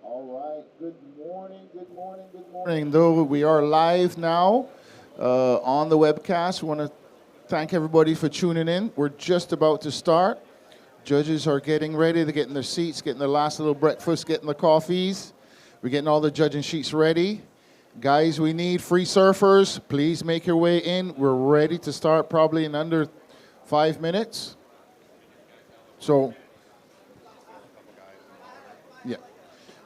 All right. Good morning. Good morning. Good morning. Though we are live now on the webcast, we want to thank everybody for tuning in. We're just about to start. Judges are getting ready. They're getting their seats, getting their last little breakfast, getting the coffees. We're getting all the judging sheets ready. Guys, we need free surfers. Please make your way in. We're ready to start probably in under 5 minutes. So, yeah.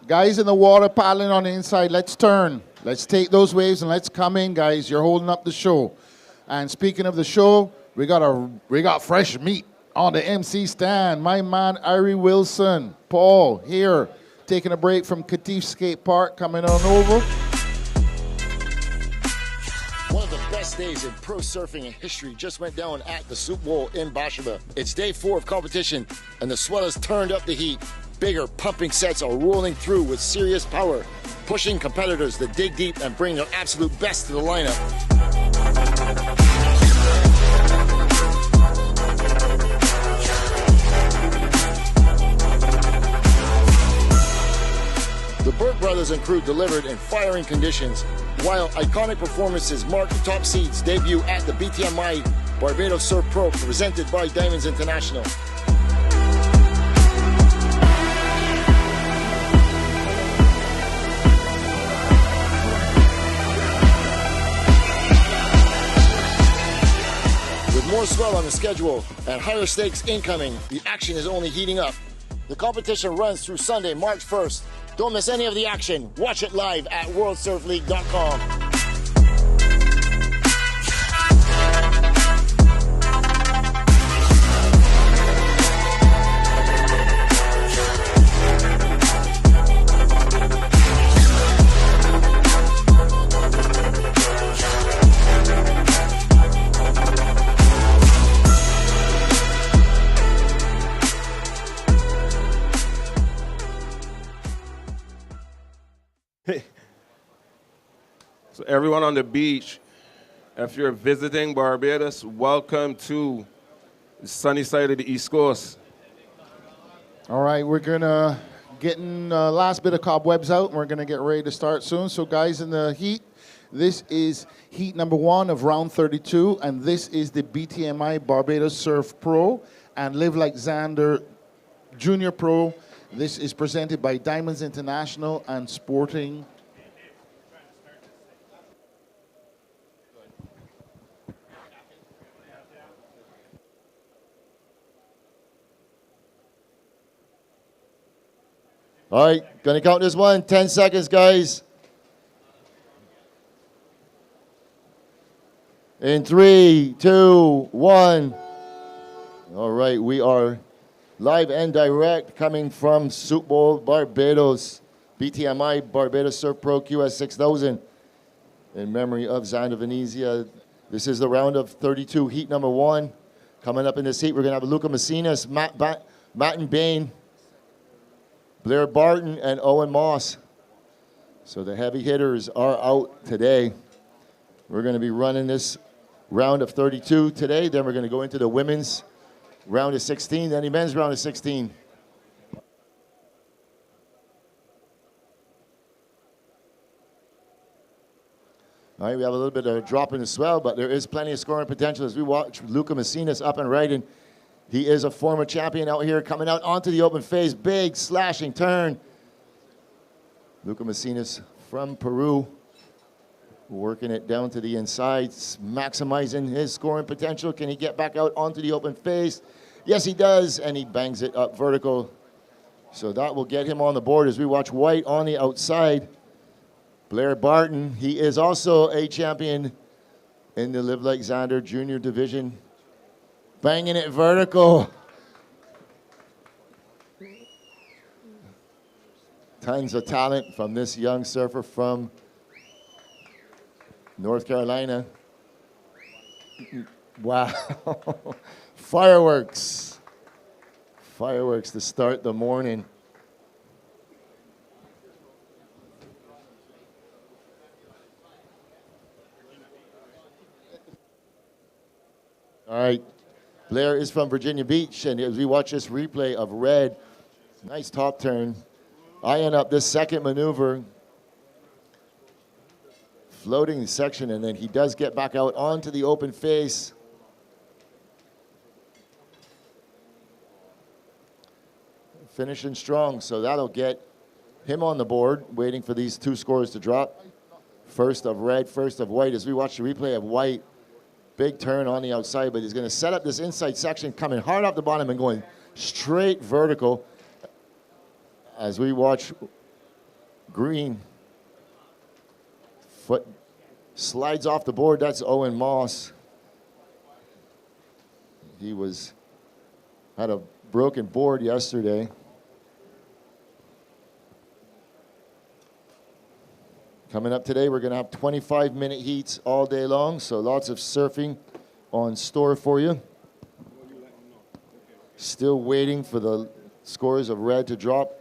Guys in the water paddling on the inside, let's turn. Let's take those waves and let's come in, guys. You're holding up the show. And speaking of the show, we got fresh meat on the MC stand. My man, Irie Wilson, Paul, here, taking a break from Katif Skate Park, coming on over. One of the best days in pro surfing in history just went down at the Super Bowl in Bathsheba. It's day 4 of competition, and the swellers turned up the heat. Bigger pumping sets are rolling through with serious power, pushing competitors to dig deep and bring their absolute best to the lineup. The Burke brothers and crew delivered in firing conditions, while iconic performances marked the top seeds debut at the BTMI Barbados Surf Pro presented by Diamonds International. With more swell on the schedule and higher stakes incoming, the action is only heating up. The competition runs through Sunday, March 1st. Don't miss any of the action. Watch it live at worldsurfleague.com. So everyone on the beach, if you're visiting Barbados, welcome to the sunny side of the East Coast. All right, we're going to get in last bit of cobwebs out, and we're going to get ready to start soon. So guys in the heat, this is heat number 1 of round 32, and this is the BTMI Barbados Surf Pro and Live Like Zander Junior Pro. This is presented by Diamonds International and Sporting. All right, gonna count this one. 10 seconds, guys. In 3, 2, 1. All right, we are live and direct coming from Super Bowl Barbados, BTMI Barbados Surf Pro QS 6000. In memory of Zander Venezia, this is the round of 32, heat number 1. Coming up in this heat, we're gonna have Luca Messinas, Matt Bain, Blair Barton, and Owen Moss. So the heavy hitters are out today. We're going to be running this round of 32 today. Then we're going to go into the women's round of 16, then the men's round of 16. All right, we have a little bit of a drop in the swell, but there is plenty of scoring potential as we watch Luca Messinas up and riding. He is a former champion out here, coming out onto the open face. Big slashing turn. Luca Messinas from Peru, working it down to the inside, maximizing his scoring potential. Can he get back out onto the open face? Yes, he does, and he bangs it up vertical. So that will get him on the board as we watch White on the outside. Blair Barton, he is also a champion in the Live Like Zander Junior Division. Banging it vertical. Tons of talent from this young surfer from North Carolina. Wow. Fireworks. Fireworks to start the morning. All right. Blair is from Virginia Beach, and as we watch this replay of Red, nice top turn. eyeing up this second maneuver, floating section, and then he does get back out onto the open face. Finishing strong, so that'll get him on the board, waiting for these two scores to drop. First of red, first of white. As we watch the replay of white, big turn on the outside, but he's going to set up this inside section, coming hard off the bottom and going straight vertical. As we watch green, foot slides off the board. That's Owen Moss. He had a broken board yesterday. Coming up today, we're going to have 25-minute heats all day long, so lots of surfing on store for you. Still waiting for the scores of red to drop.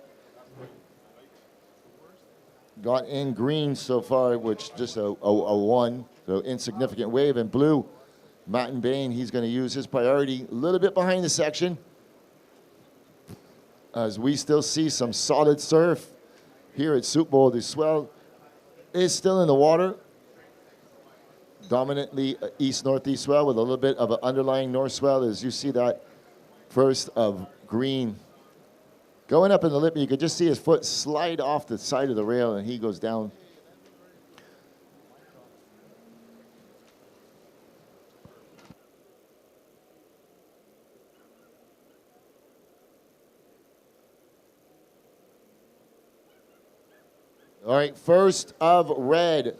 Got in green so far, which just a 1, so insignificant wave. And blue, Matt Bain, he's going to use his priority a little bit behind the section, as we still see some solid surf here at Soup Bowl. The swell is still in the water. Dominantly east-northeast swell with a little bit of an underlying north swell, as you see that first of green. Going up in the lip, you could just see his foot slide off the side of the rail, and he goes down. All right, first of red,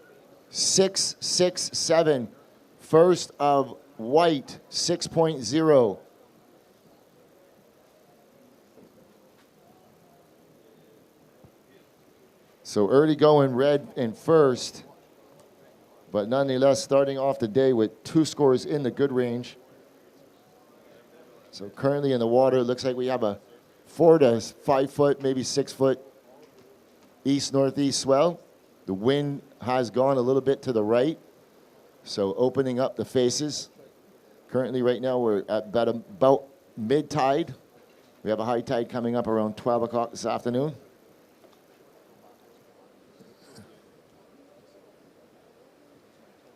6.67. First of white, 6.0. So early going red in first, but nonetheless starting off the day with 2 scores in the good range. So currently in the water, it looks like we have a 4 to 5 foot, maybe 6 foot east-northeast swell. The wind has gone a little bit to the right, so opening up the faces. Currently right now we're at about mid-tide. We have a high tide coming up around 12 o'clock this afternoon.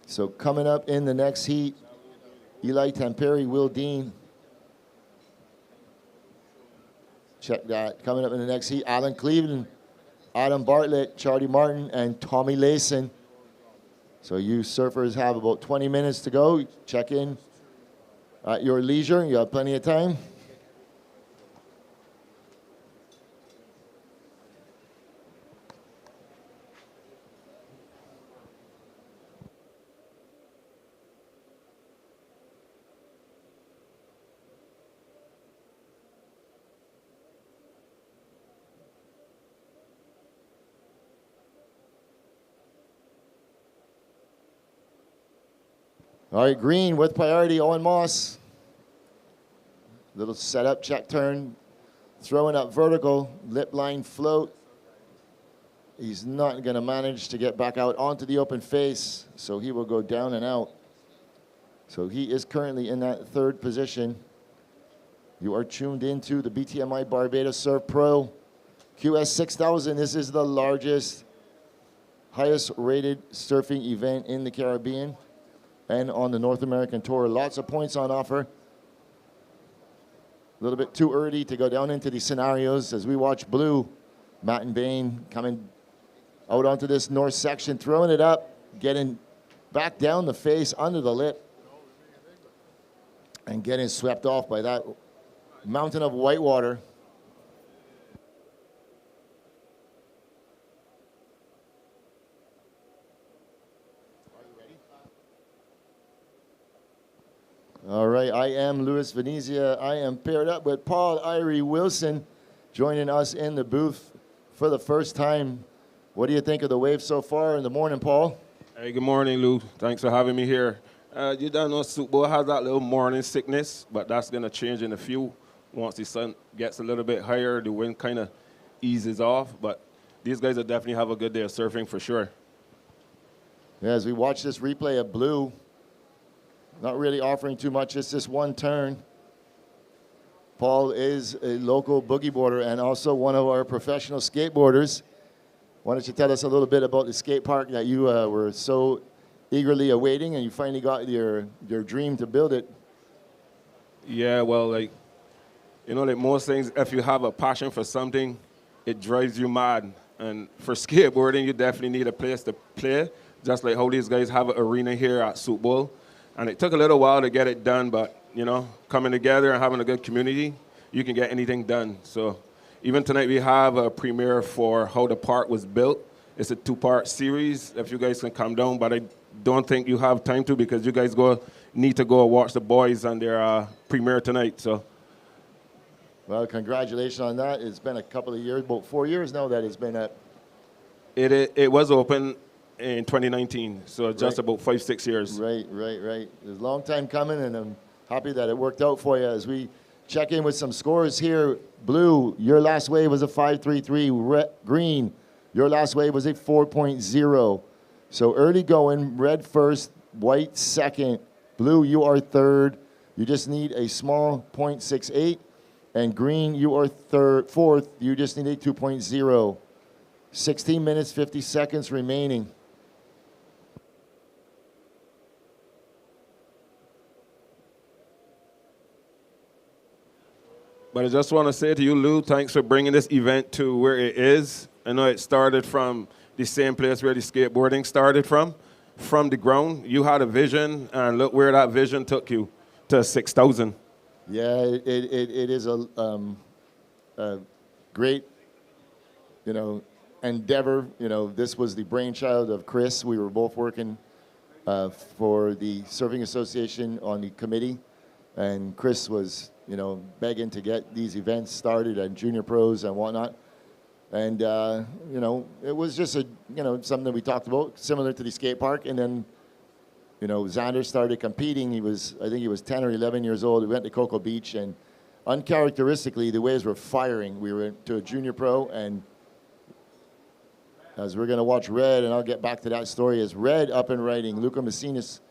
So coming up in the next heat, Eli Temperi, Will Dean. Check that. Coming up in the next heat, Alan Cleveland, Adam Bartlett, Charlie Martin, and Tommy Layson. So you surfers have about 20 minutes to go. Check in at your leisure. You have plenty of time. All right, green with priority, Owen Moss. Little setup, check turn, throwing up vertical, lip line float. He's not going to manage to get back out onto the open face, so he will go down and out. So he is currently in that 3rd position. You are tuned into the BTMI Barbados Surf Pro QS 6000. This is the largest, highest rated surfing event in the Caribbean and on the North American Tour. Lots of points on offer. A little bit too early to go down into these scenarios as we watch blue, Matt Bain coming out onto this north section, throwing it up, getting back down the face, under the lip, and getting swept off by that mountain of white water. All right, I am Zander Venezia. I am paired up with Paul Irie Wilson, joining us in the booth for the first time. What do you think of the wave so far in the morning, Paul? Hey, good morning, Lou. Thanks for having me here. You don't know Soup Bowl has that little morning sickness, but that's going to change in a few. Once the sun gets a little bit higher, the wind kind of eases off. But these guys will definitely have a good day of surfing for sure. Yeah, as we watch this replay of blue, not really offering too much, just this one turn. Paul is a local boogie boarder and also one of our professional skateboarders. Why don't you tell us a little bit about the skate park that you were so eagerly awaiting, and you finally got your dream to build it? Yeah, well, like, you know, like most things, if you have a passion for something, it drives you mad. And for skateboarding, you definitely need a place to play, just like how these guys have an arena here at Soup Bowl. And it took a little while to get it done, but, you know, coming together and having a good community, you can get anything done. So even tonight we have a premiere for how the park was built. It's a 2-part series, if you guys can come down, but I don't think you have time to because you guys need to go watch the boys on their premiere tonight. So. Well, congratulations on that. It's been a couple of years, about 4 years now that it's been at. It was open in 2019, so just about 5-6 years. Right. It's a long time coming, and I'm happy that it worked out for you. As we check in with some scores here, Blue, your last wave was a 5.33. Green, your last wave was a 4.0. So early going, red first, white second. Blue, you are third. You just need a small 0.68. And green, you are fourth. You just need a 2.0. 16 minutes, 50 seconds remaining. But I just want to say to you, Lou, thanks for bringing this event to where it is. I know it started from the same place where the skateboarding started from the ground. You had a vision, and look where that vision took you, to 6,000. Yeah, it is a great, endeavor. This was the brainchild of Chris. We were both working for the Surfing Association on the committee, and Chris was, begging to get these events started and junior pros and whatnot. And, it was just something that we talked about, similar to the skate park. And then, Zander started competing. I think he was 10 or 11 years old. We went to Cocoa Beach, and uncharacteristically, the waves were firing. We were to a junior pro, and as we're going to watch Red, and I'll get back to that story, as Red up and riding, Luca Messina's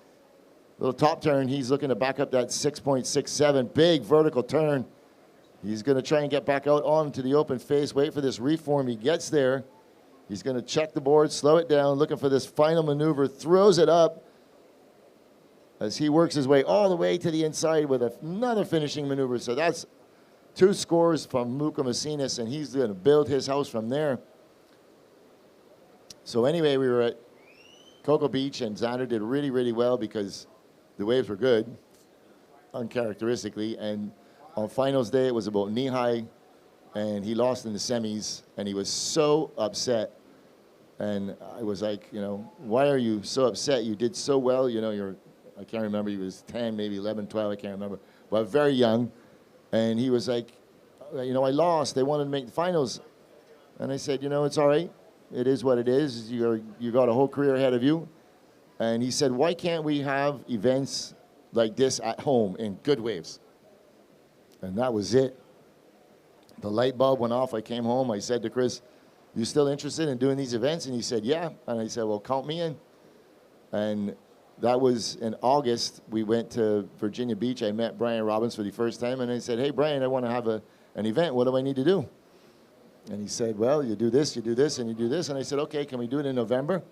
little top turn, he's looking to back up that 6.67, big vertical turn. He's going to try and get back out onto the open face, wait for this reef form. He gets there. He's going to check the board, slow it down, looking for this final maneuver, throws it up as he works his way all the way to the inside with another finishing maneuver. So that's 2 scores from Luca Messinas, and he's going to build his house from there. So anyway, we were at Cocoa Beach, and Zander did really, really well because the waves were good, uncharacteristically. And on finals day, it was about knee-high, and he lost in the semis, and he was so upset. And I was like, why are you so upset? You did so well. I can't remember, he was 10, maybe 11, 12, I can't remember, but very young. And he was like, I lost. They wanted to make the finals. And I said, it's all right. It is what it is. You got a whole career ahead of you. And he said, why can't we have events like this at home in good waves? And that was it. The light bulb went off. I came home. I said to Chris, you still interested in doing these events? And he said, yeah. And I said, well, count me in. And that was in August. We went to Virginia Beach. I met Brian Robbins for the first time. And I said, hey, Brian, I want to have an event. What do I need to do? And he said, well, you do this, and you do this. And I said, okay, can we do it in November?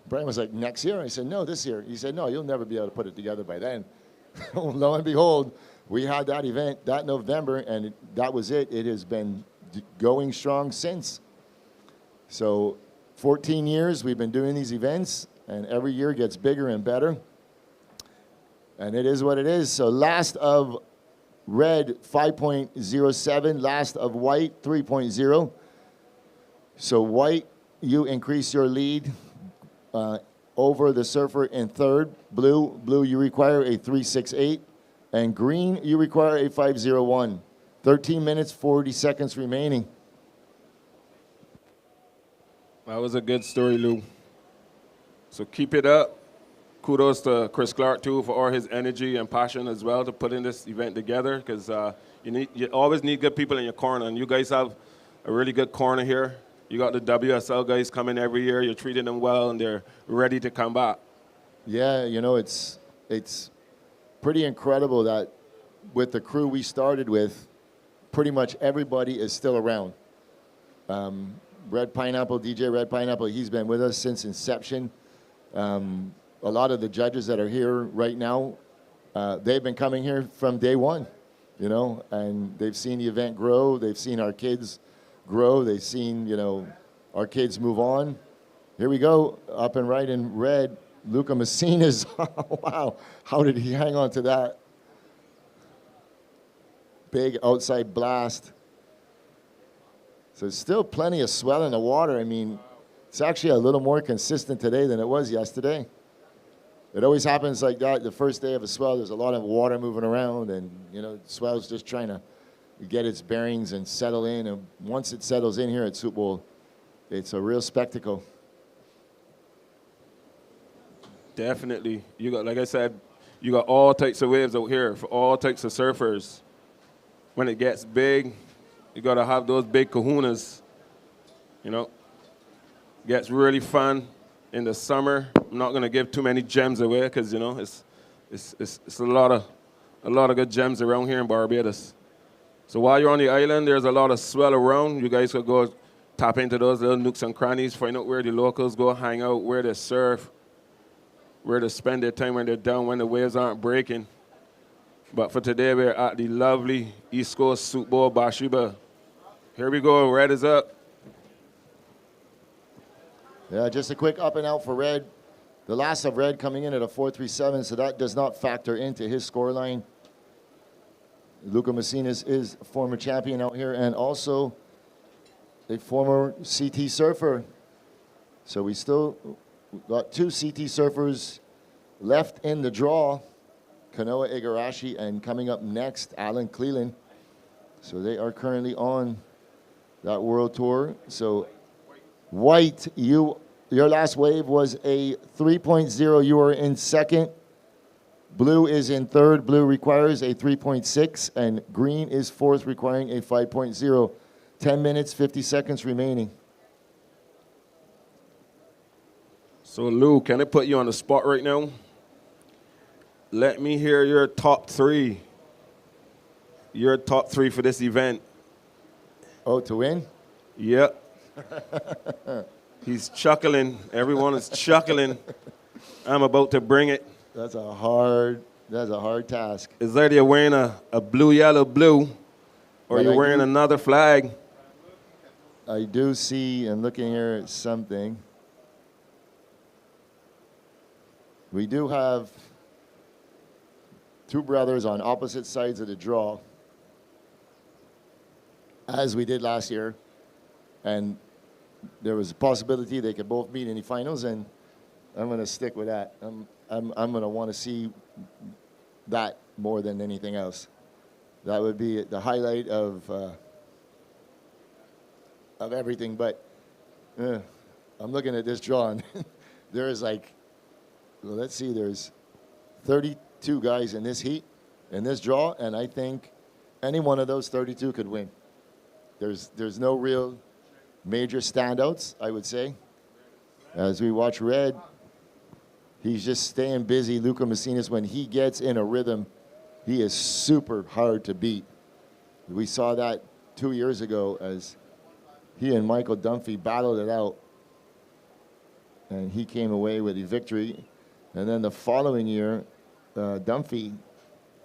Brian was like, next year? I said, no, this year. He said, no, you'll never be able to put it together by then. Lo and behold, we had that event that November, and that was it. It has been going strong since. So 14 years we've been doing these events, and every year gets bigger and better. And it is what it is. So last of red, 5.07. Last of white, 3.0. So white, you increase your lead over the surfer in third. Blue, you require a 3.68. And green, you require a 5.01. 13 minutes, 40 seconds remaining. That was a good story, Lou. So keep it up. Kudos to Chris Clark, too, for all his energy and passion as well to put in this event together, because you always need good people in your corner, and you guys have a really good corner here. You got the WSL guys coming every year. You're treating them well, and they're ready to come back. Yeah, it's pretty incredible that with the crew we started with, pretty much everybody is still around. Red Pineapple, DJ Red Pineapple, he's been with us since inception. A lot of the judges that are here right now, they've been coming here from day one, you know, and they've seen the event grow. They've seen our kids grow. They've seen, you know, our kids move on. Here we go, up and right in red, Luca Messina's. Wow, how did he hang on to that? Big outside blast. So there's still plenty of swell in the water. I mean, it's actually a little more consistent today than it was yesterday. It always happens like that. The first day of a swell, there's a lot of water moving around, and, you know, swell's just trying to get its bearings and settle in. And once it settles in here at Soup Bowl, it's a real spectacle. Definitely. You got, like I said, you got all types of waves out here for all types of surfers. When it gets big, you got to have those big kahunas, you know. Gets really fun in the summer. I'm not going to give too many gems away because, you know, it's a lot of good gems around here in Barbados. So while you're on the island, there's a lot of swell around. You guys could go tap into those little nooks and crannies, find out where the locals go hang out, where they surf, where they spend their time when they're down, when the waves aren't breaking. But for today, we're at the lovely East Coast Soup Bowl, Bathsheba. Here we go, red is up. Yeah, just a quick up and out for red. The last of red coming in at a 4.37, so that does not factor into his scoreline. Luca Messinas is a former champion out here and also a former CT surfer. So we still got two CT surfers left in the draw. Kanoa Igarashi, and coming up next, Alan Cleland. So they are currently on that world tour. So White, your last wave was a 3.0. You are in second. Blue is in third. Blue requires a 3.6, and green is fourth, requiring a 5.0. 10 minutes, 50 seconds remaining. So Lou, can I put you on the spot right now? Let me hear your top three. Your top three for this event. Oh, to win? Yep. He's chuckling. Everyone is chuckling. I'm about to bring it. That's a hard task. Is that you're wearing a blue, yellow, blue, or you're wearing another flag? I do see, and looking here at something. We do have two brothers on opposite sides of the draw, as we did last year. And there was a possibility they could both meet in the finals, and I'm going to stick with that. I'm going to want to see that more than anything else. That would be the highlight of everything. But I'm looking at this draw, and there's like, well, let's see, there's 32 guys in this heat, in this draw, and I think any one of those 32 could win. There's no real major standouts, I would say. As we watch red, he's just staying busy. Luca Messinas, when he gets in a rhythm, he is super hard to beat. We saw that 2 years ago as he and Michael Dunphy battled it out, and he came away with a victory. And then the following year, Dunphy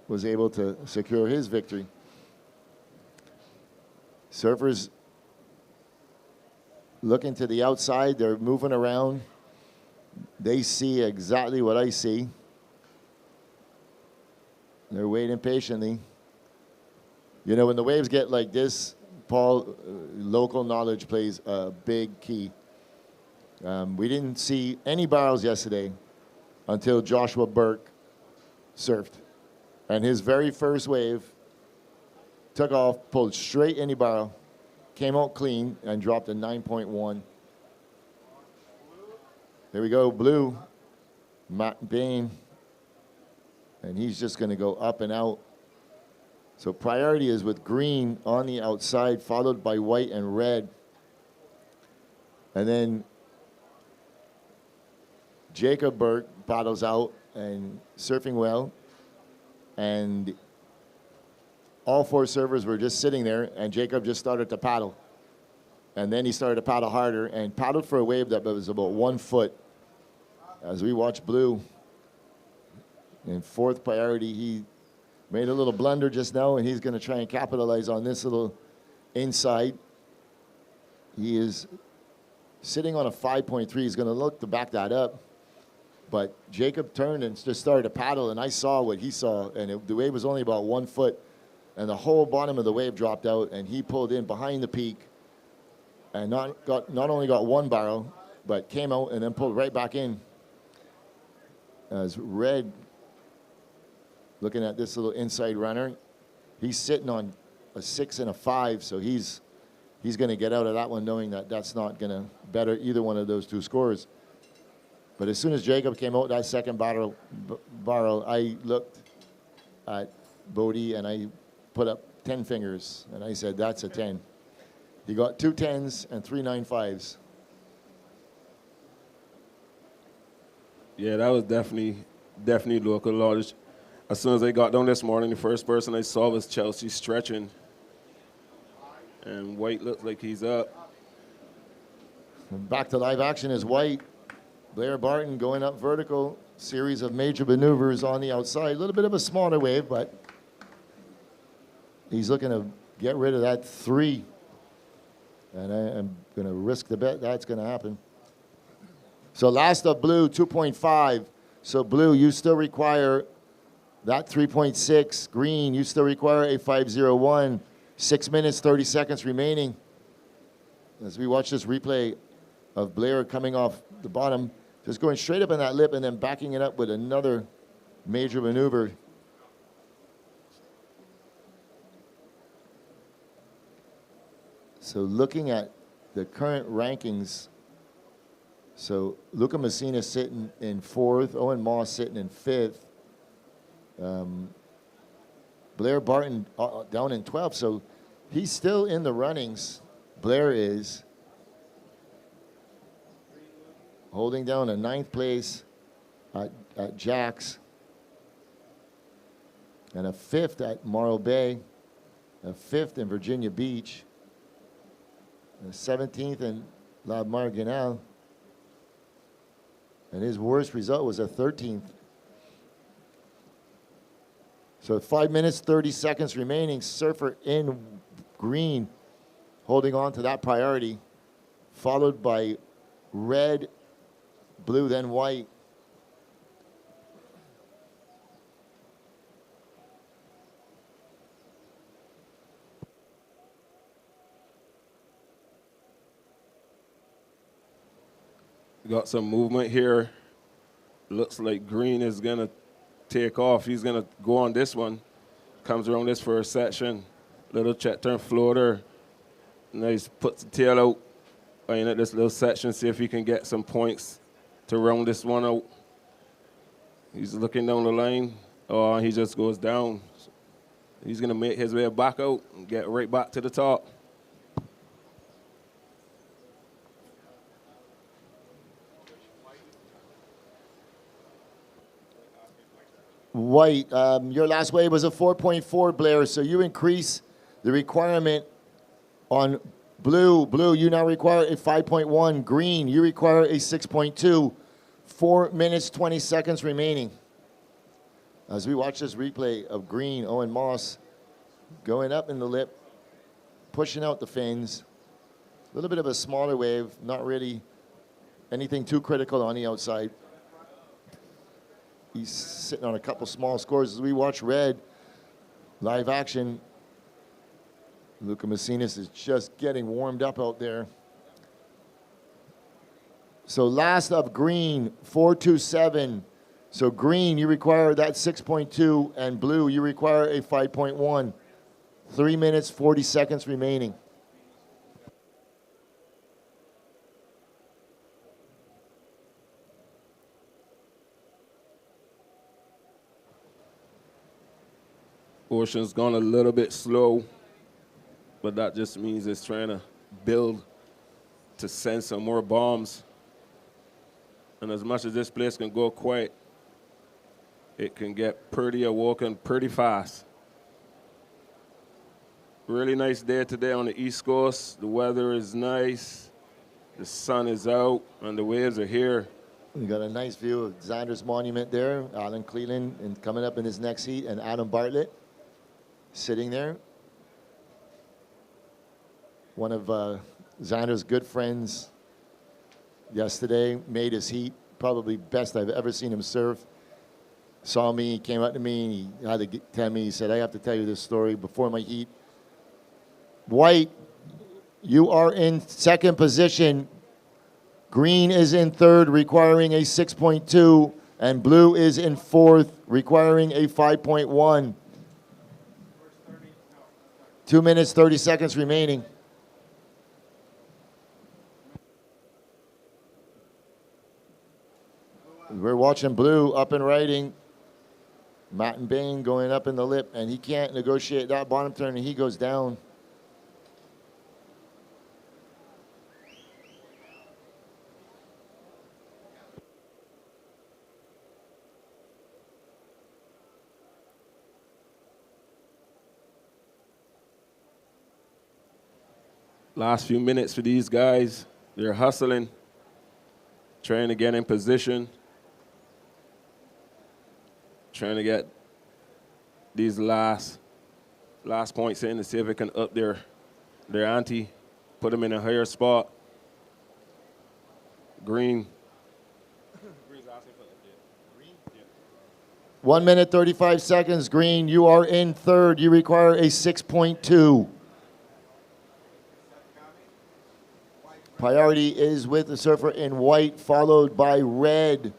was able to secure his victory. Surfers looking to the outside, they're moving around. They see exactly what I see. They're waiting patiently. You know, when the waves get like this, Paul, local knowledge plays a big key. We didn't see any barrels yesterday until Joshua Burke surfed. And his very first wave took off, pulled straight in the barrel, came out clean, and dropped a 9.1. There we go, blue, Matt Bain. And he's just going to go up and out. So priority is with green on the outside, followed by white and red. And then Jacob Burke paddles out and surfing well. And all 4 servers were just sitting there, and Jacob just started to paddle. And then he started to paddle harder and paddled for a wave that was about 1 foot. As we watch Blue in 4th priority, he made a little blunder just now, and he's going to try and capitalize on this little inside. He is sitting on a 5.3. He's going to look to back that up. But Jacob turned and just started to paddle, and I saw what he saw, and the wave was only about 1 foot, and the whole bottom of the wave dropped out, and he pulled in behind the peak, and not only got 1 barrel, but came out and then pulled right back in. As Red, looking at this little inside runner, he's sitting on a 6 and a 5, so he's going to get out of that one knowing that that's not going to better either one of those 2 scores. But as soon as Jacob came out that second barrel, I looked at Bodie and I put up 10 fingers, and I said, that's a 10. He got 2 10s and 3 9.5s. Yeah, that was definitely local knowledge. As soon as I got down this morning, the first person I saw was Chelsea stretching. And White looks like he's up. And back to live action is White. Blair Barton going up vertical. Series of major maneuvers on the outside. A little bit of a smaller wave, but he's looking to get rid of that 3. And I am going to risk the bet that's going to happen. So last up, Blue, 2.5. So Blue, you still require that 3.6. Green, you still require a 5.01. 6 minutes, 30 seconds remaining. As we watch this replay of Blair coming off the bottom, just going straight up in that lip and then backing it up with another major maneuver. So looking at the current rankings, so Luca Messina sitting in 4th, Owen Moss sitting in 5th, Blair Barton down in 12th, so he's still in the runnings. Blair is holding down a 9th place at Jack's and a 5th at Morro Bay, a 5th in Virginia Beach, a 17th in La Marginale, and his worst result was a 13th. So 5 minutes, 30 seconds remaining. Surfer in green, holding on to that priority, followed by red, blue, then white. Got some movement here. Looks like green is going to take off. He's going to go on this one. Comes around this first section. Little check turn floater. Nice, puts the tail out. Playing at this little section, see if he can get some points to round this one out. He's looking down the line. Oh, he just goes down. He's going to make his way back out and get right back to the top. White, your last wave was a 4.4, Blair, so you increase the requirement on blue. Blue, you now require a 5.1. Green, you require a 6.2. 4 minutes, 20 seconds remaining. As we watch this replay of green, Owen Moss going up in the lip, pushing out the fins. A little bit of a smaller wave, not really anything too critical on the outside. He's sitting on a couple small scores. As we watch red, live action, Luca Messinas is just getting warmed up out there. So last up, green, 4.27. So green, you require that 6.2, and blue, you require a 5.1. 3 minutes, 40 seconds remaining. Ocean's gone a little bit slow, but that just means it's trying to build to send some more bombs. And as much as this place can go quiet, it can get pretty awoken pretty fast. Really nice day today on the East Coast. The weather is nice. The sun is out, and the waves are here. We got a nice view of Zander's monument there, Alan Cleland, and coming up in his next heat, and Adam Bartlett sitting there. One of Zander's good friends yesterday made his heat, probably best I've ever seen him surf. Saw me, came up to me, and he had to tell me, he said, I have to tell you this story before my heat. White, you are in second position. Green is in third, requiring a 6.2, and blue is in fourth, requiring a 5.1. 2 minutes, 30 seconds remaining. We're watching blue up and riding. Matt and Bain going up in the lip, and he can't negotiate that bottom turn, and he goes down. Last few minutes for these guys. They're hustling, trying to get in position, trying to get these last points in to see if it can up their ante, put them in a higher spot. Green. 1 minute, 35 seconds. Green, you are in third. You require a 6.2. Priority is with the surfer in white, followed by red,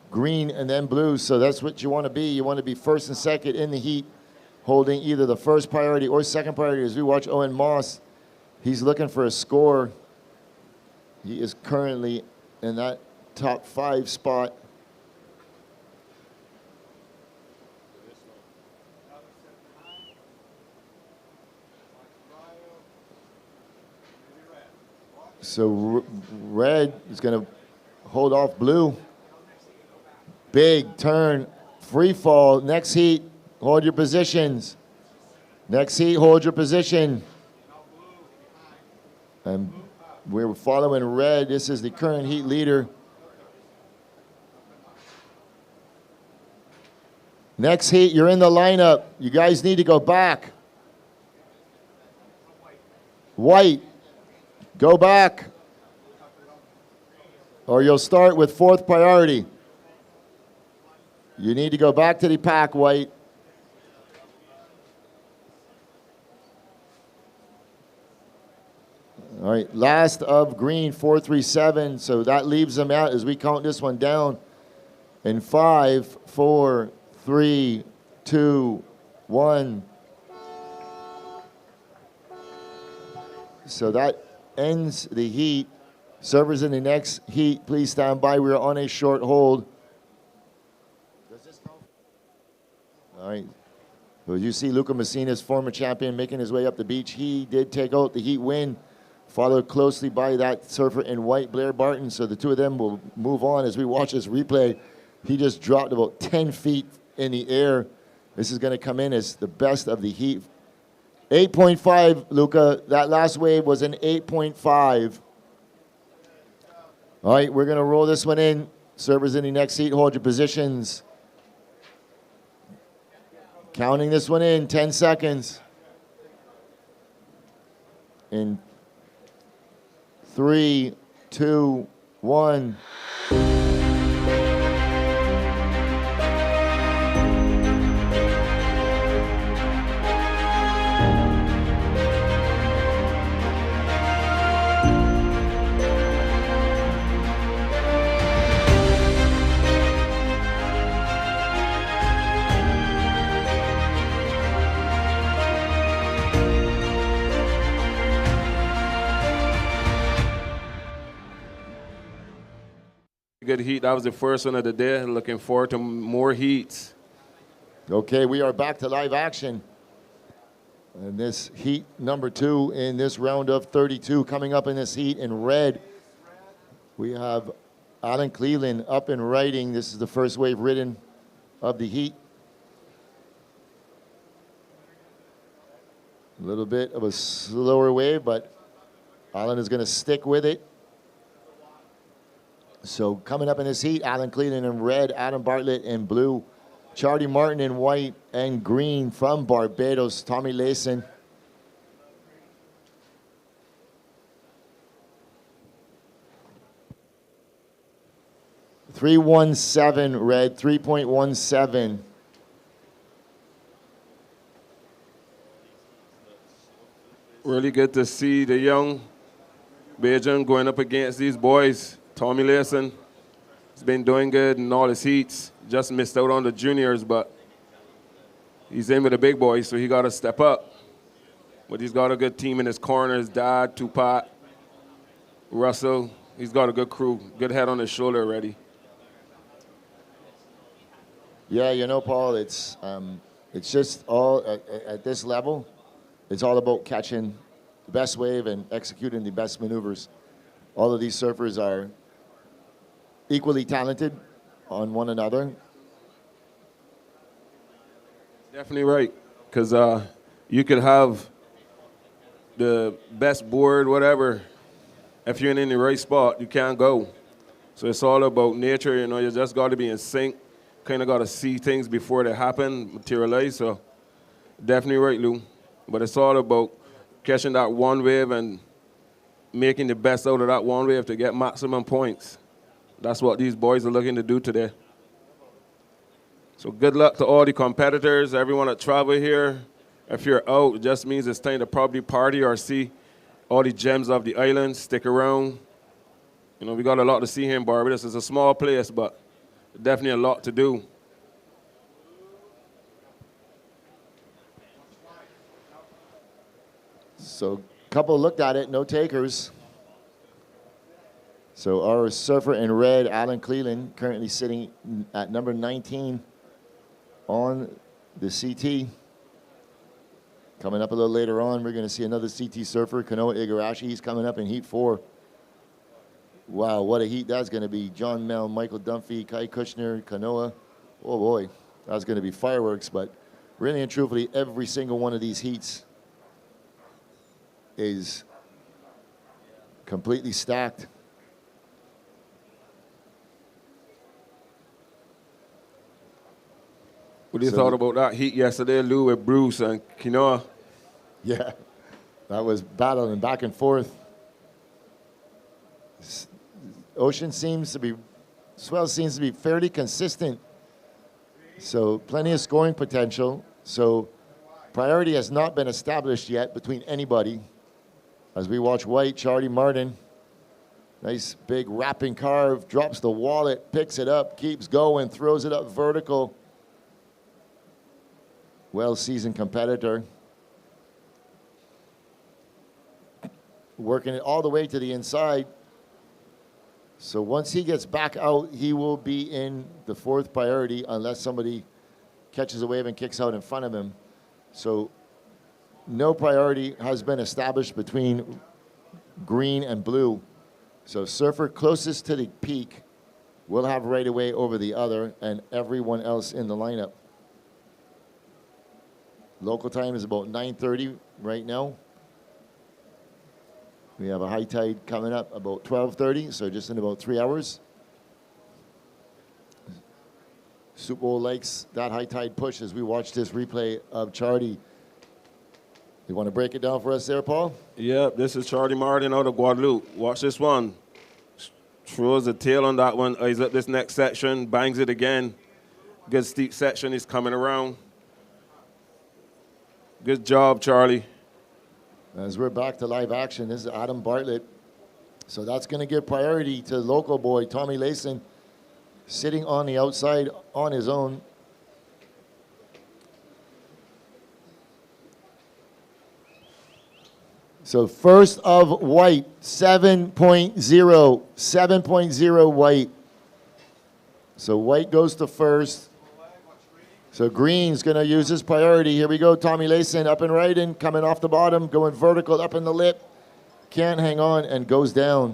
green, and then blue. So that's what you want to be. You want to be first and second in the heat, holding either the first priority or second priority. As we watch Owen Moss, he's looking for a score. He is currently in that top 5 spot. So red is going to hold off blue. Big turn, free fall. Next heat, hold your positions. Next heat, hold your position. And we're following red. This is the current heat leader. Next heat, you're in the lineup. You guys need to go back. White. Go back, or you'll start with 4th priority. You need to go back to the pack, White. All right, last of green, 437. So that leaves them out as we count this one down in 5, 4, 3, 2, 1. So that ends the heat. Servers in the next heat, please stand by. We're on a short hold. Does this count? All right. Well, you see Luca Messina's former champion making his way up the beach. He did take out the heat win, followed closely by that surfer in white, Blair Barton. So the two of them will move on as we watch this replay. He just dropped about 10 feet in the air. This is going to come in as the best of the heat. 8.5, Luca. That last wave was an 8.5. All right, we're going to roll this one in. Servers in the next seat, hold your positions. Counting this one in, 10 seconds. In 3, 2, 1. Good heat. That was the first one of the day. Looking forward to more heats. Okay, we are back to live action. And this heat number 2 in this round of 32 coming up in this heat in red. We have Alan Cleland up and riding. This is the first wave ridden of the heat. A little bit of a slower wave, but Alan is going to stick with it. So coming up in this heat, Alan Cleland in red, Adam Bartlett in blue, Charlie Martin in white and green from Barbados, Tommy Layson. .317 red, 3.17. Really good to see the young Bajan going up against these boys. Tommy Layson has been doing good in all his heats. Just missed out on the juniors, but he's in with the big boys, so he got to step up. But he's got a good team in his corner. His dad, Tupac, Russell. He's got a good crew, good head on his shoulder already. Yeah, you know, Paul, it's just all at this level. It's all about catching the best wave and executing the best maneuvers. All of these surfers are equally talented on one another. Definitely right, because you could have the best board, whatever. If you're in the right spot, you can't go. So it's all about nature, you know, you just got to be in sync. Kind of got to see things before they happen, materialize. So definitely right, Lou. But it's all about catching that one wave and making the best out of that one wave to get maximum points. That's what these boys are looking to do today. So good luck to all the competitors, everyone that travel here. If you're out, it just means it's time to probably party or see all the gems of the island. Stick around. You know, we got a lot to see here in Barbados. It's a small place, but definitely a lot to do. So a couple looked at it, no takers. So our surfer in red, Alan Cleland, currently sitting at number 19 on the CT. Coming up a little later on, we're going to see another CT surfer, Kanoa Igarashi. He's coming up in heat 4. Wow, what a heat that's going to be. John Mel, Michael Dunphy, Kai Kushner, Kanoa. Oh boy, that's going to be fireworks. But really and truthfully, every single one of these heats is completely stacked. What do you thought about that heat yesterday, Lou, with Bruce and Kinoa? Yeah, that was battling back and forth. Ocean seems to be, swell seems to be fairly consistent. So plenty of scoring potential. So priority has not been established yet between anybody. As we watch white, Charlie Martin, nice big wrapping carve, drops the wallet, picks it up, keeps going, throws it up vertical. Well-seasoned competitor. Working it all the way to the inside. So once he gets back out, he will be in the 4th priority unless somebody catches a wave and kicks out in front of him. So no priority has been established between green and blue. So surfer closest to the peak will have right away over the other and everyone else in the lineup. Local time is about 9:30 right now. We have a high tide coming up about 12:30, so just in about 3 hours. Super Bowl likes that high tide push as we watch this replay of Charlie. You want to break it down for us there, Paul? Yep, this is Charlie Martin out of Guadeloupe. Watch this one. Throws the tail on that one. He's up this next section, bangs it again. Good steep section, he's coming around. Good job, Charlie. As we're back to live action, this is Adam Bartlett. So that's going to give priority to local boy Tommy Layson, sitting on the outside on his own. So first of white, 7.0, 7.0 white. So white goes to first. So green's going to use his priority. Here we go, Tommy Layson up and right in, coming off the bottom, going vertical up in the lip. Can't hang on and goes down.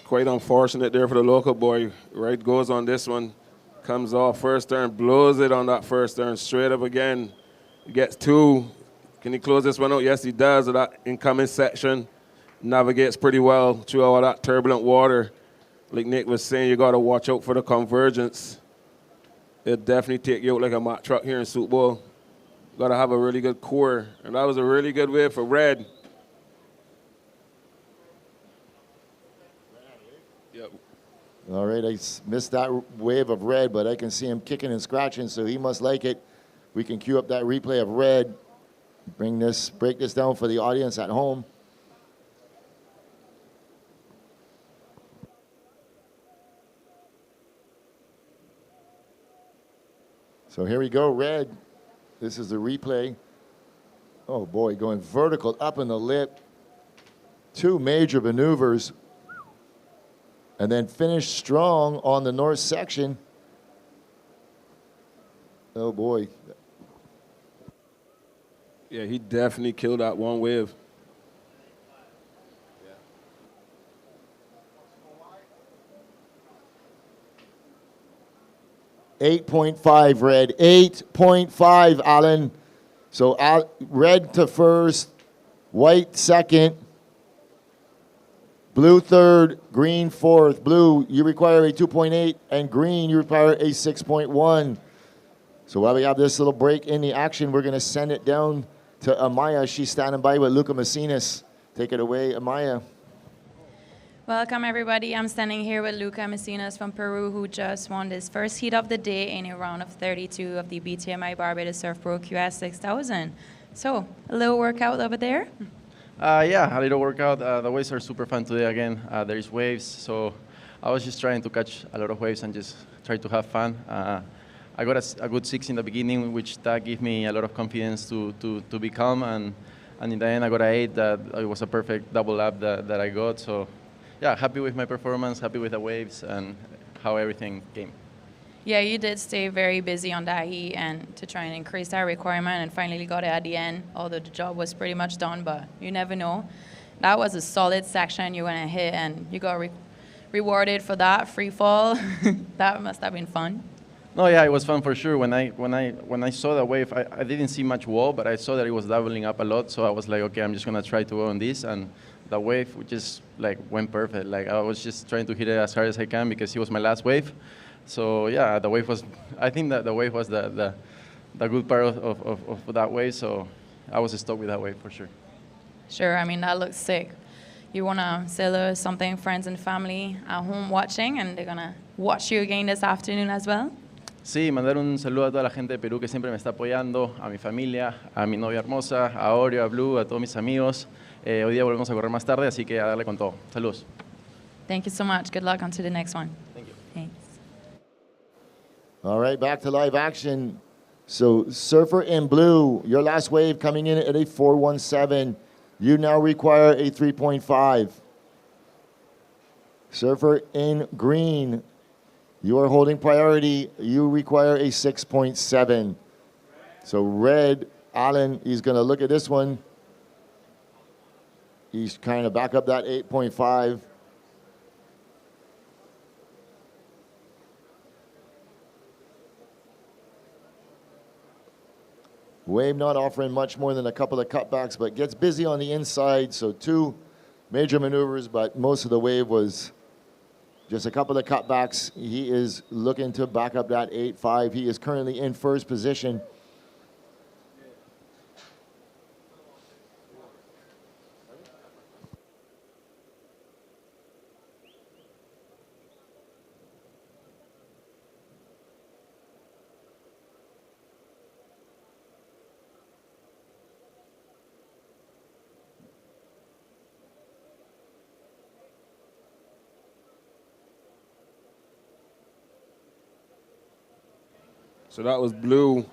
Quite unfortunate there for the local boy. Right goes on this one. Comes off first turn, blows it on that first turn, straight up again. He gets 2. Can he close this one out? Yes, he does. That incoming section navigates pretty well through all that turbulent water. Like Nick was saying, you got to watch out for the convergence. It'll definitely take you out like a Mack truck here in Super Bowl. Got to have a really good core. And that was a really good wave for Red. Yep. All right, I missed that wave of Red, but I can see him kicking and scratching, so he must like it. We can cue up that replay of Red. Break this down for the audience at home. So here we go, Red. This is the replay. Oh boy, going vertical up in the lip. 2 major maneuvers. And then finish strong on the north section. Oh boy. Yeah, he definitely killed that one wave. Yeah. 8.5, Red. 8.5, Alan. So Red to first, White second, Blue third, Green fourth. Blue, you require a 2.8, and Green, you require a 6.1. So while we have this little break in the action, we're going to send it down to Amaya. She's standing by with Luca Messinas. Take it away, Amaya. Welcome, everybody. I'm standing here with Luca Messinas from Peru, who just won his first heat of the day in a round of 32 of the BTMI Barbados Surf Pro QS 6000. So, a little workout over there? Yeah, a little workout. The waves are super fun today again. There is waves, so I was just trying to catch a lot of waves and just try to have fun. I got a good 6 in the beginning, which that gave me a lot of confidence to be calm, and in the end I got an 8. That it was a perfect double lap that I got. So yeah, happy with my performance, happy with the waves and how everything came. Yeah, you did stay very busy on that heat and to try and increase that requirement, and finally got it at the end, although the job was pretty much done, but you never know. That was a solid section you went and hit, and you got rewarded for that free fall. That must have been fun. No, yeah, it was fun for sure. When I saw the wave, I didn't see much wall, but I saw that it was doubling up a lot, so I was like, okay, I'm just gonna try to go on this, and the wave just like went perfect. Like I was just trying to hit it as hard as I can because it was my last wave. So yeah, the wave was. I think that the wave was the good part of that wave. So I was stoked with that wave for sure. Sure, I mean, that looks sick. You want to say something, friends and family at home watching, and they're going to watch you again this afternoon as well? Sí, mandar un saludo a toda la gente de Perú que siempre me está apoyando, a mi familia, a mi novia hermosa, a Oreo, a Blue, a todos mis amigos. Hoy día volvemos a correr más tarde, así que a darle con todo. Saludos. Thank you so much. Good luck on to the next one. Thank you. Thanks. All right, back to live action. So Surfer in blue, your last wave coming in at a 417. You now require a 3.5. Surfer in green, you are holding priority. You require a 6.7. So red, Allen, he's going to look at this one. He's kind of back up that 8.5. Wave not offering much more than a couple of cutbacks, but gets busy on the inside. So 2 major maneuvers, but most of the wave was just a couple of cutbacks. He is looking to back up that 8.5. He is currently in first position. So that was blue.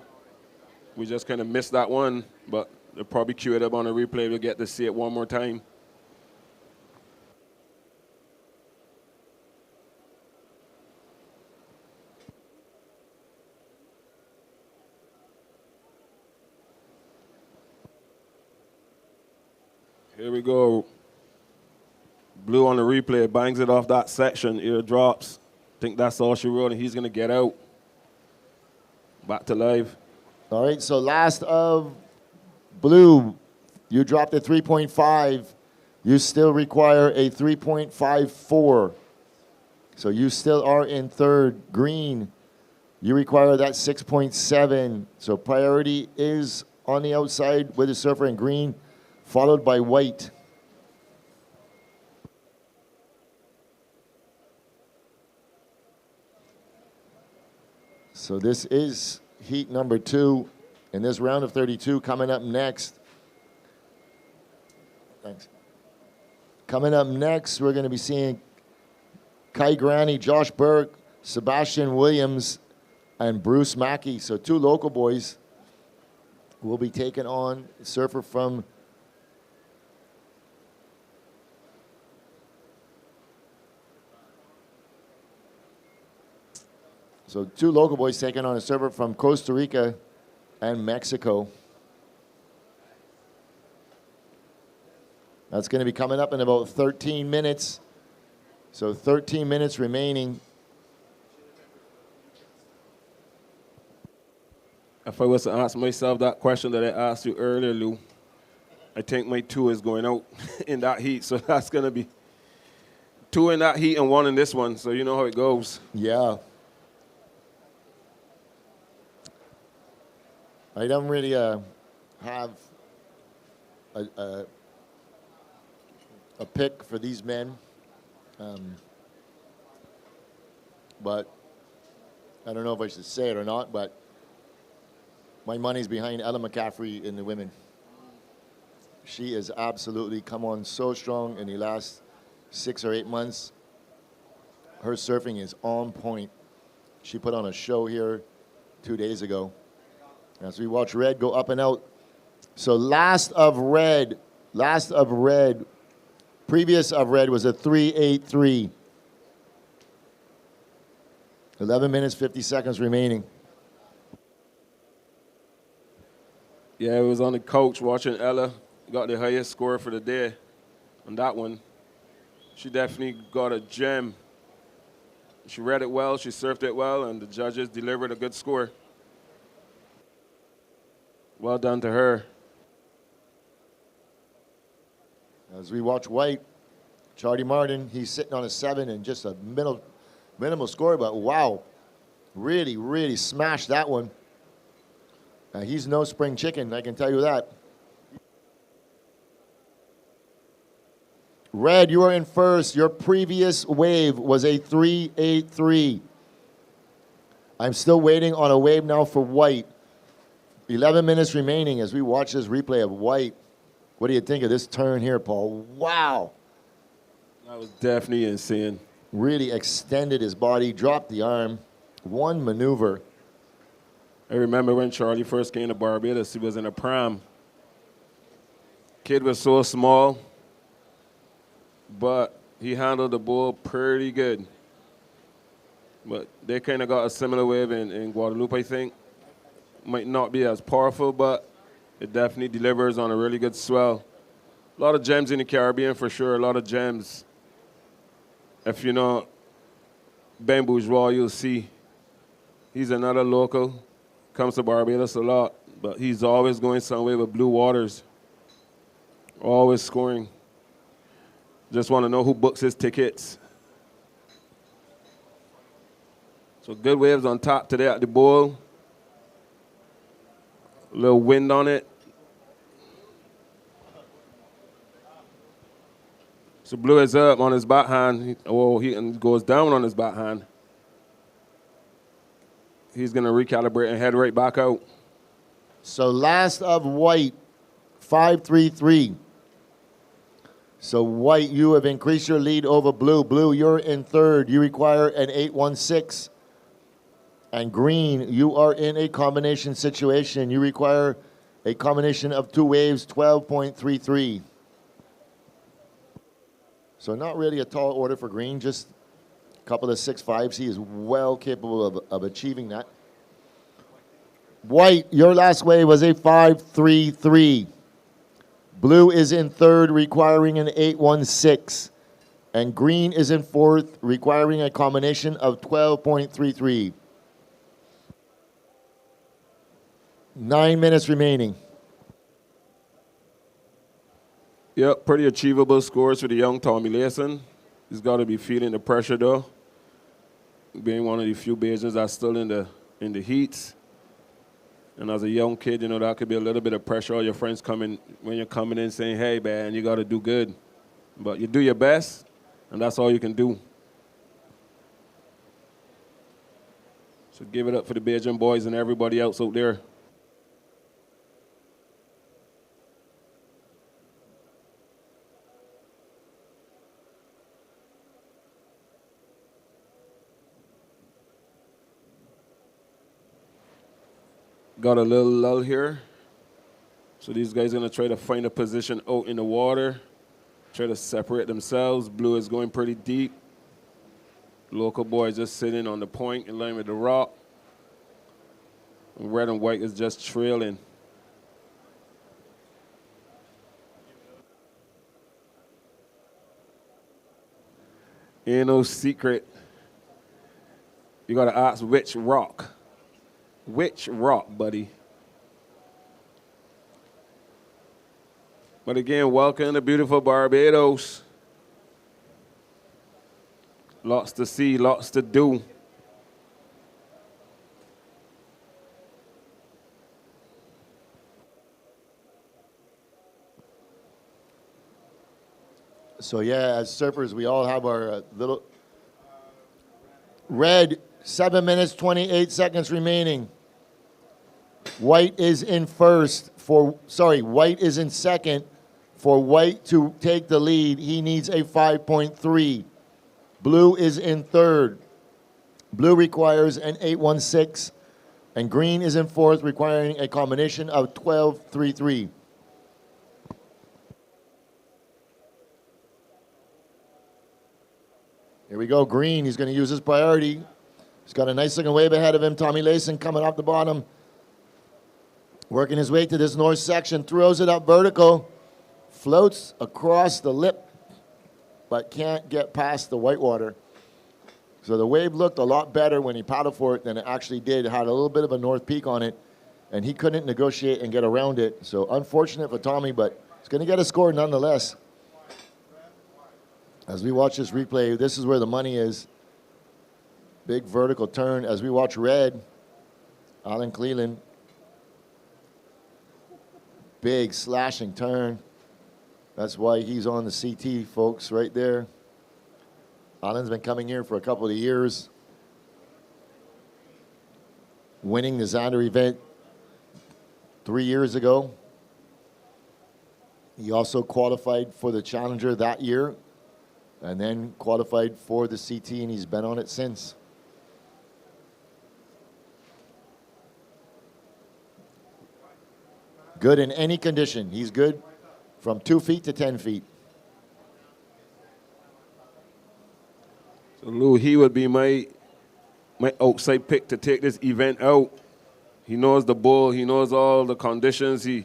We just kind of missed that one, but they'll probably cue it up on a replay. We'll get to see it one more time. Here we go. Blue on the replay, bangs it off that section, ear drops. Think that's all she wrote, and he's going to get out. Back to live. All right, so last of blue, you dropped a 3.5. You still require a 3.54. So you still are in third. Green, you require that 6.7. So priority is on the outside with the surfer in green, followed by white. So this is heat number 2 in this round of 32. Coming up next. Thanks. Coming up next, we're going to be seeing Kai Granny, Josh Burke, Sebastian Williams, and Bruce Mackey. So 2 local boys will be taking on a surfer from So 2 local boys taking on a surfer from Costa Rica and Mexico. That's going to be coming up in about 13 minutes. So 13 minutes remaining. If I was to ask myself that question that I asked you earlier, Lou, I think my 2 is going out in that heat. So that's going to be 2 in that heat and 1 in this one. So you know how it goes. Yeah. I don't really have a pick for these men. But I don't know if I should say it or not, but my money's behind Ella McCaffrey in the women. She has absolutely come on so strong in the last 6 or 8 months. Her surfing is on point. She put on a show here 2 days ago. As we watch red go up and out. So last of red, previous of red was a 3.83. 11 minutes, 50 seconds remaining. Yeah, I was on the couch watching Ella. Got the highest score for the day on that one. She definitely got a gem. She read it well, she surfed it well, and the judges delivered a good score. Well done to her. As we watch white, Charlie Martin, he's sitting on a 7 and just a minimal score, but wow, really, really smashed that one. He's no spring chicken, I can tell you that. Red, you are in first. Your previous wave was a 3.83. I'm still waiting on a wave now for white. 11 minutes remaining as we watch this replay of white. What do you think of this turn here, Paul? Wow. That was definitely insane. Really extended his body, dropped the arm. One maneuver. I remember when Charlie first came to Barbados, he was in a pram. Kid was so small, but he handled the bull pretty good. But they kind of got a similar wave in Guadeloupe, I think. Might not be as powerful, but it definitely delivers on a really good swell. A lot of gems in the Caribbean for sure, a lot of gems. If you know Ben Bourgeois, you'll see he's another local, comes to Barbados a lot, but he's always going somewhere with blue waters, always scoring. Just want to know who books his tickets. So good waves on top today at the bowl. A little wind on it. So Blue is up on his backhand. He goes down on his backhand. He's going to recalibrate and head right back out. So last of white, 5.33. So white, you have increased your lead over blue. Blue, you're in third. You require an 8.16. And green, you are in a combination situation. You require a combination of 2 waves, 12.33. So not really a tall order for green, just a couple of 6.5s. He is well capable of achieving that. White, your last wave was a 5.33. Blue is in third, requiring an 8.16. And green is in fourth, requiring a combination of 12.33. 9 minutes remaining. Yep, pretty achievable scores for the young Tommy Layson. He's got to be feeling the pressure, though. Being one of the few Bajans that's still in the heats. And as a young kid, you know, that could be a little bit of pressure. All your friends coming when you're coming in saying, hey, man, you got to do good. But you do your best, and that's all you can do. So give it up for the Bajan boys and everybody else out there. Got a little lull here. So these guys are going to try to find a position out in the water, try to separate themselves. Blue is going pretty deep. Local boy is just sitting on the point in line with the rock. Red and white is just trailing. Ain't no secret. You got to ask which rock. Which rock, buddy? But again, welcome to beautiful Barbados. Lots to see, lots to do. So yeah, as surfers, we all have our little red. 7 minutes, 28 seconds remaining. White is in first white is in second. For white to take the lead, he needs a 5.3. Blue is in third. Blue requires an 8.16. And green is in fourth, requiring a combination of 12.33. Here we go, green. He's going to use his priority. He's got a nice looking wave ahead of him. Tommy Layson coming off the bottom. Working his way to this north section. Throws it up vertical. Floats across the lip, but can't get past the whitewater. So the wave looked a lot better when he paddled for it than it actually did. It had a little bit of a north peak on it, and he couldn't negotiate and get around it. So unfortunate for Tommy, but he's going to get a score nonetheless. As we watch this replay, this is where the money is. Big vertical turn as we watch red. Alan Cleland. Big slashing turn. That's why he's on the CT, folks, right there. Alan's been coming here for a couple of years. Winning the Zander event 3 years ago. He also qualified for the Challenger that year and then qualified for the CT, and he's been on it since. Good in any condition. He's good from 2 feet to 10 feet. So Lou, he would be my outside pick to take this event out. He knows the bull. He knows all the conditions. He's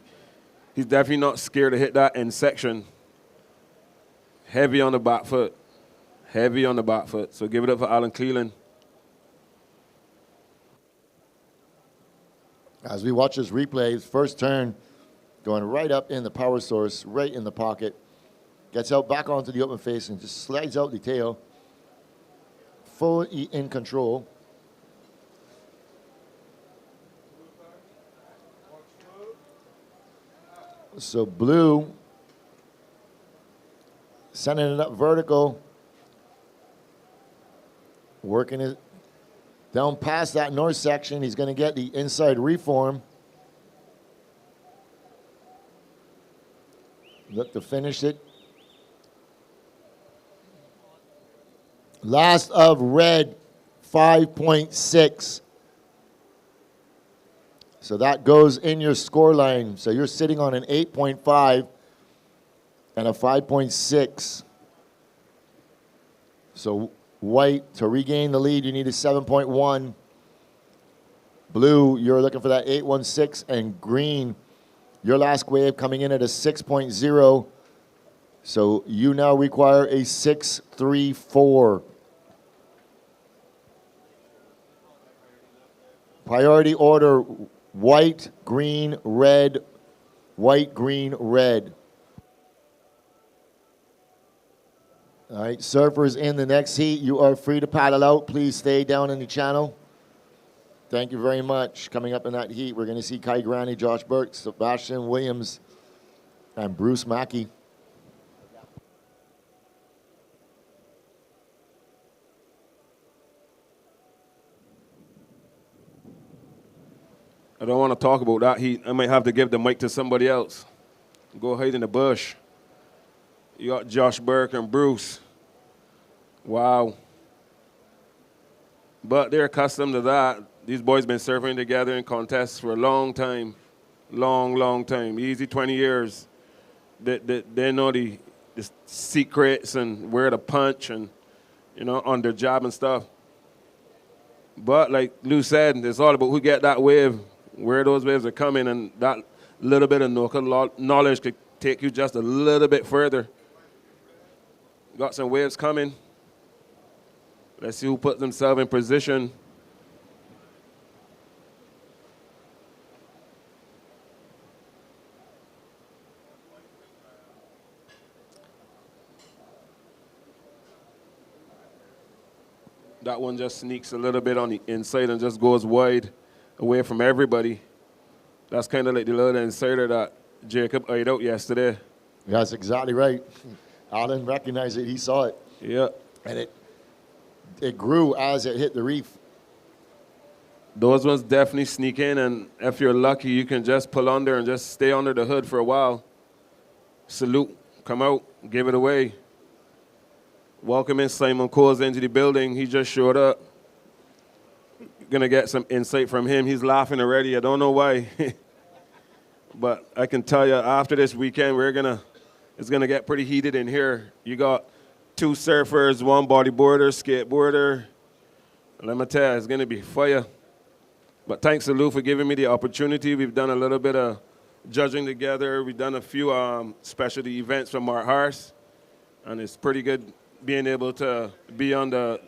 definitely not scared to hit that end section. Heavy on the back foot. Heavy on the back foot. So give it up for Alan Cleland. As we watch this replay, his first turn going right up in the power source, right in the pocket. Gets out back onto the open face and just slides out the tail. Fully in control. So blue sending it up vertical. Working it down past that north section. He's going to get the inside reform. Look to finish it. Last of red, 5.6. So that goes in your score line. So you're sitting on an 8.5 and a 5.6. So white, to regain the lead, you need a 7.1. Blue, you're looking for that 8.16. And green, your last wave coming in at a 6.0. So you now require a 6.34. Priority order, white, green, red, white, green, red. All right, surfers in the next heat, you are free to paddle out. Please stay down in the channel. Thank you very much. Coming up in that heat, we're going to see Kai Granny, Josh Burke, Sebastian Williams, and Bruce Mackey. I don't want to talk about that heat. I might have to give the mic to somebody else. Go hide in the bush. You got Josh Burke and Bruce. Wow. But they're accustomed to that. These boys been surfing together in contests for a long time. Long time. Easy 20 years. They know the secrets and where to punch and, on their job and stuff. But like Lou said, it's all about who get that wave, where those waves are coming, and that little bit of local knowledge could take you just a little bit further. Got some waves coming. Let's see who puts themselves in position. That one just sneaks a little bit on the inside and just goes wide away from everybody. That's kind of like the little insider that Jacob eyed out yesterday. That's exactly right. Alan recognized it. He saw it. Yeah. And it grew as it hit the reef. Those ones definitely sneak in, and if you're lucky, you can just pull under and just stay under the hood for a while. Salute, come out, give it away. Welcome in Simon Coles into the building. He just showed up. Gonna get some insight from him. He's laughing already. I don't know why. But I can tell you after this weekend, it's gonna get pretty heated in here. You got 2 surfers, 1 bodyboarder, skateboarder. Let me tell you, it's gonna be fire. But thanks to Lou for giving me the opportunity. We've done a little bit of judging together. We've done a few specialty events for Mark Harris. And it's pretty good being able to be on the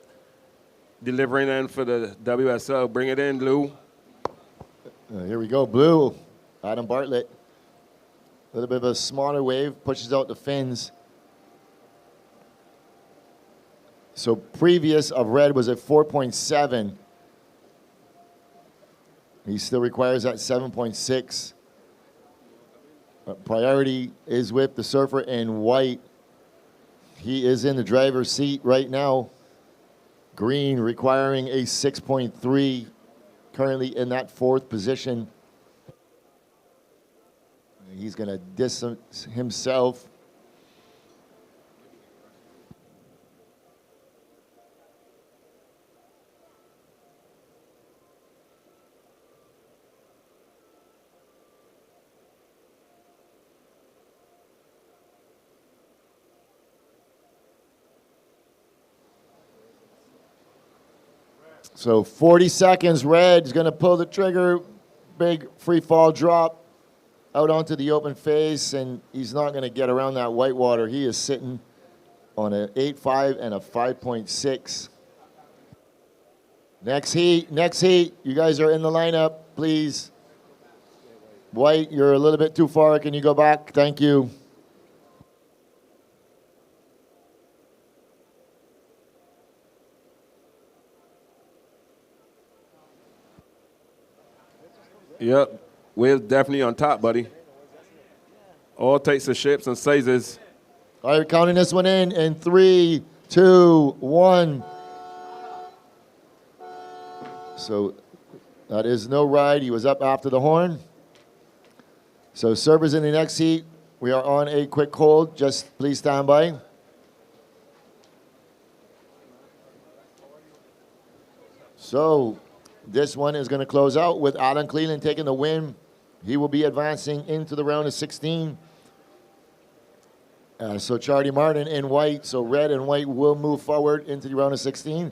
delivering end for the WSL. Bring it in, Lou. Here we go, blue. Adam Bartlett. A little bit of a smaller wave, pushes out the fins. So previous of red was at 4.7. He still requires that 7.6. Priority is with the surfer in white. He is in the driver's seat right now. Green requiring a 6.3, currently in that 4th position. He's going to distance himself. So 40 seconds, Red's going to pull the trigger, big free fall drop out onto the open face, and he's not going to get around that white water. He is sitting on an 8.5 and a 5.6. Next heat. You guys are in the lineup, please. White, you're a little bit too far. Can you go back? Thank you. Yep, we're definitely on top, buddy. All types of shapes and sizes. All right, counting this one in 3, 2, 1. So that is no ride. He was up after the horn. So servers in the next heat. We are on a quick hold. Just please stand by. So this one is going to close out with Alan Cleland taking the win. He will be advancing into the round of 16. So Charlie Martin in white. So red and white will move forward into the round of 16.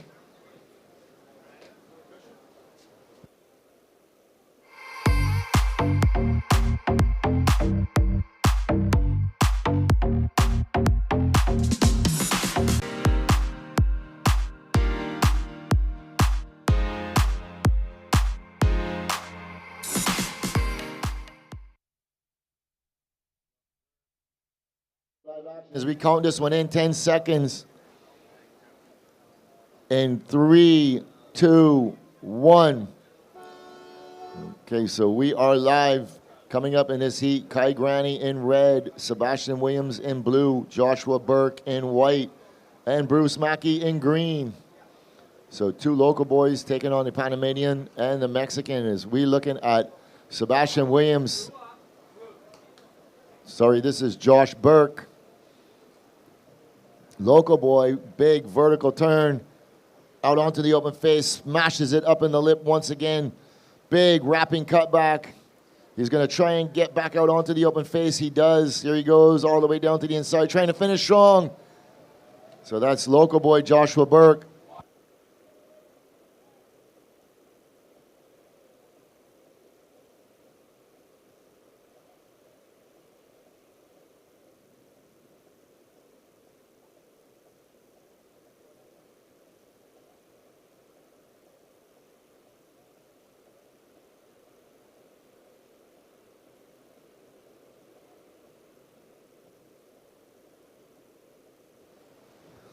As we count this one in, 10 seconds. In 3, 2, 1. Okay, so we are live. Coming up in this heat, Kai Granny in red, Sebastian Williams in blue, Joshua Burke in white, and Bruce Mackey in green. So 2 local boys taking on the Panamanian and the Mexican. As we looking at Sebastian Williams. Sorry, this is Josh Burke. Local boy, big vertical turn. Out onto the open face, smashes it up in the lip once again. Big wrapping cutback. He's going to try and get back out onto the open face. He does. Here he goes all the way down to the inside, trying to finish strong. So that's local boy Joshua Burke.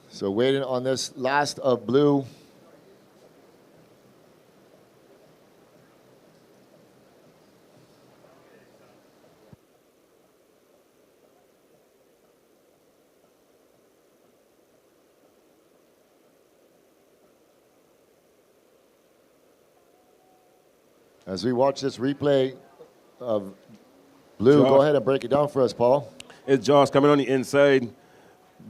So waiting on this last of blue. As we watch this replay of blue, Josh. Go ahead and break it down for us, Paul. It's Josh coming on the inside.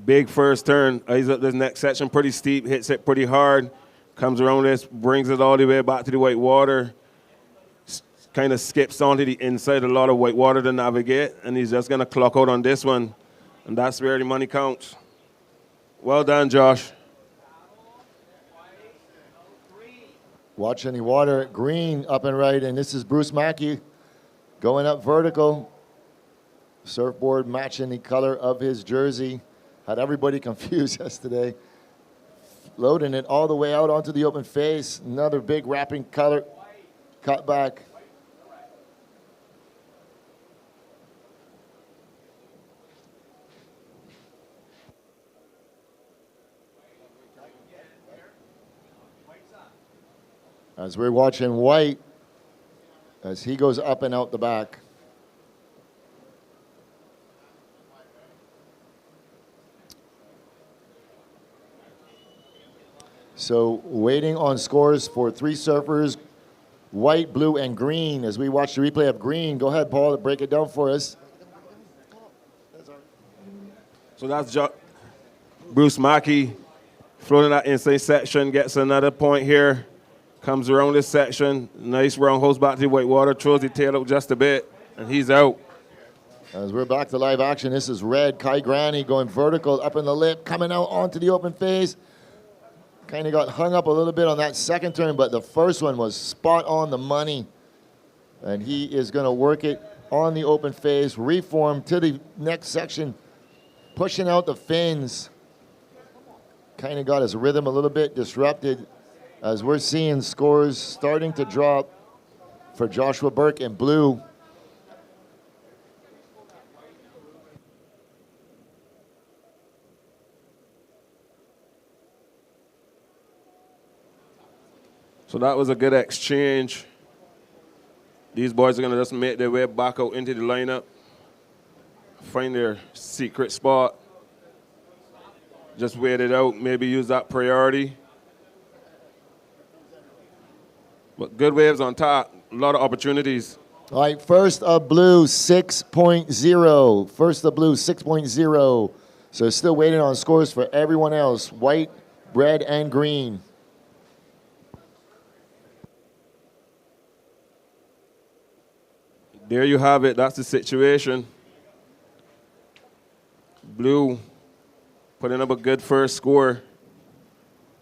Big first turn. He's up this next section pretty steep, hits it pretty hard, comes around this, brings it all the way back to the white water, kind of skips onto the inside, a lot of white water to navigate, and he's just going to clock out on this one, and that's where the money counts. Well done, Josh. Watch any water, green up and right, and this is Bruce Mackey going up vertical. Surfboard matching the color of his jersey. Had everybody confused yesterday. Loading it all the way out onto the open face. Another big wrapping color cut back. As we're watching White, as he goes up and out the back. So waiting on scores for 3 surfers, white, blue, and green. As we watch the replay of green, go ahead, Paul, break it down for us. So that's Bruce Mackey floating that inside section, gets another point here, comes around this section, nice round, holds back to the white water, throws the tail out just a bit, and he's out. As we're back to live action, this is red, Kai Granny going vertical up in the lip, coming out onto the open face. Kind of got hung up a little bit on that second turn, but the first one was spot on the money. And he is going to work it on the open face, reform to the next section, pushing out the fins. Kind of got his rhythm a little bit disrupted as we're seeing scores starting to drop for Joshua Burke in blue. So that was a good exchange. These boys are going to just make their way back out into the lineup, find their secret spot, just wait it out, maybe use that priority. But good waves on top, a lot of opportunities. All right, first of blue, 6.0. First of blue, 6.0. So still waiting on scores for everyone else, white, red, and green. There you have it. That's the situation. Blue putting up a good first score.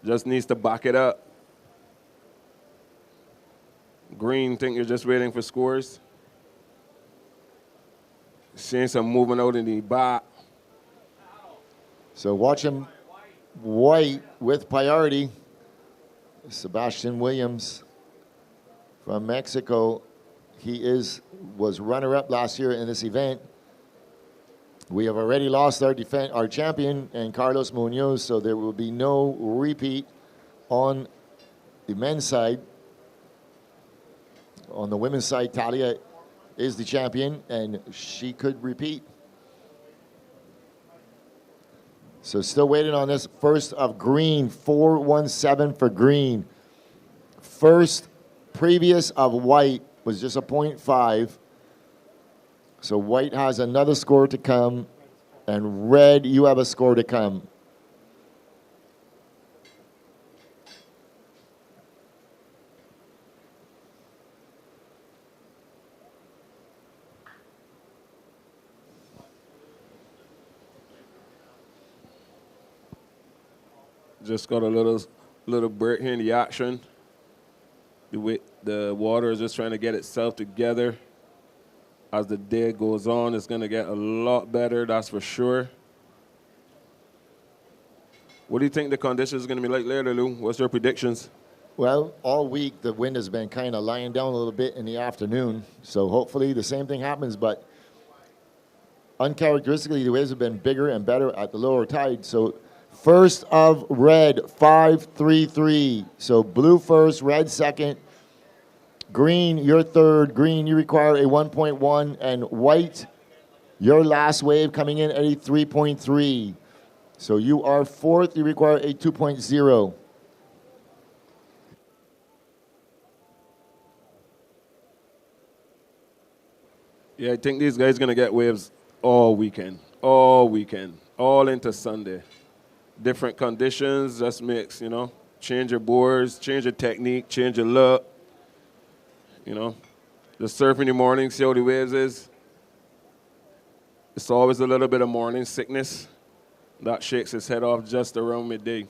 Just needs to back it up. Green, think you're just waiting for scores. Seeing some movement out in the back. So watching white with priority. Sebastian Williams from Mexico. He was runner-up last year in this event. We have already lost our champion and Carlos Munoz, so there will be no repeat on the men's side. On the women's side, Talia is the champion, and she could repeat. So still waiting on this. First of green, 417 for green. First previous of white was just a 0.5. So white has another score to come, and red, you have a score to come. Just got a little break here in the action. The water is just trying to get itself together. As the day goes on, it's going to get a lot better, that's for sure. What do you think the conditions are going to be like later, Lou? What's your predictions? Well, all week the wind has been kind of lying down a little bit in the afternoon, so hopefully the same thing happens, but uncharacteristically the waves have been bigger and better at the lower tide. So first of red, 5-3-3. So blue first, red second. Green, you're third. Green, you require a 1.1. And white, your last wave coming in at a 3.3. So you are fourth. You require a 2.0. Yeah, I think these guys are going to get waves all weekend, all into Sunday. Different conditions, just mix, you know. Change your boards, change your technique, change your look. You know, just surf in the morning, see how the waves is. It's always a little bit of morning sickness. That shakes his head off just around midday.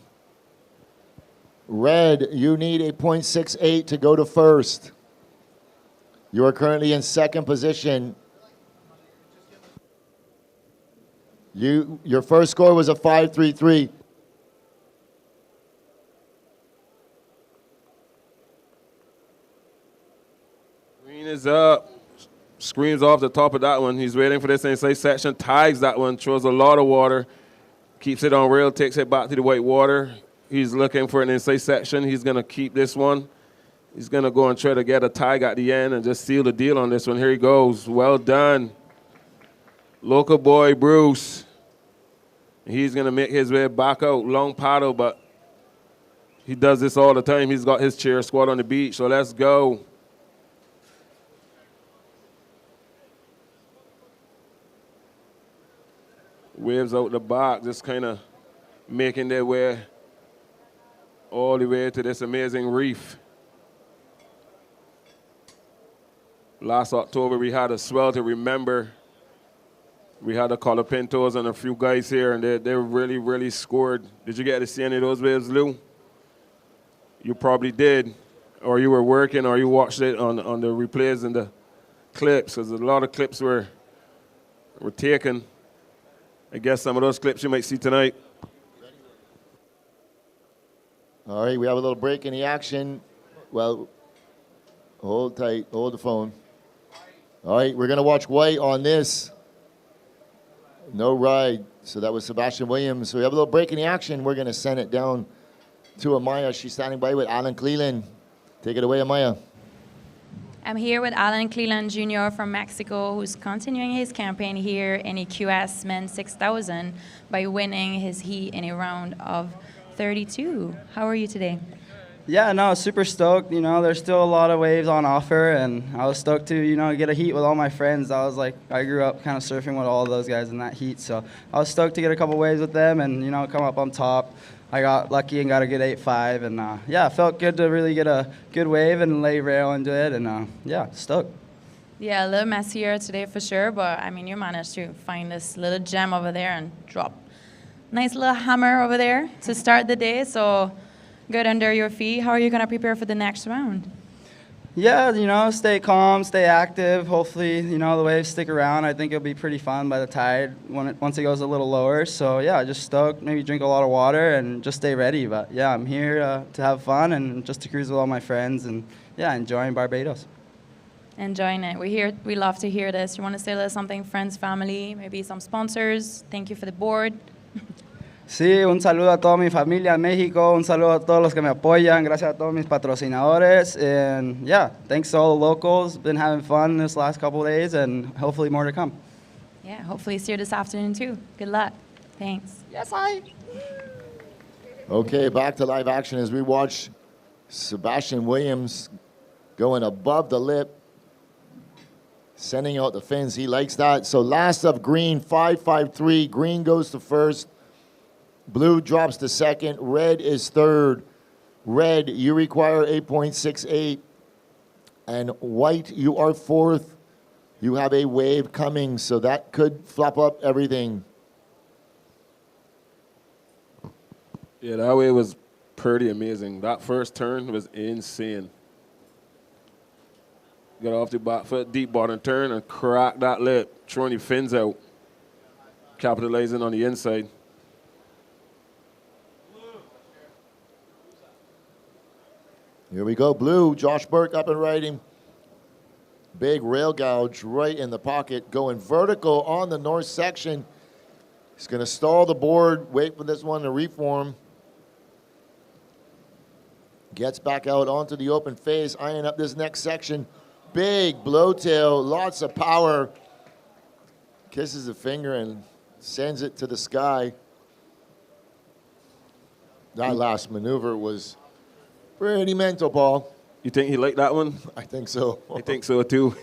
Red, you need a 0.68 to go to first. You are currently in second position. Your first score was a 5.33. Green is up. Screens off the top of that one. He's waiting for this inside section. Tags that one. Throws a lot of water. Keeps it on rail. Takes it back to the white water. He's looking for an inside section. He's going to keep this one. He's going to go and try to get a tag at the end and just seal the deal on this one. Here he goes. Well done. Local boy, Bruce. He's going to make his way back out. Long paddle, but he does this all the time. He's got his chair squat on the beach, so let's go. Waves out the back, just kind of making their way all the way to this amazing reef. Last October, we had a swell to remember. We had a Colapintos and a few guys here, and they really, really scored. Did you get to see any of those waves, Lou? You probably did, or you were working, or you watched it on the replays and the clips, because a lot of clips were taken. I guess some of those clips you might see tonight. All right, we have a little break in the action. Well, hold tight, hold the phone. All right, we're going to watch white on this. No ride. So that was Sebastian Williams. So we have a little break in the action. We're going to send it down to Amaya. She's standing by with Alan Cleland. Take it away, Amaya. I'm here with Alan Cleland Jr. from Mexico, who's continuing his campaign here in the QS Men's 6000 by winning his heat in a round of 32. How are you today? Yeah, no, super stoked. You know, there's still a lot of waves on offer, and I was stoked to, you know, get a heat with all my friends. I grew up kind of surfing with all of those guys in that heat, so I was stoked to get a couple waves with them and, you know, come up on top. I got lucky and got a good 8.5, and yeah, it felt good to really get a good wave and lay rail into it, and yeah, stoked. Yeah, a little messier today for sure, but I mean, you managed to find this little gem over there and drop nice little hammer over there to start the day, so good under your feet. How are you going to prepare for the next round? Yeah, you know, stay calm, stay active. Hopefully, you know, the waves stick around. I think it'll be pretty fun by the tide once it goes a little lower. So, yeah, just stoked. Maybe drink a lot of water and just stay ready. But, yeah, I'm here to have fun and just to cruise with all my friends and, yeah, enjoying Barbados. Enjoying it. We love to hear this. You want to say a little something, friends, family, maybe some sponsors? Thank you for the board. Sí, un saludo a toda mi familia en México, un saludo a todos los que me apoyan, gracias a todos mis patrocinadores, and yeah, thanks to all the locals. Been having fun this last couple of days, and hopefully more to come. Yeah, hopefully see you this afternoon too. Good luck. Thanks. Okay, back to live action as we watch Sebastian Williams going above the lip, sending out the fins. He likes that. So last of green, 5-5-3. Green goes to first. Blue drops to second. Red is third. Red, you require 8.68. And white, you are fourth. You have a wave coming, so that could flop up everything. Yeah, that wave was pretty amazing. That first turn was insane. Got off the back foot, deep bottom turn, and cracked that lip, throwing your fins out, capitalizing on the inside. Here we go, blue. Josh Burke up and riding. Big rail gouge right in the pocket, going vertical on the north section. He's going to stall the board, wait for this one to reform. Gets back out onto the open face, eyeing up this next section. Big blowtail, lots of power. Kisses the finger and sends it to the sky. That last maneuver was pretty mental, Paul. You think he liked that one? I think so. I think so too.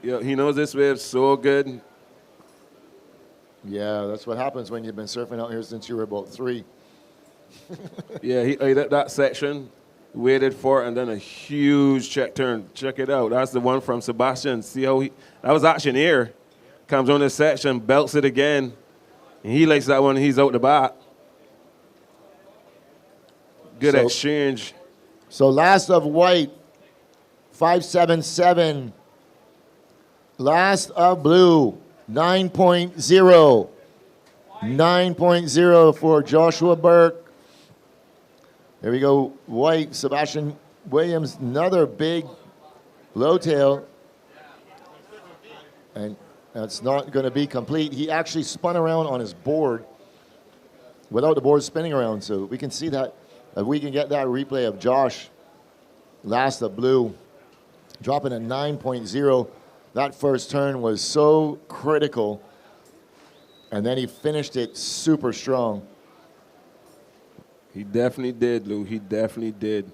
Yeah, he knows this wave so good. Yeah, that's what happens when you've been surfing out here since you were about 3. Yeah, he ate at that section, waited for it, and then a huge check turn. Check it out. That's the one from Sebastian. See how that was action here. Comes on this section, belts it again, and he likes that one. He's out the back. Good exchange. So last of white, 5.77. Last of blue, 9.0. 9.0 for Joshua Burke. There we go, white, Sebastian Williams, another big low tail. And that's not going to be complete. He actually spun around on his board without the board spinning around. So we can see that. If we can get that replay of Josh, last of blue, dropping a 9.0. That first turn was so critical. And then he finished it super strong. He definitely did, Lou. He definitely did.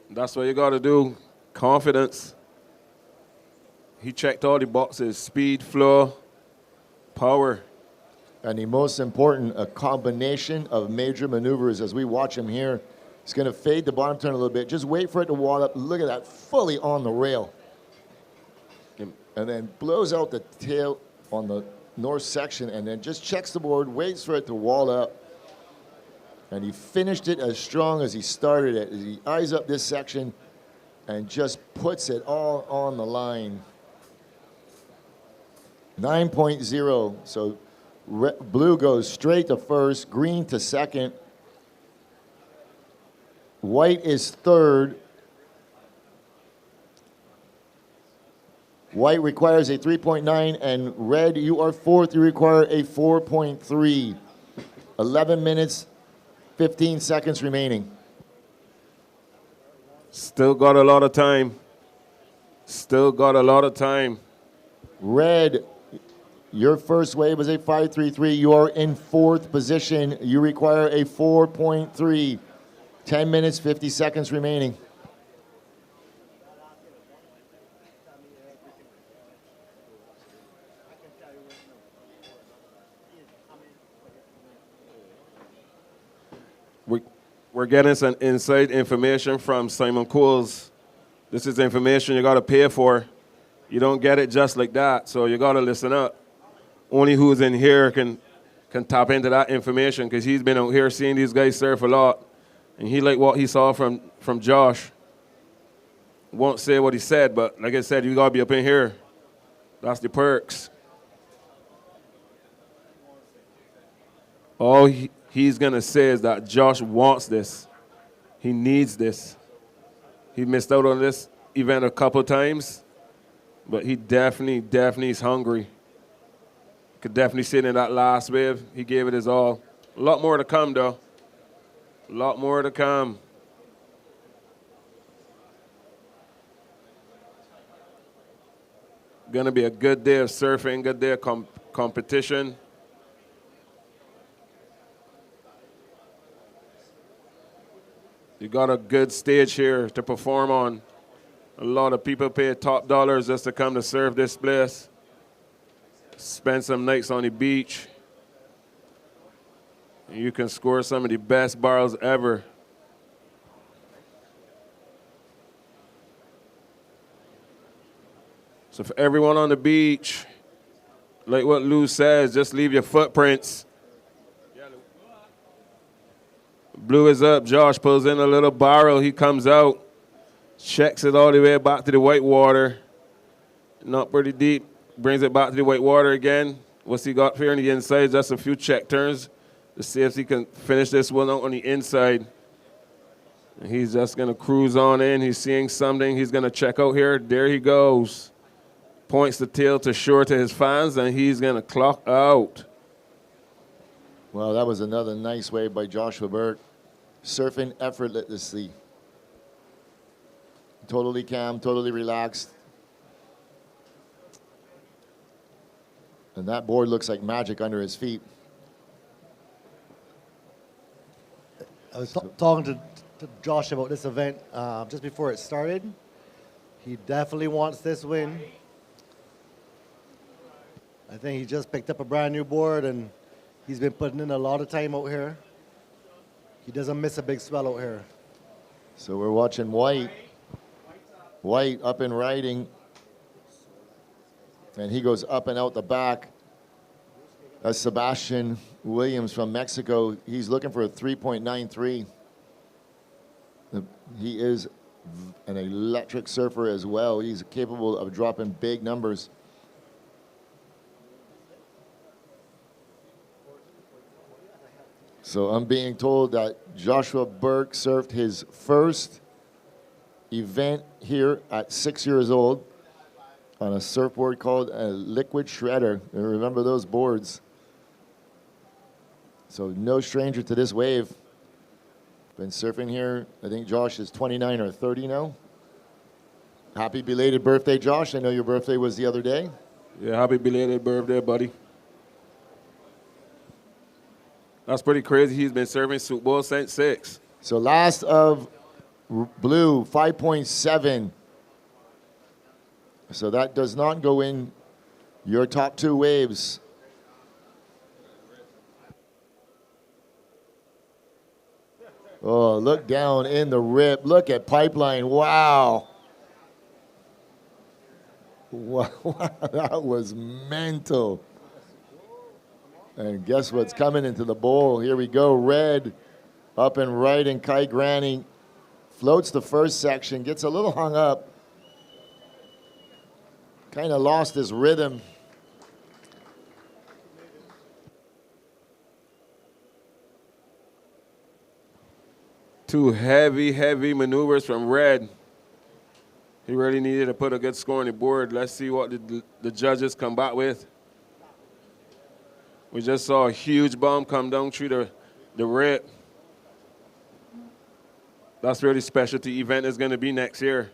That's what you got to do. Confidence. He checked all the boxes. Speed, flow, power. And the most important, a combination of major maneuvers as we watch him here. He's going to fade the bottom turn a little bit. Just wait for it to wall up. Look at that, fully on the rail. And then blows out the tail on the north section and then just checks the board, waits for it to wall up. And he finished it as strong as he started it. He eyes up this section and just puts it all on the line. 9.0. So blue goes straight to first, green to second. White is third. White requires a 3.9, and red, you are fourth. You require a 4.3. 11 minutes, 15 seconds remaining. Still got a lot of time. Still got a lot of time. Red, your first wave was a 5.33. You are in fourth position. You require a 4.3. 10 minutes, 50 seconds remaining. We're getting some inside information from Simon Coles. This is information you got to pay for. You don't get it just like that, so you got to listen up. Only who's in here can tap into that information because he's been out here seeing these guys surf a lot. And he liked what he saw from Josh. Won't say what he said, but like I said, you got to be up in here. That's the perks. Oh, he's going to say is that Josh wants this. He needs this. He missed out on this event a couple times, but he definitely is hungry. Could definitely see it in that last wave. He gave it his all. A lot more to come, though. A lot more to come. Going to be a good day of surfing, good day of competition. You got a good stage here to perform on. A lot of people pay top dollars just to come to surf this place. Spend some nights on the beach. And you can score some of the best barrels ever. So for everyone on the beach, like what Lou says, just leave your footprints. Blue is up. Josh pulls in a little barrel. He comes out, checks it all the way back to the white water. Not pretty deep. Brings it back to the white water again. What's he got here on the inside? Just a few check turns to see if he can finish this one out on the inside. And he's just going to cruise on in. He's seeing something. He's going to check out here. There he goes. Points the tail to shore to his fans, and he's going to clock out. Well, that was another nice wave by Joshua Burke. Surfing effortlessly. Totally calm, totally relaxed. And that board looks like magic under his feet. I was talking to Josh about this event just before it started. He definitely wants this win. I think he just picked up a brand new board and he's been putting in a lot of time out here. He doesn't miss a big swell out here. So we're watching White. White up and riding. And he goes up and out the back. That's Sebastian Williams from Mexico. He's looking for a 3.93. He is an electric surfer as well. He's capable of dropping big numbers. So I'm being told that Joshua Burke surfed his first event here at 6 years old on a surfboard called a liquid shredder. And remember those boards. So no stranger to this wave. Been surfing here. I think Josh is 29 or 30 now. Happy belated birthday, Josh. I know your birthday was the other day. Yeah, happy belated birthday, buddy. That's pretty crazy. He's been serving Super Bowl since 6. So last of blue, 5.7. So that does not go in your top two waves. Oh, look down in the rip. Look at Pipeline. Wow. Wow, that was mental. And guess what's coming into the bowl? Here we go. Red up and right, and Kai Granny floats the first section, gets a little hung up. Kind of lost his rhythm. Two heavy maneuvers from Red. He really needed to put a good score on the board. Let's see what the judges come back with. We just saw a huge bomb come down through the rip. That's where the specialty event is going to be next year.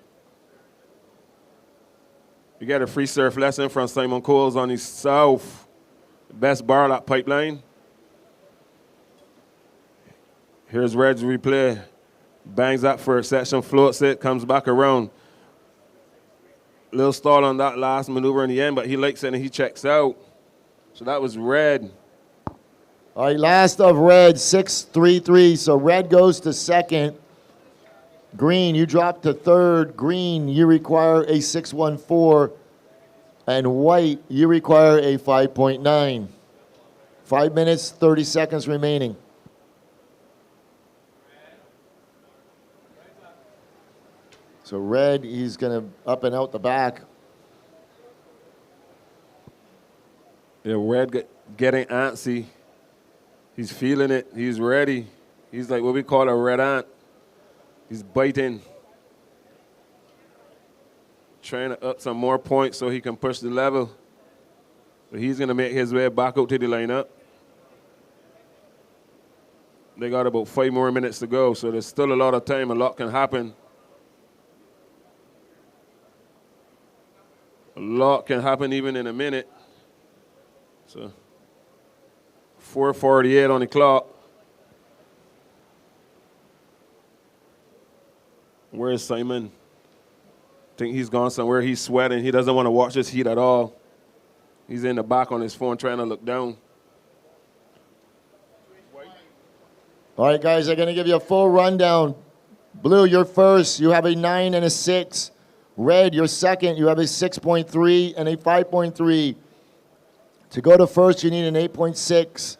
You get a free surf lesson from Simon Coles on the south. Best bar at Pipeline. Here's Red's replay. Bangs that first section, floats it, comes back around. Little stall on that last maneuver in the end, but he likes it and he checks out. So that was Red. All right, last of Red, 6.33. So Red goes to second. Green, you drop to third. Green, you require a 6.14. And White, you require a 5.9. 5 minutes, 30 seconds remaining. So Red, he's going to up and out the back. Yeah, Red getting antsy. He's feeling it. He's ready. He's like what we call a red ant. He's biting. Trying to up some more points so he can push the level. But he's going to make his way back out to the lineup. They got about 5 more minutes to go, so there's still a lot of time. A lot can happen. A lot can happen even in a minute. So 4:48 on the clock. Where's Simon? I think he's gone somewhere. He's sweating. He doesn't want to watch this heat at all. He's in the back on his phone trying to look down. All right, guys, I'm going to give you a full rundown. Blue, you're first. You have a 9 and a 6. Red, you're second. You have a 6.3 and a 5.3. To go to first, you need an 8.6.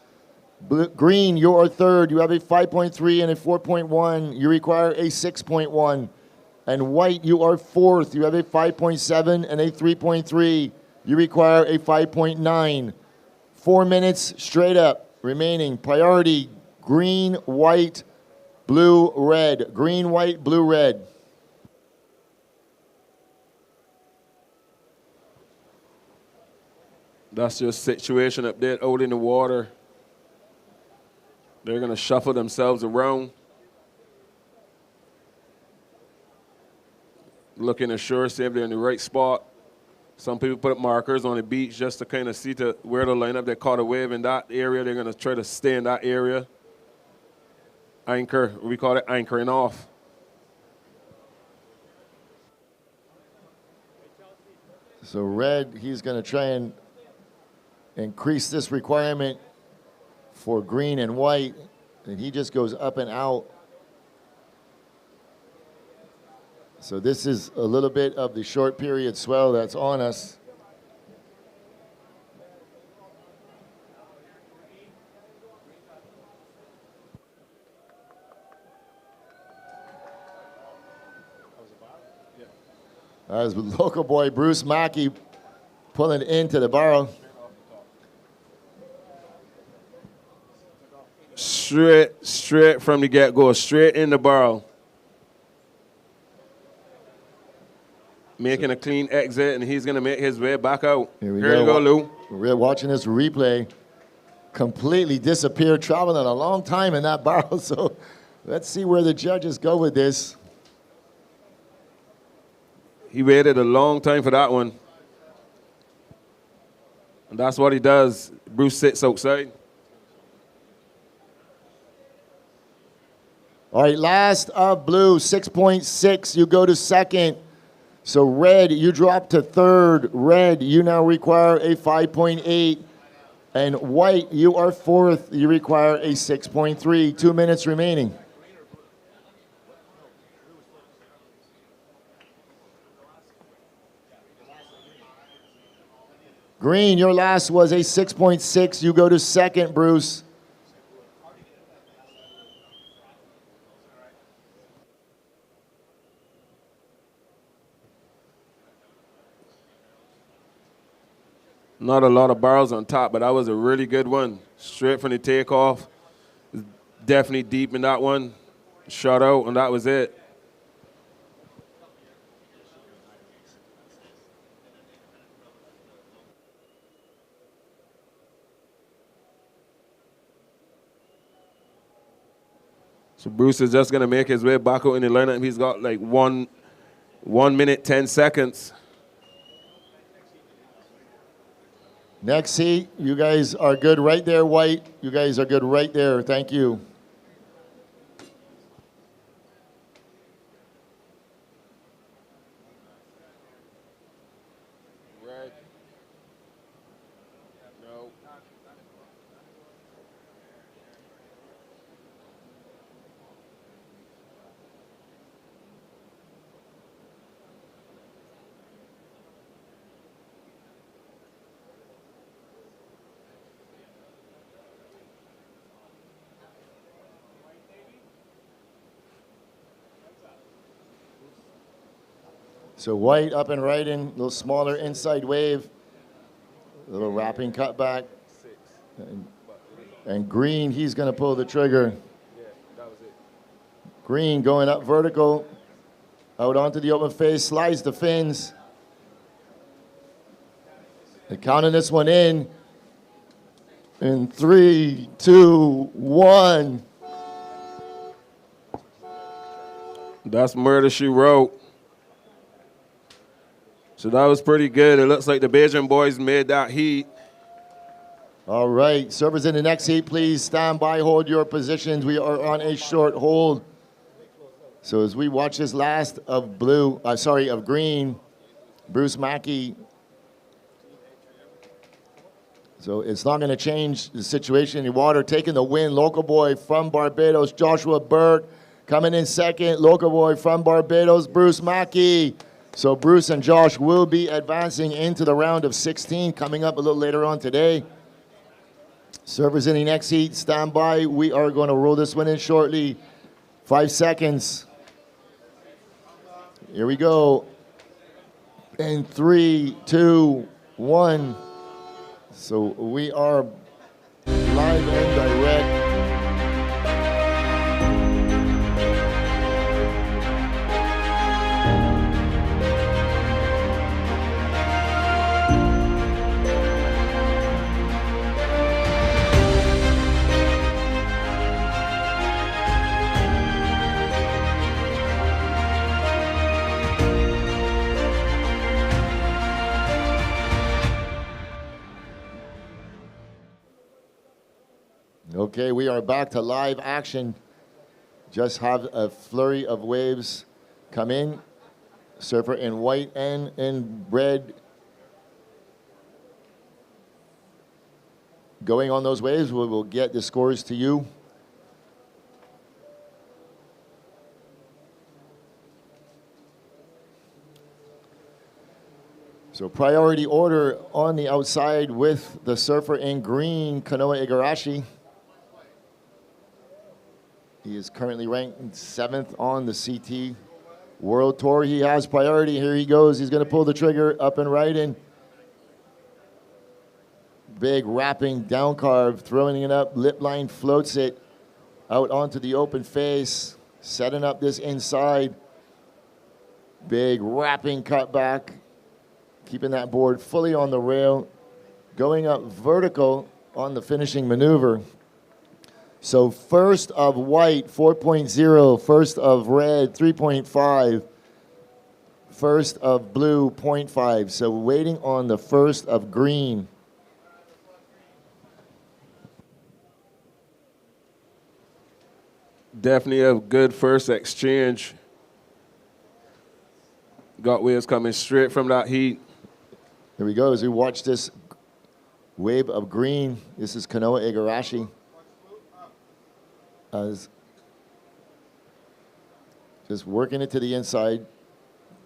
Green, you are third. You have a 5.3 and a 4.1. You require a 6.1. And white, you are fourth. You have a 5.7 and a 3.3. You require a 5.9. 4 minutes straight up remaining. Priority, green, white, blue, red. Green, white, blue, red. That's your situation up there out in the water. They're going to shuffle themselves around. Looking to sure see if they're in the right spot. Some people put up markers on the beach just to kind of see where to line up. They caught a wave in that area. They're going to try to stay in that area. Anchor, we call it anchoring off. So red, he's going to try and increase this requirement for green and white, and he just goes up and out. So this is a little bit of the short period swell that's on us. As local boy Bruce Mackey pulling into the barrel. Straight from the get-go, straight in the barrel. Making a clean exit, and he's going to make his way back out. Here you go, Lou. We're watching this replay. Completely disappeared, traveling a long time in that barrel. So let's see where the judges go with this. He waited a long time for that one. And that's what he does. Bruce sits outside. All right, last of blue, 6.6. You go to second. So red, you drop to third. Red, you now require a 5.8. And white, you are fourth. You require a 6.3. 2 minutes remaining. Green, your last was a 6.6. You go to second, Bruce. Not a lot of barrels on top, but that was a really good one. Straight from the takeoff. Definitely deep in that one. Shut out, and that was it. So Bruce is just going to make his way back out in the lineup. He's got like 1 minute, 10 seconds. Next heat, you guys are good right there, white. You guys are good right there. Thank you. Red. No. So white up and right in, a little smaller inside wave, a little wrapping cutback. And Green, he's going to pull the trigger. Green going up vertical, out onto the open face, slides the fins. They're counting this one in 3, 2, 1. That's Murder, She Wrote. So that was pretty good. It looks like the Bajan boys made that heat. All right, servers in the next heat, please stand by, hold your positions. We are on a short hold. So as we watch this last of green, Bruce Mackey. So it's not going to change the situation in the water. Taking the win, local boy from Barbados, Joshua Burke. Coming in second, local boy from Barbados, Bruce Mackey. So Bruce and Josh will be advancing into the round of 16 coming up a little later on today. Servers in the next heat, stand by. We are going to roll this one in shortly. 5 seconds. Here we go. In 3, 2, 1. So we are live and direct. Okay, we are back to live action. Just have a flurry of waves come in. Surfer in white and in red. Going on those waves, we will get the scores to you. So priority order on the outside with the surfer in green, Kanoa Igarashi. He is currently ranked 7th on the CT World Tour. He has priority. Here he goes. He's going to pull the trigger up and right in. Big wrapping down carve, throwing it up. Lip line floats it out onto the open face, setting up this inside. Big wrapping cutback, keeping that board fully on the rail, going up vertical on the finishing maneuver. So first of white, 4.0. First of red, 3.5. First of blue, 0.5. So waiting on the first of green. Definitely a good first exchange. Got waves coming straight from that heat. Here we go as we watch this wave of green. This is Kanoa Igarashi. As just working it to the inside,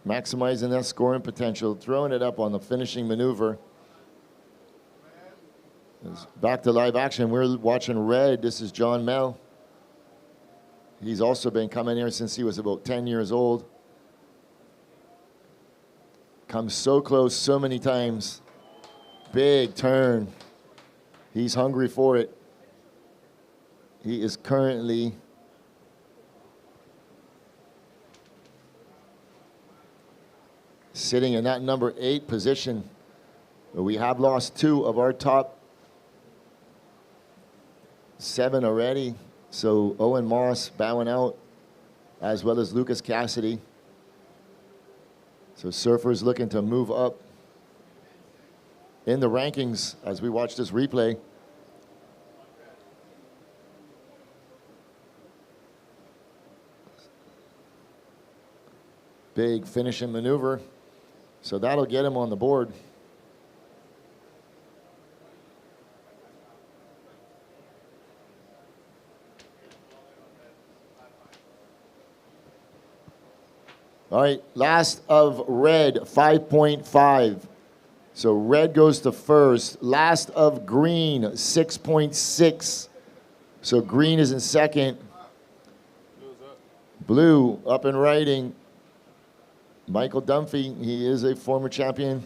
maximizing that scoring potential, throwing it up on the finishing maneuver. Back to live action. We're watching red. This is John Mel. He's also been coming here since he was about 10 years old. Comes so close so many times. Big turn. He's hungry for it. He is currently sitting in that number 8 position. But we have lost 2 of our top 7 already. So Owen Moss bowing out, as well as Lucas Cassidy. So surfers looking to move up in the rankings as we watch this replay. Big finishing maneuver. So that'll get him on the board. All right, last of red, 5.5. So red goes to first. Last of green, 6.6. So green is in second. Blue up and riding. Michael Dunphy, he is a former champion.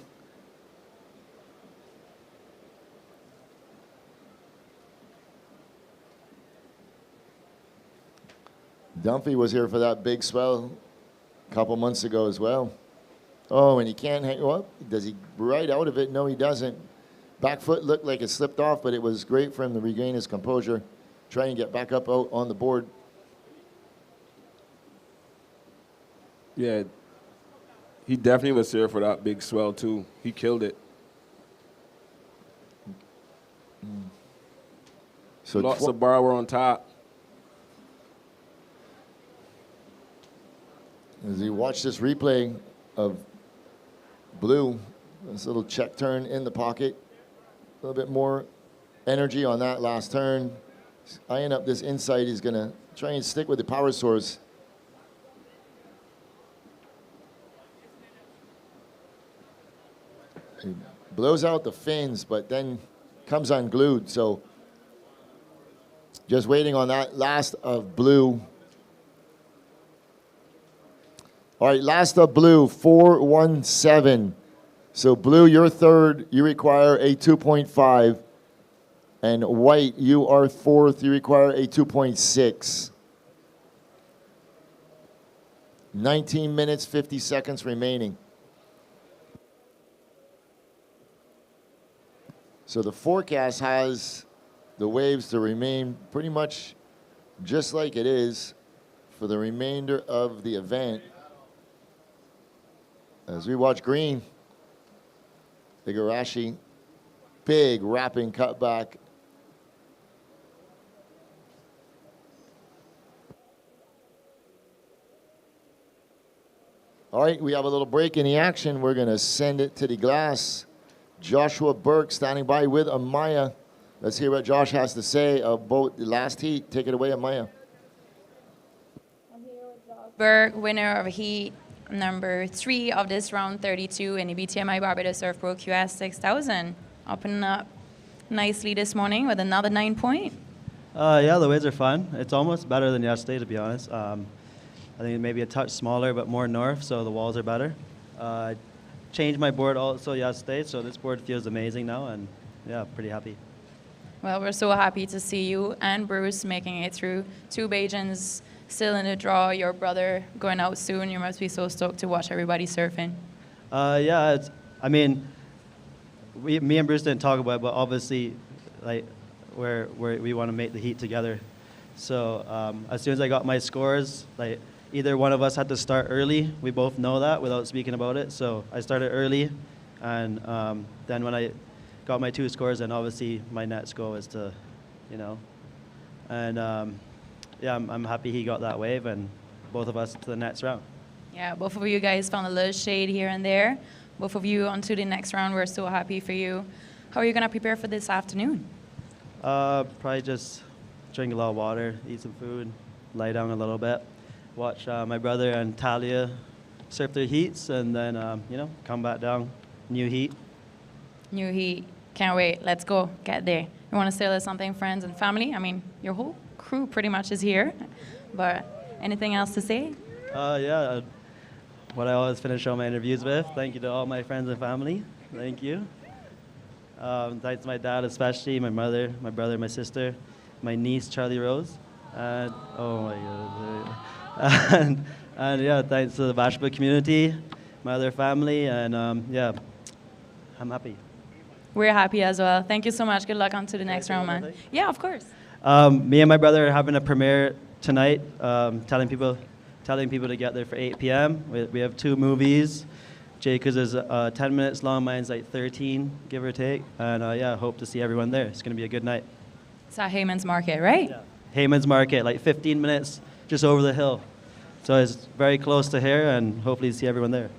Dunphy was here for that big swell a couple months ago as well. Oh, and he can't hang, well, does he right out of it? No, he doesn't. Back foot looked like it slipped off, but it was great for him to regain his composure, try and get back up out on the board. Yeah, he definitely was here for that big swell too. He killed it. So Lots of bar were on top. As you watch this replay of Blue, this little check turn in the pocket, a little bit more energy on that last turn. Eyeing up this inside, he's gonna try and stick with the power source. He blows out the fins, but then comes unglued. So just waiting on that last of Blue. All right, last of Blue, 417. So Blue, you're third. You require a 2.5. And White, you are fourth. You require a 2.6. 19 minutes, 50 seconds remaining. So the forecast has the waves to remain pretty much just like it is for the remainder of the event. As we watch green, Igarashi, big wrapping cutback. All right, we have a little break in the action. We're going to send it to the glass. Joshua Burke standing by with Amaya. Let's hear what Josh has to say about the last heat. Take it away, Amaya. Burke, winner of heat number 3 of this round 32 in the BTMI Barbados Surf Pro QS 6000. Opening up nicely this morning with another 9 point. Yeah, the waves are fun. It's almost better than yesterday, to be honest. I think maybe a touch smaller, but more north, so the walls are better. Changed my board also yesterday, so this board feels amazing now, and yeah, pretty happy. Well, we're so happy to see you and Bruce making it through. 2 Bajans still in the draw. Your brother going out soon. You must be so stoked to watch everybody surfing. Yeah, I mean, me and Bruce didn't talk about it, but obviously, like, we want to make the heat together. So as soon as I got my scores, like, either one of us had to start early. We both know that without speaking about it. So I started early, and then when I got my 2 scores, and obviously my next goal is to, you know, and yeah, I'm happy he got that wave, and both of us to the next round. Yeah, both of you guys found a little shade here and there. Both of you on to the next round. We're so happy for you. How are you going to prepare for this afternoon? Probably just drink a lot of water, eat some food, lie down a little bit, watch my brother and Talia surf their heats, and then, you know, come back down, new heat. New heat. Can't wait. Let's go. Get there. You want to say a little something, friends and family? I mean, your whole crew pretty much is here. But anything else to say? Yeah, what I always finish all my interviews with. Thank you to all my friends and family. Thank you. Thanks to my dad especially, my mother, my brother, my sister, my niece, Charlie Rose. And, oh my God. And yeah, thanks to the Bathsheba community, my other family, and yeah, I'm happy. We're happy as well. Thank you so much. Good luck on to the next round, man. Yeah, of course. Me and my brother are having a premiere tonight, telling people to get there for 8 p.m. We have 2 movies. Jacob's is 10 minutes long, mine's like 13, give or take. And yeah, hope to see everyone there. It's going to be a good night. It's at Hayman's Market, right? Yeah. Hayman's Market, like 15 minutes just over the hill. So it's very close to here, and hopefully see everyone there.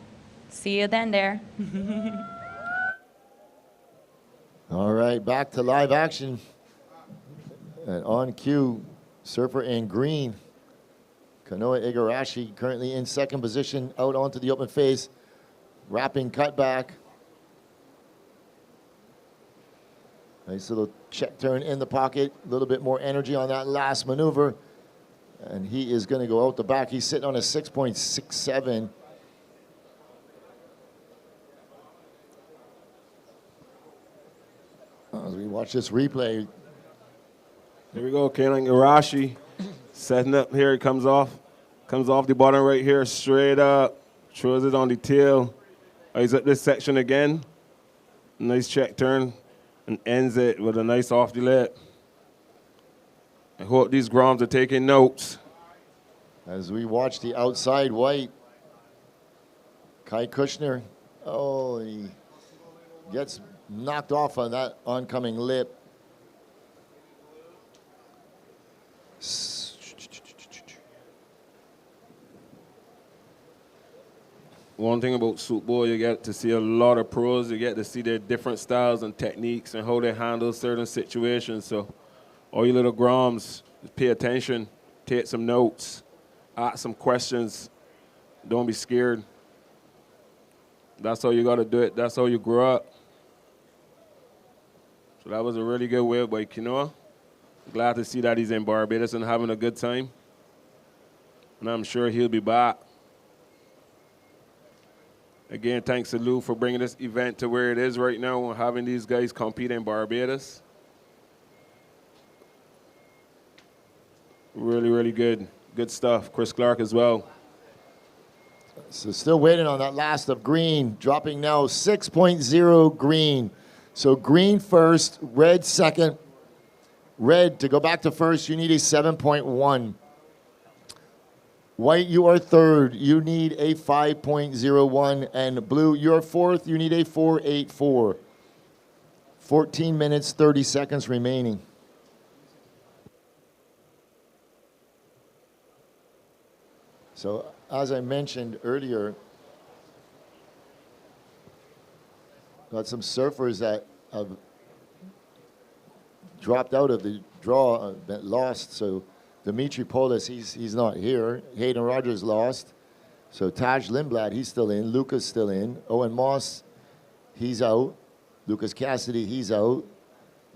See you then there. All right, back to live action. And on cue, surfer in green. Kanoa Igarashi currently in second position, out onto the open face. Wrapping cutback. Nice little check turn in the pocket. A little bit more energy on that last maneuver. And he is going to go out the back. He's sitting on a 6.67. As we watch this replay. Here we go, Kanan Igarashi. Setting up here, it comes off the bottom right here, straight up, throws it on the tail. He's at this section again. Nice check turn, and ends it with a nice off the lip. I hope these groms are taking notes. As we watch the outside white, Kai Kushner, oh, he gets knocked off on that oncoming lip. One thing about Soup Bowl, you get to see a lot of pros. You get to see their different styles and techniques and how they handle certain situations. So all you little groms, pay attention, take some notes, ask some questions. Don't be scared. That's how you got to do it. That's how you grow up. So that was a really good wave by Kinoa. Glad to see that he's in Barbados and having a good time. And I'm sure he'll be back. Again, thanks to Lou for bringing this event to where it is right now and having these guys compete in Barbados. Really, really good. Good stuff. Chris Clark as well. So still waiting on that last of green, dropping now 6.0 green. So green first, red second. Red, to go back to first, you need a 7.1. White, you are third. You need a 5.01. And blue, you're fourth. You need a 4.84. 14 minutes, 30 seconds remaining. So, as I mentioned earlier, got some surfers that have dropped out of the draw, lost. So, Dimitri Polis, he's not here. Hayden Rogers lost. So Taj Lindblad, he's still in. Lucas still in. Owen Moss, he's out. Lucas Cassidy, he's out.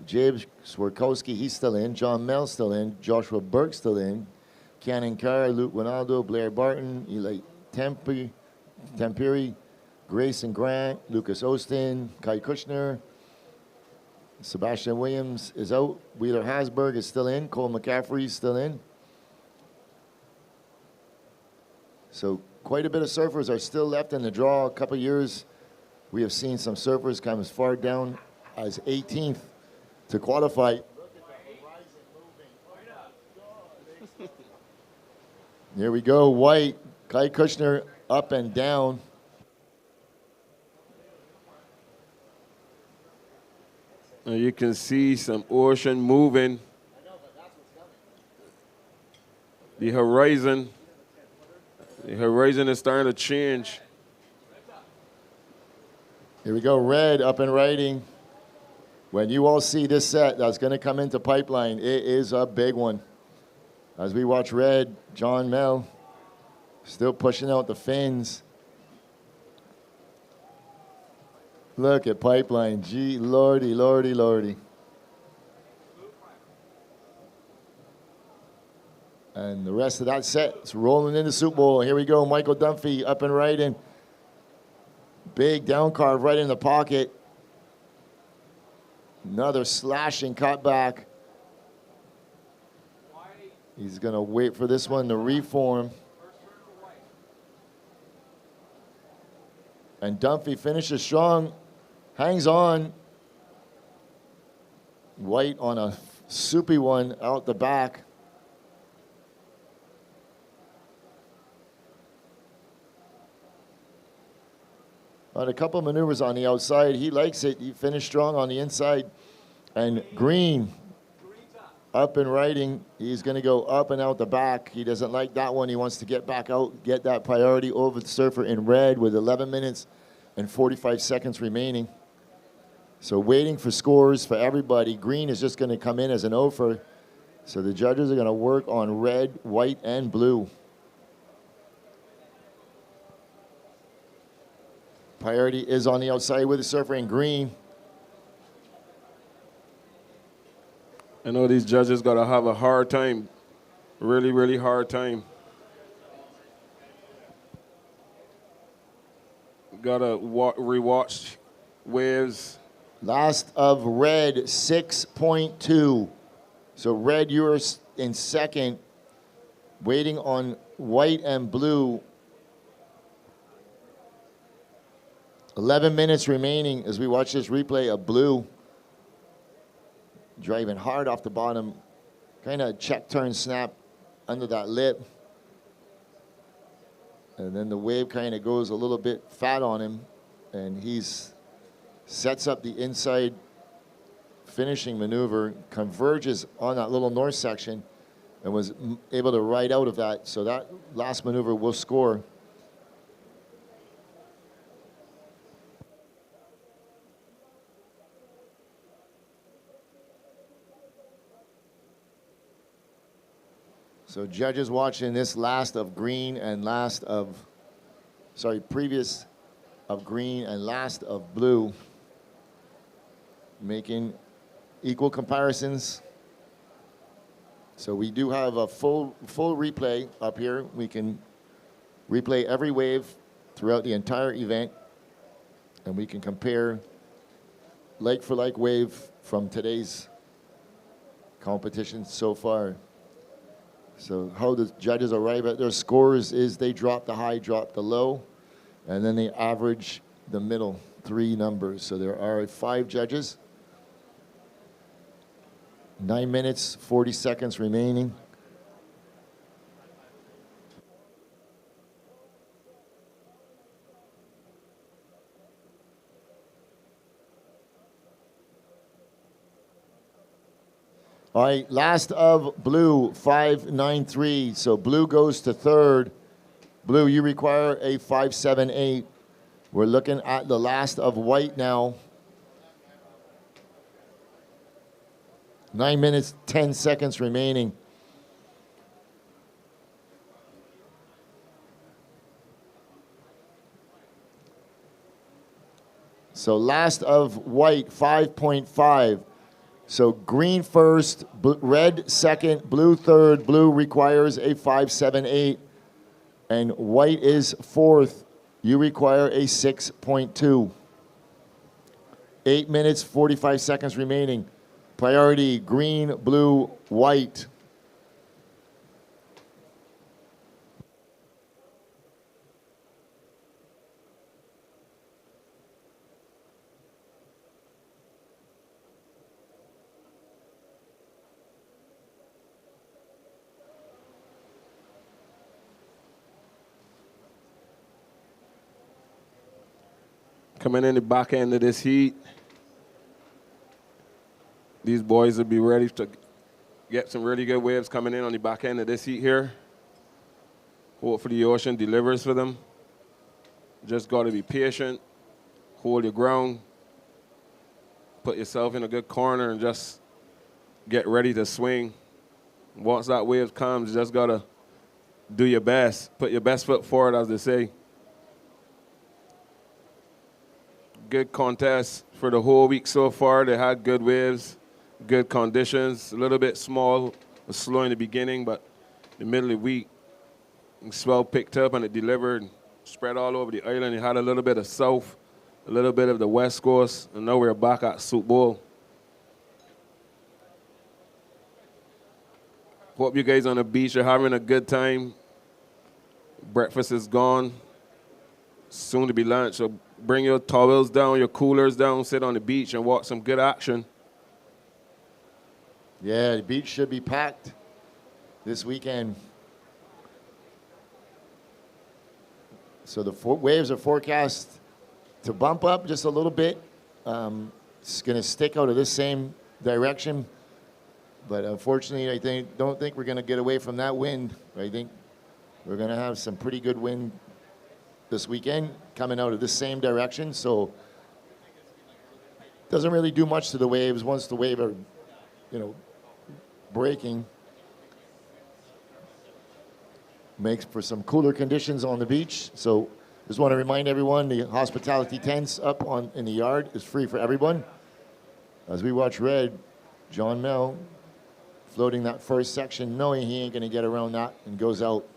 James Swarkowski, he's still in. John Mell still in. Joshua Burke still in. Cannon Carr, Luke Winaldo, Blair Barton, Eli Tempiri, Grayson Grant, Lucas Ostin, Kai Kushner. Sebastian Williams is out. Wheeler Hasberg is still in. Cole McCaffrey is still in. So quite a bit of surfers are still left in the draw. A couple years, we have seen some surfers come as far down as 18th to qualify. Here we go. White, Kai Kushner up and down. And you can see some ocean moving. The horizon is starting to change. Here we go, red up and riding. When you all see this set that's going to come into pipeline, it is a big one. As we watch red, John Mell still pushing out the fins. Look at pipeline. Gee, lordy, lordy, lordy. And the rest of that set is rolling into Soup Bowl. Here we go. Michael Dunphy up and riding. Big down carve right in the pocket. Another slashing cutback. He's going to wait for this one to reform. And Dunphy finishes strong. Hangs on. White on a soupy one out the back. On a couple maneuvers on the outside. He likes it. He finished strong on the inside. And Green up and riding. He's going to go up and out the back. He doesn't like that one. He wants to get back out, get that priority over the surfer in red with 11 minutes and 45 seconds remaining. So waiting for scores for everybody. Green is just going to come in as an offer. So the judges are going to work on red, white, and blue. Priority is on the outside with the surfer in green. I know these judges got to have a hard time, really, really hard time. Got to rewatch waves. Last of red, 6.2. So red, you're in second. Waiting on white and blue. 11 minutes remaining as we watch this replay of blue. Driving hard off the bottom. Kind of check, turn, snap under that lip. And then the wave kind of goes a little bit fat on him. And he's sets up the inside finishing maneuver, converges on that little north section, and was able to ride out of that. So that last maneuver will score. So judges watching this last of green and last of, sorry, previous of green and last of blue, making equal comparisons. So we do have a full replay up here. We can replay every wave throughout the entire event, and we can compare like for like wave from today's competition so far. So how the judges arrive at their scores is they drop the high, drop the low, and then they average the middle 3 numbers. So there are 5 judges. 9 minutes, 40 seconds remaining. All right, last of blue, 5.93. So blue goes to third. Blue, you require a 5.78. We're looking at the last of white now. 9 minutes, 10 seconds remaining. So last of white, 5.5. So green first, red second, blue third. Blue requires a 5.78. And white is fourth. You require a 6.2. 8 minutes, 45 seconds remaining. Priority, green, blue, white. Coming in the back end of this heat, these boys will be ready to get some really good waves coming in on the back end of this heat here. Hopefully the ocean delivers for them. Just got to be patient, hold your ground, put yourself in a good corner, and just get ready to swing. Once that wave comes, you just got to do your best. Put your best foot forward, as they say. Good contest for the whole week so far. They had good waves, good conditions, a little bit small, was slow in the beginning, but the middle of the week, the swell picked up and it delivered, spread all over the island. It had a little bit of south, a little bit of the west coast, and now we're back at Soup Bowl. Hope you guys on the beach are having a good time. Breakfast is gone, soon to be lunch, so bring your towels down, your coolers down, sit on the beach and watch some good action. Yeah, the beach should be packed this weekend. So the waves are forecast to bump up just a little bit. It's going to stick out of this same direction. But unfortunately, don't think we're going to get away from that wind. I think we're going to have some pretty good wind this weekend coming out of this same direction. So doesn't really do much to the waves once the wave are, breaking. Makes for some cooler conditions on the beach. So just want to remind everyone the hospitality tents up in the yard is free for everyone. As we watch red, John Mel floating that first section, knowing he ain't going to get around that, and goes out.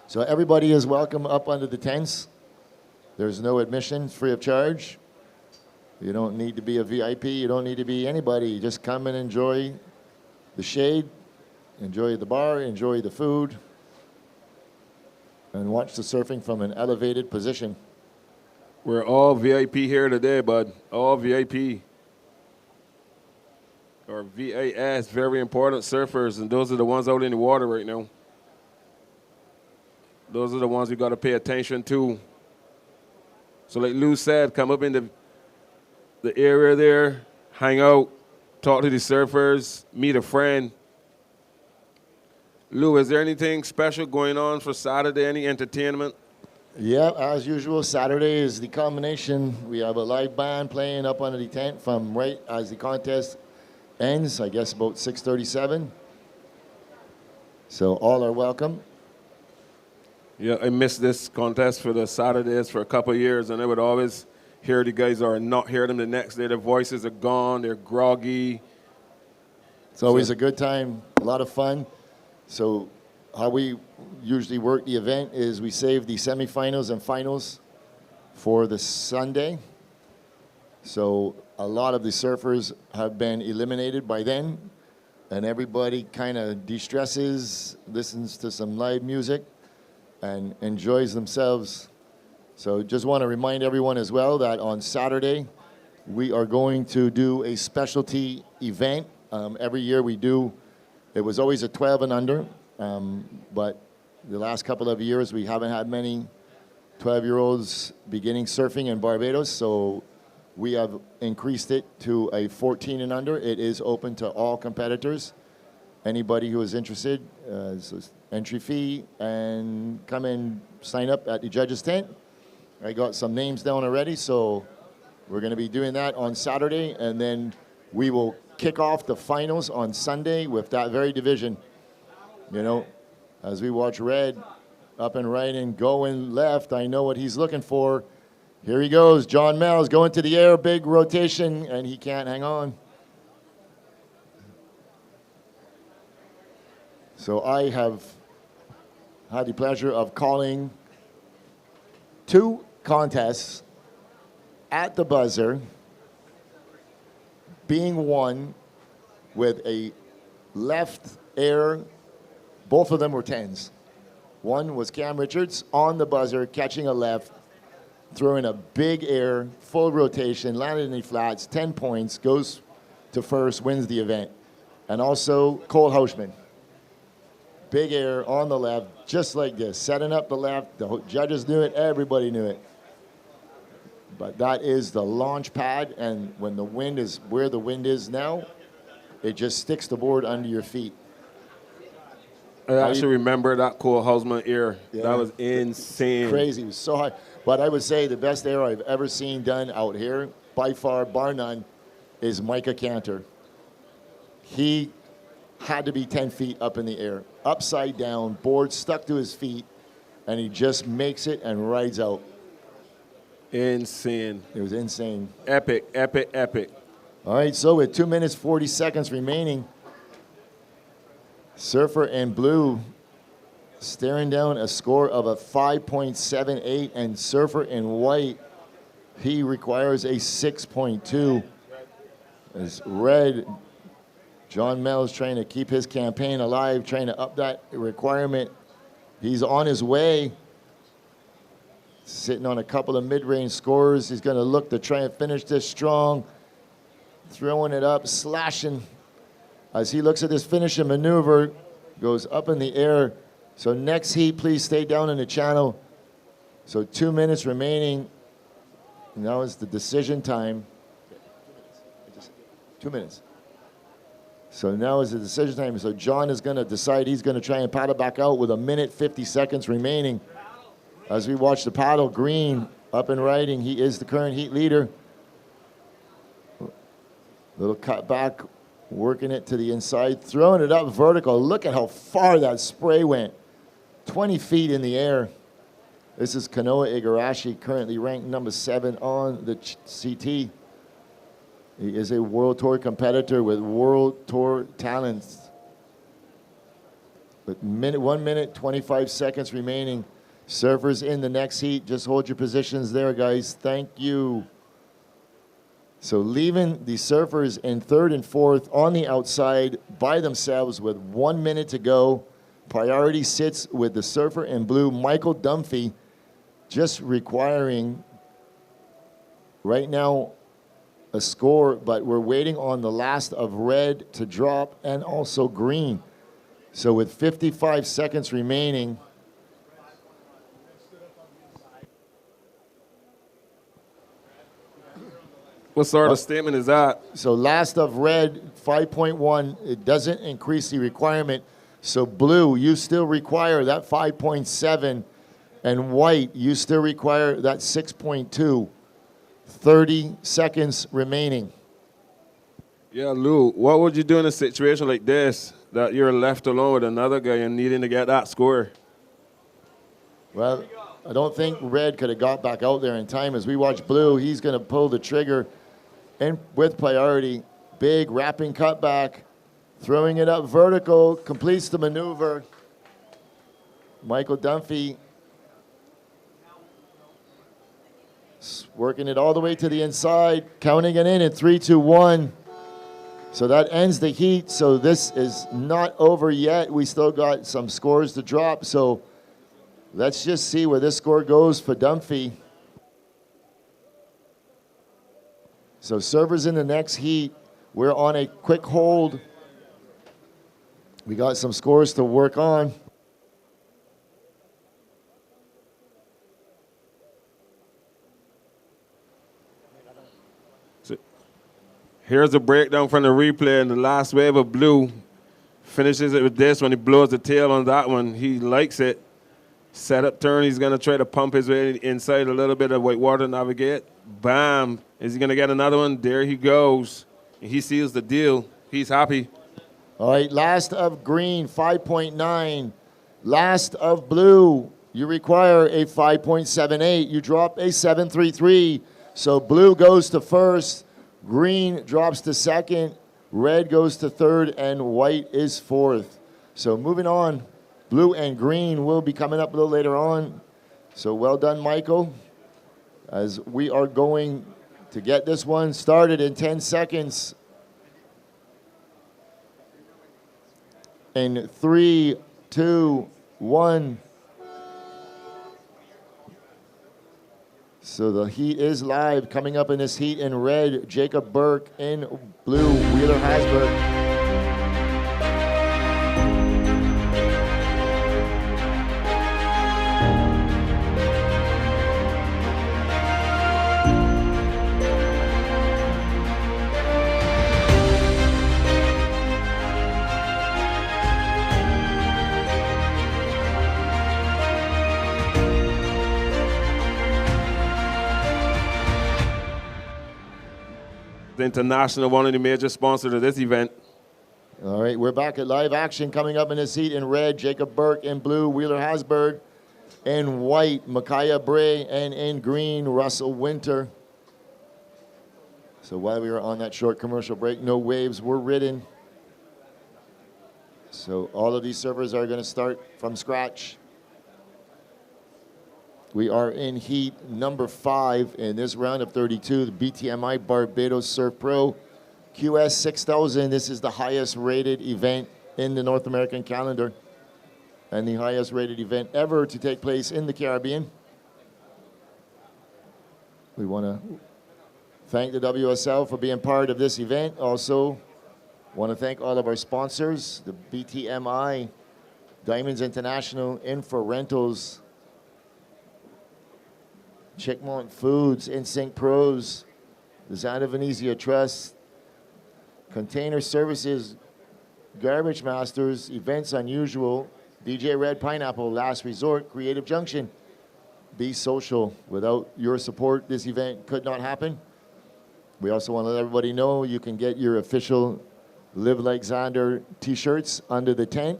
So everybody is welcome up under the tents. There's no admission, free of charge. You don't need to be a VIP. You don't need to be anybody. Just come and enjoy the shade enjoy the bar, enjoy the food, and watch the surfing from an elevated position. We're all VIP here today, bud. All VIP. Or VAS, very important surfers, and those are the ones out in the water right now. Those are the ones you got to pay attention to. So like Lou said, come up in the area there, hang out, talk to the surfers, meet a friend. Lou, is there anything special going on for Saturday, any entertainment? Yeah, as usual, Saturday is the combination. We have a live band playing up under the tent from right as the contest ends, I guess about 6:37. So all are welcome. Yeah, I missed this contest for the Saturdays for a couple of years, and I would always hear the guys or not hear them the next day. Their voices are gone, they're groggy. It's always a good time, a lot of fun. So how we usually work the event is we save the semifinals and finals for the Sunday. So a lot of the surfers have been eliminated by then, and everybody kind of de-stresses, listens to some live music, and enjoys themselves. So just want to remind everyone as well that on Saturday, we are going to do a specialty event. Every year we do, it was always a 12 and under, but the last couple of years we haven't had many 12-year-olds beginning surfing in Barbados, so we have increased it to a 14 and under. It is open to all competitors. Anybody who is interested, it's entry fee, and come and sign up at the judges' tent. I got some names down already, so we're going to be doing that on Saturday, and then we will kick off the finals on Sunday with that very division. You know, as we watch Red up and right and going left, I know what he's looking for. Here he goes. John Mel's going to the air, big rotation, and he can't hang on. So I have had the pleasure of calling 2 contests at the buzzer, being won with a left air. Both of them were 10s. One was Cam Richards on the buzzer, catching a left, throwing a big air, full rotation, landed in the flats, 10 points, goes to first, wins the event. And also Cole Houshman. Big air on the left, just like this, setting up the left. The judges knew it, everybody knew it. But that is the launch pad, and when the wind is where the wind is now, it just sticks the board under your feet. I actually remember that Cole Hausman air. Yeah. That was insane. Crazy, it was so high. But I would say the best air I've ever seen done out here, by far, bar none, is Micah Cantor. He had to be 10 feet up in the air, upside down, board stuck to his feet, and he just makes it and rides out. Insane. It was insane. Epic, epic, epic. All right, so with 2 minutes, 40 seconds remaining, surfer in blue staring down a score of a 5.78, and surfer in white, he requires a 6.2. As red, John Mel is trying to keep his campaign alive, trying to up that requirement. He's on his way, sitting on a couple of mid-range scores. He's going to look to try and finish this strong, throwing it up, slashing. As he looks at this finishing maneuver, goes up in the air. So next heat, please stay down in the channel. So 2 minutes remaining. Now is the decision time. 2 minutes. So now is the decision time. So John is going to decide he's going to try and paddle back out with 1 minute 50 seconds remaining. As we watch the paddle, Green up and riding. He is the current heat leader. Little cut back, working it to the inside, throwing it up vertical. Look at how far that spray went. 20 feet in the air. This is Kanoa Igarashi, currently ranked number 7 on the CT. He is a World Tour competitor with World Tour talents. With 1 minute, 25 seconds remaining. Surfers in the next heat. Just hold your positions there, guys. Thank you. So leaving the surfers in third and fourth on the outside by themselves with 1 minute to go. Priority sits with the surfer in blue, Michael Dunphy, just requiring right now a score, but we're waiting on the last of red to drop and also green. So with 55 seconds remaining, What sort of statement is that? so last of red, 5.1, it doesn't increase the requirement. So blue, you still require that 5.7, and white, you still require that 6.2. 30 seconds remaining. Yeah, Lou, what would you do in a situation like this, that you're left alone with another guy and needing to get that score? Well, I don't think red could have got back out there in time. As we watch blue, he's going to pull the trigger and with priority. Big wrapping cutback, throwing it up vertical, completes the maneuver. Michael Dunphy working it all the way to the inside, counting it in 3, 2, 1. So that ends the heat. So this is not over yet. We still got some scores to drop. So let's just see where this score goes for Dunphy. So servers in the next heat. We're on a quick hold. We got some scores to work on. Here's a breakdown from the replay, and the last wave of blue finishes it with this when he blows the tail on that one. He likes it. Setup turn, he's going to try to pump his way inside a little bit of white water, navigate. Bam. Is he going to get another one? There he goes. He seals the deal. He's happy. All right, last of green, 5.9. Last of blue, you require a 5.78. You drop a 7.33. So blue goes to first. Green drops to second, red goes to third, and white is fourth. So moving on, blue and green will be coming up a little later on. So well done, Michael, as we are going to get this one started in 10 seconds. In 3, 2, 1. So the heat is live. Coming up in this heat in red, Jacob Burke. In blue, Wheeler Hasberg. The International, one of the major sponsors of this event. All right, we're back at live action. Coming up in this heat in red, Jacob Burke. In blue, Wheeler Hasberg. In white, Micaiah Bray. And in green, Russell Winter. So while we were on that short commercial break, no waves were ridden. So all of these servers are going to start from scratch. We are in heat number 5 in this round of 32, the BTMI Barbados Surf Pro QS 6000. This is the highest rated event in the North American calendar and the highest rated event ever to take place in the Caribbean. We want to thank the WSL for being part of this event. Also, want to thank all of our sponsors, the BTMI, Diamonds International, Infra Rentals, Chickmont Foods, Insync Pros, the Zander Venezia Trust, Container Services, Garbage Masters, Events Unusual, DJ Red Pineapple, Last Resort, Creative Junction, Be Social. Without your support, this event could not happen. We also want to let everybody know you can get your official Live Like Zander t-shirts under the tent.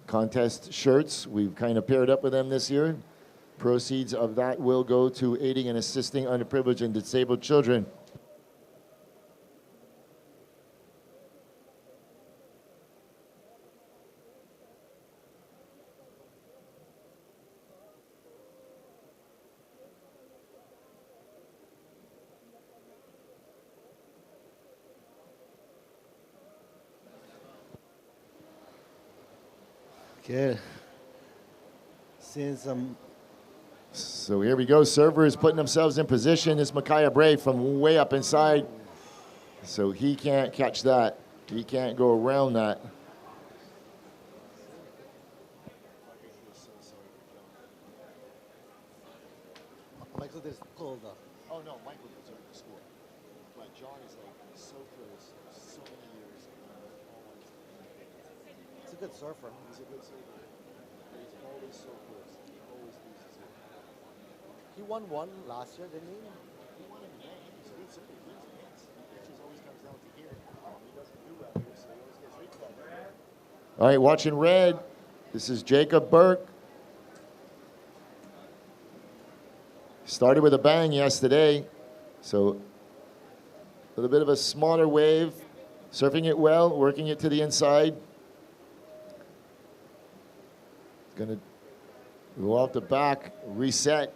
Contest shirts, we've kind of paired up with them this year. Proceeds of that will go to aiding and assisting underprivileged and disabled children. Okay. Seeing some. So here we go. Servers putting themselves in position. It's Micaiah Bray from way up inside. So he can't catch that. He can't go around that. Michael is cold though. Oh no, Michael deserved the score. But John is like so close, so many years. He's a good surfer. He's a good surfer. He's always so close. He always loses it. He won one last year, didn't he? He won in May. He's a good surfer. He wins events. It just always comes down to here. He doesn't do well here, so he always gets recalled. All right, watching red. This is Jacob Burke. Started with a bang yesterday, so a little bit of a smaller wave, surfing it well, working it to the inside. Gonna go off the back, reset.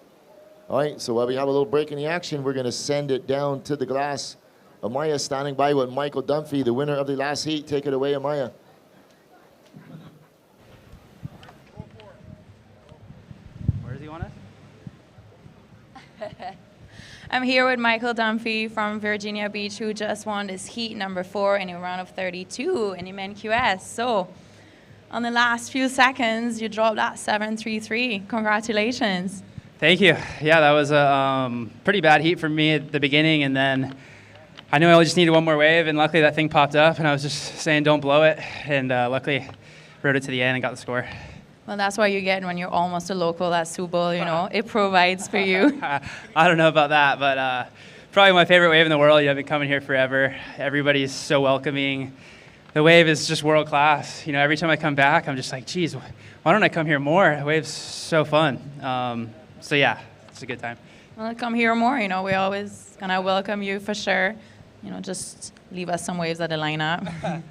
All right, so while we have a little break in the action, we're gonna send it down to the glass. Amaya standing by with Michael Dunphy, the winner of the last heat. Take it away, Amaya. Where does he want us? I'm here with Michael Dunphy from Virginia Beach, who just won this heat number 4 in a round of 32 in the men QS. So on the last few seconds, you dropped that 733. Congratulations. Thank you. Yeah, that was a pretty bad heat for me at the beginning, and then I knew I just needed one more wave, and luckily that thing popped up, and I was just saying don't blow it, and luckily rode it to the end and got the score. Well, that's what you get when you're almost a local at Super Bowl, you know. It provides for you. I don't know about that, but probably my favorite wave in the world. I've been coming here forever. Everybody's so welcoming. The wave is just world class. You know, every time I come back, I'm just like, geez, why don't I come here more? The wave's so fun. So yeah, it's a good time. Well, come here more, you know. We're always going to welcome you for sure. You know, just leave us some waves at the lineup.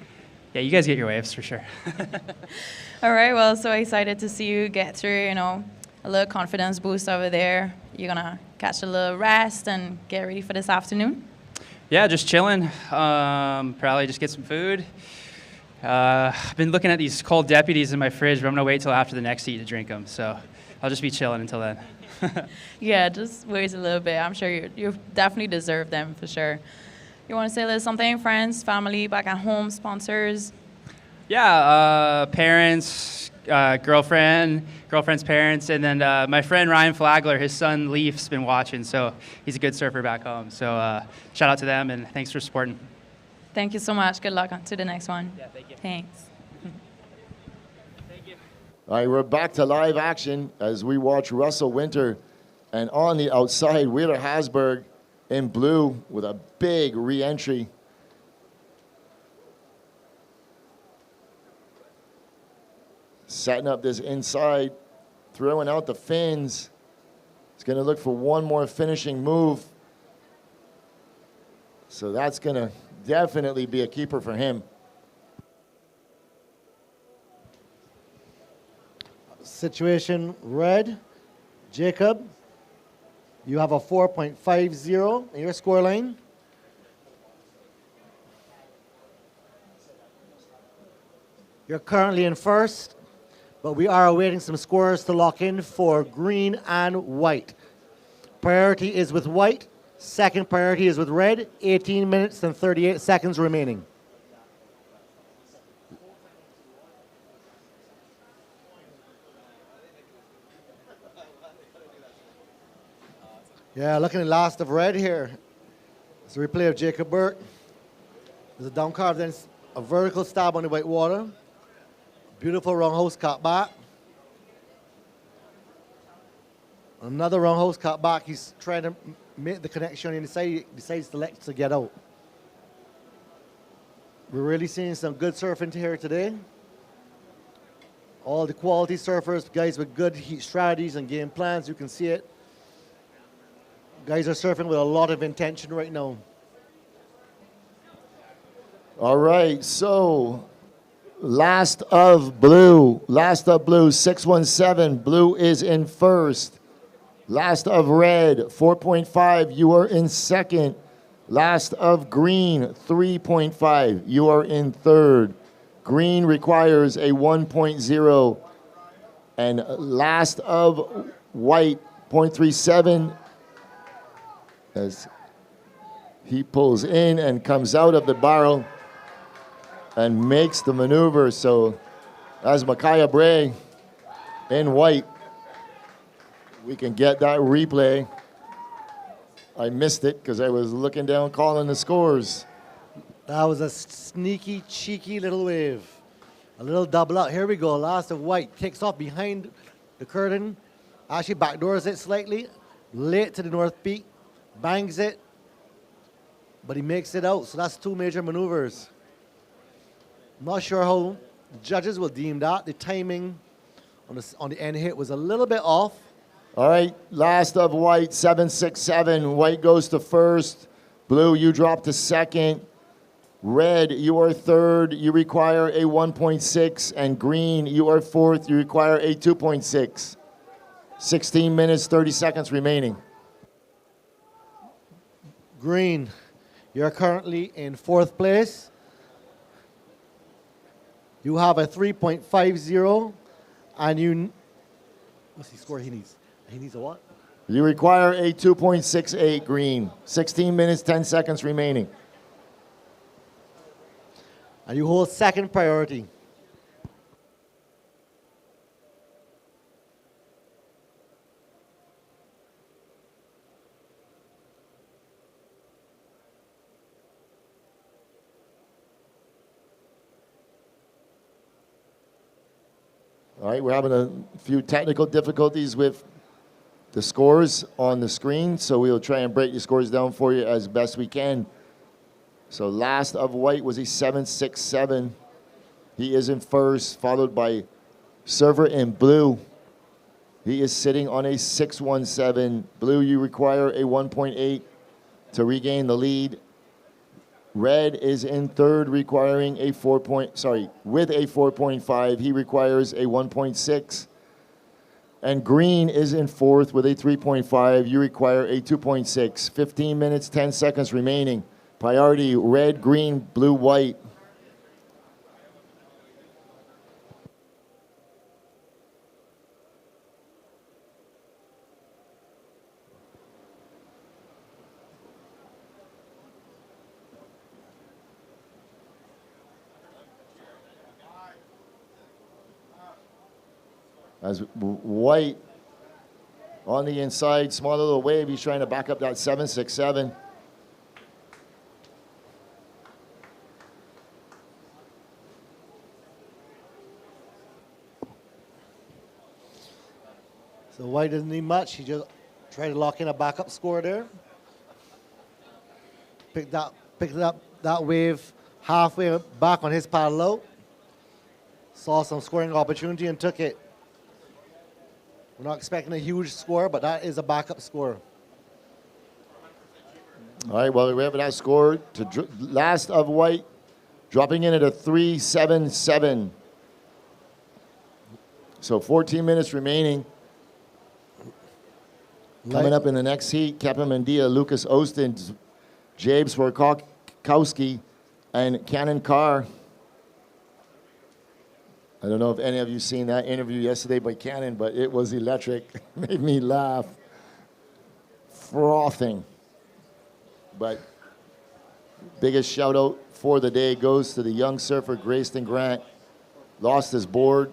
Yeah, you guys get your waves for sure. All right, well, so excited to see you get through, you know, a little confidence boost over there. You're going to catch a little rest and get ready for this afternoon? Yeah, just chilling. Probably just get some food. I've been looking at these cold deputies in my fridge, but I'm going to wait till after the next heat to drink them. So I'll just be chilling until then. Yeah, just wait a little bit. I'm sure you definitely deserve them for sure. You want to say a little something? Friends, family, back at home, sponsors? Yeah, parents, girlfriend's parents, and then my friend Ryan Flagler, his son Leaf's been watching, so he's a good surfer back home. So shout out to them, and thanks for supporting. Thank you so much. Good luck on to the next one. Yeah, thank you. Thanks. Thank you. All right, we're back to live action as we watch Russell Winter. And on the outside, Wheeler Hasberg in blue with a big re-entry. Setting up this inside, throwing out the fins. He's going to look for one more finishing move. So that's going to definitely be a keeper for him. Situation red. Jacob, you have a 4.50 in your score line. You're currently in first, but we are awaiting some scores to lock in for green and white. Priority is with white. Second priority is with red. 18 minutes and 38 seconds remaining. Yeah, looking at last of red here. It's a replay of Jacob Burke. There's a down carve, then a vertical stab on the white water. Beautiful roundhouse cut back. Another roundhouse cut back. He's trying to make the connection and he decides to get out. We're really seeing some good surfing here today. All the quality surfers, guys with good heat strategies and game plans, you can see it. Guys are surfing with a lot of intention right now. All right, so last of blue, 617. Blue is in first. Last of red, 4.5. You are in second. Last of green, 3.5. You are in third. Green requires a 1.0. And last of white, 0.37, as he pulls in and comes out of the barrel and makes the maneuver. So as Micaiah Bray in white, we can get that replay. I missed it because I was looking down calling the scores. That was a sneaky, cheeky little wave. A little double out. Here we go. Last of white kicks off behind the curtain. Actually backdoors it slightly. Late to the north beat. Bangs it. But he makes it out. So that's two major maneuvers. Not sure how the judges will deem that. The timing on the end hit was a little bit off. All right, last of white, 7-6-7. White goes to first. Blue, you drop to second. Red, you are third. You require a 1.6. And green, you are fourth. You require a 2.6. 16 minutes, 30 seconds remaining. Green, you're currently in fourth place. You have a 3.50, and what's the score he needs? He needs a what? You require a 2.68 green. 16 minutes, 10 seconds remaining. And you hold second priority. All right, we're having a few technical difficulties with the scores on the screen, so we'll try and break the scores down for you as best we can. So last of white was a 7-6-7. He is in first, followed by server in blue. He is sitting on a 6-1-7. Blue, you require a 1.8 to regain the lead. Red is in third, requiring a with a 4.5. He requires a 1.6. And green is in fourth with a 3.5. You require a 2.6. 15 minutes, 10 seconds remaining. Priority, red, green, blue, white. As white on the inside, small little wave, he's trying to back up that 7-6-7. So white doesn't need much. He just tried to lock in a backup score there. Picked up that wave halfway back on his paddle out. Saw some scoring opportunity and took it. We're not expecting a huge score, but that is a backup score. All right, well, we have that score to last of white, dropping in at a 3-7-7. So 14 minutes remaining. Coming up in the next heat, Kepa Mendia, Lucas Austin, James Swarkowski, and Cannon Carr. I don't know if any of you seen that interview yesterday by Cannon, but it was electric. Made me laugh. Frothing. But biggest shout out for the day goes to the young surfer, Grayston Grant. Lost his board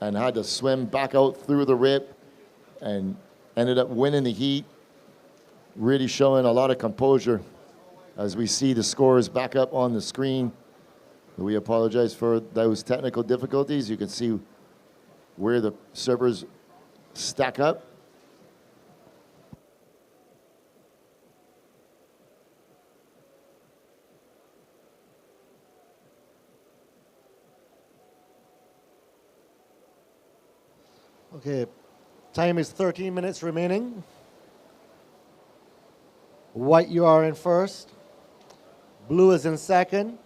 and had to swim back out through the rip and ended up winning the heat. Really showing a lot of composure as we see the scores back up on the screen. We apologize for those technical difficulties. You can see where the servers stack up. Okay, time is 13 minutes remaining. White, you are in first. Blue is in second.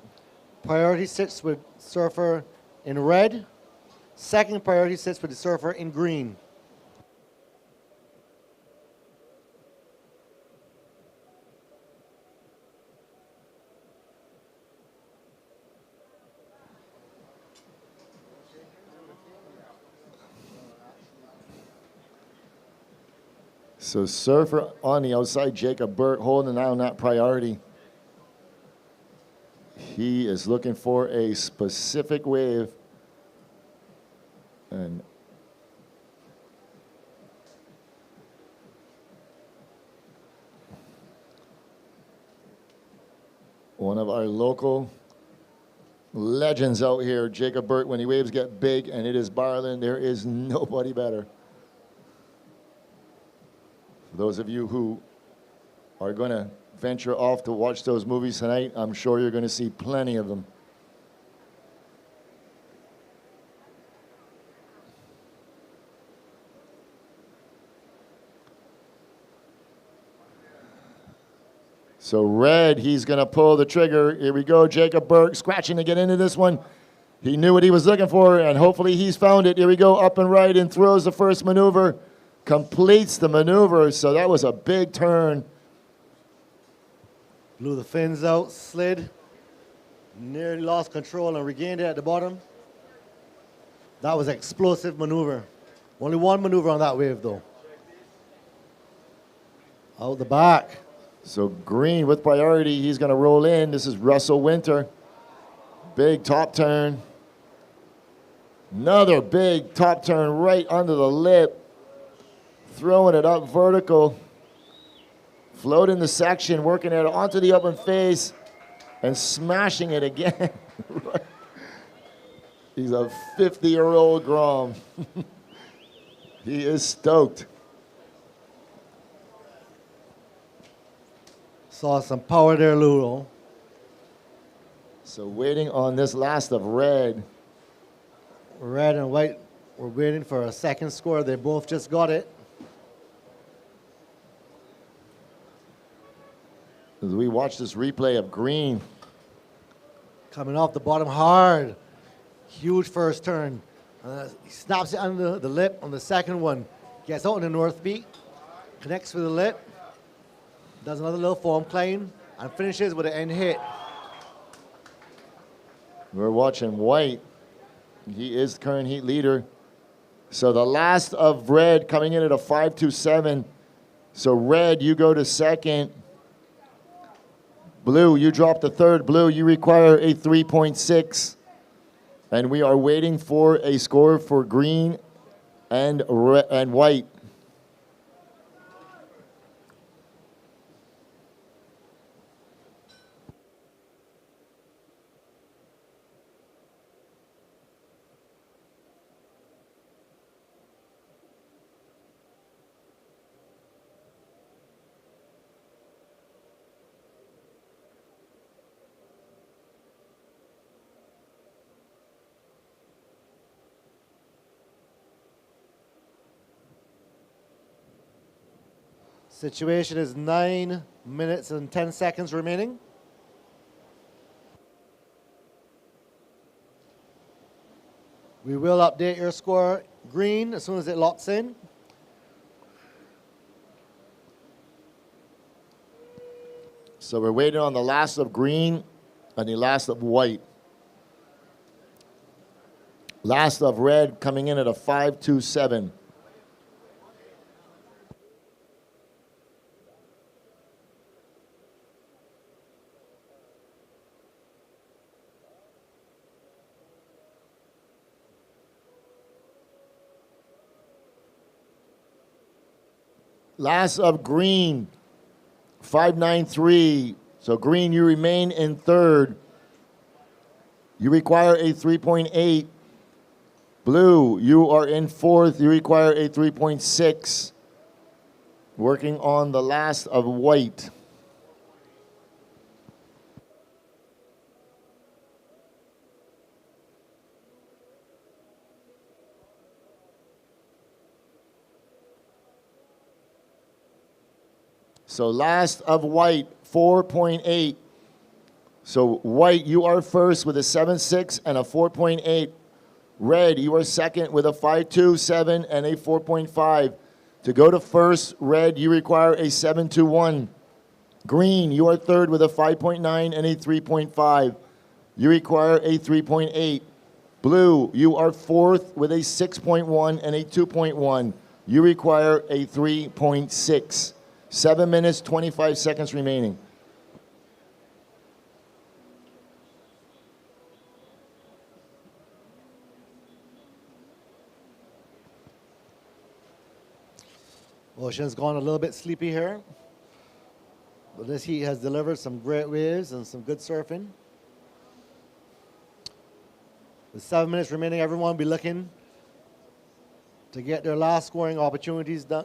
Priority sits with surfer in red. Second priority sits with the surfer in green. So surfer on the outside, Jacob Burt holding an eye on that priority. He is looking for a specific wave. And one of our local legends out here, Jacob Burt, when the waves get big and it is barreling, there is nobody better. For those of you who are going to venture off to watch those movies tonight, I'm sure you're going to see plenty of them. So red, he's going to pull the trigger. Here we go, Jacob Burt scratching to get into this one. He knew what he was looking for, and hopefully he's found it. Here we go, up and right, and throws the first maneuver. Completes the maneuver, so that was a big turn. Blew the fins out, slid, nearly lost control and regained it at the bottom. That was an explosive maneuver. Only one maneuver on that wave, though. Out the back. So green with priority, he's going to roll in. This is Russell Winter. Big top turn. Another big top turn right under the lip. Throwing it up vertical. Floating the section, working it onto the open face, and smashing it again. He's a 50-year-old Grom. He is stoked. Saw some power there, Ludo. So waiting on this last of red. Red and white, we're waiting for a second score. They both just got it. As we watch this replay of green. Coming off the bottom hard. Huge first turn. He snaps it under the lip on the second one. Gets out in the north beat. Connects with the lip. Does another little form climb. And finishes with an end hit. We're watching white. He is the current heat leader. So the last of red coming in at a 5.27. So red, you go to second. Blue, you drop to third. Blue, you require a 3.6. And we are waiting for a score for green and white. Situation is 9 minutes and 10 seconds remaining. We will update your score green as soon as it locks in. So we're waiting on the last of green and the last of white. Last of red coming in at a 5.27. Last of green, 5.93. So green, you remain in third. You require a 3.8. Blue, you are in fourth. You require a 3.6. Working on the last of white. So last of white, 4.8. So white, you are first with a 7.6 and a 4.8. Red, you are second with a 5.27 and a 4.5. To go to first, red, you require a 7.21. Green, you are third with a 5.9 and a 3.5. You require a 3.8. Blue, you are fourth with a 6.1 and a 2.1. You require a 3.6. 7 minutes, 25 seconds remaining. Ocean's gone a little bit sleepy here. But this heat has delivered some great waves and some good surfing. With 7 minutes remaining, everyone will be looking to get their last scoring opportunities done.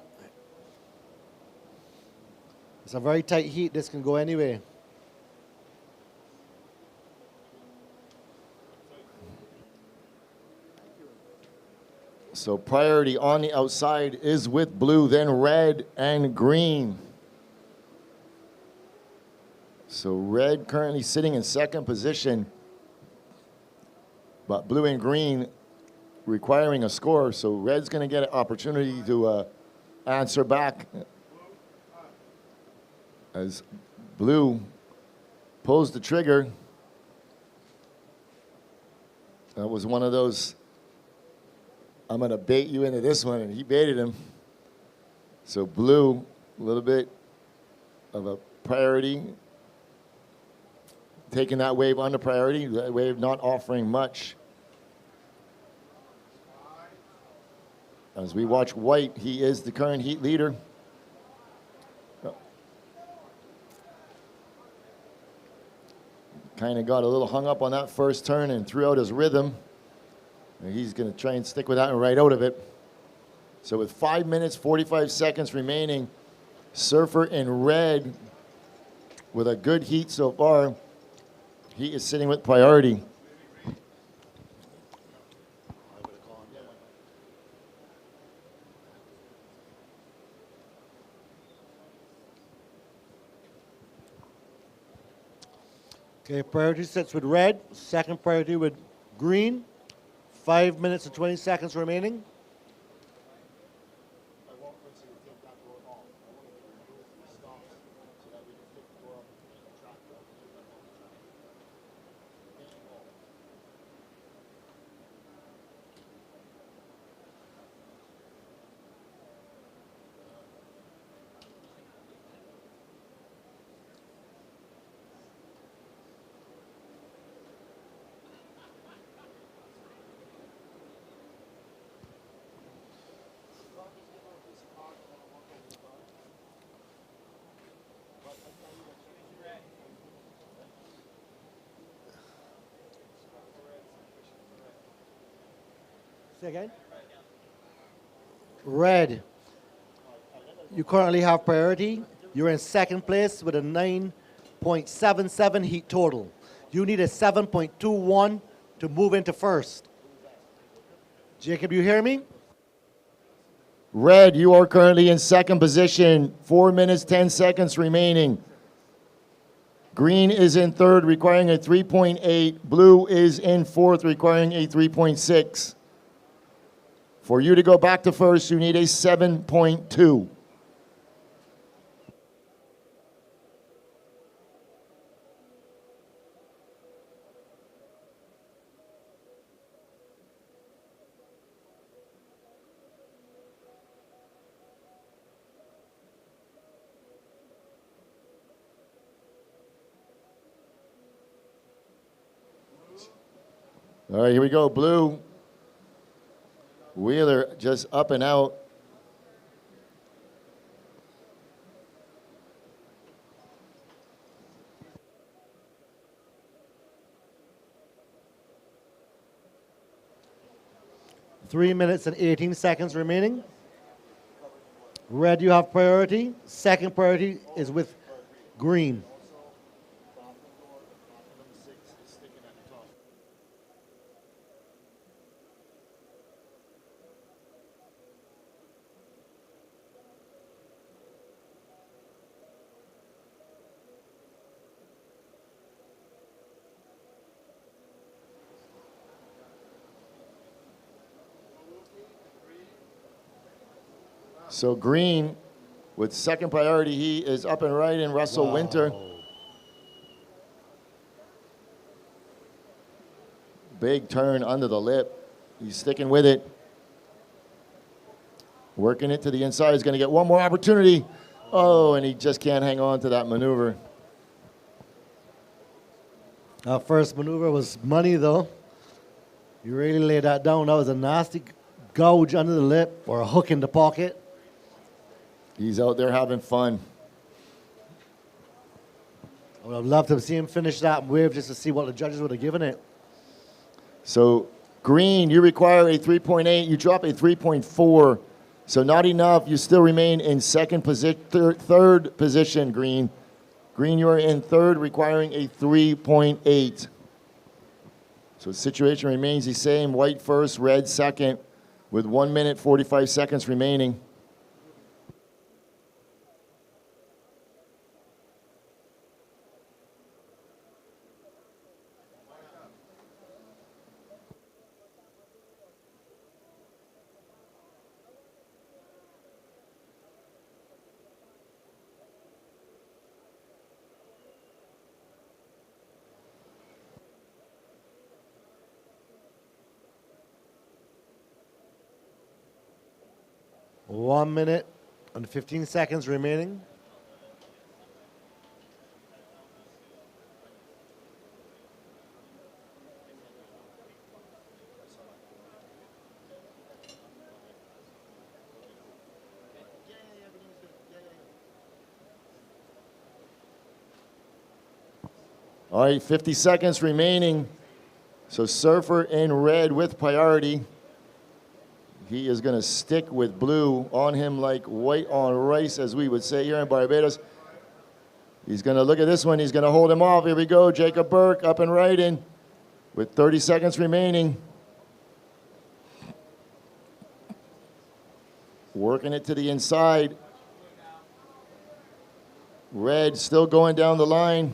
It's a very tight heat. This can go anyway. So priority on the outside is with blue, then red and green. So red currently sitting in second position, but blue and green requiring a score. So red's going to get an opportunity to answer back as blue pulls the trigger. That was one of those, I'm going to bait you into this one, and he baited him. So blue, a little bit of a priority, taking that wave under priority, that wave not offering much. As we watch white, he is the current heat leader. Kind of got a little hung up on that first turn and threw out his rhythm. And he's going to try and stick with that and right out of it. So with 5 minutes, 45 seconds remaining, surfer in red with a good heat so far. He is sitting with priority. Okay, priority sits with red. Second priority with green. 5 minutes and 20 seconds remaining. Say again? Red. You currently have priority. You're in second place with a 9.77 heat total. You need a 7.21 to move into first. Jacob, you hear me? Red, you are currently in second position. 4 minutes, 10 seconds remaining. Green is in third, requiring a 3.8. Blue is in fourth, requiring a 3.6. For you to go back to first, you need a 7.2. All right, here we go. Blue. Wheeler just up and out. Three minutes and 18 seconds remaining. Red, you have priority. Second priority is with green. So green, with second priority, he is up and right in Russell Winter. Big turn under the lip. He's sticking with it. Working it to the inside. He's going to get one more opportunity. Oh, and he just can't hang on to that maneuver. First maneuver was money, though. You really laid that down. That was a nasty gouge under the lip or a hook in the pocket. He's out there having fun. I would have loved to see him finish that wave just to see what the judges would have given it. So, Green, you require a 3.8. You drop a 3.4. So not enough. You still remain in third position, Green. Green, you are in third, requiring a 3.8. So the situation remains the same. White first, red second, with 1 minute, 45 seconds remaining. One minute and 15 seconds remaining. All right, 50 seconds remaining. So Surfer in red with priority. He is going to stick with blue on him like white on rice, as we would say here in Barbados. He's going to look at this one. He's going to hold him off. Here we go. Jacob Burke up and right in with 30 seconds remaining. Working it to the inside. Red still going down the line.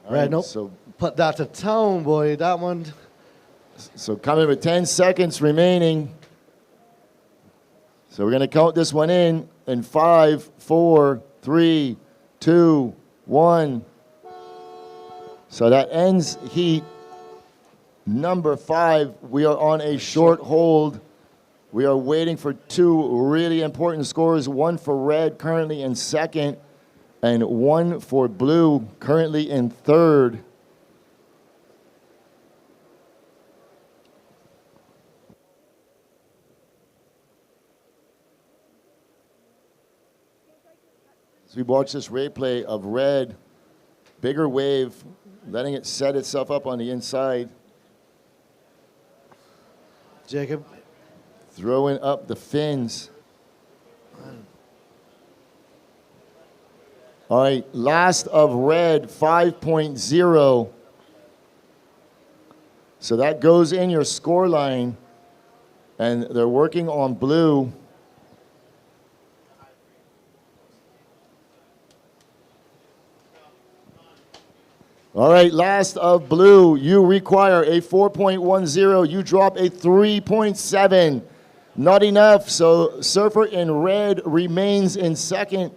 Red, nope. So put that to town, boy. That one. So coming with 10 seconds remaining. So we're going to count this one in 5, 4, 3, 2, 1. So that ends heat number 5. We are on a short hold. We are waiting for 2 really important scores, one for red currently in second, and one for blue currently in third. As we watch this replay of red, bigger wave, letting it set itself up on the inside. Jacob. Throwing up the fins. All right, last of red, 5.0. So that goes in your score line, and they're working on blue. All right, last of blue, you require a 4.10. You drop a 3.7. Not enough, so Surfer in red remains in second.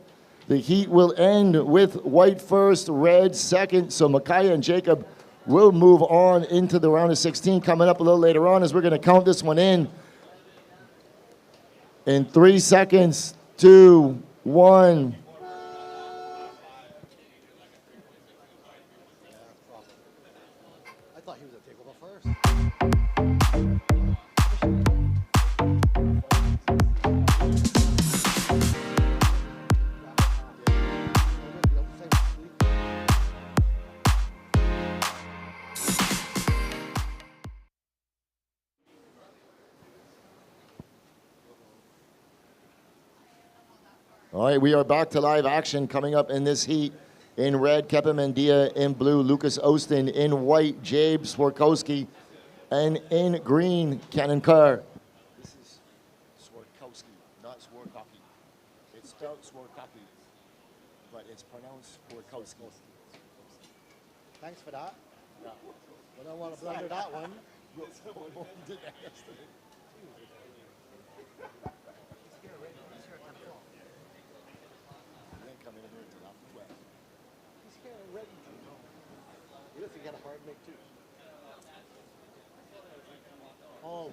The heat will end with white first, red second. So Micaiah and Jacob will move on into the round of 16 coming up a little later on as we're going to count this one in 3 seconds, 2, 1. I thought he was going to take over first. All right, we are back to live action coming up in this heat. In red, Kepa Mendia. In blue, Lucas Ostin. In white, Jabe Swarkowski. And in green, Cannon Carr. This is Swarkowski, not Swarkowski. It's spelled Swarkowski, but it's pronounced Swarkowski. Thanks for that. Yeah. I don't want to blunder that one. Oh.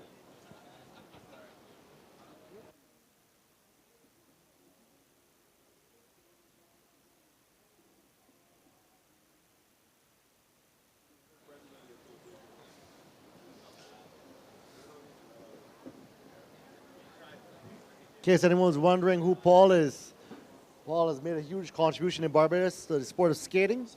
In case anyone's wondering who Paul is, Paul has made a huge contribution in Barbados to the sport of skating.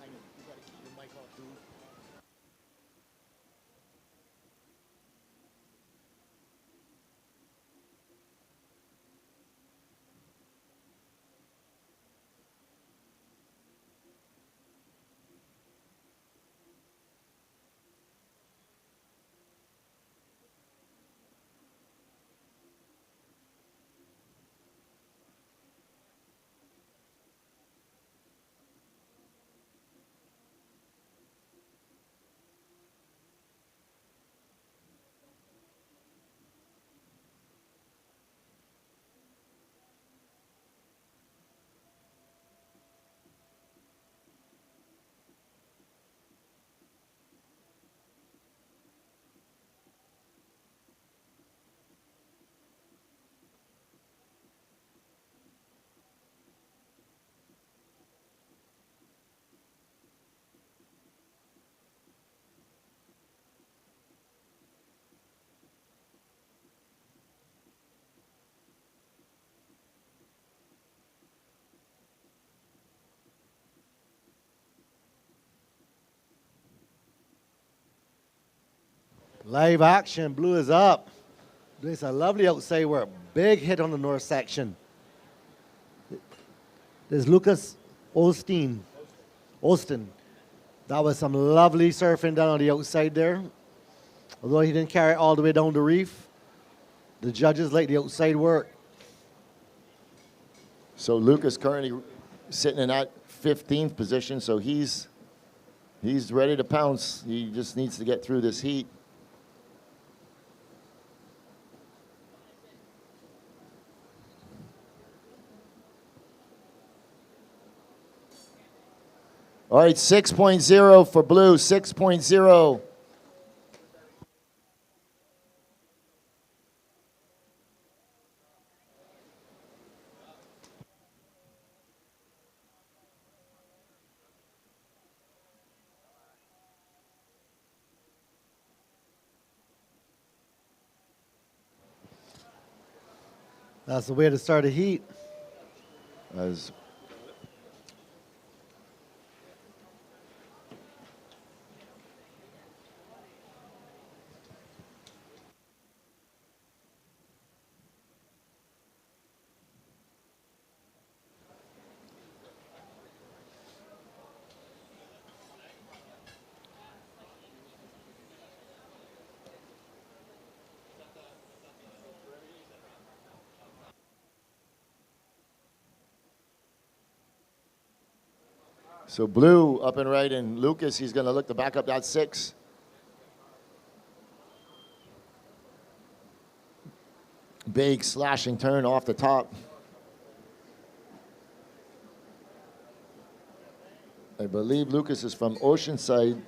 Live action, blue is up. There's a lovely outside work. Big hit on the north section. There's Lucas Olstin. That was some lovely surfing down on the outside there. Although he didn't carry it all the way down the reef, the judges like the outside work. So Lucas currently sitting in that 15th position, so he's ready to pounce. He just needs to get through this heat. All right, 6.0 for blue, 6.0. That's the way to start a heat. As So blue up and right, and Lucas, he's going to look to back up that 6. Big slashing turn off the top. I believe Lucas is from Oceanside,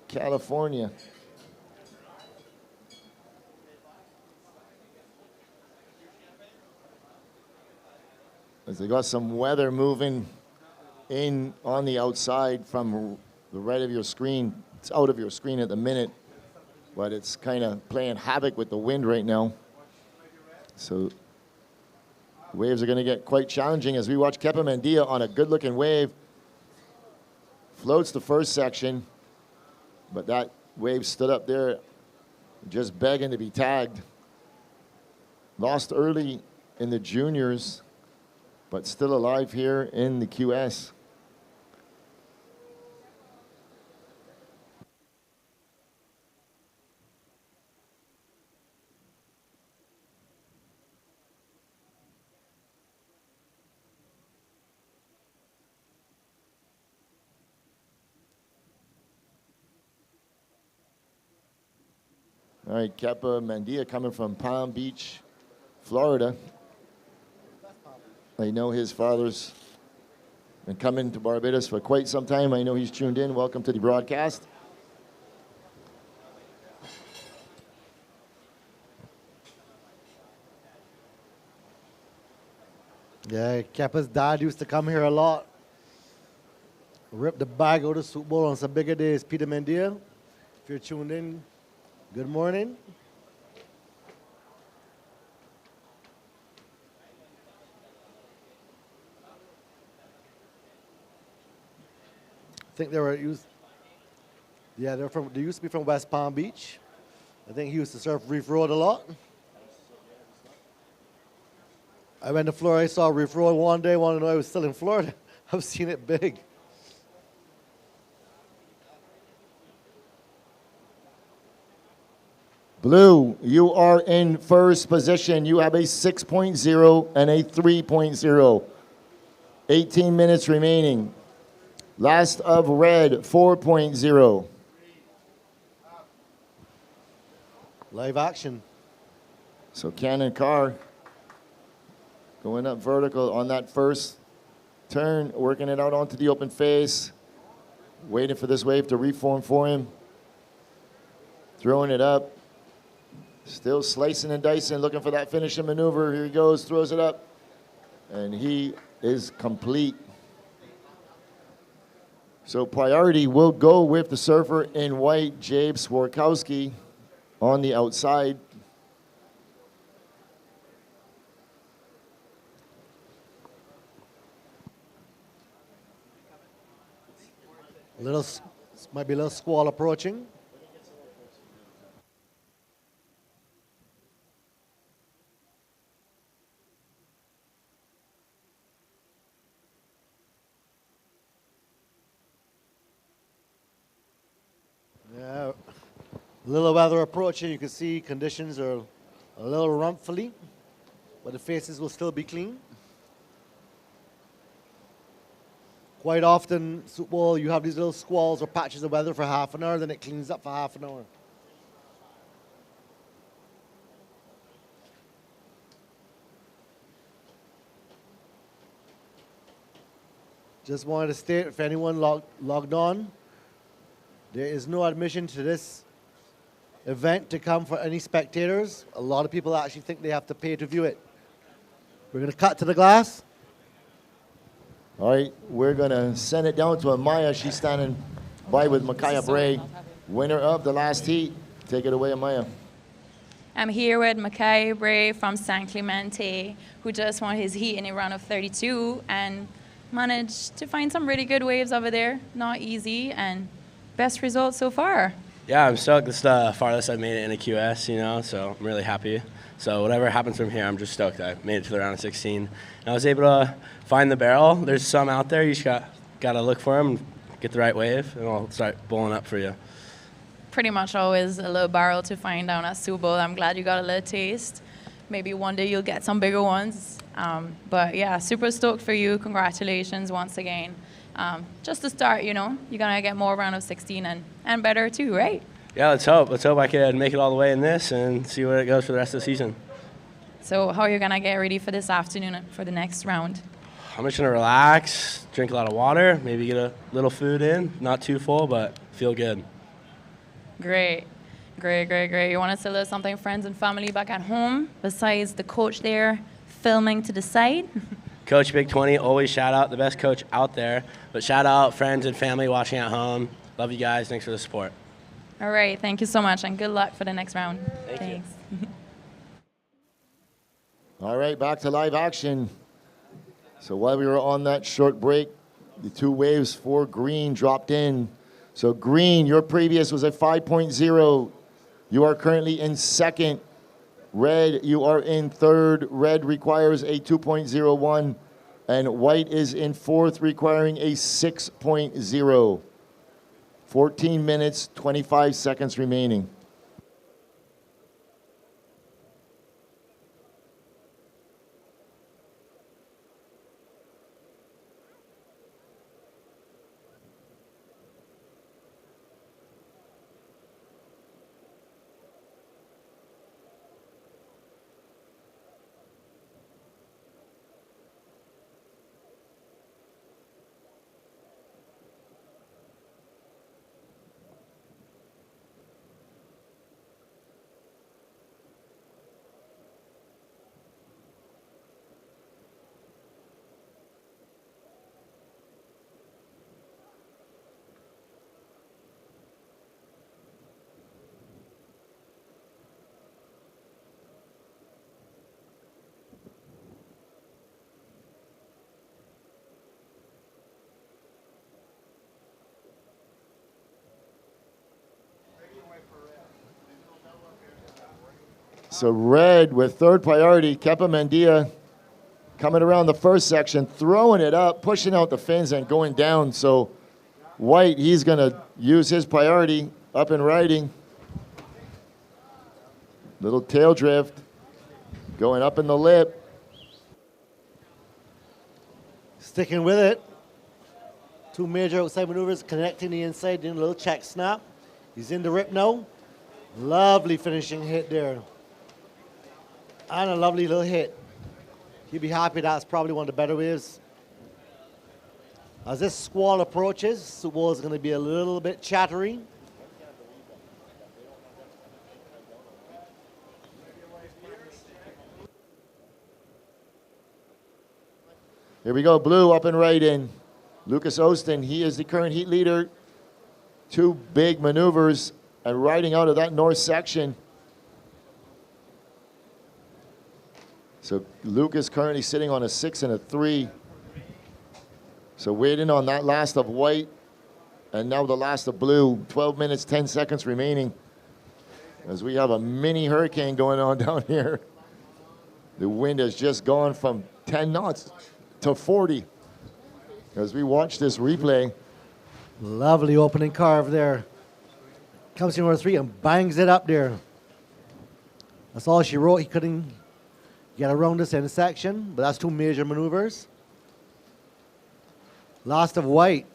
California. As they got some weather moving in on the outside from the right of your screen. It's out of your screen at the minute, but it's kind of playing havoc with the wind right now. So the waves are going to get quite challenging as we watch Kepa Mendia on a good-looking wave. Floats the first section, but that wave stood up there just begging to be tagged. Lost early in the juniors, but still alive here in the QS. All right, Kepa Mendia coming from Palm Beach, Florida. I know his father's Been coming to Barbados for quite some time. I know he's tuned in. Welcome to the broadcast. Yeah, Keppa's dad used to come here a lot. Rip the bag out of Super Bowl on some bigger days. Peter Mendia, if you're tuned in, good morning. I think they used to be from West Palm Beach. I think he used to surf Reef Road a lot. I went to Florida, I saw Reef Road one day, wanted to know I was still in Florida. I've seen it big. Blue, you are in first position. You have a 6.0 and a 3.0. 18 minutes remaining. Last of red, 4.0. Live action. So Cannon Carr going up vertical on that first turn, working it out onto the open face, waiting for this wave to reform for him. Throwing it up. Still slicing and dicing, looking for that finishing maneuver. Here he goes, throws it up, and he is complete. So priority will go with the surfer in white, Jabe Swarkowski, on the outside. Might be a little squall approaching. Yeah, little weather approaching. You can see conditions are a little rumpfully, but the faces will still be clean. Quite often, Super Bowl, you have these little squalls or patches of weather for half an hour, then it cleans up for half an hour. Just wanted to state, if anyone logged on, there is no admission to this event to come for any spectators. A lot of people actually think they have to pay to view it. We're going to cut to the glass. All right, we're going to send it down to Amaya. She's standing by with Micaiah Bray, winner of the last heat. Take it away, Amaya. I'm here with Micaiah Bray from San Clemente, who just won his heat in a run of 32 and managed to find some really good waves over there. Not easy, and best result so far. Yeah, I'm stoked. This is the farthest I've made it in a QS, so I'm really happy. So whatever happens from here, I'm just stoked. I made it to the round of 16. And I was able to find the barrel. There's some out there. You just got to look for them, get the right wave, and I'll start bowling up for you. Pretty much always a little barrel to find down at Super Bowl. I'm glad you got a little taste. Maybe one day you'll get some bigger ones. But yeah, super stoked for you. Congratulations once again. Just to start, you're going to get more round of 16 and better too, right? Yeah, let's hope. Let's hope I can make it all the way in this and see where it goes for the rest of the season. So how are you going to get ready for this afternoon for the next round? I'm just going to relax, drink a lot of water, maybe get a little food in. Not too full, but feel good. Great. You want to tell us something, friends and family back at home, besides the coach there filming to the side? Coach Big 20, always shout out the best coach out there. But shout out friends and family watching at home. Love you guys. Thanks for the support. All right. Thank you so much, and good luck for the next round. Thanks. All right, back to live action. So while we were on that short break, the two waves for green dropped in. So green, your previous was a 5.0. You are currently in second. Red, you are in third. Red requires a 2.01. And white is in fourth, requiring a 6.0. 14 minutes, 25 seconds remaining. So red with third priority, Kepa Mendia coming around the first section, throwing it up, pushing out the fins and going down. So white, he's gonna use his priority up and riding. Little tail drift, going up in the lip. Sticking with it. Two major outside maneuvers, connecting the inside, doing a little check snap. He's in the rip now. Lovely finishing hit there. And a lovely little hit. He'll be happy. That's probably one of the better waves. As this squall approaches, Super is going to be a little bit chattery. Here we go, blue up and right in. Lucas Ostin, he is the current heat leader. Two big maneuvers and riding out of that north section. So Lucas currently sitting on a 6 and a 3. So waiting on that last of white and now the last of blue. 12 minutes, 10 seconds remaining as we have a mini hurricane going on down here. The wind has just gone from 10 knots to 40 as we watch this replay. Lovely opening carve there. Comes in number 3 and bangs it up there. That's all she wrote. He couldn't get around this intersection, but that's two major maneuvers. Last of white.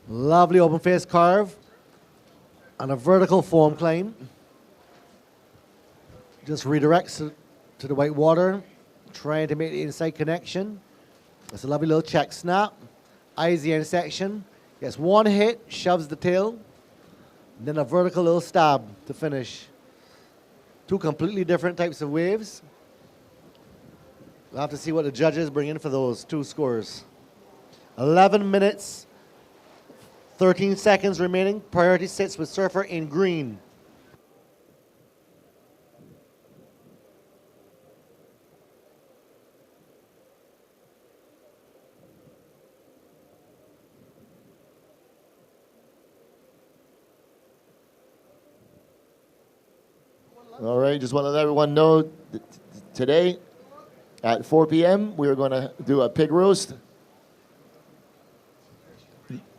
Lovely open face carve and a vertical foam climb. Just redirects to the white water, trying to make the inside connection. That's a lovely little check snap. Eyes the intersection. Gets one hit, shoves the tail, then a vertical little stab to finish. Two completely different types of waves. We'll have to see what the judges bring in for those two scores. 11 minutes, 13 seconds remaining. Priority sits with surfer in green. All right, just want to let everyone know that today at 4 p.m. we are going to do a pig roast.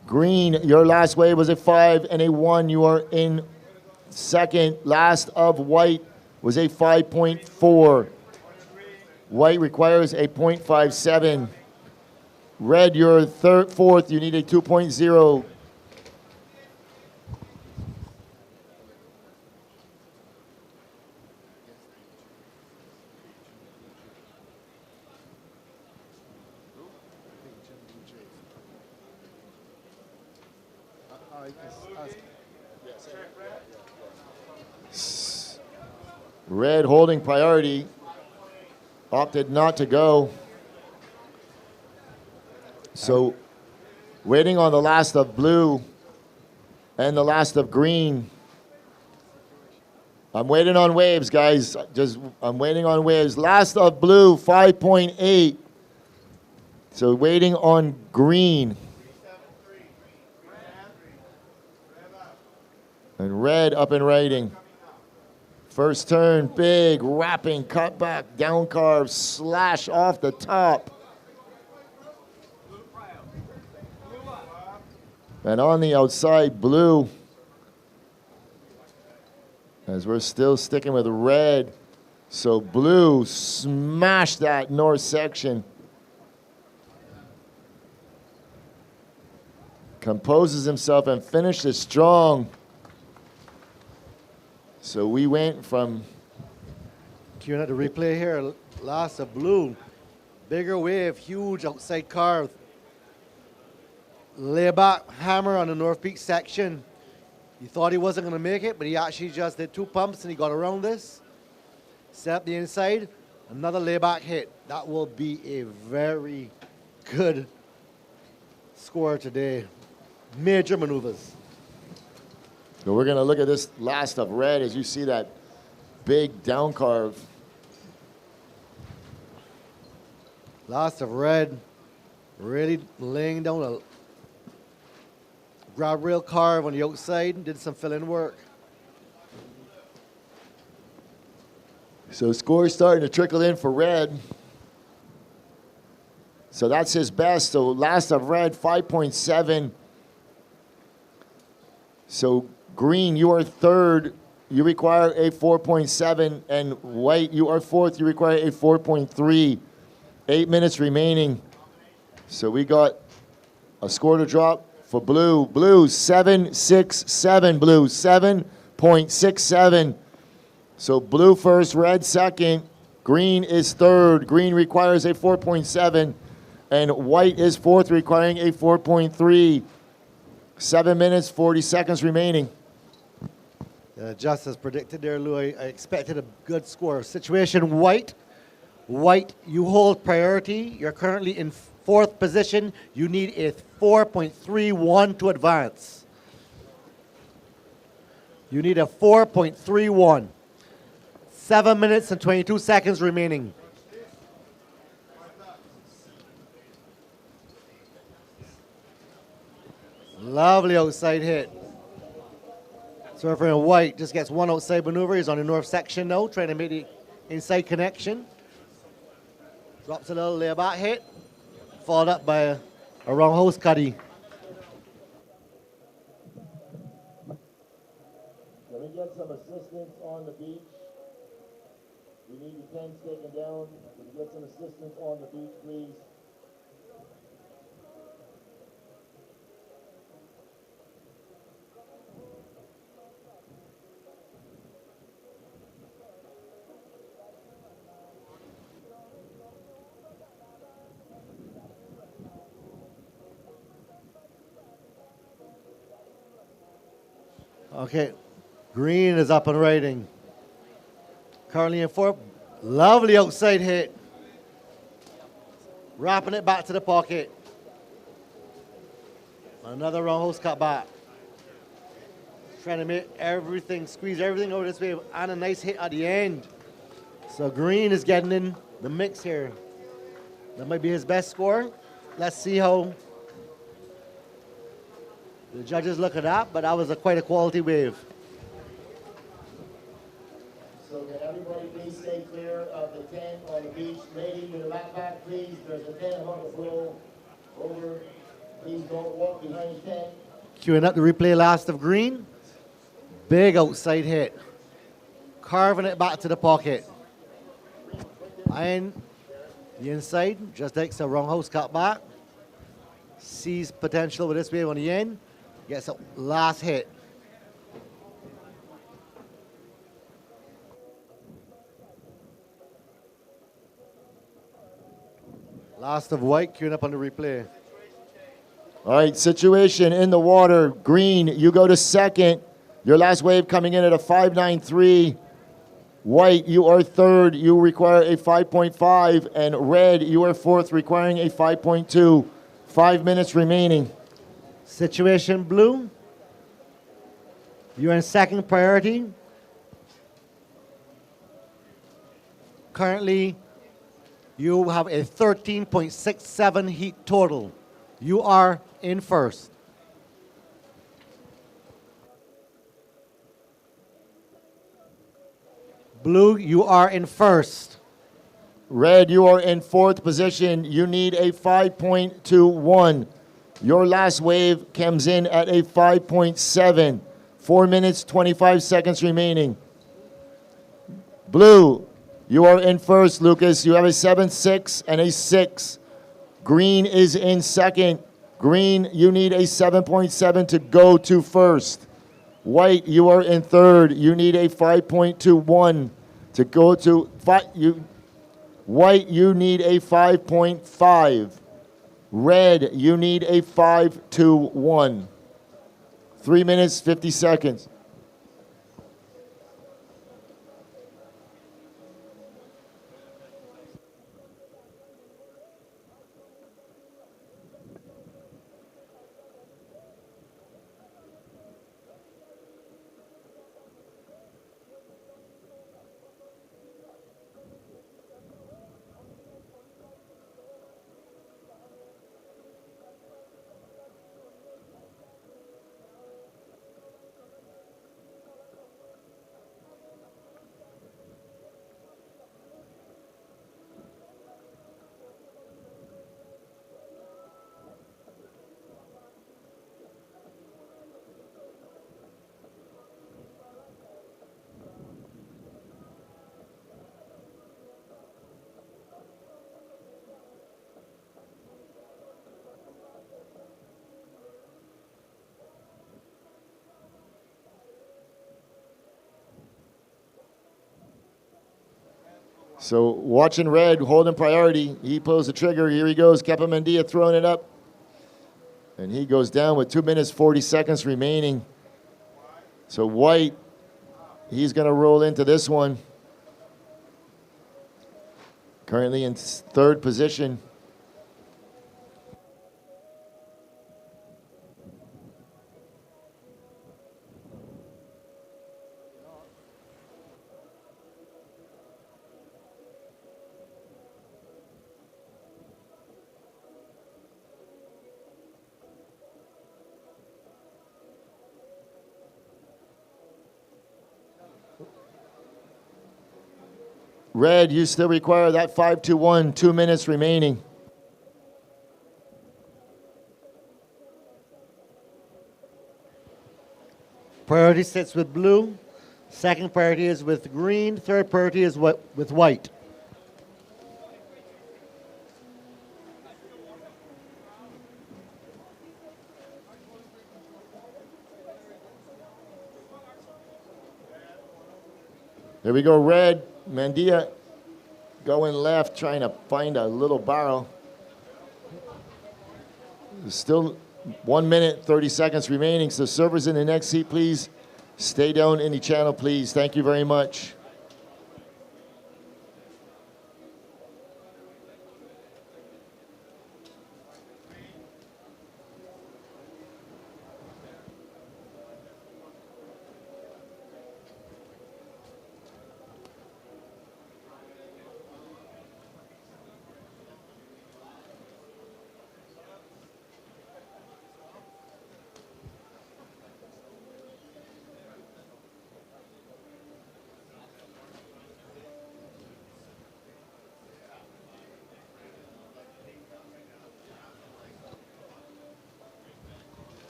Green, your last wave was a 5 and a 1. You are in second. Last of white was a 5.4. White requires a 0.57. Red, your fourth. You need a 2.0. Red holding priority, opted not to go. So waiting on the last of blue and the last of green. I'm waiting on waves, guys. I'm waiting on waves. Last of blue, 5.8. So waiting on green. And red up and riding. First turn, big, wrapping, cut back, down carve, slash off the top. And on the outside, blue. As we're still sticking with red. So blue smashed that north section. Composes himself and finishes strong. So we went from... Queuing at the replay here. Last of blue. Bigger wave, huge outside carve. Layback hammer on the North Peak section. He thought he wasn't going to make it, but he actually just did 2 pumps and he got around this. Set up the inside. Another layback hit. That will be a very good score today. Major maneuvers. So we're going to look at this last of red as you see that big down carve. Last of red, really laying down a grab rail carve on the outside, did some fill-in work. So scores starting to trickle in for Red. So that's his best. So last of Red, 5.7. So Green, you are third. You require a 4.7. And White, you are fourth. You require a 4.3. 8 minutes remaining. So we got a score to drop for Blue. Blue, 7.67. Blue, 7.67. So Blue first, Red second. Green is third. Green requires a 4.7. And White is fourth, requiring a 4.3. 7 minutes, 40 seconds remaining. Just as predicted there, Lou, I expected a good score. Situation White. White, you hold priority. You're currently in fourth position. You need a 4.31 to advance. You need a 4.31. 7 minutes and 22 seconds remaining. Lovely outside hit. Surfer in White just gets one outside maneuver. He's on the north section now, trying to make the inside connection. Drops a little layback hit, followed up by a wrong house cuddy. Can we get some assistance on the beach? We need the tents taken down. Can we get some assistance on the beach, please? Okay, Green is up and riding. Currently in fourth. Lovely outside hit. Wrapping it back to the pocket. Another wrong host cut back. Trying to make everything, squeeze everything over this wave, and a nice hit at the end. So Green is getting in the mix here. That might be his best score. Let's see how the judges look at that, but that was quite a quality wave. So can everybody please stay clear of the tent on the beach? Lady, with the backpack, please. There's a tent on the floor. Over. Please don't walk behind the tent. Queuing up the replay last of Green. Big outside hit. Carving it back to the pocket. Iron the inside, just takes a wrong house cut back. Sees potential with this wave on the end. Gets a last hit. Last of White, queuing up on the replay. All right, situation in the water. Green, you go to second. Your last wave coming in at a 5.93. White, you are third. You require a 5.5. And Red, you are fourth, requiring a 5.2. 5 minutes remaining. Situation Blue. You're in second priority. Currently, you have a 13.67 heat total. You are in first. Blue, you are in first. Red, you are in fourth position. You need a 5.21. Your last wave comes in at a 5.7. 4 minutes, 25 seconds remaining. Blue, you are in first, Lucas. You have a 7.6 and a 6. Green is in second. Green, you need a 7.7 to go to first. White, you are in third. You need a 5.21 to go to White, you need a 5.5. Red, you need a 5.21. 3 minutes, 50 seconds. So watching red, holding priority. He pulls the trigger. Here he goes. Mendia throwing it up. And he goes down with 2 minutes, 40 seconds remaining. So white, he's going to roll into this one. Currently in third position. Red, you still require that 5-1, 2 minutes remaining. Priority sits with blue. Second priority is with green. Third priority is with white. There we go, red. Mendia going left, trying to find a little barrel. There's still 1 minute, 30 seconds remaining. So servers in the next heat, please. Stay down in the channel, please. Thank you very much.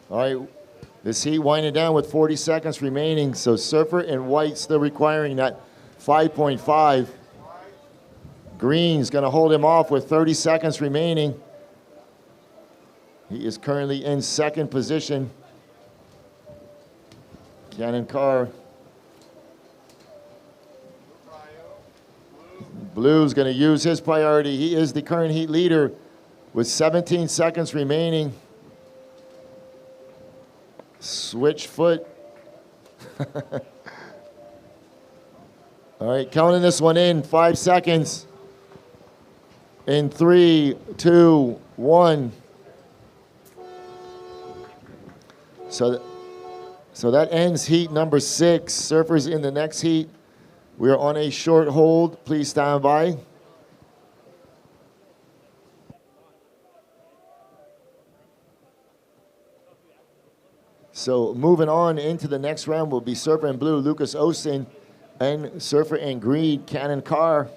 All right, this heat winding down with 40 seconds remaining. So surfer and white still requiring that 5.5. Green's going to hold him off with 30 seconds remaining. He is currently in second position. Cannon Carr. Blue's going to use his priority. He is the current heat leader with 17 seconds remaining. Switch foot. All right, counting this one in, 5 seconds. In 3, 2, 1. So that ends heat number 6. Surfers in the next heat. We are on a short hold. Please stand by. So moving on into the next round will be surfer in blue, Lucas Osen, and surfer in green, Cannon Carr.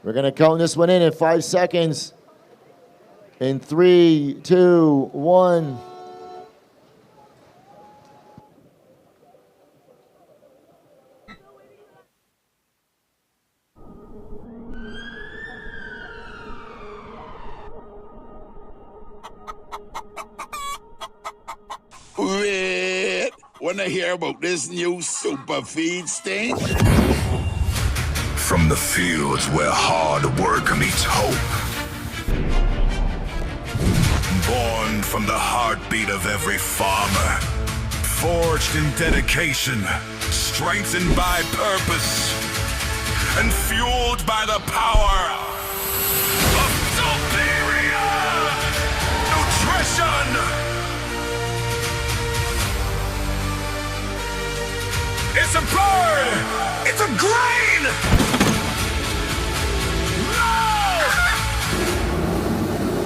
We're going to count this one in 5 seconds. In 3, 2, 1. Red, wanna hear about this new super feed stain? From the fields where hard work meets hope. Born from the heartbeat of every farmer. Forged in dedication, strengthened by purpose, and fueled by the power of superior nutrition. It's a bird! It's a grain! No!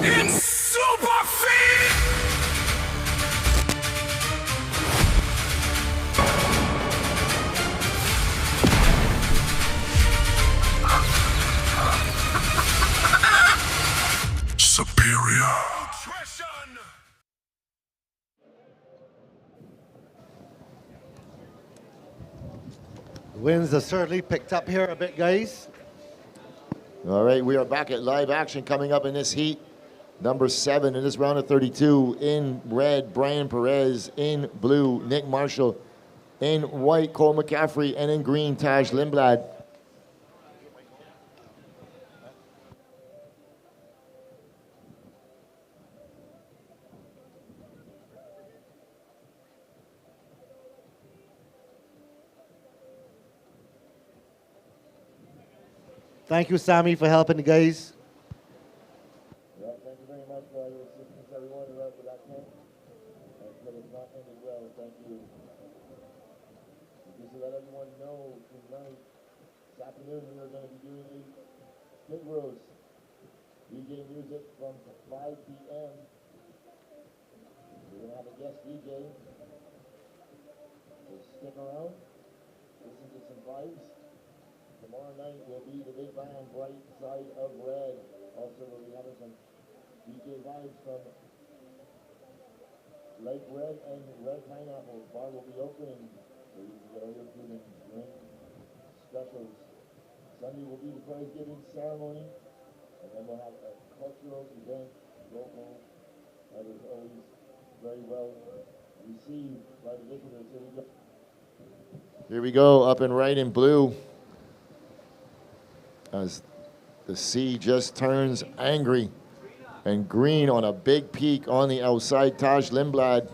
It's super feed! Superior. Winds have certainly picked up here a bit, guys. All right, we are back at live action coming up in this heat. Number 7 in this round of 32. In red, Brian Perez. In blue, Nick Marshall. In white, Cole McCaffrey. And in green, Taj Lindblad. Thank you, Sammy, for helping the guys. Yeah, thank you very much for all your assistance, everyone, who helped with that camp. But it's not ended well. Thank you. Just to let everyone know, tonight, this afternoon, we are going to be doing a pig roast. DJ music from 5 p.m. We're going to have a guest DJ. So stick around, listen to some vibes. Tomorrow night will be the big band, Bright Side of Red. Also, we'll be having some DJ vibes from Lake Red and Red Pineapple. The bar will be opening, so you can get all your food and drink specials. Sunday will be the prize giving ceremony, and then we'll have a cultural event, local, that is always very well received by the visitors. Here we go, up and right in blue. As the sea just turns angry, and green on a big peak on the outside, Taj Lindblad.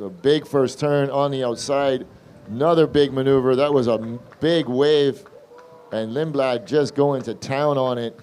A big first turn on the outside. Another big maneuver. That was a big wave, and Lindblad just going to town on it.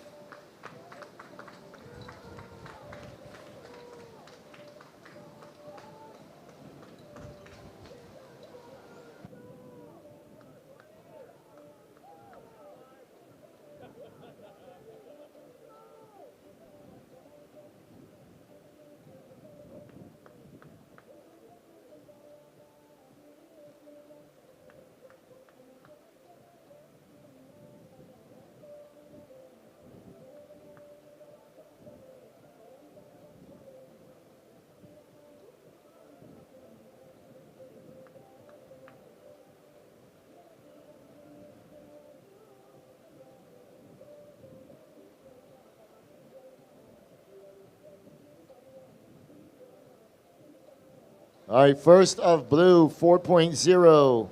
All right, first of blue, 4.0.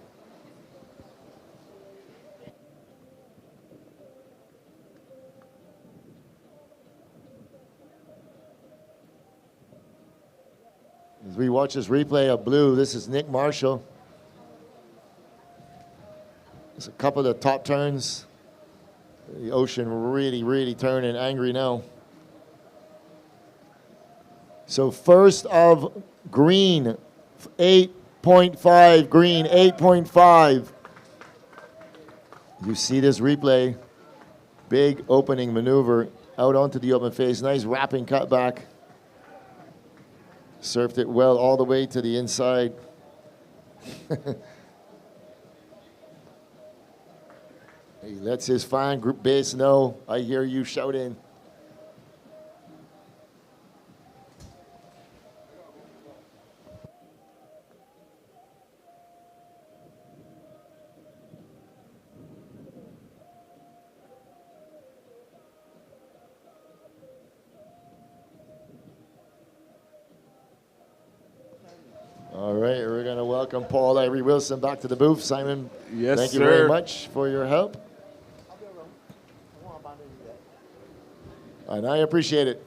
As we watch this replay of blue, this is Nick Marshall. There's a couple of the top turns. The ocean really turning angry now. So first of green, 8.5, green, 8.5. You see this replay. Big opening maneuver out onto the open face. Nice wrapping cutback. Surfed it well all the way to the inside. He lets his fine group base know, I hear you shouting. All right, we're going to welcome Paul Ivory Wilson back to the booth. Simon, yes, thank you sir. very much for your help. And I appreciate it.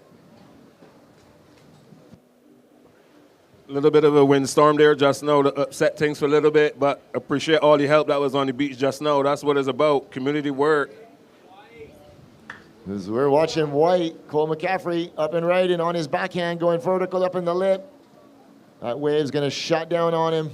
A little bit of a windstorm there just now to upset things for a little bit, but appreciate all the help that was on the beach just now. That's what it's about, community work. As we're watching white, Cole McCaffrey up and right and on his backhand going vertical up in the lip. That wave's going to shut down on him.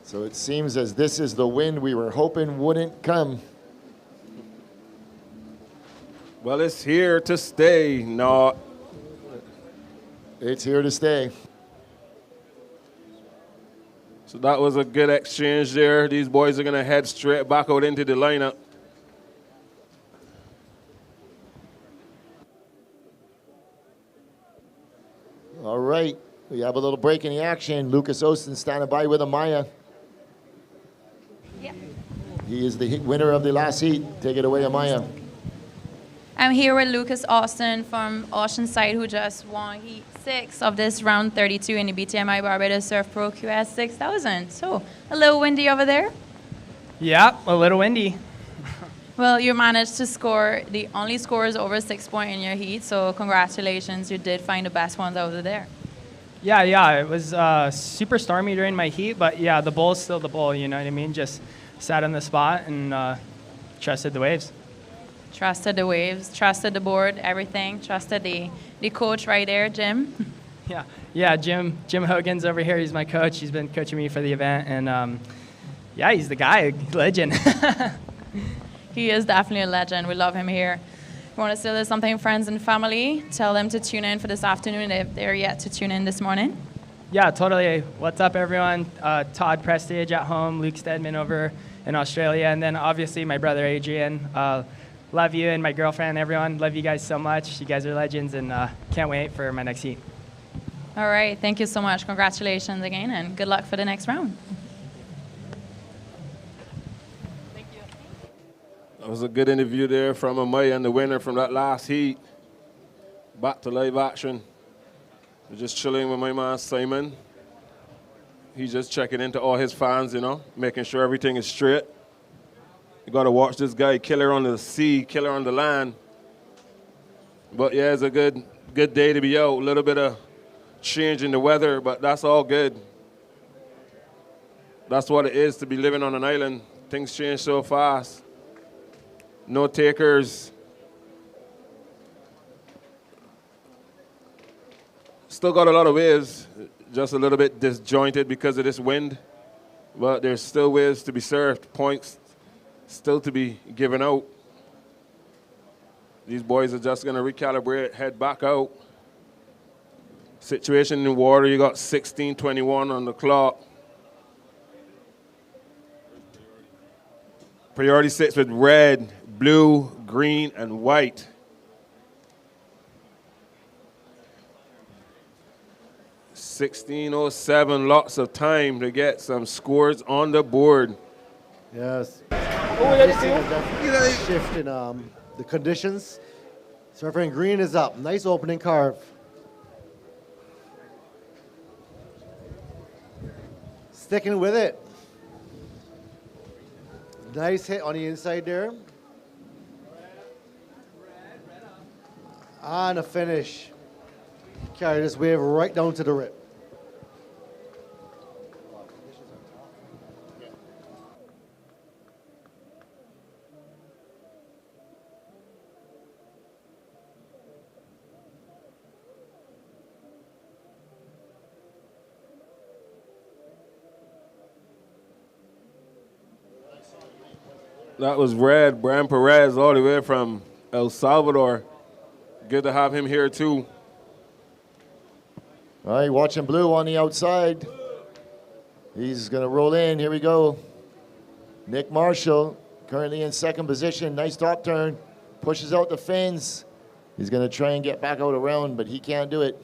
So it seems as this is the wind we were hoping wouldn't come. Well, it's here to stay. No. It's here to stay. So that was a good exchange there. These boys are going to head straight back out into the lineup. All right, we have a little break in the action. Lucas Osten standing by with Amaya. He is the winner of the last heat. Take it away, Amaya. I'm here with Lucas Austin from Oceanside, who just won Heat 6 of this round 32 in the BTMI Barbados Surf Pro QS 6000. So, a little windy over there? Yeah, a little windy. Well, you managed to score the only scores over 6 point in your heat, so congratulations. You did find the best ones over there. Yeah, it was super stormy during my heat, but yeah, the bowl's still the bowl, you know what I mean? Just sat on the spot and trusted the waves. Trusted the waves, trusted the board, everything. Trusted the coach right there, Jim. Yeah, Jim Hogan's over here. He's my coach. He's been coaching me for the event, and yeah, he's the guy, legend. He is definitely a legend. We love him here. If you want to say something, friends and family, tell them to tune in for this afternoon if they're yet to tune in this morning. Yeah, totally. What's up, everyone? Todd Prestige at home, Luke Stedman over in Australia, and then obviously my brother Adrian. Love you, and my girlfriend, everyone. Love you guys so much. You guys are legends, and can't wait for my next heat. All right. Thank you so much. Congratulations again, and good luck for the next round. That was a good interview there from Amaya and the winner from that last heat. Back to live action. We're just chilling with my man Simon. He's just checking into all his fans, you know, making sure everything is straight. You got to watch this guy, killer on the sea, killer on the land. But yeah, it's a good day to be out. A little bit of change in the weather, but that's all good. That's what it is to be living on an island. Things change so fast. No takers. Still got a lot of waves, just a little bit disjointed because of this wind. But there's still waves to be served, points still to be given out. These boys are just going to recalibrate, head back out. Situation in the water, you got 16:21 on the clock. Priority sits with red, blue, green, and white. 16:07, lots of time to get some scores on the board. Yes. Just seeing a definite shift in the conditions. Surfer in green is up. Nice opening carve. Sticking with it. Nice hit on the inside there. And a finish. Carry this wave right down to the rip. That was red, Bram Perez, all the way from El Salvador. Good to have him here, too. All right, watching blue on the outside. He's going to roll in. Here we go. Nick Marshall, currently in second position. Nice top turn. Pushes out the fins. He's going to try and get back out around, but he can't do it.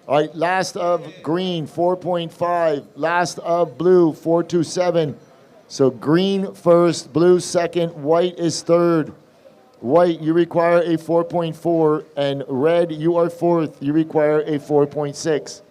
All right, last of green, 4.5. Last of blue, 4.27. So green first, blue second, white is third. White, you require a 4.4, and red, you are fourth. You require a 4.6.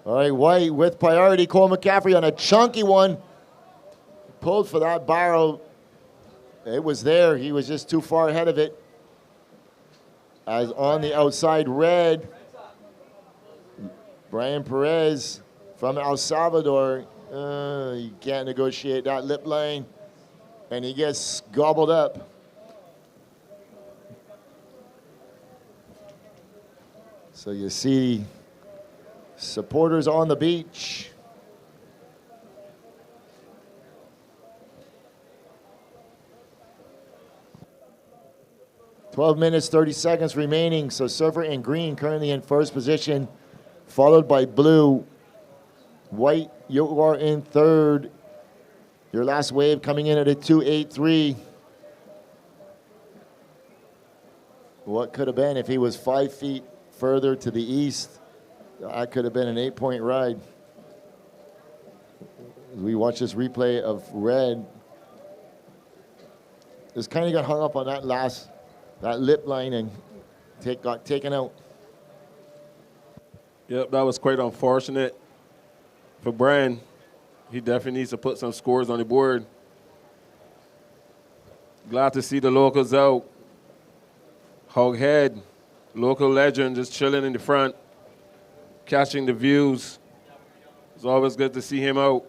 All right, white with priority. Cole McCaffrey on a chunky one. Pulled for that barrel. It was there. He was just too far ahead of it. As on the outside, red. Brian Perez from El Salvador. You can't negotiate that lip line. And he gets gobbled up. So you see supporters on the beach. (12 minutes, 30 seconds remaining. So Surfer and Green currently in first position, followed by Blue. White, you are in third. Your last wave coming in at a 2.83. What could have been if he was 5 feet further to the east? That could have been an 8-point ride. As we watch this replay of red, just kind of got hung up on that lip line and got taken out. Yep, that was quite unfortunate for Brian. He definitely needs to put some scores on the board. Glad to see the locals out. Hoghead, local legend, just chilling in the front, catching the views. It's always good to see him out.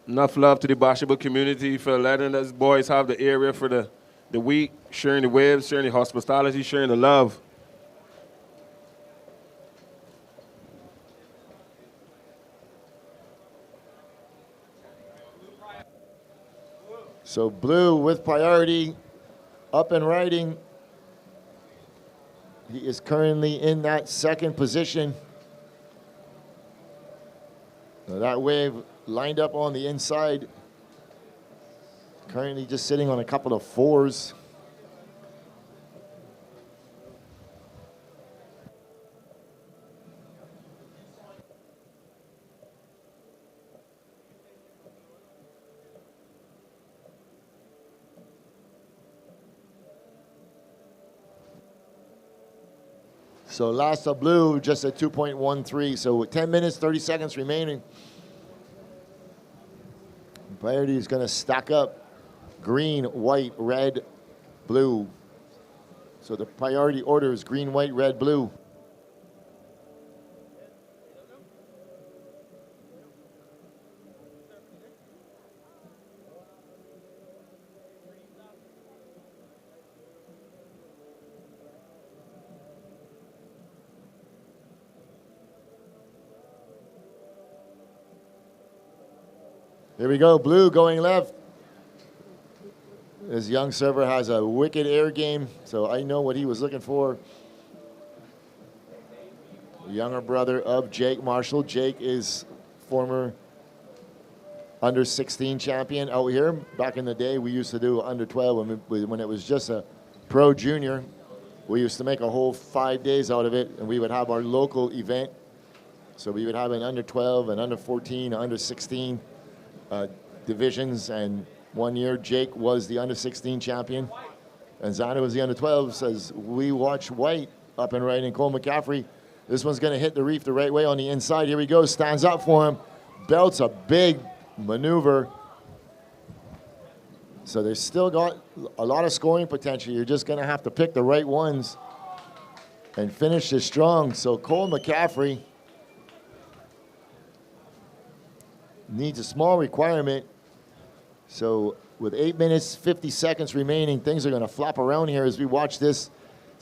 Enough love to the Bathsheba community for letting us boys have the area for the week, sharing the waves, sharing the hospitality, sharing the love. So Blue with priority, up and riding. He is currently in that second position. Now that wave lined up on the inside. Currently just sitting on a couple of fours. So last of Blue, just at 2.13. So 10 minutes, 30 seconds remaining. Priority is going to stack up green, white, red, blue. So the priority order is green, white, red, blue. Here we go, Blue going left. This young server has a wicked air game, so I know what he was looking for. The younger brother of Jake Marshall. Jake is former under 16 champion out here. Back in the day, we used to do under 12 when it was just a pro junior. We used to make a whole 5 days out of it, and we would have our local event. So we would have an under 12, an under 14, under 16 divisions, and 1 year Jake was the under 16 champion and Zander was the under 12. Says we watch white up and right, and Cole McCaffrey, this one's going to hit the reef the right way on the inside. Here we go, stands up for him, belts a big maneuver. So they've still got a lot of scoring potential. You're just going to have to pick the right ones and finish this strong. So Cole McCaffrey needs a small requirement. So with 8 minutes, 50 seconds remaining, things are going to flop around here as we watch this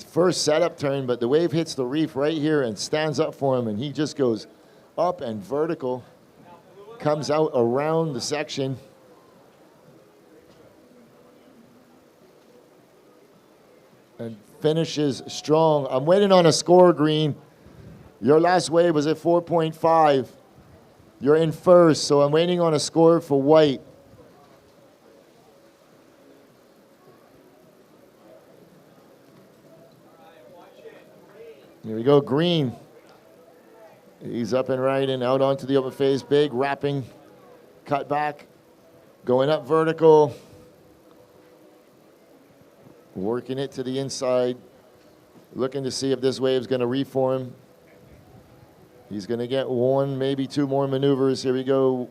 first setup turn, but the wave hits the reef right here and stands up for him, and he just goes up and vertical, comes out around the section. And finishes strong. I'm waiting on a score, Green. Your last wave was at 4.5. You're in first, so I'm waiting on a score for white. Here we go, Green. He's up and right and out onto the open face. Big wrapping, cut back, going up vertical. Working it to the inside. Looking to see if this wave's going to reform. He's going to get one, maybe two more maneuvers. Here we go.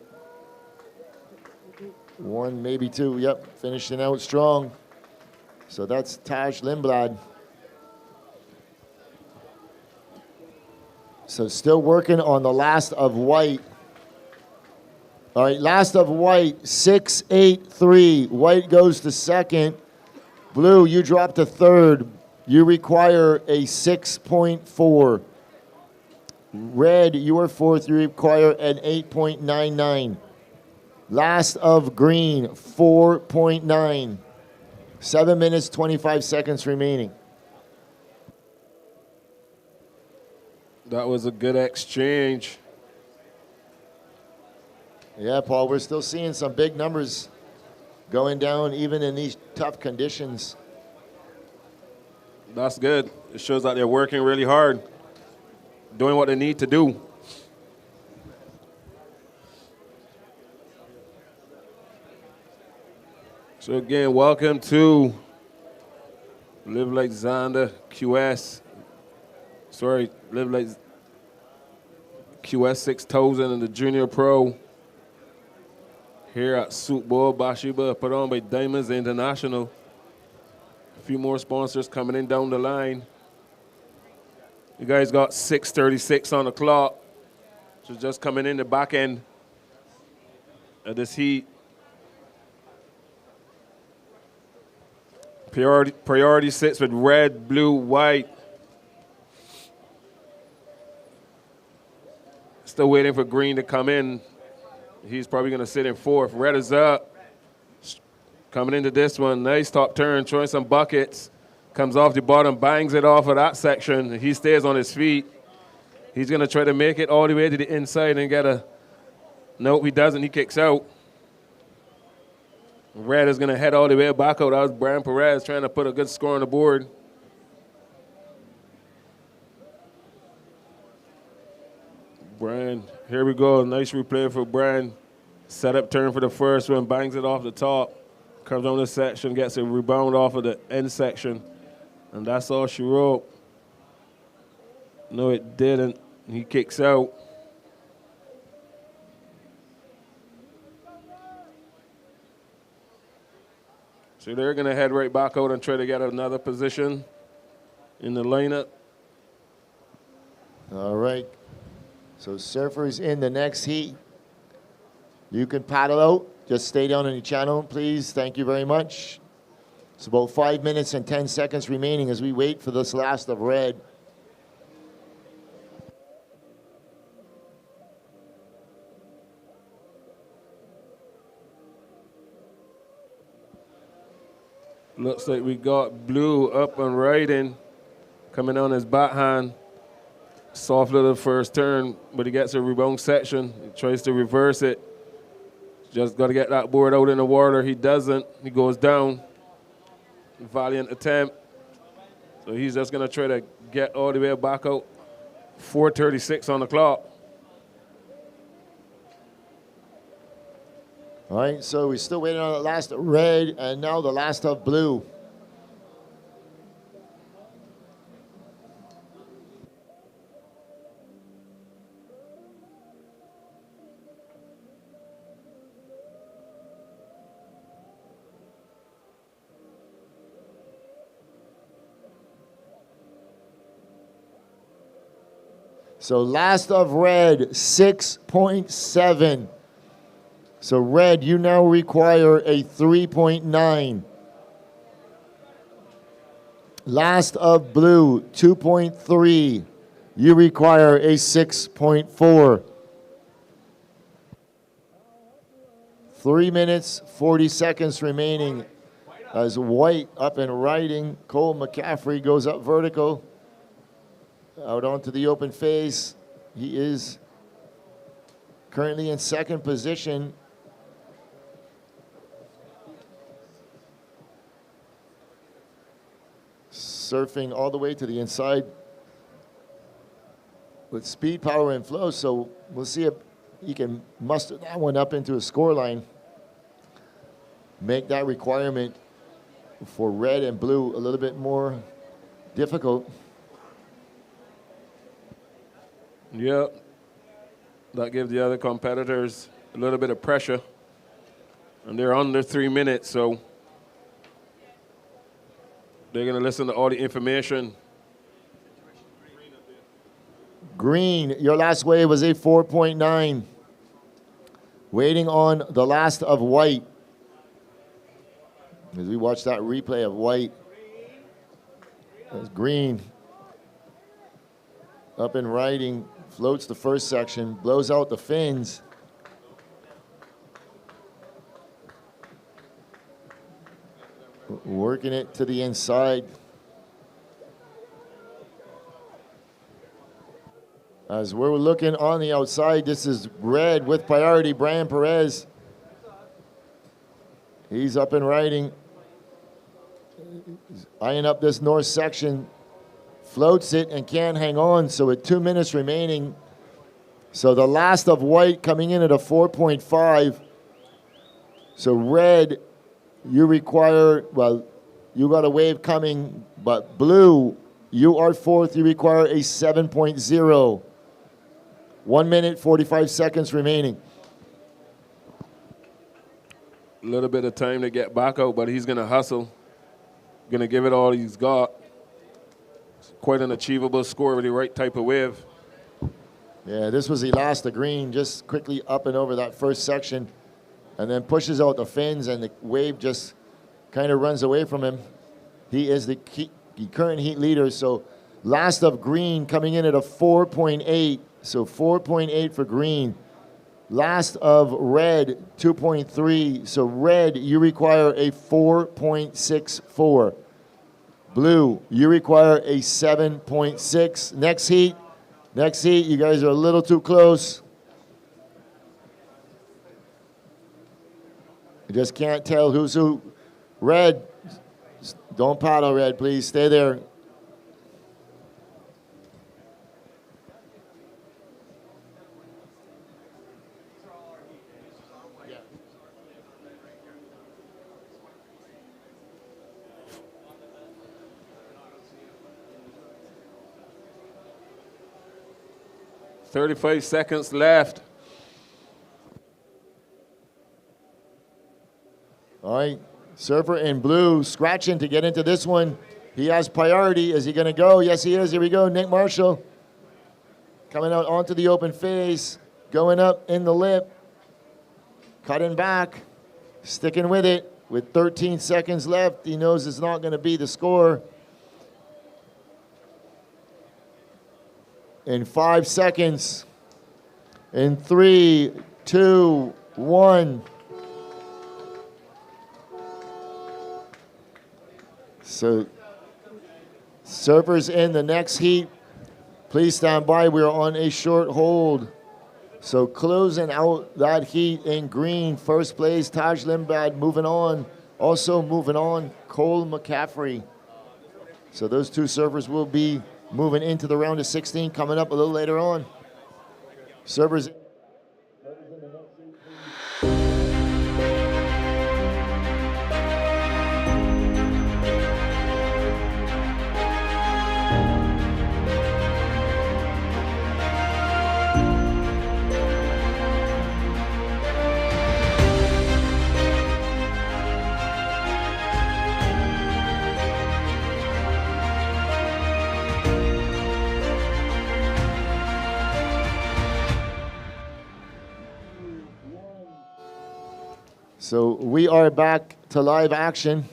One, maybe two. Yep, finishing out strong. So that's Taj Lindblad. So still working on the last of white. All right, last of white, 6-8-3. White goes to second. Blue, you drop to third. You require a 6.4. Red, you are fourth. You require an 8.99. Last of green, 4.9. 7 minutes, 25 seconds remaining. That was a good exchange. Yeah, Paul, we're still seeing some big numbers going down even in these tough conditions. That's good. It shows that they're working really hard, doing what they need to do. So again, welcome to Live Like Zander QS. Sorry, Live Like QS 6000 and the Junior Pro here at Super Bowl Bathsheba, put on by Diamonds International. A few more sponsors coming in down the line. You guys got 6:36 on the clock. So just coming in the back end of this heat. Priority sits with red, blue, white. Still waiting for green to come in. He's probably going to sit in fourth. Red is up. Coming into this one, nice top turn, throwing some buckets. Comes off the bottom, bangs it off of that section. He stays on his feet. He's going to try to make it all the way to the inside and get a... Nope, he doesn't. He kicks out. Red is going to head all the way back out. That was Brian Perez trying to put a good score on the board. Brian, here we go. Nice replay for Brian. Setup turn for the first one, bangs it off the top. Comes on the section, gets a rebound off of the end section. And that's all she wrote. No, it didn't. He kicks out. So they're going to head right back out and try to get another position in the lineup. All right. So surfers in the next heat. You can paddle out. Just stay down in the channel, please. Thank you very much. It's about 5 minutes and 10 seconds remaining as we wait for this last of red. Looks like we got blue up and riding, coming on his backhand. Soft little first turn, but he gets a rebound section. He tries to reverse it. Just got to get that board out in the water. He doesn't. He goes down. Valiant attempt. So he's just going to try to get all the way back out. 4:36 on the clock. All right, so we're still waiting on the last of red and now the last of blue. So last of red, 6.7. So red, you now require a 3.9. Last of blue, 2.3. You require a 6.4. 3 minutes, 40 seconds remaining as white up and riding. Cole McCaffrey goes up vertical. Out onto the open face. He is currently in second position. Surfing all the way to the inside with speed, power, and flow. So we'll see if he can muster that one up into a score line. Make that requirement for red and blue a little bit more difficult. Yeah, that gives the other competitors a little bit of pressure. And they're under 3 minutes, so they're going to listen to all the information. Green, your last wave was a 4.9. Waiting on the last of white. As we watch that replay of white. As green up and riding, floats the first section, blows out the fins. Working it to the inside. As we're looking on the outside, this is red with priority, Brian Perez. He's up and riding. Eyeing up this north section. Floats it and can't hang on, so with 2 minutes remaining. So the last of white coming in at a 4.5. So red, you require, well, you got a wave coming, but blue, you are fourth, you require a 7.0. 1 minute, 45 seconds remaining. A little bit of time to get back out, but he's going to hustle. Going to give it all he's got. It's quite an achievable score with the right type of wave. Yeah, this was the last of green, just quickly up and over that first section, and then pushes out the fins, and the wave just kind of runs away from him. He is the current heat leader, so last of green coming in at a 4.8, so 4.8 for green. Last of red, 2.3, so red, you require a 4.64. Blue, you require a 7.6. Next heat, you guys are a little too close. You just can't tell who's who. Red, don't paddle, red, please, stay there. $35 seconds left. All right, surfer in blue, scratching to get into this one. He has priority. Is he going to go? Yes, he is. Here we go. Nick Marshall coming out onto the open face, going up in the lip, cutting back, sticking with it. With 13 seconds left, he knows it's not going to be the score. In 5 seconds. In 3, 2, 1. So, surfers in the next heat, please stand by. We're on a short hold. So closing out that heat in green, first place, Taj Limbad moving on. Also moving on, Cole McCaffrey. So those two surfers will be moving into the round of 16, coming up a little later on. Surfers. So we are back to live action.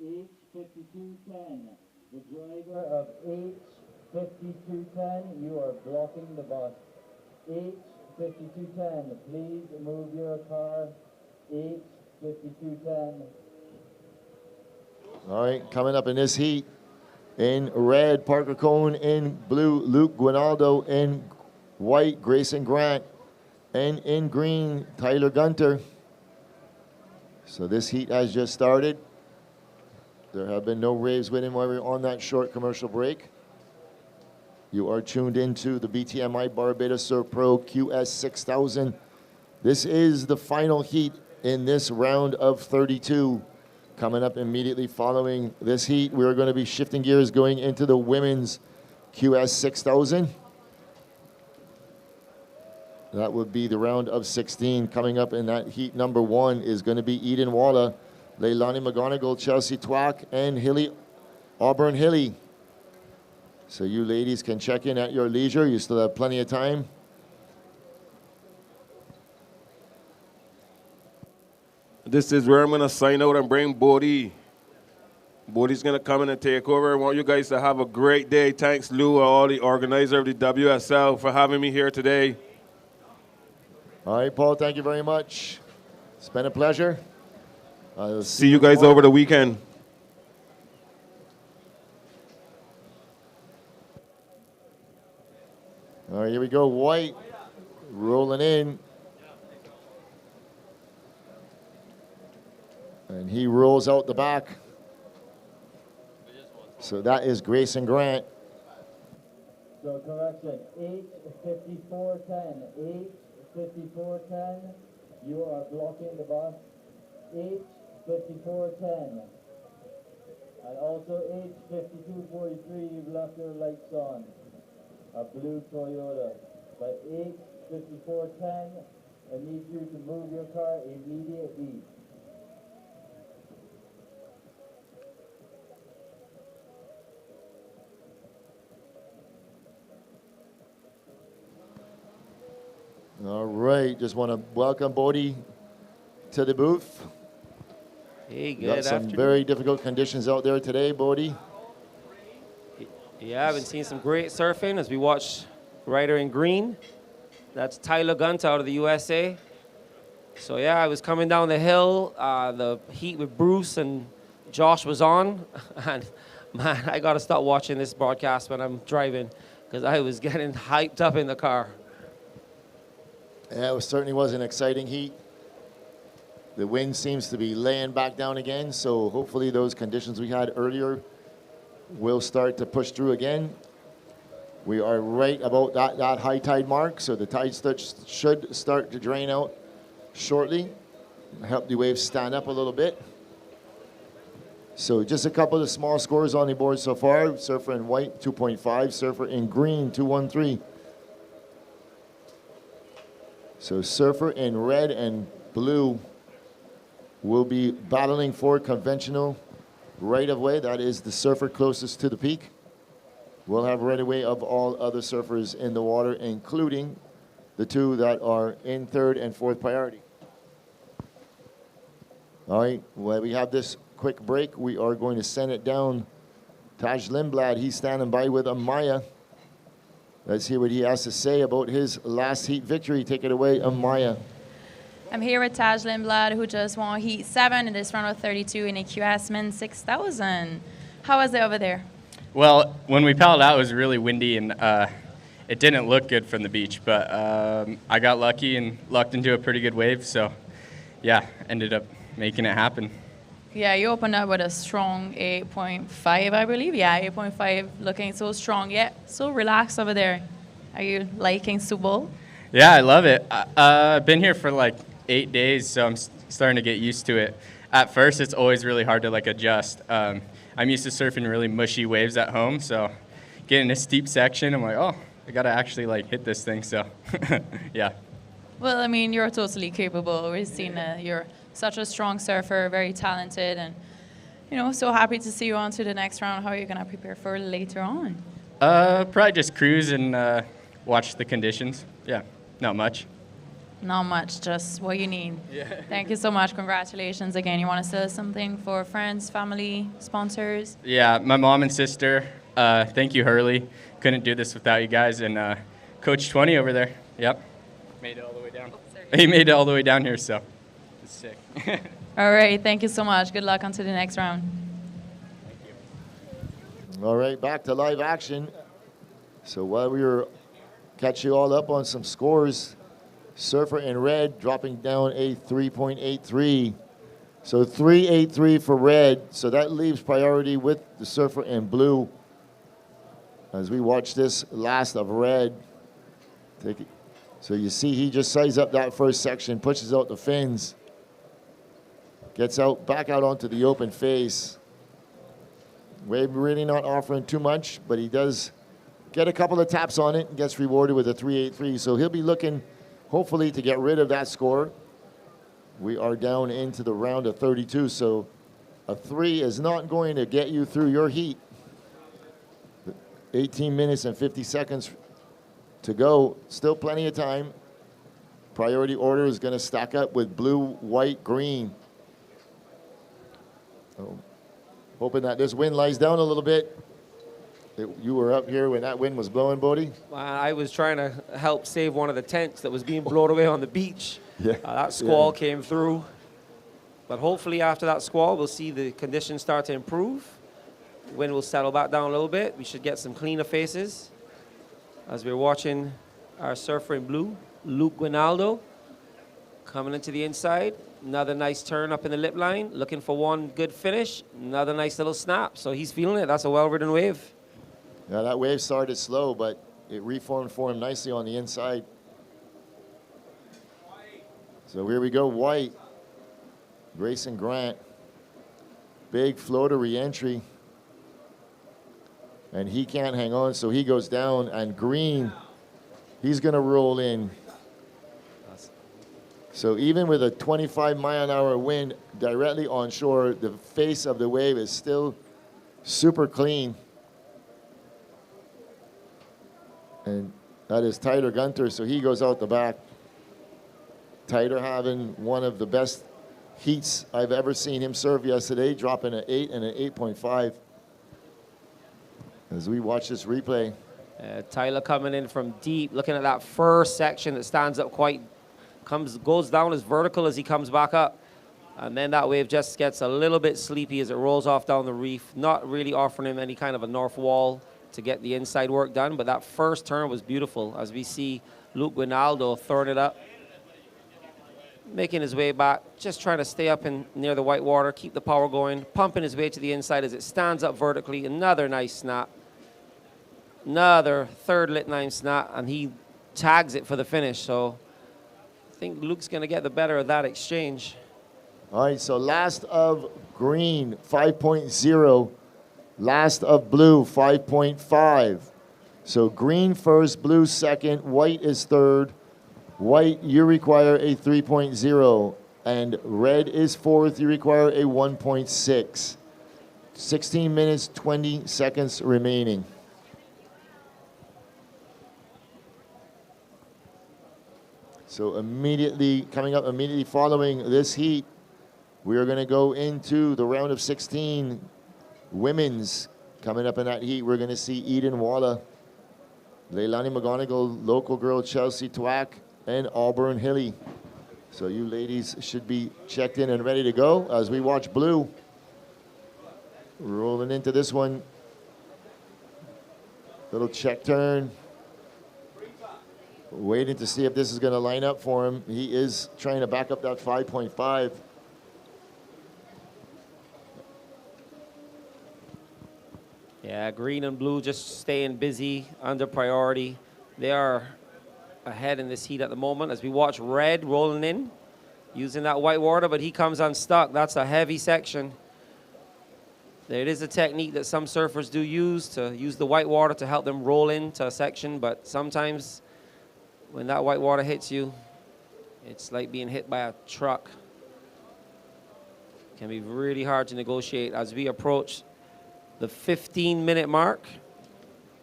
H5210, the driver of H5210, you are blocking the bus. H5210, please move your car. H5210. All right, coming up in this heat, in red, Parker Cohn. In blue, Luke Guinaldo. In white, Grayson Grant. And in green, Tyler Gunter. So this heat has just started. There have been no waves with him while we're on that short commercial break. You are tuned into the BTMI Barbados Surf Pro QS 6000. This is the final heat in this round of 32. Coming up immediately following this heat, we're going to be shifting gears going into the women's QS 6000. That would be the round of 16. Coming up in that heat number 1 is going to be Eden Walla, Leilani McGonigal, Chelsea Twack, and Hilly Auburn Hilly. So you ladies can check in at your leisure. You still have plenty of time. This is where I'm going to sign out and bring Bodie. Bodie's going to come in and take over. I want you guys to have a great day. Thanks, Lou, all the organizer of the WSL, for having me here today. All right, Paul, thank you very much. It's been a pleasure. I'll See you guys over the weekend. All right, here we go. White rolling in. And he rolls out the back. So that is Grayson Grant. So correction, 8:54:10. 8:54:10. You are blocking the bus. 8:54:10. And also 8:52:43. You've left your lights on. A blue Toyota. By 8:54:10, I need you to move your car immediately. All right, just want to welcome Bodie to the booth. Hey, good Got some afternoon. very difficult conditions out there today, Bodie. Yeah, I've been seeing some great surfing as we watch Rider in Green. That's Tyler Gunt out of the USA. So yeah, I was coming down the hill. The heat with Bruce and Josh was on. And man, I got to stop watching this broadcast when I'm driving because I was getting hyped up in the car. Yeah, it certainly was an exciting heat. The wind seems to be laying back down again, so hopefully those conditions we had earlier will start to push through again. We are right about that high tide mark, so the tide should start to drain out shortly. Help the waves stand up a little bit. So just a couple of small scores on the board so far. Surfer in white, 2.5. Surfer in green, 213. So surfer in red and blue will be battling for conventional right of way. That is the surfer closest to the peak. We'll have right of way of all other surfers in the water, including the two that are in 3rd and 4th priority. All right, while we have this quick break, we are going to send it down. Taj Lindblad, he's standing by with Amaya. Let's hear what he has to say about his last heat victory. Take it away, Amaya. I'm here with Taj Lindblad, who just won Heat 7 in this round of 32 in a QS Men's 6000. How was it over there? Well, when we paddled out, it was really windy, and it didn't look good from the beach. But I got lucky and lucked into a pretty good wave, so yeah, ended up making it happen. Yeah, you opened up with a strong 8.5, I believe. Yeah, 8.5, looking so strong yet so relaxed over there. Are you liking Super Bowl? Yeah, I love it. I've been here for like 8 days, so I'm starting to get used to it. At first, it's always really hard to like adjust. I'm used to surfing really mushy waves at home, so getting a steep section, I'm like, oh, I gotta actually like hit this thing. So, yeah. Well, I mean, you're totally capable. We've seen you're such a strong surfer, very talented, and so happy to see you on to the next round. How are you gonna prepare for later on? Probably just cruise and watch the conditions. Yeah, not much. Not much, just what you need. Yeah. Thank you so much. Congratulations again. You want to say something for friends, family, sponsors? Yeah, my mom and sister. Thank you, Hurley. Couldn't do this without you guys. And Coach 20 over there. Yep. Made it all the way down. He made it all the way down here, so it's sick. All right. Thank you so much. Good luck on to the next round. All right, back to live action. So while we were catching you all up on some scores, Surfer in red dropping down a 3.83. So 3.83 for red. So that leaves priority with the Surfer in blue. As we watch this last of red. Take it. So you see he just sizes up that first section, pushes out the fins. Gets out, back out onto the open face. Wave really not offering too much, but he does get a couple of taps on it and gets rewarded with a 3.83. So he'll be looking, hopefully, to get rid of that score. We are down into the round of 32, so a 3 is not going to get you through your heat. 18 minutes and 50 seconds to go. Still plenty of time. Priority order is going to stack up with blue, white, green. So, hoping that this wind lies down a little bit. You were up here when that wind was blowing, Bodie? I was trying to help save one of the tents that was being blown away on the beach. Yeah. That squall came through. But hopefully after that squall, we'll see the conditions start to improve. Wind will settle back down a little bit. We should get some cleaner faces as we're watching our surfer in blue, Luke Guinaldo, coming into the inside. Another nice turn up in the lip line, looking for one good finish. Another nice little snap. So he's feeling it. That's a well-ridden wave. Yeah, that wave started slow, but it reformed for him nicely on the inside. So here we go, White. Grayson Grant. Big floater re-entry. And he can't hang on, so he goes down. And Green, he's going to roll in. So even with a 25-mile-an-hour wind directly onshore, the face of the wave is still super clean. And that is Tyler Gunter, so he goes out the back. Tyler having one of the best heats I've ever seen him serve yesterday, dropping an 8 and an 8.5. As we watch this replay. Tyler coming in from deep, looking at that first section that stands up quite, goes down as vertical as he comes back up. And then that wave just gets a little bit sleepy as it rolls off down the reef, not really offering him any kind of a north wall to get the inside work done, but that first turn was beautiful as we see Luke Guinaldo throwing it up, making his way back, just trying to stay up in near the white water, keep the power going, pumping his way to the inside as it stands up vertically. Another nice snap. Another third lit 9 snap, and he tags it for the finish. So I think Luke's going to get the better of that exchange. All right, so last of green, 5.0. Last of blue, 5.5. So green first, blue second, white is third. White, you require a 3.0. And red is fourth, you require a 1.6. 16 minutes, 20 seconds remaining. So immediately, coming up immediately following this heat, we are going to go into the round of 16 women's. Coming up in that heat, we're going to see Eden Walla, Leilani McGonigal, local girl Chelsea Twack, and Auburn Hilly. So you ladies should be checked in and ready to go as we watch blue. Rolling into this one. Little check turn. Waiting to see if this is going to line up for him. He is trying to back up that 5.5. Yeah, green and blue just staying busy, under priority. They are ahead in this heat at the moment as we watch red rolling in, using that white water, but he comes unstuck. That's a heavy section. There is a technique that some surfers do use to use the white water to help them roll into a section, but sometimes when that white water hits you, it's like being hit by a truck. It can be really hard to negotiate as we approach the 15-minute mark.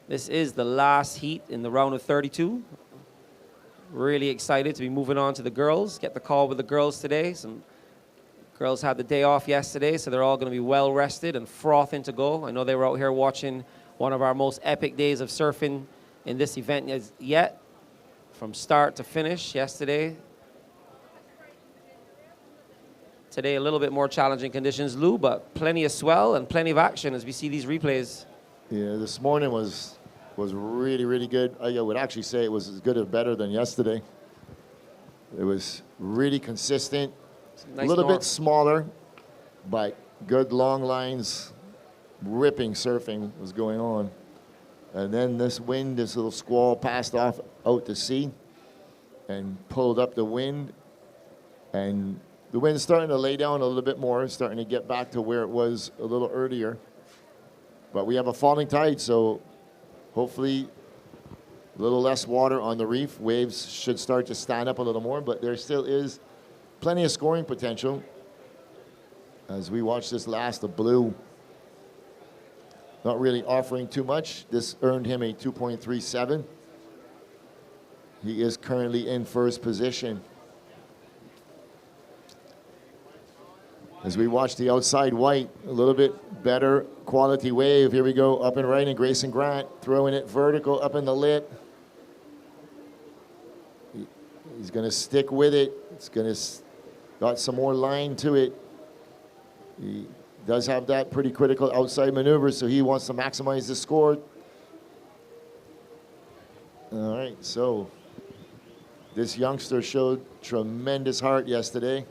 This is the last heat in the round of 32. Really excited to be moving on to the girls. Get the call with the girls today. Some girls had the day off yesterday, so they're all going to be well rested and frothing to go. I know they were out here watching one of our most epic days of surfing in this event yet. From start to finish yesterday. Today a little bit more challenging conditions, Lou, but plenty of swell and plenty of action as we see these replays. Yeah, this morning was really, really good. I would actually say it was as good or better than yesterday. It was really consistent, Nice a little north. bit smaller, but good long lines, ripping surfing was going on. And then this wind, this little squall passed off out to sea and pulled up the wind. And The wind's starting to lay down a little bit more, starting to get back to where it was a little earlier. But we have a falling tide, so hopefully a little less water on the reef. Waves should start to stand up a little more, but there still is plenty of scoring potential. As we watch this last, the blue not really offering too much. This earned him a 2.37. He is currently in first position. As we watch the outside white, a little bit better quality wave. Here we go, up and right, and Grayson Grant throwing it vertical up in the lip. He's going to stick with it. It's going to got some more line to it. He does have that pretty critical outside maneuver, so he wants to maximize the score. All right, so this youngster showed tremendous heart yesterday.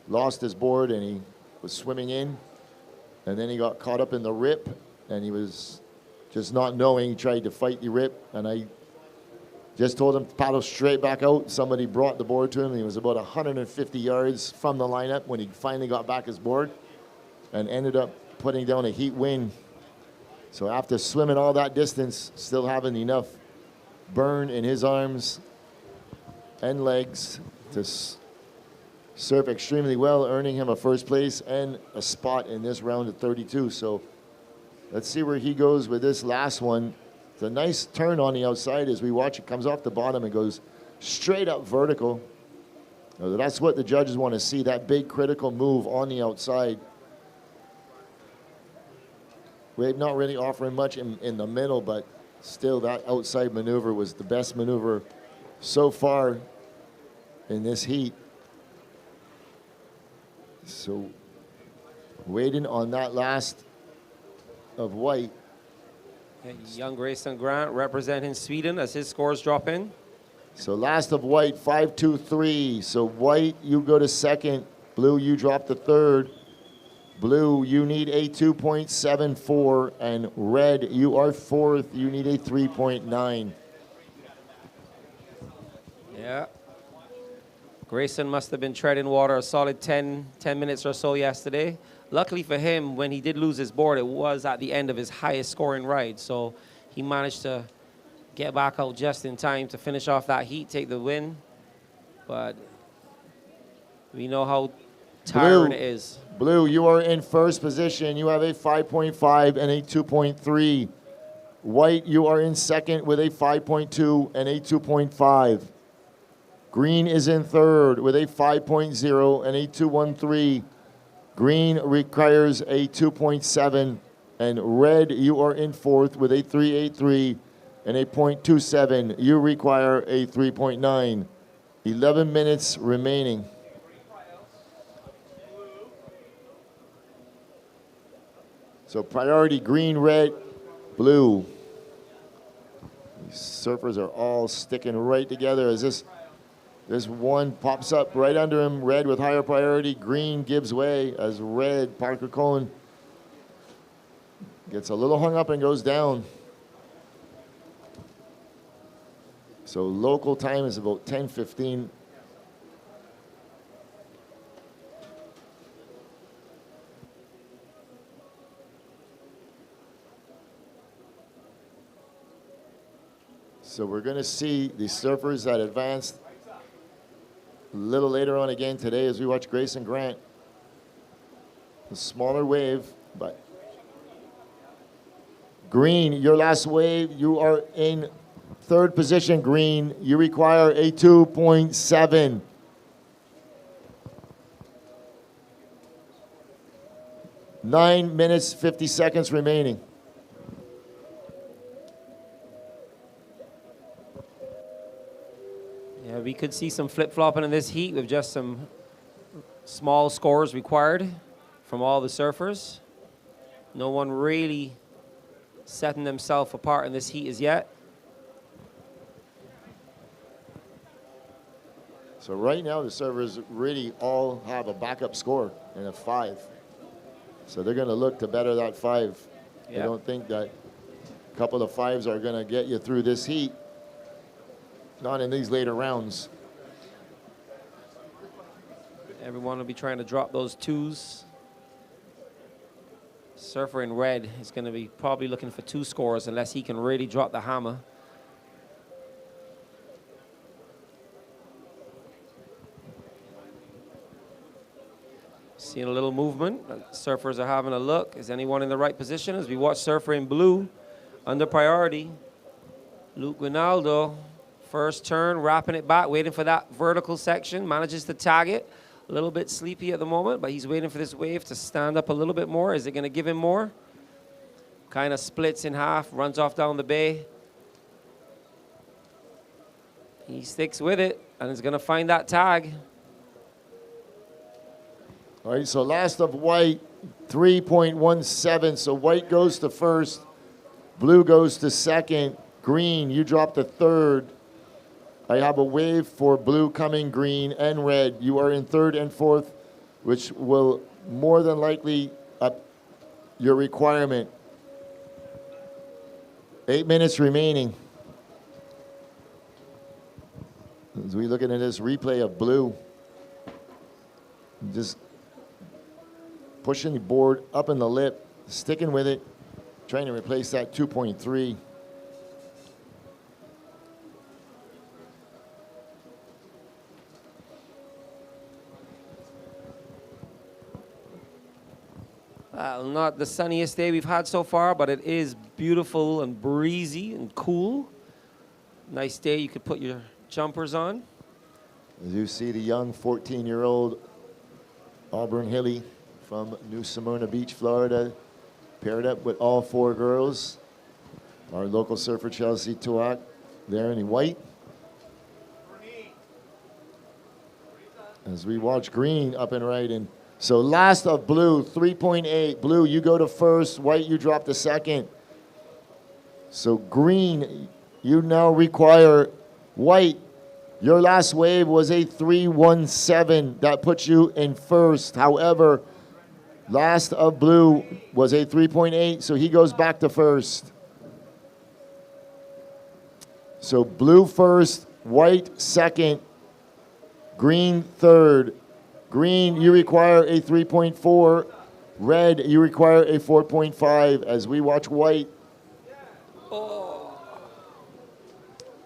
Lost his board and he was swimming in, and then he got caught up in the rip, and he was just not knowing. He tried to fight the rip, and I just told him to paddle straight back out. Somebody brought the board to him. He was about 150 yards from the lineup when he finally got back his board and ended up putting down a heat win. So after swimming all that distance, still having enough burn in his arms and legs to surf extremely well, earning him a first place and a spot in this round of 32. So let's see where he goes with this last one. It's a nice turn on the outside as we watch it. Comes off the bottom and goes straight up vertical. That's what the judges want to see, that big critical move on the outside. Wave not really offering much in the middle, but still that outside maneuver was the best maneuver so far in this heat. So waiting on that last of white. And young Grayson Grant representing Sweden as his scores drop in. So last of white, 5-2-3. So white, you go to second. Blue, you drop to third. Blue, you need a 2.74. And red, you are fourth. You need a 3.9. Yeah. Grayson must have been treading water a solid 10 minutes or so yesterday. Luckily for him, when he did lose his board, it was at the end of his highest scoring ride. So he managed to get back out just in time to finish off that heat, take the win. But we know how tiring it is. Blue, you are in first position. You have a 5.5 and a 2.3. White, you are in second with a 5.2 and a 2.5. Green is in third with a 5.0 and a 2.13. Green requires a 2.7. And red, you are in fourth with a 3.83 and a 0.27. You require a 3.9. 11 minutes remaining. So priority green, red, blue. These surfers are all sticking right together as this one pops up right under him. Red with higher priority. Green gives way as red, Parker Cohen, gets a little hung up and goes down. So local time is about 10:15. So we're going to see the surfers that advanced a little later on again today as we watch Grayson Grant. A smaller wave, but Green, your last wave, you are in third position, Green. You require a 2.7. Nine minutes, 50 seconds remaining. Yeah, we could see some flip-flopping in this heat with just some small scores required from all the surfers. No one really setting themselves apart in this heat as yet. So right now the surfers really all have a backup score and a 5. So they're going to look to better that 5. Yeah. I don't think that a couple of 5s are going to get you through this heat. Not in these later rounds. Everyone will be trying to drop those twos. Surfer in red is going to be probably looking for 2 scores unless he can really drop the hammer. Seeing a little movement. Surfers are having a look. Is anyone in the right position? As we watch Surfer in blue under priority. Luke Guinaldo, first turn, wrapping it back, waiting for that vertical section, manages to tag it. A little bit sleepy at the moment, but he's waiting for this wave to stand up a little bit more. Is it going to give him more? Kind of splits in half, runs off down the bay. He sticks with it and is going to find that tag. All right, so last of white, 3.17. So white goes to first, blue goes to second, green, you drop to third. I have a wave for blue coming, green, and red. You are in third and fourth, which will more than likely up your requirement. 8 minutes remaining. As we looking at this replay of blue, just pushing the board up in the lip, sticking with it, trying to replace that 2.3. Not the sunniest day we've had so far, but it is beautiful and breezy and cool. Nice day, you could put your jumpers on. As you see the young 14-year-old Auburn Hilly from New Smyrna Beach, Florida, paired up with all 4 girls. Our local surfer, Chelsea Tuak, there in white. As we watch green up and right. And so last of blue, 3.8. Blue, you go to first. White, you drop to second. So green, you now require white. Your last wave was a 3.17. That puts you in first. However, last of blue was a 3.8, so he goes back to first. So blue first, white second, green third. Green, you require a 3.4. Red, you require a 4.5 as we watch white.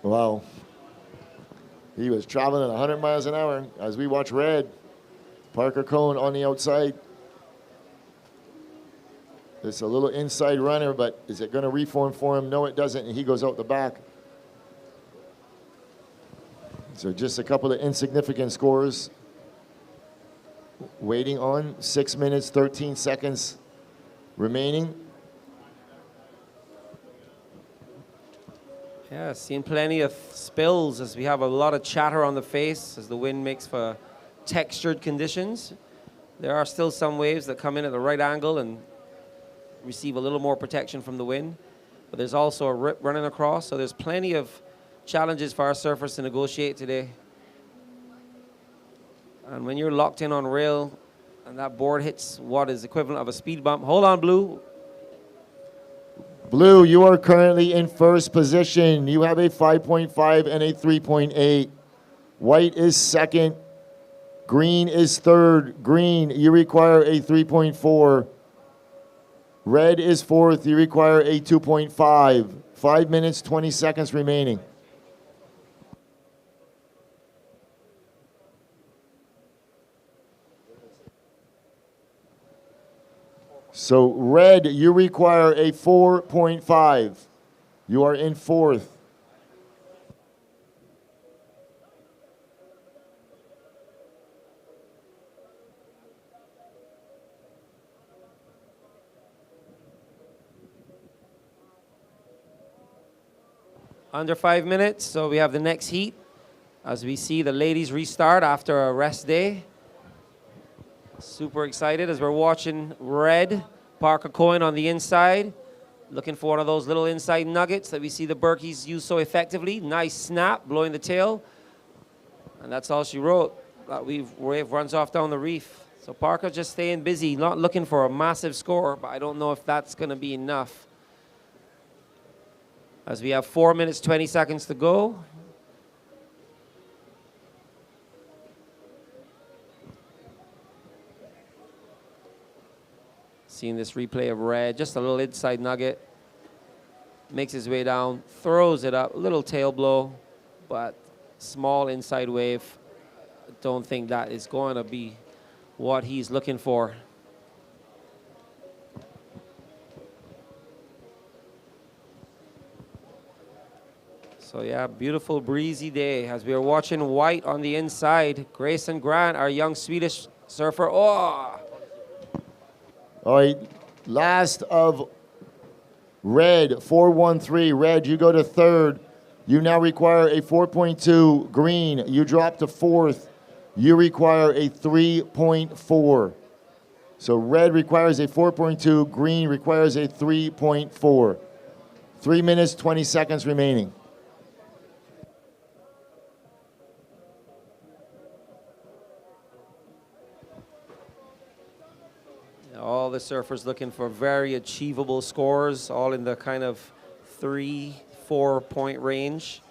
Wow. He was traveling at 100 miles an hour as we watch red. Parker Cohn on the outside. It's a little inside runner, but is it going to reform for him? No, it doesn't, and he goes out the back. So just a couple of insignificant scores. Waiting on 6 minutes, 13 seconds remaining. Yeah, seen plenty of spills as we have a lot of chatter on the face as the wind makes for textured conditions. There are still some waves that come in at the right angle and receive a little more protection from the wind. But there's also a rip running across, so there's plenty of challenges for our surfers to negotiate today. And when you're locked in on rail and that board hits what is equivalent of a speed bump, hold on, Blue. Blue, you are currently in first position. You have a 5.5 and a 3.8. White is second. Green is third. Green, you require a 3.4. Red is fourth. You require a 2.5. 5 minutes, 20 seconds remaining. So red, you require a 4.5. You are in fourth. Under 5 minutes, so we have the next heat as we see the ladies restart after a rest day. Super excited as we're watching red, Parker Cohen on the inside, looking for one of those little inside nuggets that we see the Berkeys use so effectively. Nice snap, blowing the tail, and that's all she wrote. That wave runs off down the reef. So Parker just staying busy, not looking for a massive score, but I don't know if that's going to be enough. As we have 4 minutes, 20 seconds to go. Seeing this replay of Red, just a little inside nugget. Makes his way down, throws it up, little tail blow, but small inside wave. Don't think that is going to be what he's looking for. So yeah, beautiful breezy day as we are watching White on the inside. Grayson Grant, our young Swedish surfer. Oh! All right, last of Red, 413. Red, you go to third. You now require a 4.2. Green, you drop to fourth. You require a 3.4. So Red requires a 4.2. Green requires a 3.4. 3 minutes, 20 seconds remaining. All the surfers looking for very achievable scores, all in the kind of 3-4 point range.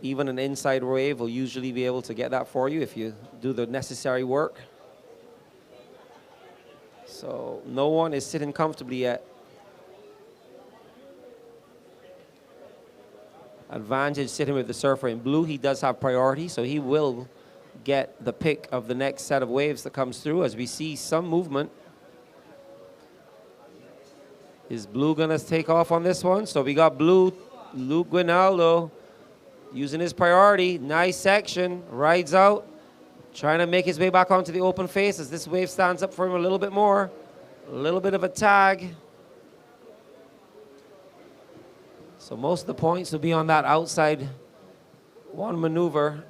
Even an inside wave will usually be able to get that for you if you do the necessary work. So no one is sitting comfortably yet. Advantage sitting with the surfer in blue. He does have priority, so he will get the pick of the next set of waves that comes through as we see some movement. Is Blue gonna take off on this one? So we got Blue, Luke Guinaldo, using his priority. Nice section, rides out, trying to make his way back onto the open face as this wave stands up for him a little bit more. A little bit of a tag. So most of the points will be on that outside one maneuver.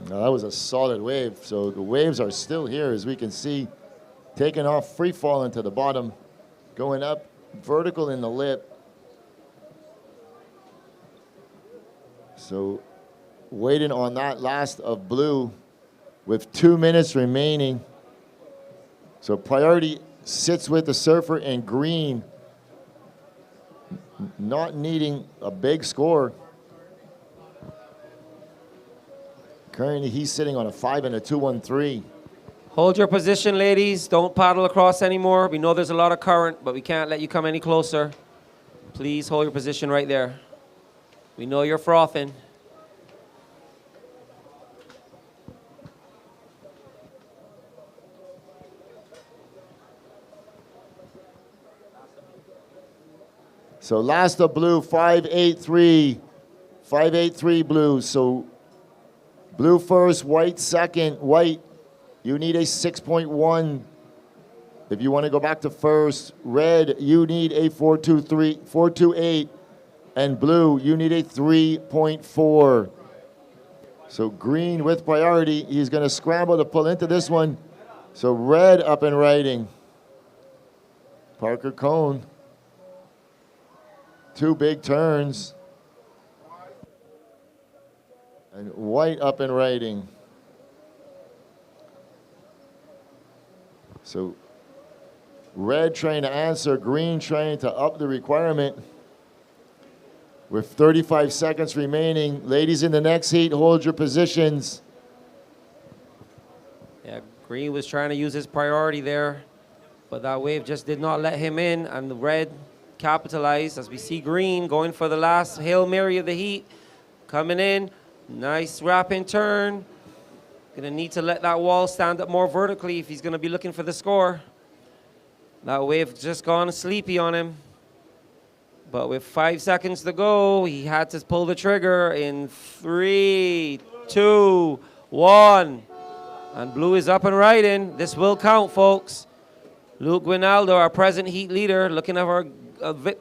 Now, that was a solid wave. So the waves are still here, as we can see, taking off, free falling to the bottom, going up vertical in the lip. So waiting on that last of Blue with 2 minutes remaining. So priority sits with the surfer in green, not needing a big score. Currently, he's sitting on a 5 and a 2-1-3. Hold your position, ladies. Don't paddle across anymore. We know there's a lot of current, but we can't let you come any closer. Please hold your position right there. We know you're frothing. So last of Blue, 5-8-3. 5-8-3 Blue. So Blue first, White second. White, you need a 6.1 if you want to go back to first. Red, you need a 4.28. And Blue, you need a 3.4. So Green with priority. He's going to scramble to pull into this one. So Red up and riding. Parker Cone. 2 big turns. And White up and riding. So Red trying to answer, Green trying to up the requirement. With 35 seconds remaining. Ladies in the next heat, hold your positions. Yeah, Green was trying to use his priority there, but that wave just did not let him in, and the Red capitalized as we see Green going for the last Hail Mary of the heat. Coming in, nice wrapping turn. Gonna need to let that wall stand up more vertically if he's gonna be looking for the score. That wave just gone sleepy on him. But with 5 seconds to go, he had to pull the trigger in 3, 2, 1. And Blue is up and riding. This will count, folks. Luke Guinaldo, our present heat leader, looking at our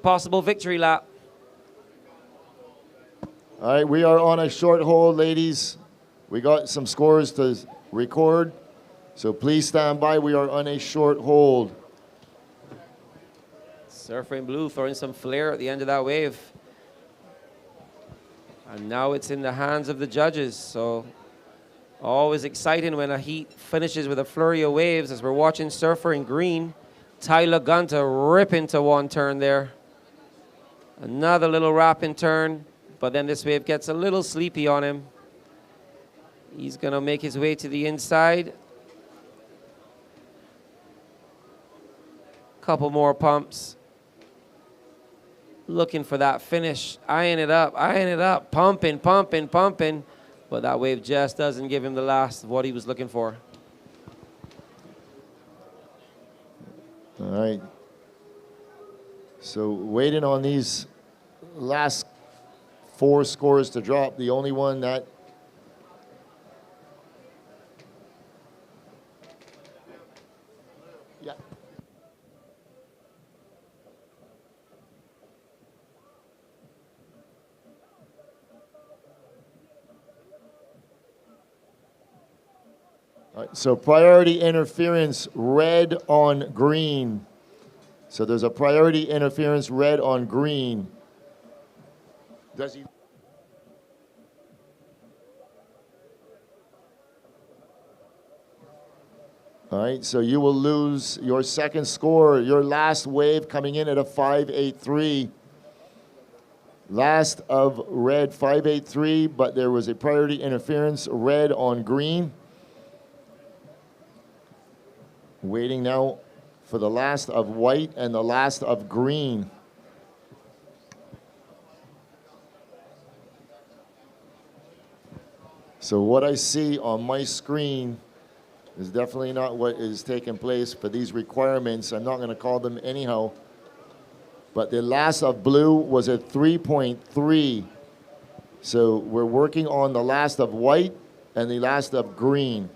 possible victory lap. All right, we are on a short hold, ladies. We got some scores to record, so please stand by. We are on a short hold. Surfer in Blue throwing some flair at the end of that wave. And now it's in the hands of the judges. So always exciting when a heat finishes with a flurry of waves as we're watching Surfer in green. Tyler Gunter rip into one turn there. Another little wrapping turn, but then this wave gets a little sleepy on him. He's gonna make his way to the inside. Couple more pumps. Looking for that finish. Eyeing it up. Pumping. But that wave just doesn't give him the last of what he was looking for. All right. So waiting on these last 4 scores to drop. The only one that All right, so priority interference, red on green. So there's a priority interference, red on green. Does he? All right, so you will lose your second score, your last wave coming in at a 5.83. Last of red, 5.83, but there was a priority interference, red on green. Waiting now for the last of white and the last of green. So what I see on my screen is definitely not what is taking place for these requirements. I'm not going to call them anyhow. But the last of blue was at 3.3. So we're working on the last of white and the last of green.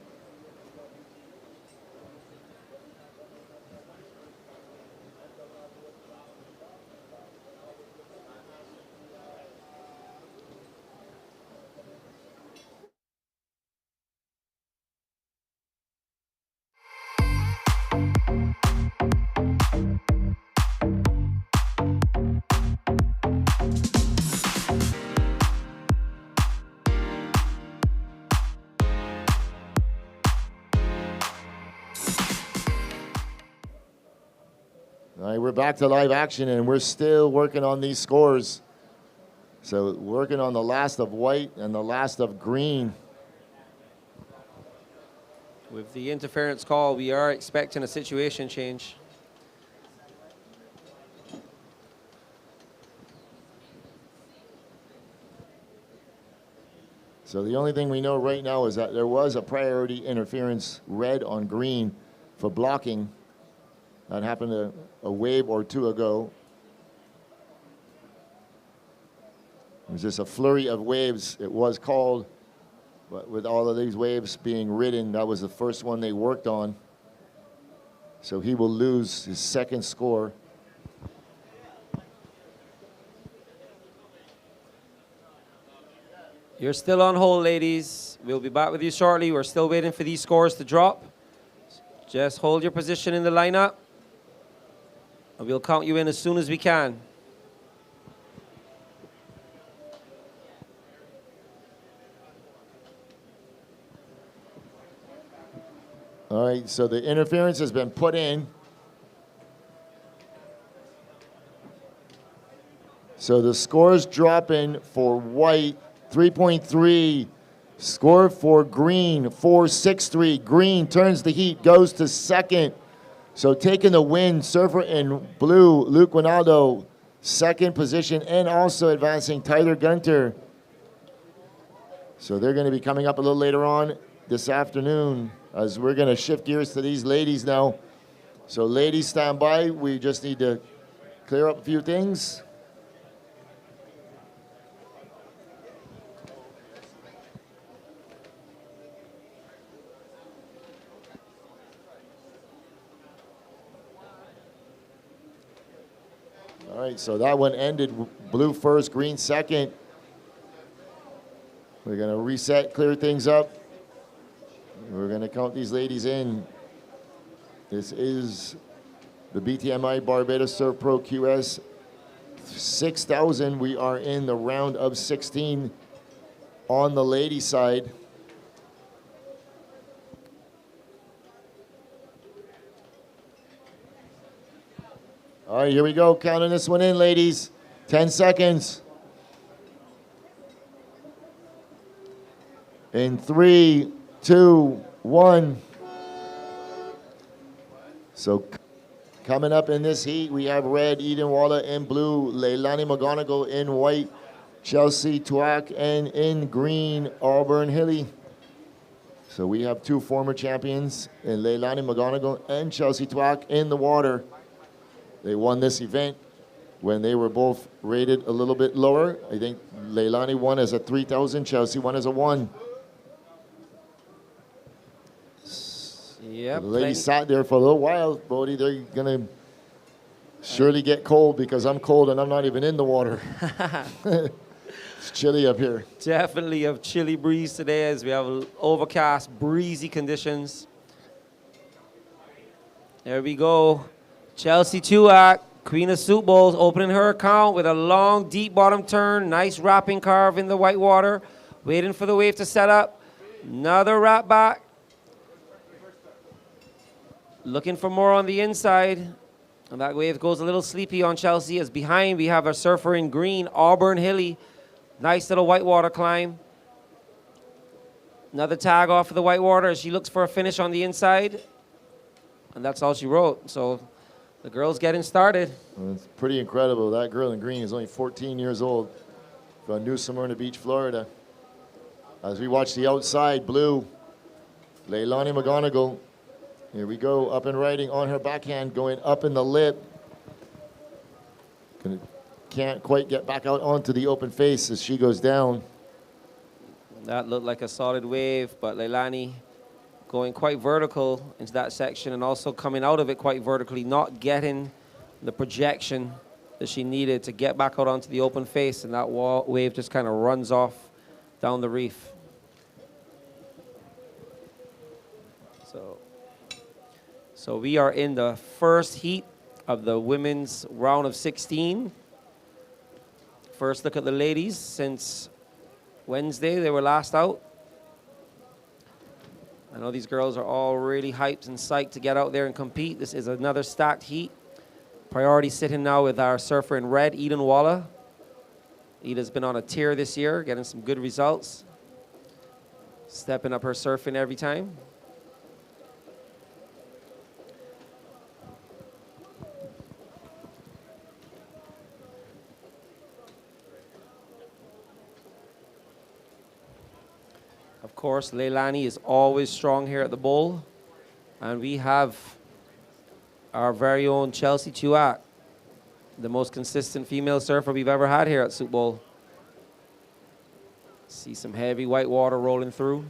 All right, we're back to live action, and we're still working on these scores. So working on the last of white and the last of green. With the interference call, we are expecting a situation change. So the only thing we know right now is that there was a priority interference, red on green, for blocking. That happened a wave or two ago. It was just a flurry of waves. It was called, but with all of these waves being ridden, that was the first one they worked on. So he will lose his second score. You're still on hold, ladies. We'll be back with you shortly. We're still waiting for these scores to drop. Just hold your position in the lineup, and we'll count you in as soon as we can. All right, so the interference has been put in. So the scores dropping for white, 3.3. Score for green, 4.63. Green turns the heat, goes to second. So taking the win, surfer in blue, Luke Ronaldo, second position, and also advancing Tyler Gunter. So they're going to be coming up a little later on this afternoon as we're going to shift gears to these ladies now. So ladies, stand by. We just need to clear up a few things. All right, so that one ended blue first, green second. We're going to reset, clear things up. We're going to count these ladies in. This is the BTMI Barbados Surf Pro QS 6000. We are in the round of 16 on the lady side. All right, here we go. Counting this one in, ladies. 10 seconds. In 3, 2, 1. So Coming up in this heat, we have red, Eden Walla in blue, Leilani McGonigal in white, Chelsea Tuak, and in green, Auburn Hilly. So we have two former champions in Leilani McGonigal and Chelsea Tuak in the water. They won this event when they were both rated a little bit lower. I think Leilani won as a 3,000, Chelsea won as a 1. Yep. The ladies sat there for a little while, Bodie. They're going to surely get cold because I'm cold and I'm not even in the water. It's chilly up here. Definitely a chilly breeze today as we have overcast, breezy conditions. There we go. Chelsea Tuak, Queen of Soup Bowls, opening her account with a long, deep bottom turn. Nice wrapping carve in the white water. Waiting for the wave to set up. Another wrap back. Looking for more on the inside. And that wave goes a little sleepy on Chelsea as behind we have a surfer in green, Auburn Hilly. Nice little whitewater climb. Another tag off of the whitewater as she looks for a finish on the inside. And that's all she wrote. So the girl's getting started. Well, it's pretty incredible. That girl in green is only 14 years old from New Smyrna Beach, Florida. As we watch the outside blue, Leilani McGonigal. Here we go, up and riding on her backhand, going up in the lip. Can't quite get back out onto the open face as she goes down. That looked like a solid wave, but Leilani going quite vertical into that section and also coming out of it quite vertically, not getting the projection that she needed to get back out onto the open face, and that wave just kind of runs off down the reef. So we are in the first heat of the women's round of 16. First look at the ladies since Wednesday. They were last out. I know these girls are all really hyped and psyched to get out there and compete. This is another stacked heat. Priority sitting now with our surfer in red, Eden Walla. Eda's been on a tear this year, getting some good results. Stepping up her surfing every time. Of course, Leilani is always strong here at the bowl. And we have our very own Chelsea Tuak, the most consistent female surfer we've ever had here at Soup Bowl. See some heavy white water rolling through.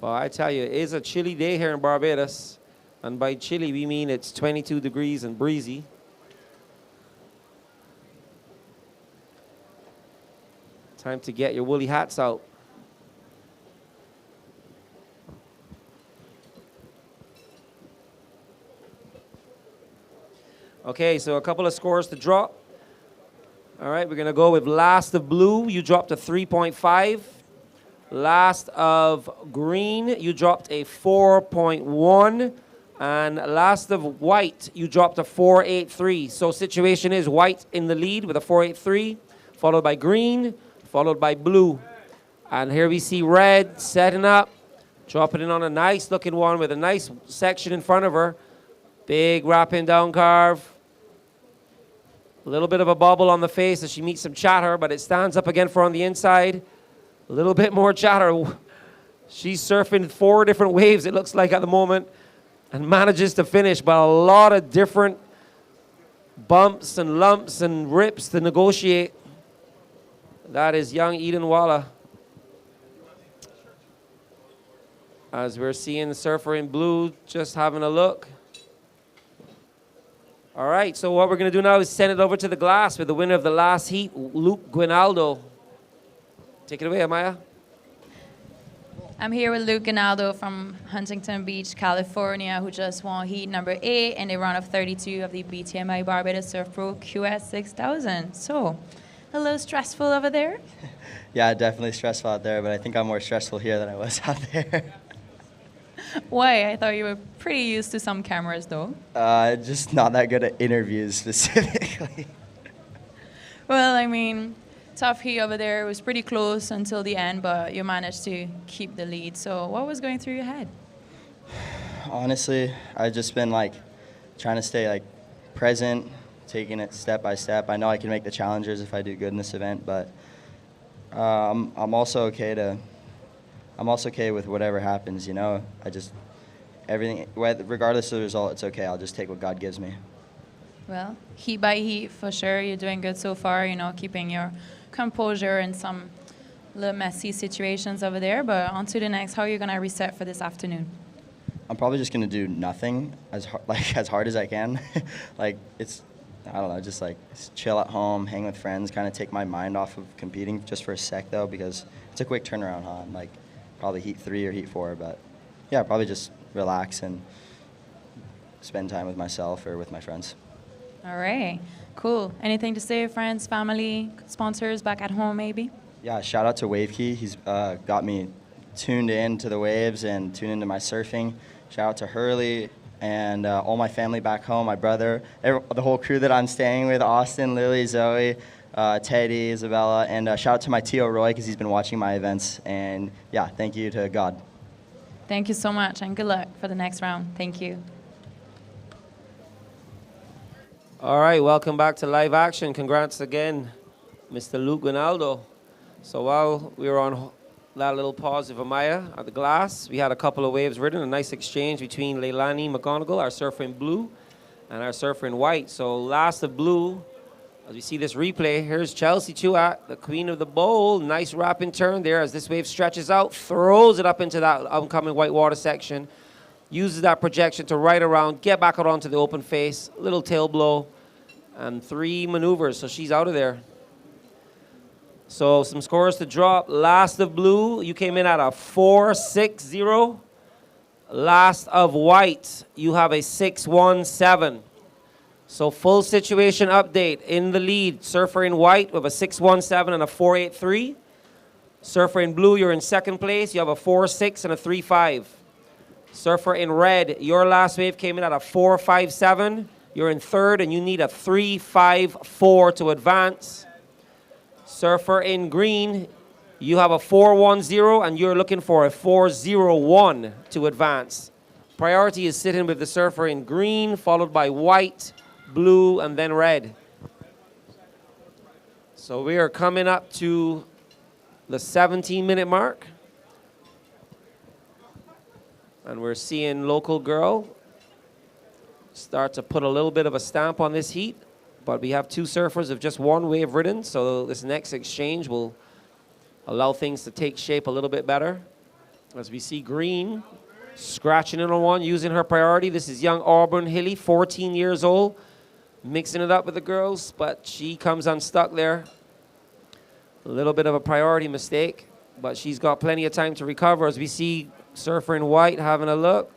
Well, I tell you, it is a chilly day here in Barbados. And by chilly, we mean it's 22 degrees and breezy. Time to get your woolly hats out. Okay, so a couple of scores to drop. All right, we're going to go with last of blue. You dropped a 3.5. Last of green, you dropped a 4.1. And last of white, you dropped a 4.83. So situation is white in the lead with a 4.83, followed by green, followed by blue. And here we see red setting up, dropping in on a nice looking one with a nice section in front of her. Big wrapping down carve. A little bit of a bubble on the face as she meets some chatter, but it stands up again for on the inside. A little bit more chatter. She's surfing 4 different waves, it looks like at the moment, and manages to finish, but a lot of different bumps and lumps and rips to negotiate. That is young Eden Walla. As we're seeing the surfer in blue just having a look. All right, so what we're going to do now is send it over to the glass with the winner of the last heat, Luke Guinaldo. Take it away, Amaya. I'm here with Luke Guinaldo from Huntington Beach, California, who just won heat number 8 in the round of 32 of the BTMI Barbados Surf Pro QS 6000. So, a little stressful over there? Yeah, definitely stressful out there, but I think I'm more stressful here than I was out there. Why? I thought you were pretty used to some cameras, though. Just not that good at interviews specifically. Well, I mean, tough heat over there. It was pretty close until the end, but you managed to keep the lead. So what was going through your head? Honestly, I've just been like trying to stay like present, taking it step by step. I know I can make the challengers if I do good in this event, but I'm also okay with whatever happens. You know, everything, regardless of the result, it's okay. I'll just take what God gives me. Well, heat by heat, for sure. You're doing good so far, you know, keeping your composure in some little messy situations over there. But on to the next. How are you going to reset for this afternoon? I'm probably just going to do nothing as hard as I can. I don't know, just chill at home, hang with friends, kind of take my mind off of competing just for a sec, though, because it's a quick turnaround, huh? I'm probably heat 3 or heat 4, but yeah, probably just relax and spend time with myself or with my friends. All right, cool. Anything to say, friends, family, sponsors back at home, maybe? Yeah, shout out to WaveKey. He's got me tuned in to the waves and tuned into my surfing. Shout out to Hurley and all my family back home, my brother, the whole crew that I'm staying with, Austin, Lily, Zoe, Teddy, Isabella, and shout out to my T.O. Roy because he's been watching my events. And yeah, thank you to God. Thank you so much, and good luck for the next round. Thank you. All right, welcome back to Live Action. Congrats again, Mr. Luke Ronaldo. So while we were on that little pause with Amaya at the glass, we had a couple of waves ridden, a nice exchange between Leilani McGonigal, our surfer in blue, and our surfer in white. So last of blue, as we see this replay, here's Chelsea Chuat, the queen of the bowl. Nice wrapping turn there as this wave stretches out, throws it up into that oncoming white water section, uses that projection to right around, get back out onto the open face, little tail blow, and 3 maneuvers, so she's out of there. So some scores to drop. Last of blue, you came in at a 4.60. Last of white, you have a 6.17. So full situation update. In the lead, surfer in white with a 6.17 and a 4.83. Surfer in blue, you're in second place. You have a 4.6 and a 3.5. Surfer in red, your last wave came in at a 4.57. You're in third, and you need a 3.54 to advance. Surfer in green, you have a 4.10, and you're looking for a 4.01 to advance. Priority is sitting with the surfer in green, followed by white, blue, and then red. So we are coming up to the 17-minute mark. And we're seeing local girl start to put a little bit of a stamp on this heat. But we have 2 surfers of just 1 wave ridden, so this next exchange will allow things to take shape a little bit better. As we see green scratching in on one, using her priority. This is young Auburn Hilly, 14 years old, mixing it up with the girls, but she comes unstuck there. A little bit of a priority mistake, but she's got plenty of time to recover. As we see surfer in white having a look.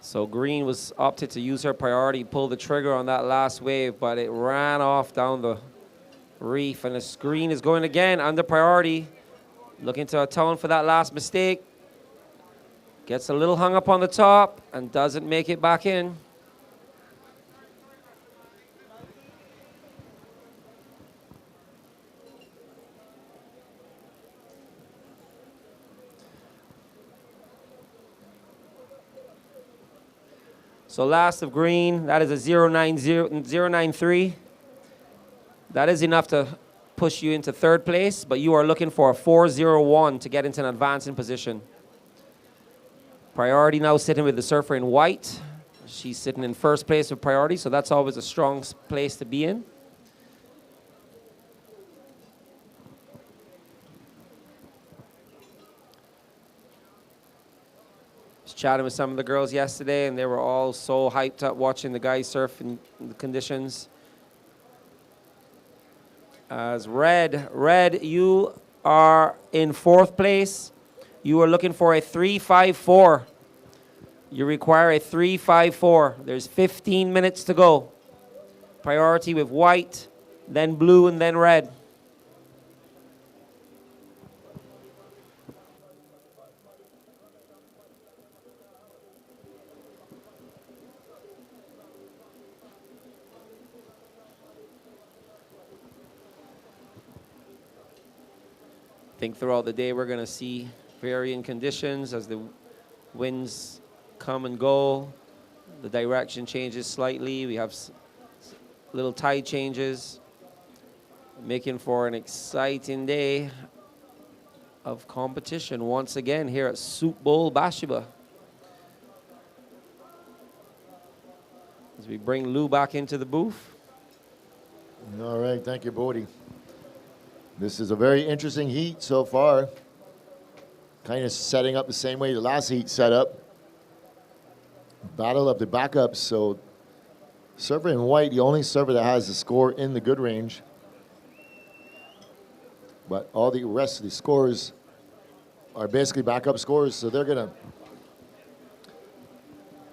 So green was opted to use her priority, pull the trigger on that last wave, but it ran off down the reef. And the green is going again under priority, looking to atone for that last mistake. Gets a little hung up on the top and doesn't make it back in. So last of green, that is a 0.93. That is enough to push you into third place, but you are looking for a 4.01 to get into an advancing position. Priority now sitting with the surfer in white. She's sitting in first place with priority, so that's always a strong place to be in. Chatting with some of the girls yesterday, and they were all so hyped up watching the guys surf in the conditions. As Red, you are in fourth place. You are looking for a 3.54. You require a 3-5-4. There's 15 minutes to go. Priority with white, then blue, and then red. I think throughout the day we're going to see varying conditions as the winds come and go. The direction changes slightly. We have little tide changes, making for an exciting day of competition once again here at Soup Bowl Bathsheba. As we bring Lou back into the booth. All right, thank you, Bodie. This is a very interesting heat so far. Kind of setting up the same way the last heat set up. Battle of the backups. So server in white, the only server that has the score in the good range. But all the rest of the scores are basically backup scores, so they're gonna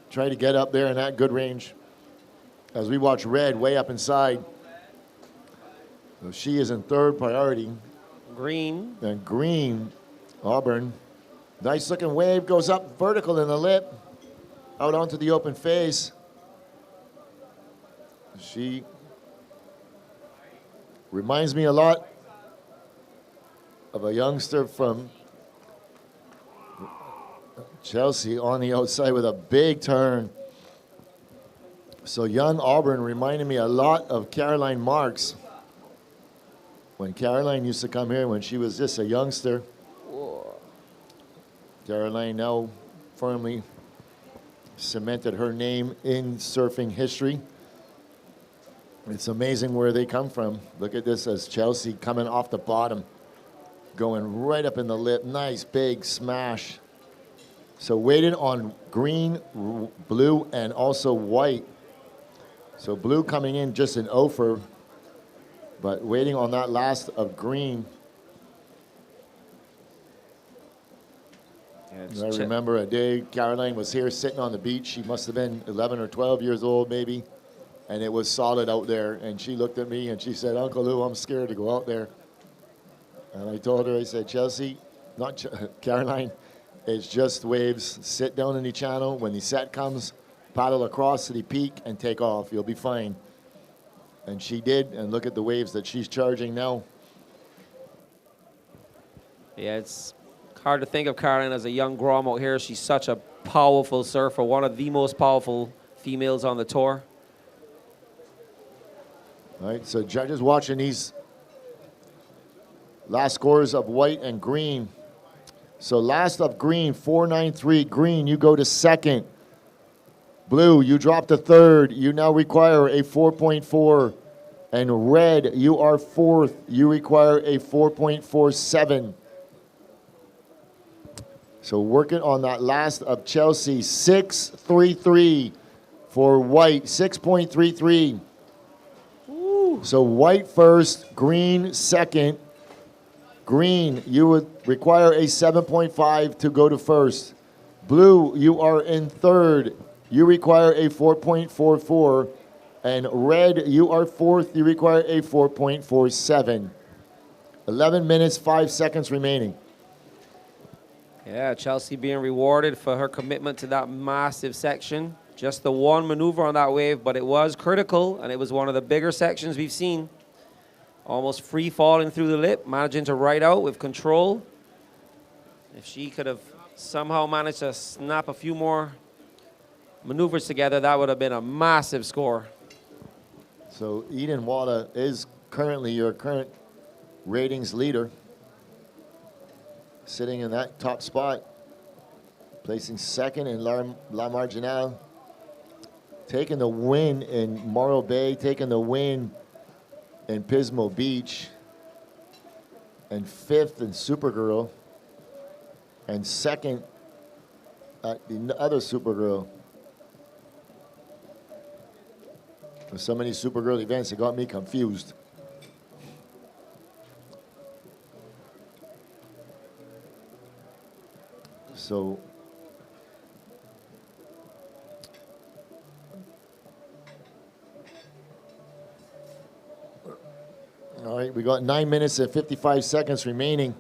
try to get up there in that good range. As we watch red way up inside. So she is in third priority. Green. And green, Auburn. Nice looking wave, goes up vertical in the lip, out onto the open face. She reminds me a lot of a youngster from Chelsea on the outside with a big turn. So young Auburn reminded me a lot of Caroline Marks. When Caroline used to come here when she was just a youngster. Whoa. Caroline now firmly cemented her name in surfing history. It's amazing where they come from. Look at this as Chelsea coming off the bottom, going right up in the lip. Nice big smash. So waited on green, blue, and also white. So blue coming in just an offer, but waiting on that last of green. Yeah, I remember a day Caroline was here sitting on the beach. She must have been 11 or 12 years old maybe. And it was solid out there. And she looked at me and she said, Uncle Lou, I'm scared to go out there. And I told her, I said, Chelsea, not Caroline, it's just waves. Sit down in the channel. When the set comes, paddle across to the peak and take off. You'll be fine. And she did. And look at the waves that she's charging now. Yeah, it's hard to think of Caroline as a young grom out here. She's such a powerful surfer, one of the most powerful females on the tour. All right, so judges watching these last scores of white and green. So last of green, 493. Green, you go to second. Blue, you drop to third. You now require a 4.4. And red, you are fourth. You require a 4.47. So working on that last of Chelsea, 6.33 for white, 6.33. So white first, green second. Green, you would require a 7.5 to go to first. Blue, you are in third. You require a 4.44. And red, you are fourth. You require a 4.47. 11 minutes, 5 seconds remaining. Yeah, Chelsea being rewarded for her commitment to that massive section. Just the one maneuver on that wave, but it was critical, and it was one of the bigger sections we've seen. Almost free falling through the lip, managing to ride out with control. If she could have somehow managed to snap a few more maneuvers together, that would have been a massive score. So Eden Wada is currently your current ratings leader, sitting in that top spot, placing second in La Marginale, taking the win in Morro Bay, taking the win in Pismo Beach, and fifth in Supergirl, and second at the other Supergirl. There's so many Supergirl events, it got me confused. So All right, we got 9 minutes and 55 seconds remaining.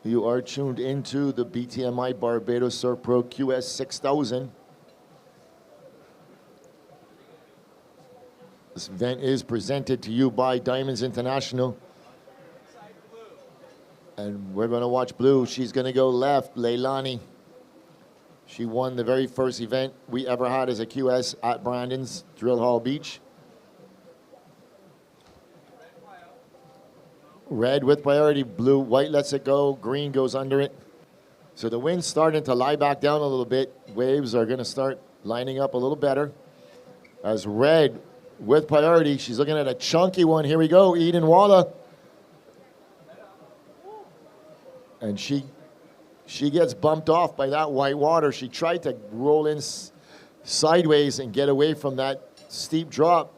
You are tuned into the BTMI Barbados Surf Pro QS 6000. This event is presented to you by Diamonds International. And we're going to watch blue. She's going to go left, Leilani. She won the very first event we ever had as a QS at Brandon's Drill Hall Beach. Red with priority, blue, white lets it go, green goes under it. So the wind's starting to lie back down a little bit. Waves are going to start lining up a little better. As red with priority, she's looking at a chunky one. Here we go, Eden Walla. And she gets bumped off by that white water. She tried to roll in sideways and get away from that steep drop,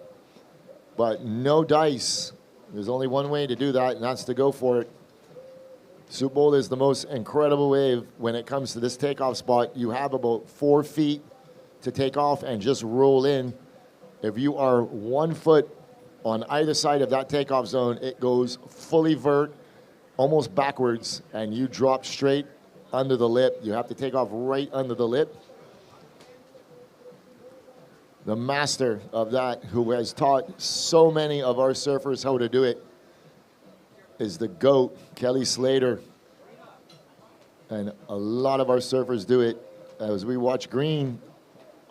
but no dice. There's only one way to do that, and that's to go for it. Soup Bowl is the most incredible wave when it comes to this takeoff spot. You have about 4 feet to take off and just roll in. If you are 1 foot on either side of that takeoff zone, it goes fully vert, almost backwards, and you drop straight under the lip. You have to take off right under the lip. The master of that, who has taught so many of our surfers how to do it, is the GOAT, Kelly Slater. And a lot of our surfers do it. As we watch green,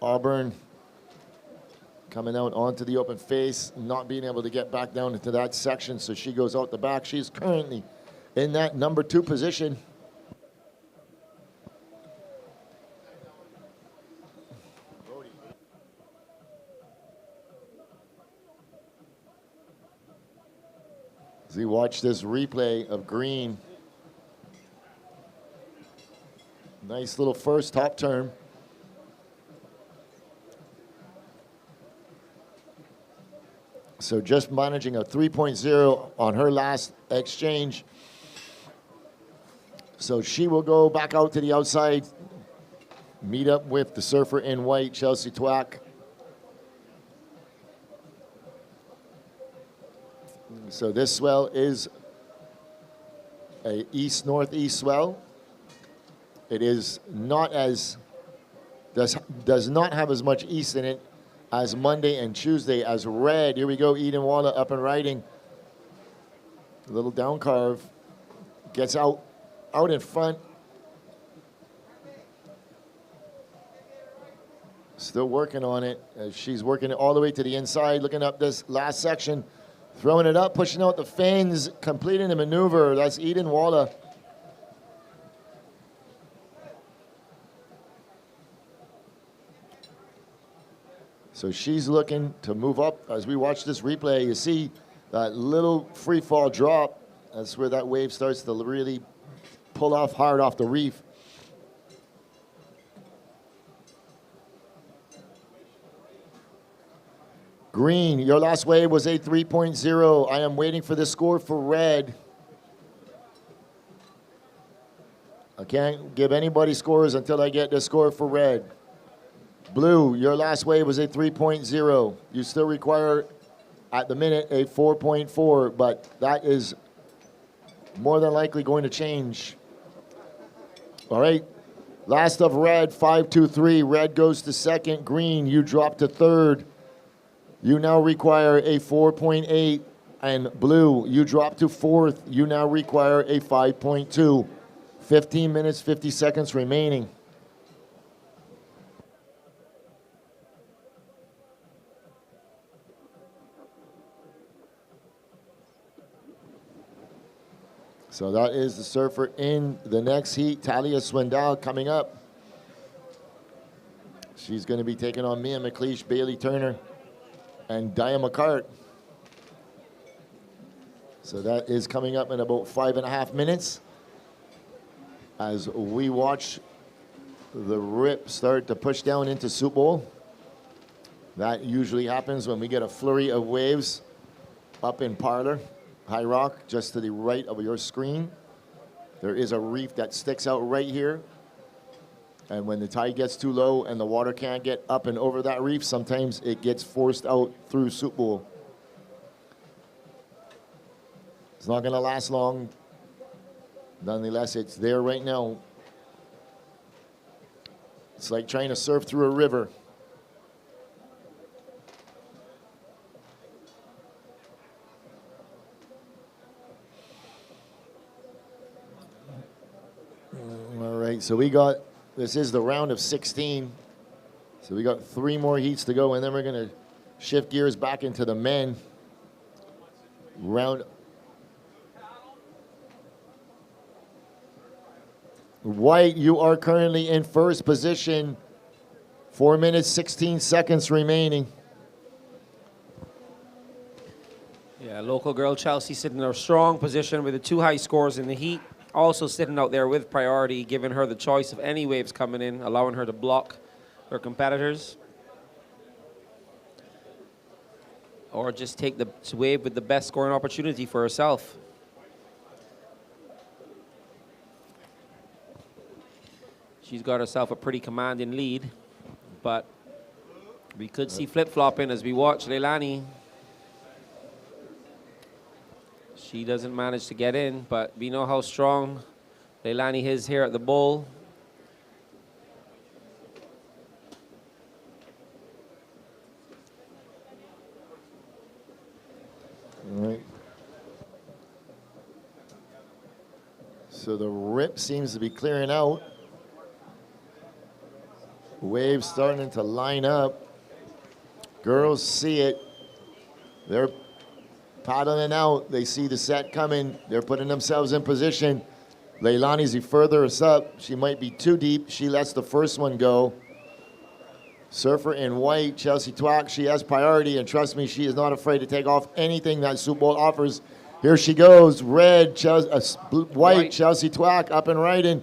Auburn coming out onto the open face, not being able to get back down into that section, so she goes out the back. She's currently in that number 2 position. As we watch this replay of green. Nice little first top turn. So just managing a 3.0 on her last exchange. So she will go back out to the outside, meet up with the surfer in white, Chelsea Twack. So this swell is a east-northeast swell. It is not as, does not have as much east in it as Monday and Tuesday. As red, here we go, Eden Walla up and riding. A little down carve, gets out in front. Still working on it. As she's working it all the way to the inside, looking up this last section. Throwing it up, pushing out the fins, completing the maneuver. That's Eden Walla. So she's looking to move up. As we watch this replay, you see that little free fall drop. That's where that wave starts to really pull off hard off the reef. Green, your last wave was a 3.0. I am waiting for the score for red. I can't give anybody scores until I get the score for red. Blue, your last wave was a 3.0. You still require, at the minute, a 4.4, but that is more than likely going to change. All right, last of red, 5.23. Red goes to second. Green, you drop to third. You now require a 4.8, and blue, you drop to fourth. You now require a 5.2. 15 minutes, 50 seconds remaining. So that is the surfer in the next heat, Talia Swindell, coming up. She's going to be taking on Mia McLeish, Bailey Turner, and Dia McCart. So that is coming up in about 5.5 minutes as we watch the rip start to push down into Soup Bowl. That usually happens when we get a flurry of waves up in Parlor, High Rock, just to the right of your screen. There is a reef that sticks out right here. And when the tide gets too low and the water can't get up and over that reef, sometimes it gets forced out through Soup Bowl. It's not going to last long. Nonetheless, it's there right now. It's like trying to surf through a river. All right, so this is the round of 16. So we got 3 more heats to go, and then we're going to shift gears back into the men. White, you are currently in first position. 4 minutes, 16 seconds remaining. Yeah, local girl Chelsea sitting in a strong position with the 2 high scores in the heat. Also sitting out there with priority, giving her the choice of any waves coming in, allowing her to block her competitors. Or just take the wave with the best scoring opportunity for herself. She's got herself a pretty commanding lead, but we could see flip-flopping as we watch Leilani. She doesn't manage to get in, but we know how strong Leilani is here at the bowl. All right. So the rip seems to be clearing out. Waves starting to line up. Girls see it. They're paddling out. They see the set coming. They're putting themselves in position. Leilani's further us up. She might be too deep. She lets the first one go. Surfer in white, Chelsea Twack, she has priority, and trust me, she is not afraid to take off anything that Soup Bowl offers. Here she goes, red, white, Chelsea Twack up and riding.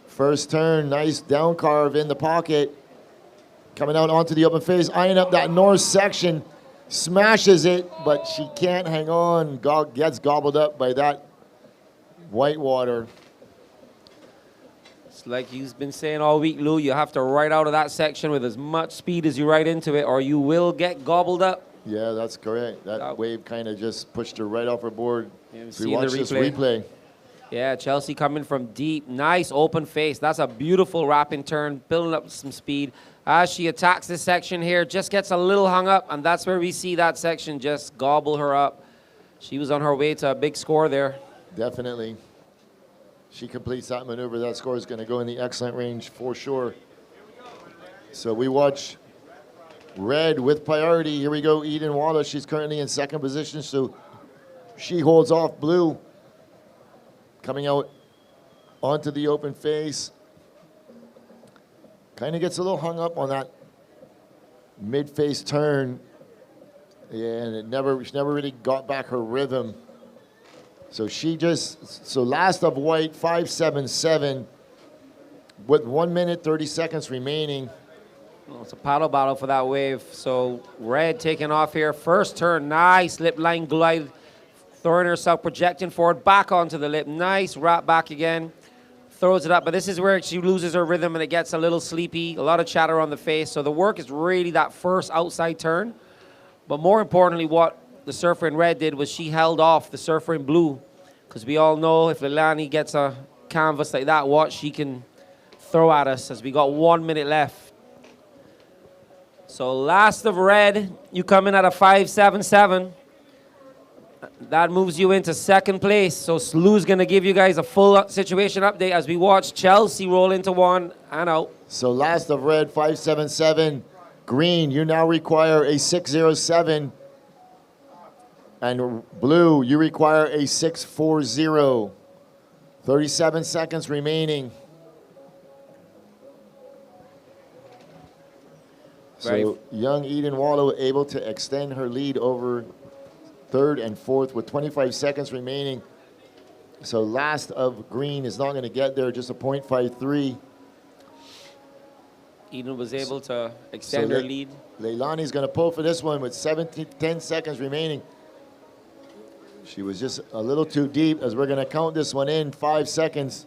First turn, nice down carve in the pocket. Coming out onto the open face, eyeing up that north section, smashes it, but she can't hang on, gets gobbled up by that white water. It's like you've been saying all week, Lou, you have to ride out of that section with as much speed as you ride into it, or you will get gobbled up. Yeah, that's correct. That wave kind of just pushed her right off her board. Yeah, so we watch this replay. Yeah, Chelsea coming from deep. Nice open face. That's a beautiful wrapping turn, building up some speed. As she attacks this section here, just gets a little hung up, and that's where we see that section just gobble her up. She was on her way to a big score there. Definitely. She completes that maneuver. That score is going to go in the excellent range for sure. So we watch red with priority. Here we go, Eden Wallace. She's currently in second position, so she holds off blue. Coming out onto the open face. Kind of gets a little hung up on that mid-face turn. Yeah, and she never really got back her rhythm. So last of white, 5.77 with 1 minute, 30 seconds remaining. Well, it's a paddle battle for that wave. So red taking off here. First turn, nice lip line glide. Throwing herself, projecting forward, back onto the lip. Nice wrap back again. Throws it up, but this is where she loses her rhythm and it gets a little sleepy. A lot of chatter on the face. So the work is really that first outside turn. But more importantly, what the surfer in red did was she held off the surfer in blue. Because we all know if Leilani gets a canvas like that, what she can throw at us as we got 1 minute left. So last of red, you come in at a 5.77. That moves you into second place. So Lou's going to give you guys a full situation update as we watch Chelsea roll into one and out. So last of red, 5.77. Green, you now require a 6.07. And blue, you require a 6.40. 37 seconds remaining. So young Eden Wallow able to extend her lead over third and fourth with 25 seconds remaining. So last of green is not going to get there, just a 0.53. Eden was able to extend her lead. Leilani's going to pull for this one with 10 seconds remaining. She was just a little too deep as we're going to count this one in 5 seconds.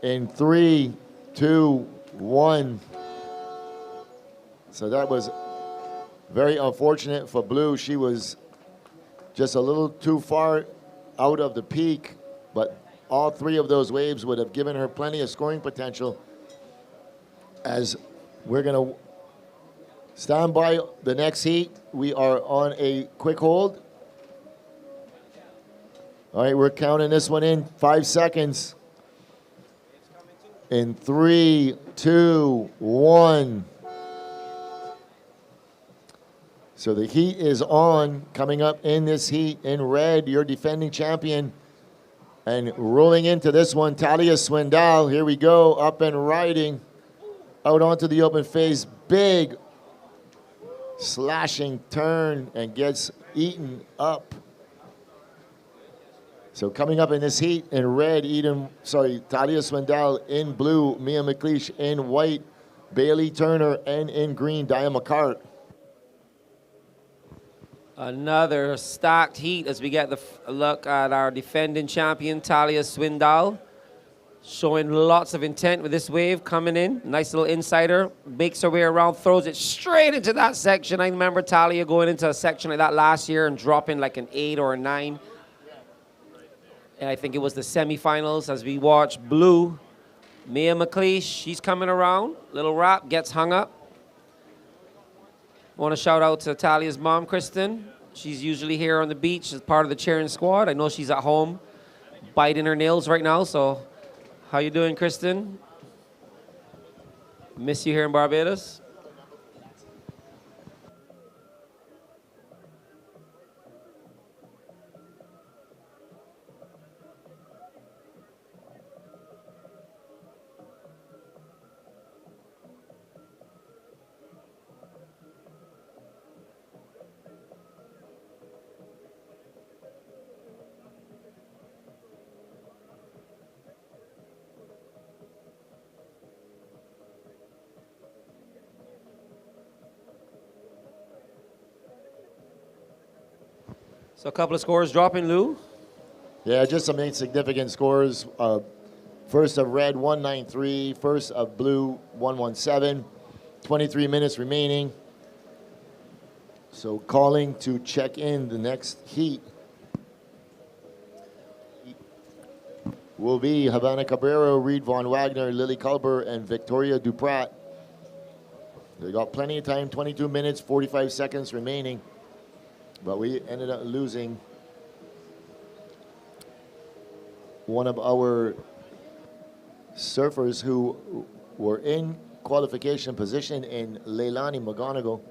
In 3, 2, 1. So that was very unfortunate for blue. She was just a little too far out of the peak, but all three of those waves would have given her plenty of scoring potential. As we're going to stand by the next heat, we are on a quick hold. All right, we're counting this one in 5 seconds. In 3, 2, 1. So the heat is on. Coming up in this heat in red, your defending champion. And rolling into this one, Talia Swindell. Here we go, up and riding. Out onto the open face. Big slashing turn and gets eaten up. So coming up in this heat in red, Talia Swindell. In blue, Mia McLeish. In white, Bailey Turner. And in green, Diane McCart. Another stacked heat as we get the look at our defending champion, Talia Swindell. Showing lots of intent with this wave coming in. Nice little insider. Makes her way around, throws it straight into that section. I remember Talia going into a section like that last year and dropping like an 8 or a 9. And I think it was the semifinals as we watch blue. Mia McLeish, she's coming around. Little wrap, gets hung up. I want to shout out to Talia's mom, Kristen. She's usually here on the beach as part of the cheering squad. I know she's at home biting her nails right now, so how you doing, Kristen? Miss you here in Barbados. So a couple of scores dropping, Lou. Yeah, just some insignificant scores. First of red, 193. First of blue, 117. 23 minutes remaining. So calling to check in the next heat will be Havana Cabrera, Reed Von Wagner, Lily Culber, and Victoria Duprat. They got plenty of time, 22 minutes, 45 seconds remaining. But we ended up losing one of our surfers who were in qualification position in Leilani McGonigal.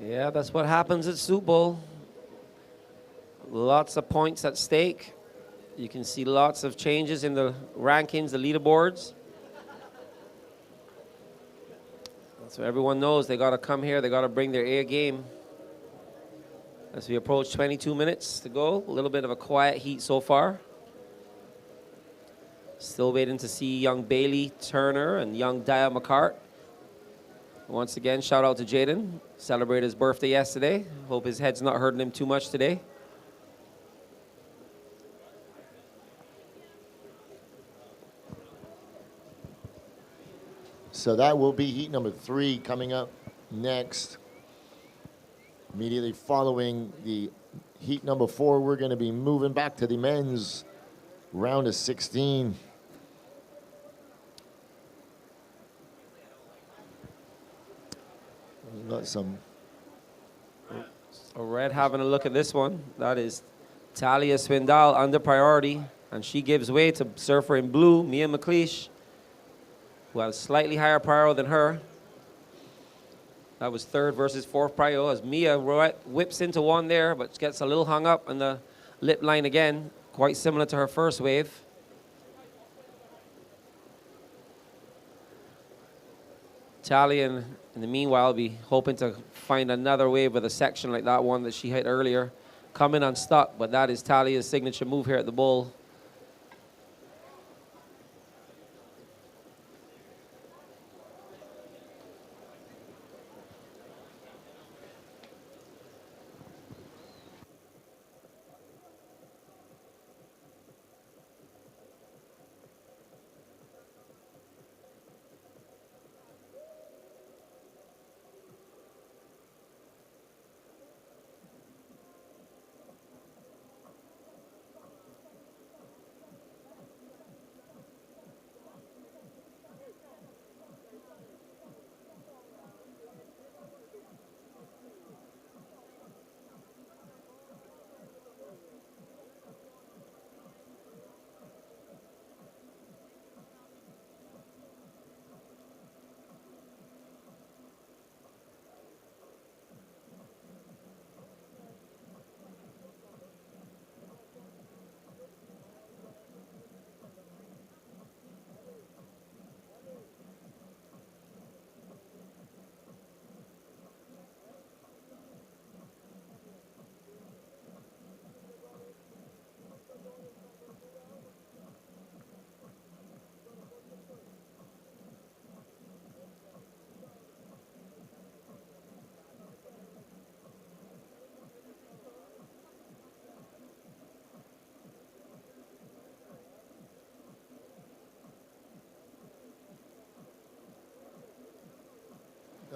Yeah, that's what happens at Super Bowl. Lots of points at stake. You can see lots of changes in the rankings, the leaderboards. So everyone knows they got to come here. They got to bring their A game. As we approach 22 minutes to go, a little bit of a quiet heat so far. Still waiting to see young Bailey Turner and young Dia McCart. Once again, shout out to Jaden. Celebrated his birthday yesterday. Hope his head's not hurting him too much today. So that will be heat number 3 coming up next. Immediately following the heat number 4, we're going to be moving back to the men's round of 16. We've got some. So Red having a look at this one. That is Talia Swindell under priority. And she gives way to surfer in blue, Mia McLeish, who has slightly higher prio than her. That was 3rd versus 4th prio as Mia whips into one there, but gets a little hung up on the lip line again, quite similar to her first wave. Talia, in the meanwhile, will be hoping to find another wave with a section like that one that she hit earlier. Coming unstuck, but that is Talia's signature move here at the bowl.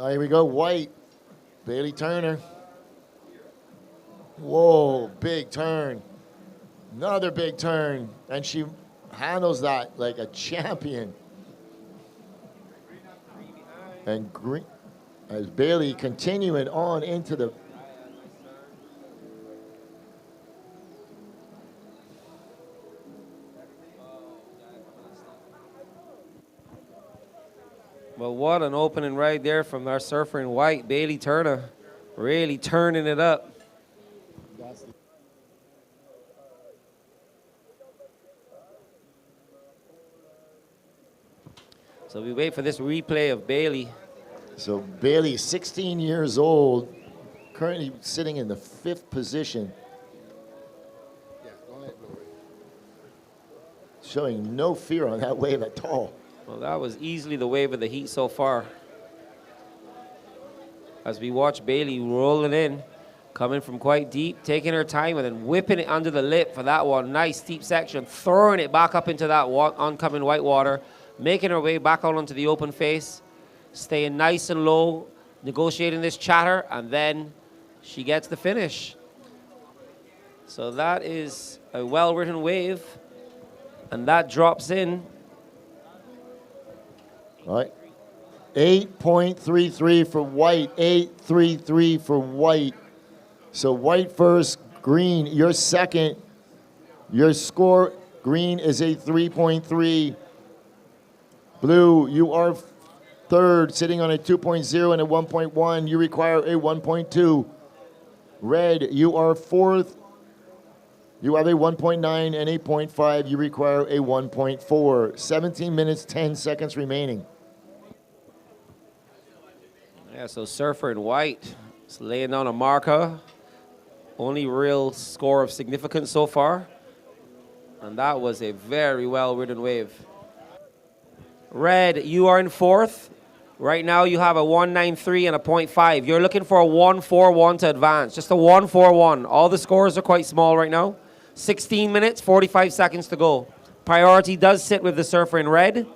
Here we go, white. Bailey Turner. Whoa, big turn. Another big turn. And she handles that like a champion. And green, as Bailey continuing on into the... Well, what an opening right there from our surfer in white, Bailey Turner. Really turning it up. So we wait for this replay of Bailey. So Bailey, 16 years old, currently sitting in the 5th position. Showing no fear on that wave at all. Well, that was easily the wave of the heat so far. As we watch Bailey rolling in, coming from quite deep, taking her time and then whipping it under the lip for that one. Nice steep section, throwing it back up into that oncoming white water, making her way back out onto the open face, staying nice and low, negotiating this chatter, and then she gets the finish. So that is a well-written wave, and that drops in. All right. 8.33 for white, 8.33 for white. So white first, green, you're second. Your score, green is a 3.3. Blue, you are third, sitting on a 2.0 and a 1.1. You require a 1.2. Red, you are fourth. You have a 1.9 and 8.5. You require a 1.4. 17 minutes, 10 seconds remaining. Yeah, so surfer in white is laying down a marker. Only real score of significance so far. And that was a very well-ridden wave. Red, you are in fourth. Right now you have a 193 and a 0.5. You're looking for a 141 to advance. Just a 141. All the scores are quite small right now. 16 minutes, 45 seconds to go. Priority does sit with the surfer in red.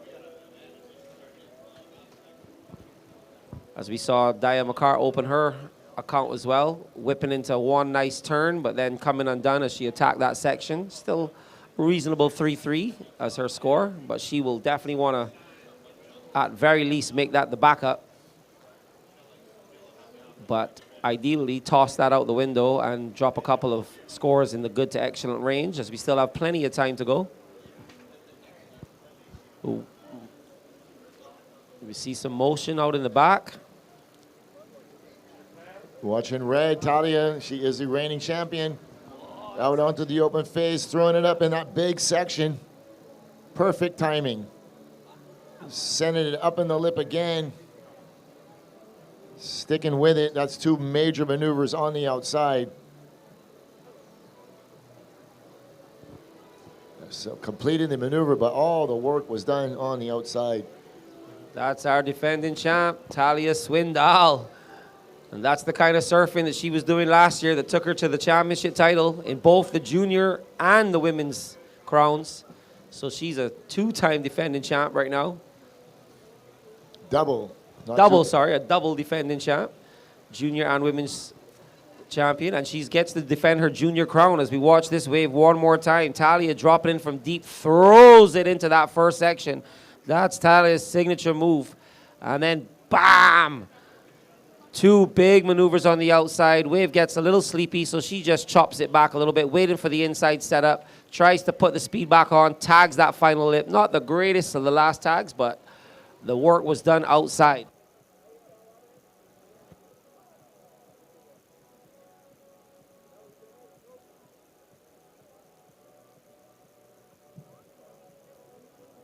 As we saw Dia McCart open her account as well, whipping into one nice turn, but then coming undone as she attacked that section. Still reasonable 3-3 as her score, but she will definitely want to, at very least, make that the backup. But ideally, toss that out the window and drop a couple of scores in the good to excellent range, as we still have plenty of time to go. Ooh. We see some motion out in the back. Watching red, Talia, she is the reigning champion. Out onto the open face, throwing it up in that big section. Perfect timing. Sending it up in the lip again. Sticking with it. That's two major maneuvers on the outside. So completed the maneuver, but all the work was done on the outside. That's our defending champ, Talia Swindoll. And that's the kind of surfing that she was doing last year that took her to the championship title in both the junior and the women's crowns. So she's a two-time defending champ right now. Double defending champ. Junior and women's champion. And she gets to defend her junior crown as we watch this wave one more time. Talia dropping in from deep, throws it into that first section. That's Talia's signature move. And then, bam! Two big maneuvers on the outside. Wave gets a little sleepy, so she just chops it back a little bit, waiting for the inside setup. Tries to put the speed back on, tags that final lip. Not the greatest of the last tags, but the work was done outside.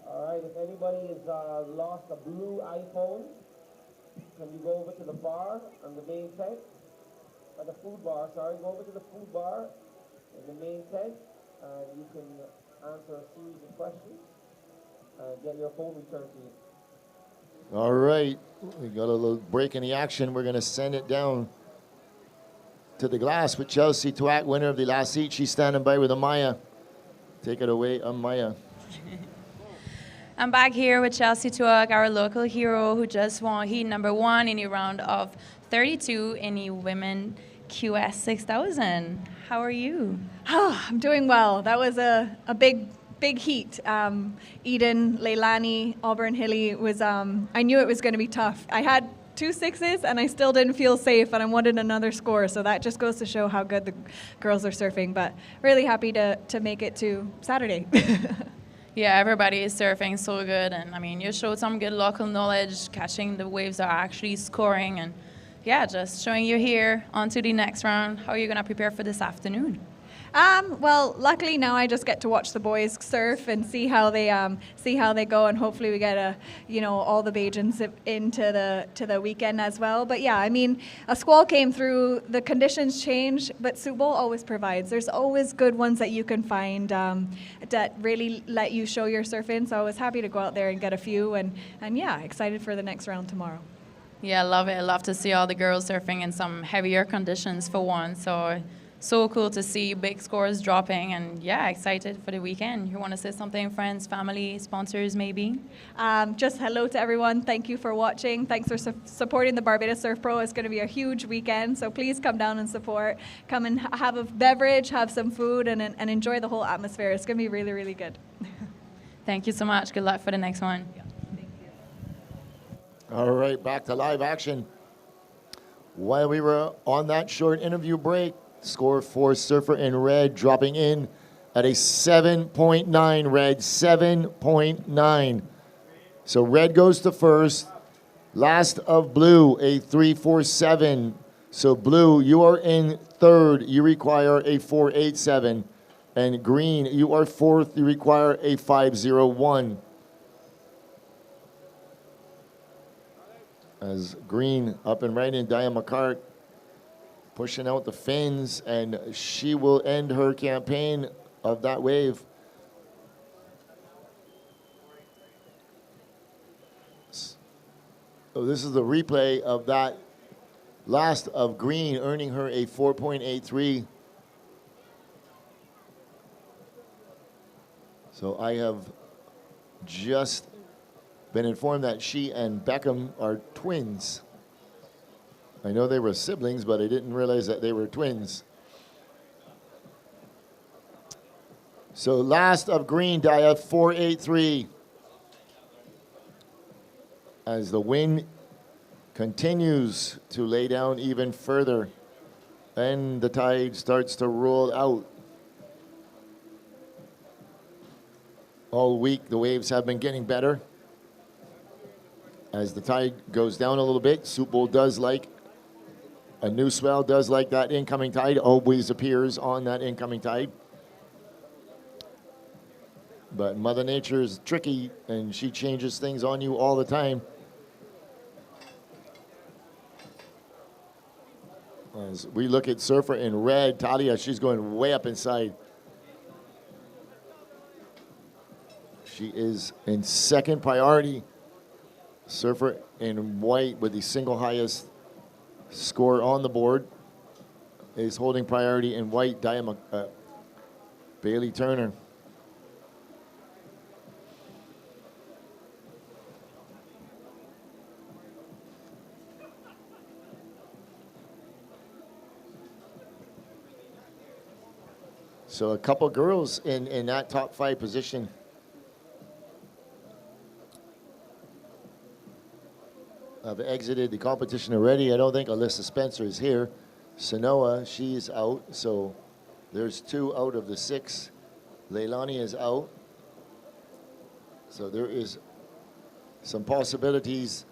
All right, if anybody has lost a blue iPhone, can you go over to the bar on the main tent? Or the food bar, sorry. Go over to the food bar in the main tent, and you can answer a series of questions and get your phone returned to you. All right, we got a little break in the action. We're going to send it down to the glass with Chelsea Twack, winner of the last heat. She's standing by with Amaya. Take it away, Amaya. I'm back here with Chelsea Tuak, our local hero who just won heat number 1 in the round of 32 in the women QS 6000. How are you? Oh, I'm doing well. That was a big heat. Eden, Leilani, Auburn Hilly was, I knew it was going to be tough. I had 2 6s and I still didn't feel safe and I wanted another score. So that just goes to show how good the girls are surfing. But really happy to make it to Saturday. Yeah, everybody is surfing so good. And I mean, you showed some good local knowledge, catching the waves that are actually scoring. And yeah, just showing you here on to the next round. How are you going to prepare for this afternoon? Well, luckily now I just get to watch the boys surf and see how they go, and hopefully we get all the Bajans into the weekend as well. But yeah, I mean, a squall came through, the conditions change, but Soup Bowl always provides. There's always good ones that you can find that really let you show your surfing. So I was happy to go out there and get a few, and yeah, excited for the next round tomorrow. Yeah, I love it. I love to see all the girls surfing in some heavier conditions for one. So cool to see big scores dropping, and yeah, excited for the weekend. You want to say something, friends, family, sponsors, maybe? Just hello to everyone. Thank you for watching. Thanks for supporting the Barbados Surf Pro. It's going to be a huge weekend, so please come down and support. Come and have a beverage, have some food, and enjoy the whole atmosphere. It's going to be really, really good. Thank you so much. Good luck for the next one. All right, back to live action. While we were on that short interview break, score for Surfer in red dropping in at a 7.9, red, 7.9. So red goes to first. Last of blue, a 3.47. So blue, you are in third. You require a 4.87. And green, you are fourth. You require a 5.01. As green up and right in, Diane McCart pushing out the fins, and she will end her campaign of that wave. So this is the replay of that last of green, earning her a 4.83. So I have just been informed that she and Beckham are twins. I know they were siblings, but I didn't realize that they were twins. So last of green, Dia, 4.83. As the wind continues to lay down even further, and the tide starts to roll out. All week, the waves have been getting better. As the tide goes down a little bit, Soup Bowl does like a new swell, does like that incoming tide, always appears on that incoming tide. But Mother Nature is tricky, and she changes things on you all the time. As we look at Surfer in red, Talia, she's going way up inside. She is in second priority. Surfer in white with the single highest score on the board is holding priority in white, Bailey Turner. So a couple girls in that top 5 position. Have exited the competition already. I don't think Alyssa Spencer is here. Sanoa, she's out. So there's 2 out of the 6. Leilani is out. So there is some possibilities.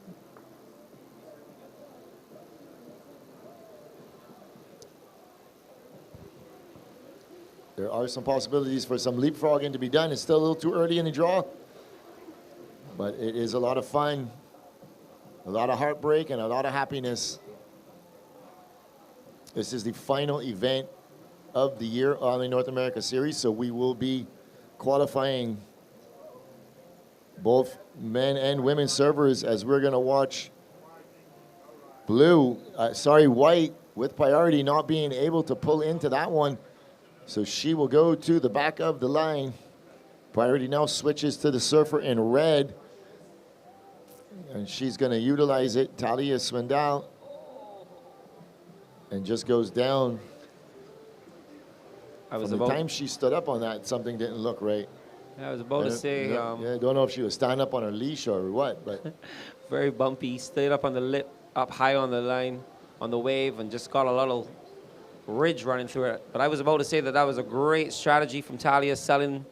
There are some possibilities for some leapfrogging to be done. It's still a little too early in the draw, but it is a lot of fun. A lot of heartbreak and a lot of happiness. This is the final event of the year on the North America Series, so we will be qualifying both men and women servers as we're going to watch white with priority not being able to pull into that one. So she will go to the back of the line. Priority now switches to the surfer in red. And she's going to utilize it. Talia Swindell. And just goes down. From the time she stood up on that, something didn't look right. I was about to say. I don't know if she was standing up on her leash or what, but. Very bumpy. Stayed up on the lip, up high on the line, on the wave, and just got a little ridge running through it. But I was about to say that that was a great strategy from Talia, selling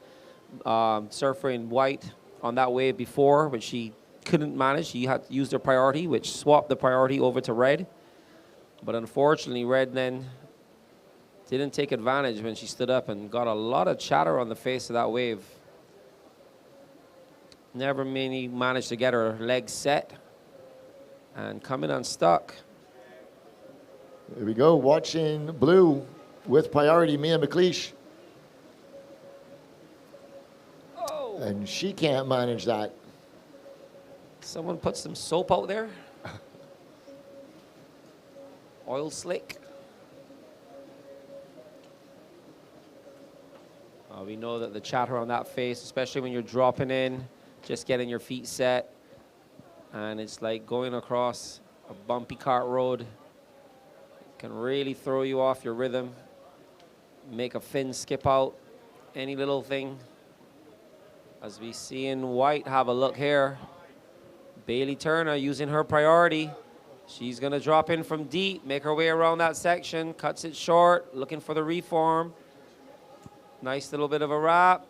surfer in white on that wave before, but she couldn't manage. She had to use their priority, which swapped the priority over to red. But unfortunately, red then didn't take advantage when she stood up and got a lot of chatter on the face of that wave. Never really managed to get her legs set and coming unstuck. Here we go, watching blue with priority, Mia McLeish. Oh. And she can't manage that. Someone put some soap out there. Oil slick. We know that the chatter on that face, especially when you're dropping in, just getting your feet set, and it's like going across a bumpy cart road. It can really throw you off your rhythm, make a fin skip out, any little thing. As we see in white, have a look here. Bailey Turner using her priority. She's gonna drop in from deep, make her way around that section, cuts it short, looking for the reform. Nice little bit of a wrap,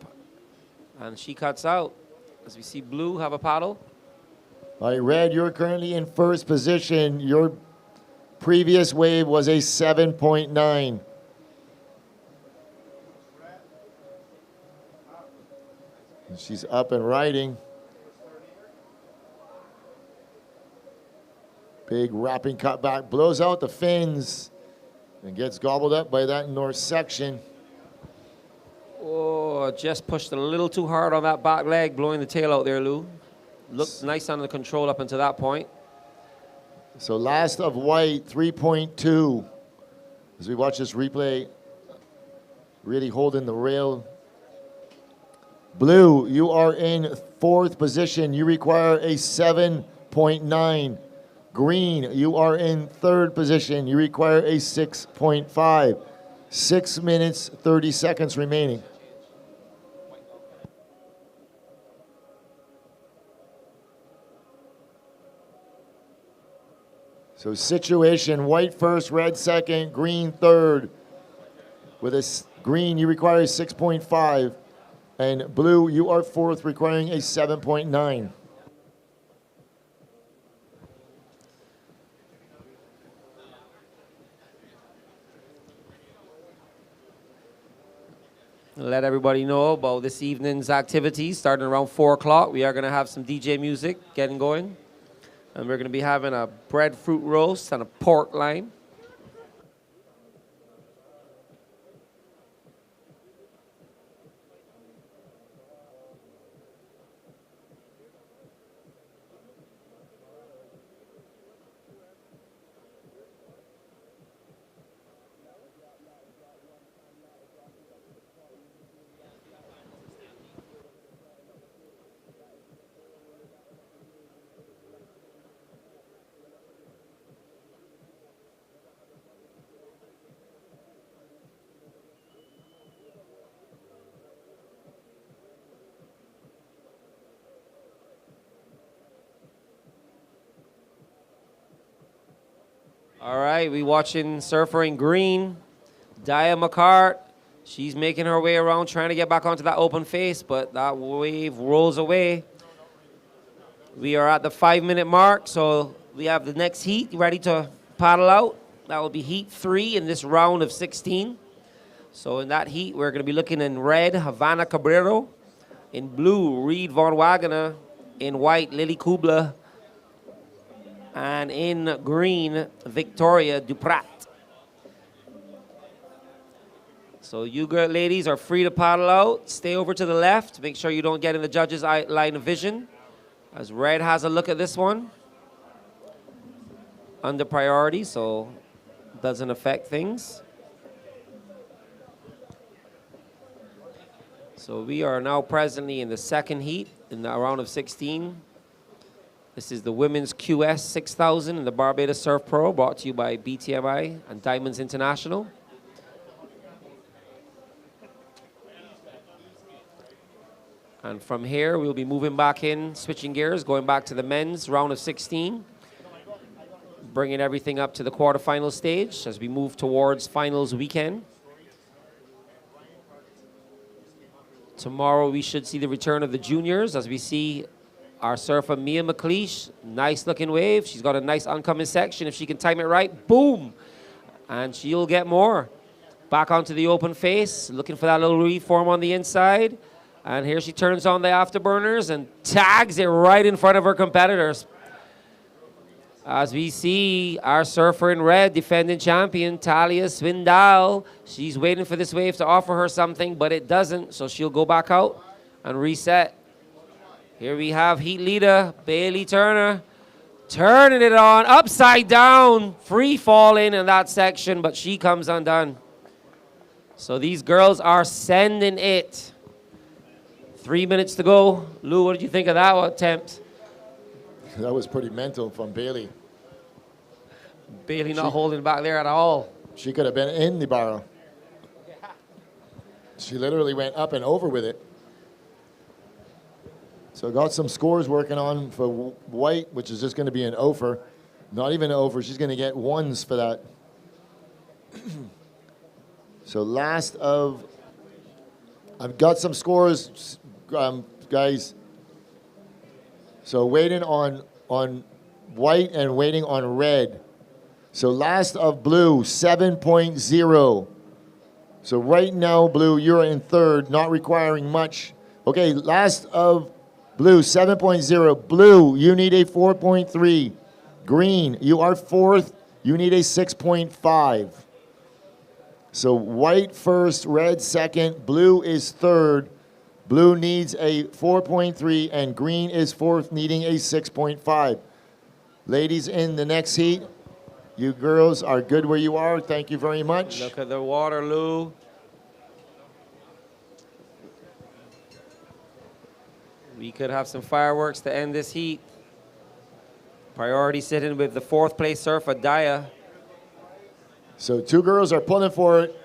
and she cuts out. As we see blue have a paddle. All right, red, you're currently in first position. Your previous wave was a 7.9. And she's up and riding. Big wrapping cut back, blows out the fins and gets gobbled up by that north section. Oh, just pushed a little too hard on that back leg, blowing the tail out there, Lou. Looked nice under control up until that point. So last of white, 3.2. As we watch this replay, really holding the rail. Blue, you are in fourth position. You require a 7.9. Green, you are in third position. You require a 6.5. 6 minutes, 30 seconds remaining. So situation, white first, red second, green third. With a green, you require a 6.5. And blue, you are fourth, requiring a 7.9. Let everybody know about this evening's activities starting around 4 o'clock. We are going to have some DJ music getting going. And we're going to be having a breadfruit roast and a pork loin. All right, we watching surfer in green, Dia McCart. She's making her way around, trying to get back onto that open face, but that wave rolls away. We are at the 5-minute mark, so we have the next heat ready to paddle out. That will be heat 3 in this round of 16. So in that heat, we're going to be looking in red, Havana Cabrero. In blue, Reed Von Wagener. In white, Lily Kubler. And in green, Victoria Duprat. So you good ladies are free to paddle out. Stay over to the left. Make sure you don't get in the judge's line of vision. As red has a look at this one. Under priority, so doesn't affect things. So we are now presently in the second heat in the round of 16. This is the women's QS 6000 in the Barbados Surf Pro, brought to you by BTMI and Diamonds International. And from here, we'll be moving back in, switching gears, going back to the men's round of 16, bringing everything up to the quarterfinal stage as we move towards finals weekend. Tomorrow, we should see the return of the juniors as we see our surfer, Mia McLeish. Nice looking wave. She's got a nice oncoming section. If she can time it right, boom, and she'll get more. Back onto the open face, looking for that little reform on the inside. And here she turns on the afterburners and tags it right in front of her competitors. As we see our surfer in red, defending champion, Talia Swindal. She's waiting for this wave to offer her something, but it doesn't, so she'll go back out and reset. Here we have heat leader, Bailey Turner, turning it on, upside down, free falling in that section, but she comes undone. So these girls are sending it. 3 minutes to go. Lou, what did you think of that attempt? That was pretty mental from Bailey. Bailey not holding back there at all. She could have been in the barrel. She literally went up and over with it. So got some scores working on for White, which is just going to be an over. Not even an over. She's going to get ones for that. So last of... I've got some scores, guys. So waiting on White and waiting on red. So last of blue, 7.0. So right now, blue, you're in third, not requiring much. Okay, last of blue, 7.0. Blue, you need a 4.3. Green, you are fourth. You need a 6.5. So white first, red second, blue is third. Blue needs a 4.3, and green is fourth, needing a 6.5. Ladies in the next heat, you girls are good where you are. Thank you very much. Look at the water, Lou. We could have some fireworks to end this heat. Priority sitting with the fourth place surfer, Daya. So two girls are pulling for it.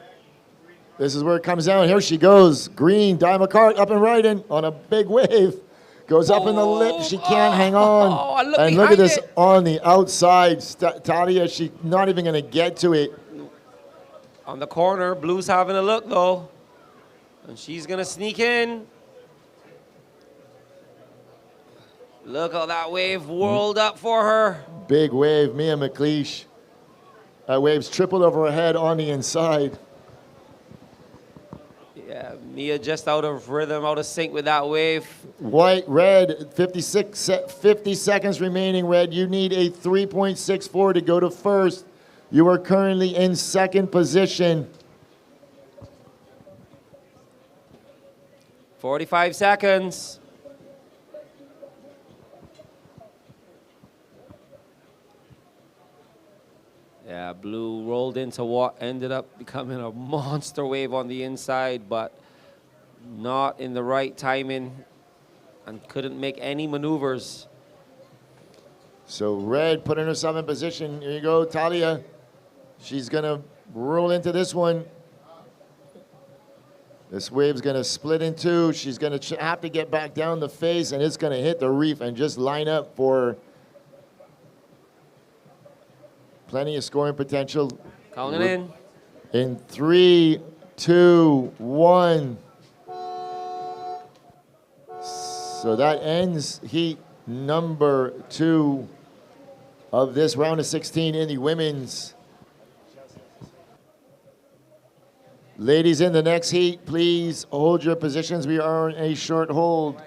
This is where it comes down. Here she goes. Green, Di McCart up and riding on a big wave. Goes up in the lip. She can't hang on. And look at this on the outside. Talia, she's not even going to get to it. On the corner, Blue's having a look, though. And she's going to sneak in. Look how that wave whirled up for her. Big wave, Mia McLeish. That wave's tripled over her head on the inside. Yeah, Mia just out of rhythm, out of sync with that wave. White, red, 50 seconds remaining, red. You need a 3.64 to go to first. You are currently in second position. 45 seconds. Yeah, Blue rolled into what ended up becoming a monster wave on the inside, but not in the right timing and couldn't make any maneuvers. So red putting herself in position. Here you go, Talia. She's going to roll into this one. This wave's going to split in two. She's going to have to get back down the face, and it's going to hit the reef and just line up for plenty of scoring potential. Calling it in. In 3, 2, 1. So that ends heat number 2 of this round of 16 in the women's. Ladies in the next heat, please hold your positions. We are in a short hold.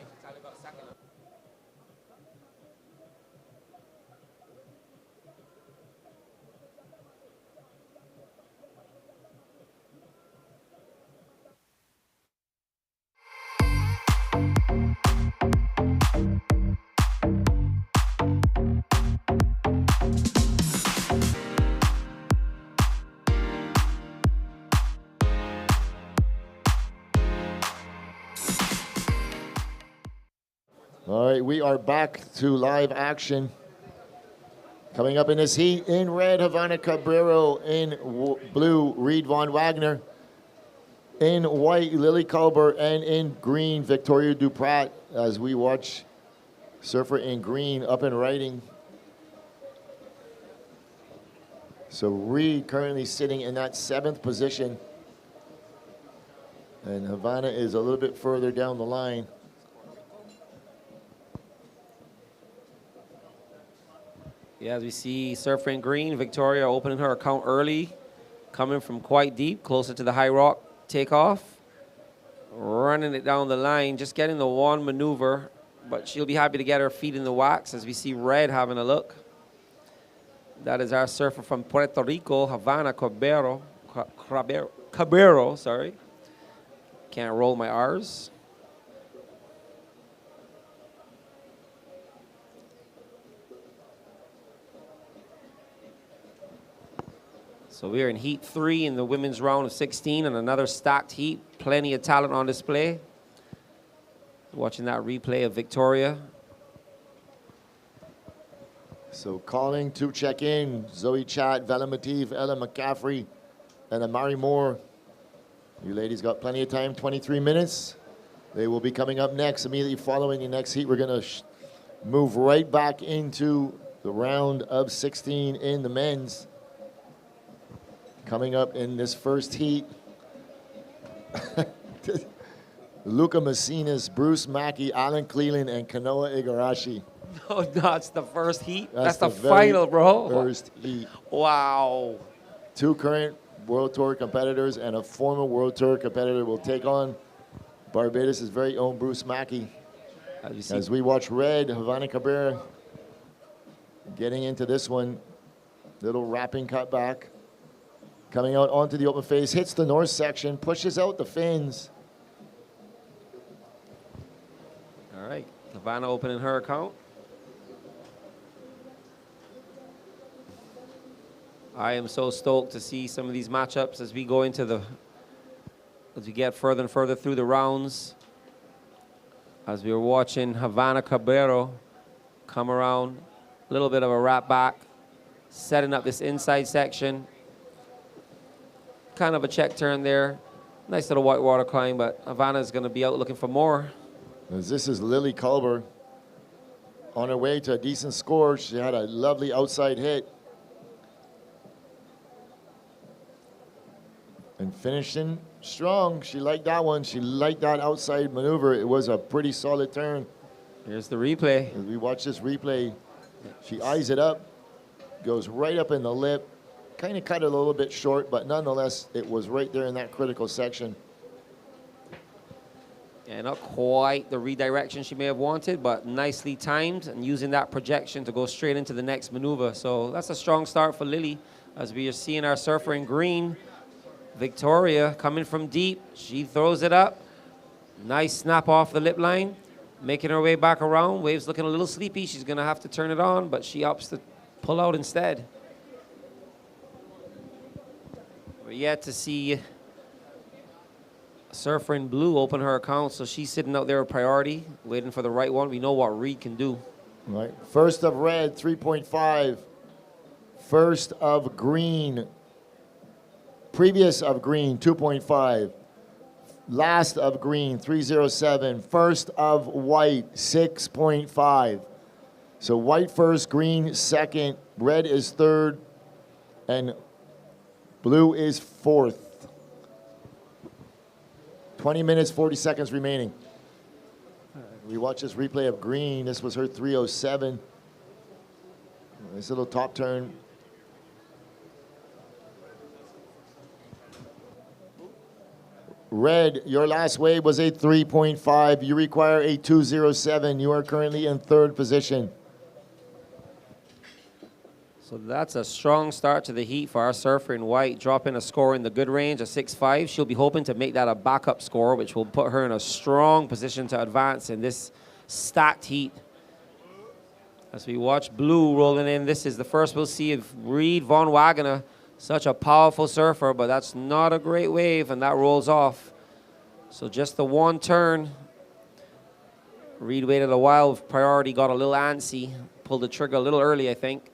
All right, we are back to live action. Coming up in this heat, in red, Havana Cabrero. In blue, Reed Von Wagner. In white, Lily Culber. And in green, Victoria Duprat. As we watch surfer in green up and riding. So Reed currently sitting in that 7th position. And Havana is a little bit further down the line. Yeah, as we see surfer in green, Victoria opening her account early, coming from quite deep, closer to the high rock takeoff, running it down the line, just getting the one maneuver, but she'll be happy to get her feet in the wax as we see Red having a look. That is our surfer from Puerto Rico, Havana Cabrero, sorry. Can't roll my R's. So we are in heat 3 in the women's round of 16 and another stacked heat. Plenty of talent on display. Watching that replay of Victoria. So calling to check in, Zoe Chat, Vela Mativ, Ella McCaffrey, and Amari Moore. You ladies got plenty of time, 23 minutes. They will be coming up next. Immediately following the next heat, we're going to move right back into the round of 16 in the men's. Coming up in this first heat, Luca Messinas, Bruce Mackey, Alan Cleland, and Kanoa Igarashi. No, that's the first heat. That's the final, bro. First heat. Wow. 2 current World Tour competitors and a former World Tour competitor will take on Barbados' very own Bruce Mackey. As we watch red, Havana Cabrera getting into this one. Little wrapping cut back. Coming out onto the open face, hits the north section, pushes out the fins. All right, Havana opening her account. I am so stoked to see some of these matchups as we go into as we get further and further through the rounds. As we were watching Havana Cabrero come around, a little bit of a wrap back, setting up this inside section. Kind of a check turn there. Nice little whitewater climb, but Havana's going to be out looking for more. As this is Lily Culber on her way to a decent score. She had a lovely outside hit. And finishing strong. She liked that one. She liked that outside maneuver. It was a pretty solid turn. Here's the replay. As we watch this replay, she eyes it up, goes right up in the lip. Kind of cut it a little bit short, but nonetheless, it was right there in that critical section. Yeah, not quite the redirection she may have wanted, but nicely timed and using that projection to go straight into the next maneuver. So that's a strong start for Lily as we are seeing our surfer in green. Victoria coming from deep. She throws it up. Nice snap off the lip line. Making her way back around. Wave's looking a little sleepy. She's going to have to turn it on, but she opts to pull out instead. We're yet to see surfer in blue open her account, so she's sitting out there a priority, waiting for the right one. We know what Reed can do. Right. First of red, 3.5. First of green. Previous of green, 2.5. Last of green, 307. First of white, 6.5. So white first, green second, red is third, and blue is fourth. 20 minutes, 40 seconds remaining. We watch this replay of green. This was her 307. Nice little top turn. Red, your last wave was a 3.5. You require a 207. You are currently in third position. So that's a strong start to the heat for our surfer in white, dropping a score in the good range, a 6.5. She'll be hoping to make that a backup score, which will put her in a strong position to advance in this stacked heat. As we watch blue rolling in, this is the first we'll see of Reed Von Wagner. Such a powerful surfer, but that's not a great wave, and that rolls off. So just the one turn. Reed waited a while. Priority got a little antsy. Pulled the trigger a little early, I think.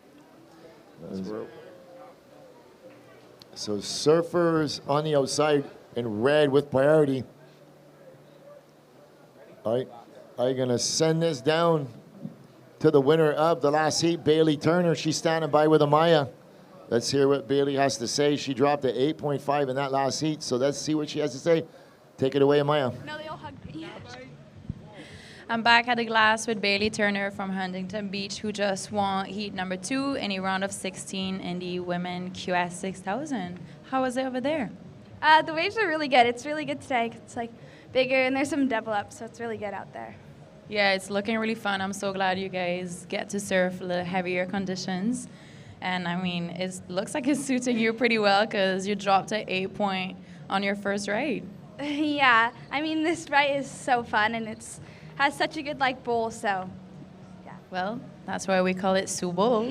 So surfers on the outside in red with priority. All right, are you going to send this down to the winner of the last heat, Bailey Turner? She's standing by with Amaya. Let's hear what Bailey has to say. She dropped to 8.5 in that last heat, so let's see what she has to say. Take it away, Amaya. No, they all hugged me. I'm back at the glass with Bailey Turner from Huntington Beach, who just won heat number 2 in a round of 16 in the Women QS 6000. How was it over there? The waves are really good. It's really good today. It's like bigger, and there's some double up, so it's really good out there. Yeah, it's looking really fun. I'm so glad you guys get to surf a little heavier conditions. And I mean, it looks like it's suiting you pretty well because you dropped to 8 point on your first ride. Yeah, I mean, this ride is so fun, and has such a good like bowl, so yeah. Well, that's why we call it Sioux Bowl.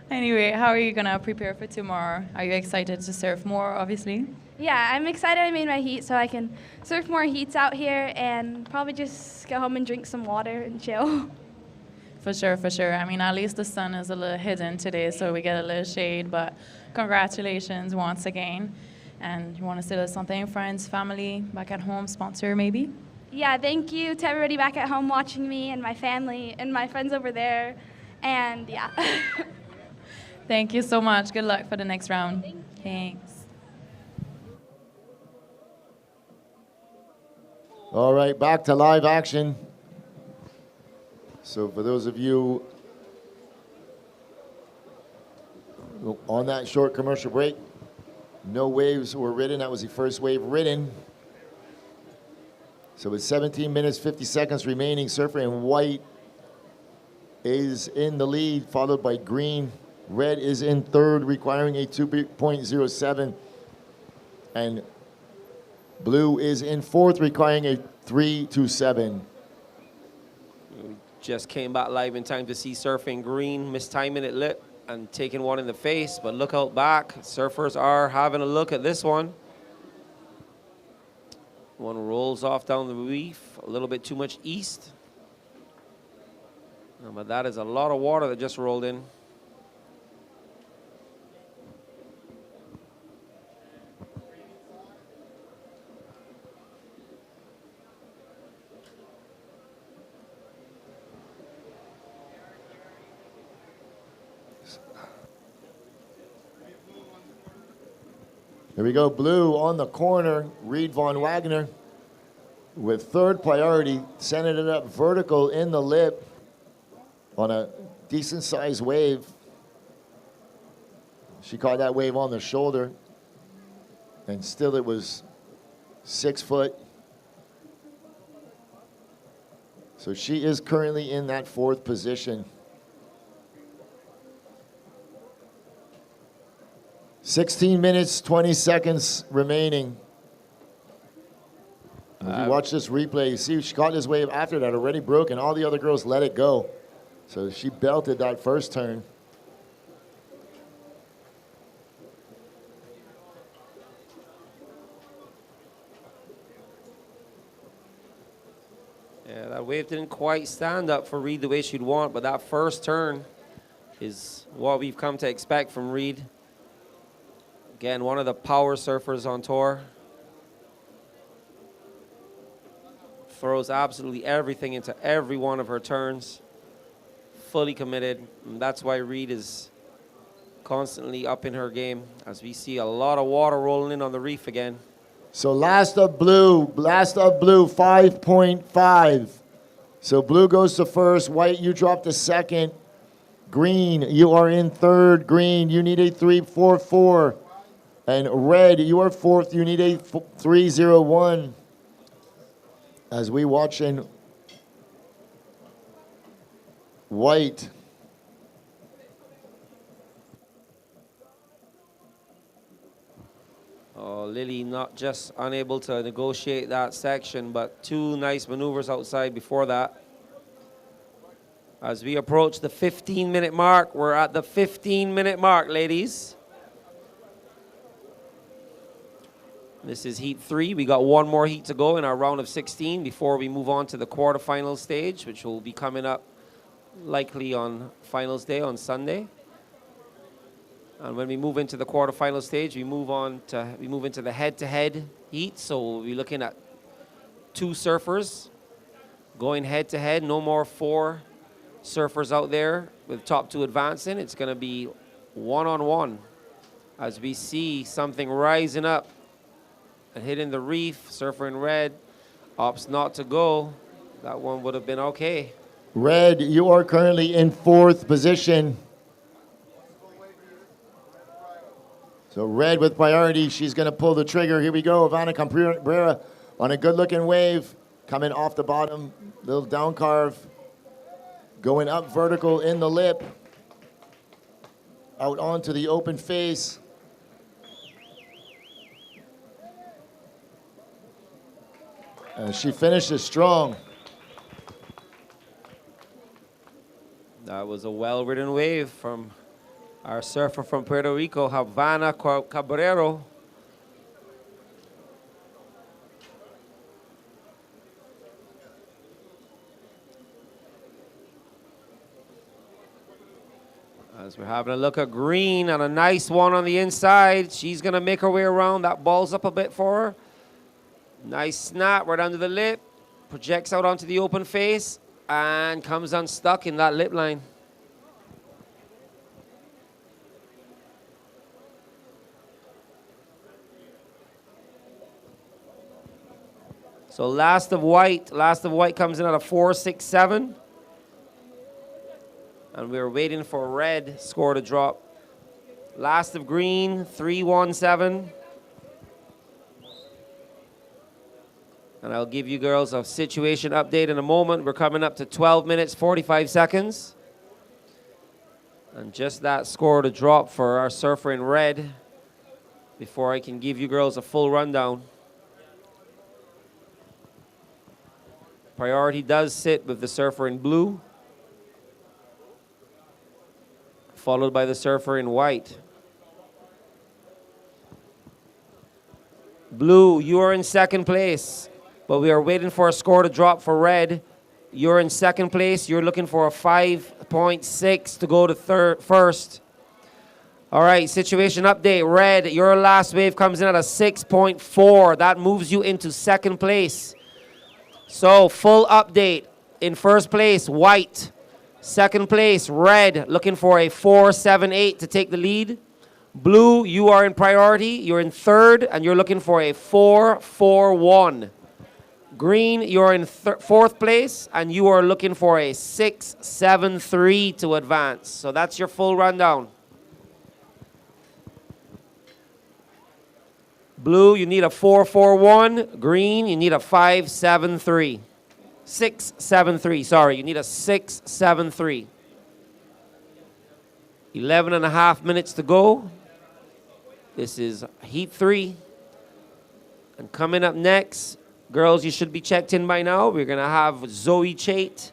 Anyway, how are you gonna prepare for tomorrow? Are you excited to surf more, obviously? Yeah, I'm excited I made my heat so I can surf more heats out here and probably just go home and drink some water and chill. For sure, for sure. I mean, at least the sun is a little hidden today, so we get a little shade, but congratulations once again. And you want to say a little something, friends, family, back at home, sponsor maybe? Yeah, thank you to everybody back at home watching me and my family and my friends over there. And yeah. Thank you so much. Good luck for the next round. Thanks. All right, back to live action. So for those of you on that short commercial break, no waves were ridden. That was the first wave ridden. So with 17 minutes, 50 seconds remaining, surfer in white is in the lead, followed by green. Red is in third, requiring a 2.07. And blue is in fourth, requiring a 3.27. Just came back live in time to see surfing green, mistiming it lit and taking one in the face, but look out back. Surfers are having a look at this one. One rolls off down the reef, a little bit too much east. But that is a lot of water that just rolled in. Here we go, blue on the corner, Reed Von Wagner with third priority, sending it up vertical in the lip on a decent sized wave. She caught that wave on the shoulder, and still it was 6 foot. So she is currently in that fourth position. 16 minutes, 20 seconds remaining. If you watch this replay, you see she caught this wave after that, already broke, and all the other girls let it go. So she belted that first turn. Yeah, that wave didn't quite stand up for Reed the way she'd want, but that first turn is what we've come to expect from Reed. Again, one of the power surfers on tour. Throws absolutely everything into every one of her turns. Fully committed. And that's why Reed is constantly up in her game, as we see a lot of water rolling in on the reef again. So last of blue, 5.5. So blue goes to first, white, you drop to second. Green, you are in third. Green, you need a 3.44. And red, you are fourth, you need a 3.01. As we watch in white. Oh, Lily not just unable to negotiate that section, but two nice maneuvers outside before that. As we approach the 15-minute mark, we're at the 15-minute mark, ladies. This is heat 3. We got one more heat to go in our round of 16 before we move on to the quarterfinal stage, which will be coming up likely on finals day on Sunday. And when we move into the quarterfinal stage, we move into the head-to-head heat. So we'll be looking at 2 surfers going head-to-head. No more 4 surfers out there with top 2 advancing. It's going to be one-on-one as we see something rising up and hitting the reef. Surfer in red opts not to go. That one would have been okay. Red, you are currently in 4th position. So red with priority. She's going to pull the trigger. Here we go. Ivana Cabrera on a good-looking wave. Coming off the bottom. Little down carve. Going up vertical in the lip. Out onto the open face. And she finishes strong. That was a well-ridden wave from our surfer from Puerto Rico, Ivana Cabrera. As we're having a look at green and a nice one on the inside. She's going to make her way around. That ball's up a bit for her. Nice snap right under the lip. Projects out onto the open face and comes unstuck in that lip line. So last of white comes in at a 4.67. And we're waiting for red score to drop. Last of green, 3.17. And I'll give you girls a situation update in a moment. We're coming up to 12 minutes, 45 seconds. And just that score to drop for our surfer in red before I can give you girls a full rundown. Priority does sit with the surfer in blue, followed by the surfer in white. Blue, you are in 2nd place, but we are waiting for a score to drop for red. You're in 2nd place. You're looking for a 5.6 to go to 1st. All right, situation update. Red, your last wave comes in at a 6.4. That moves you into 2nd place. So full update. In 1st place, white. 2nd place, red, looking for a 4.78 to take the lead. Blue, you are in priority. You're in 3rd, and you're looking for a 4.41. Green, you're in 4th place, and you are looking for a 6.73 to advance. So that's your full rundown. Blue, you need a 4.41. Green, you need a 5.73. 6.73, sorry. You need a 6.73. 11.5 minutes to go. This is heat 3. And coming up next, girls, you should be checked in by now. We're going to have Zoe Chait,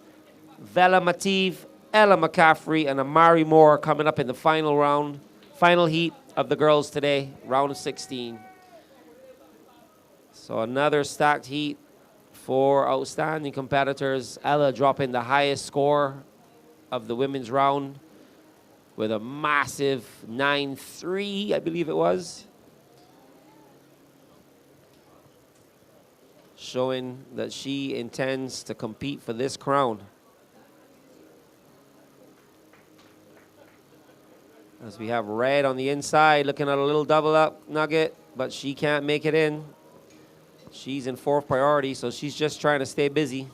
Vela Mativ, Ella McCaffrey, and Amari Moore coming up in the final heat of the girls today, round of 16. So another stacked heat for outstanding competitors. Ella dropping the highest score of the women's round with a massive 9.3, I believe it was. Showing that she intends to compete for this crown. As we have red on the inside, looking at a little double up nugget, but she can't make it in. She's in 4th priority, so she's just trying to stay busy.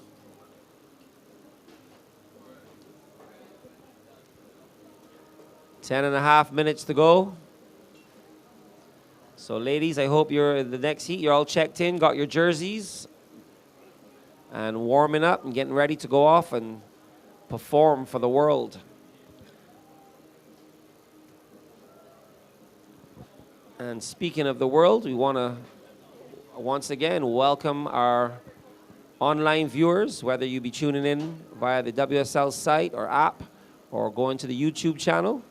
Ten and a half minutes to go. So ladies, I hope you're in the next heat. You're all checked in, got your jerseys, and warming up and getting ready to go off and perform for the world. And speaking of the world, we want to once again welcome our online viewers, whether you be tuning in via the WSL site or app or going to the YouTube channel.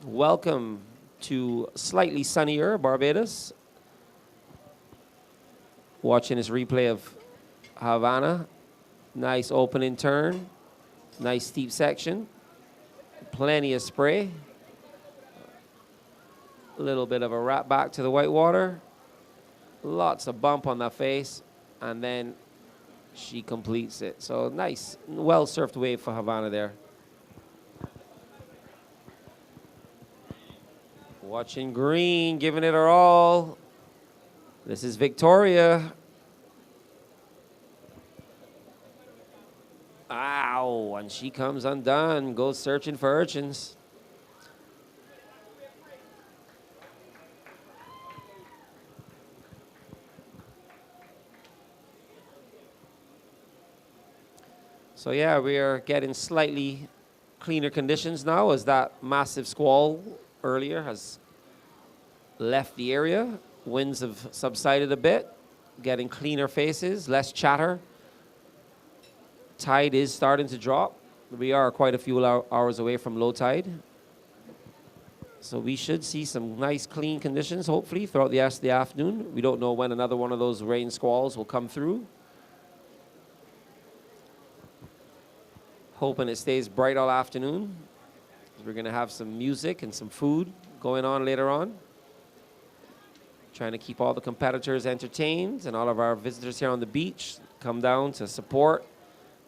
Welcome to slightly sunnier Barbados. Watching this replay of Havana. Nice opening turn. Nice steep section. Plenty of spray. A little bit of a wrap back to the whitewater. Lots of bump on the face. And then she completes it. So nice, well-surfed wave for Havana there. Watching green, giving it her all. This is Victoria. Ow, and she comes undone, goes searching for urchins. So yeah, we are getting slightly cleaner conditions now as that massive squall earlier has left the area. Winds have subsided a bit, getting cleaner faces, less chatter. Tide is starting to drop. We are quite a few hours away from low tide. So we should see some nice clean conditions, hopefully, throughout the rest of the afternoon. We don't know when another one of those rain squalls will come through. Hoping it stays bright all afternoon. We're going to have some music and some food going on later on. Trying to keep all the competitors entertained and all of our visitors here on the beach come down to support.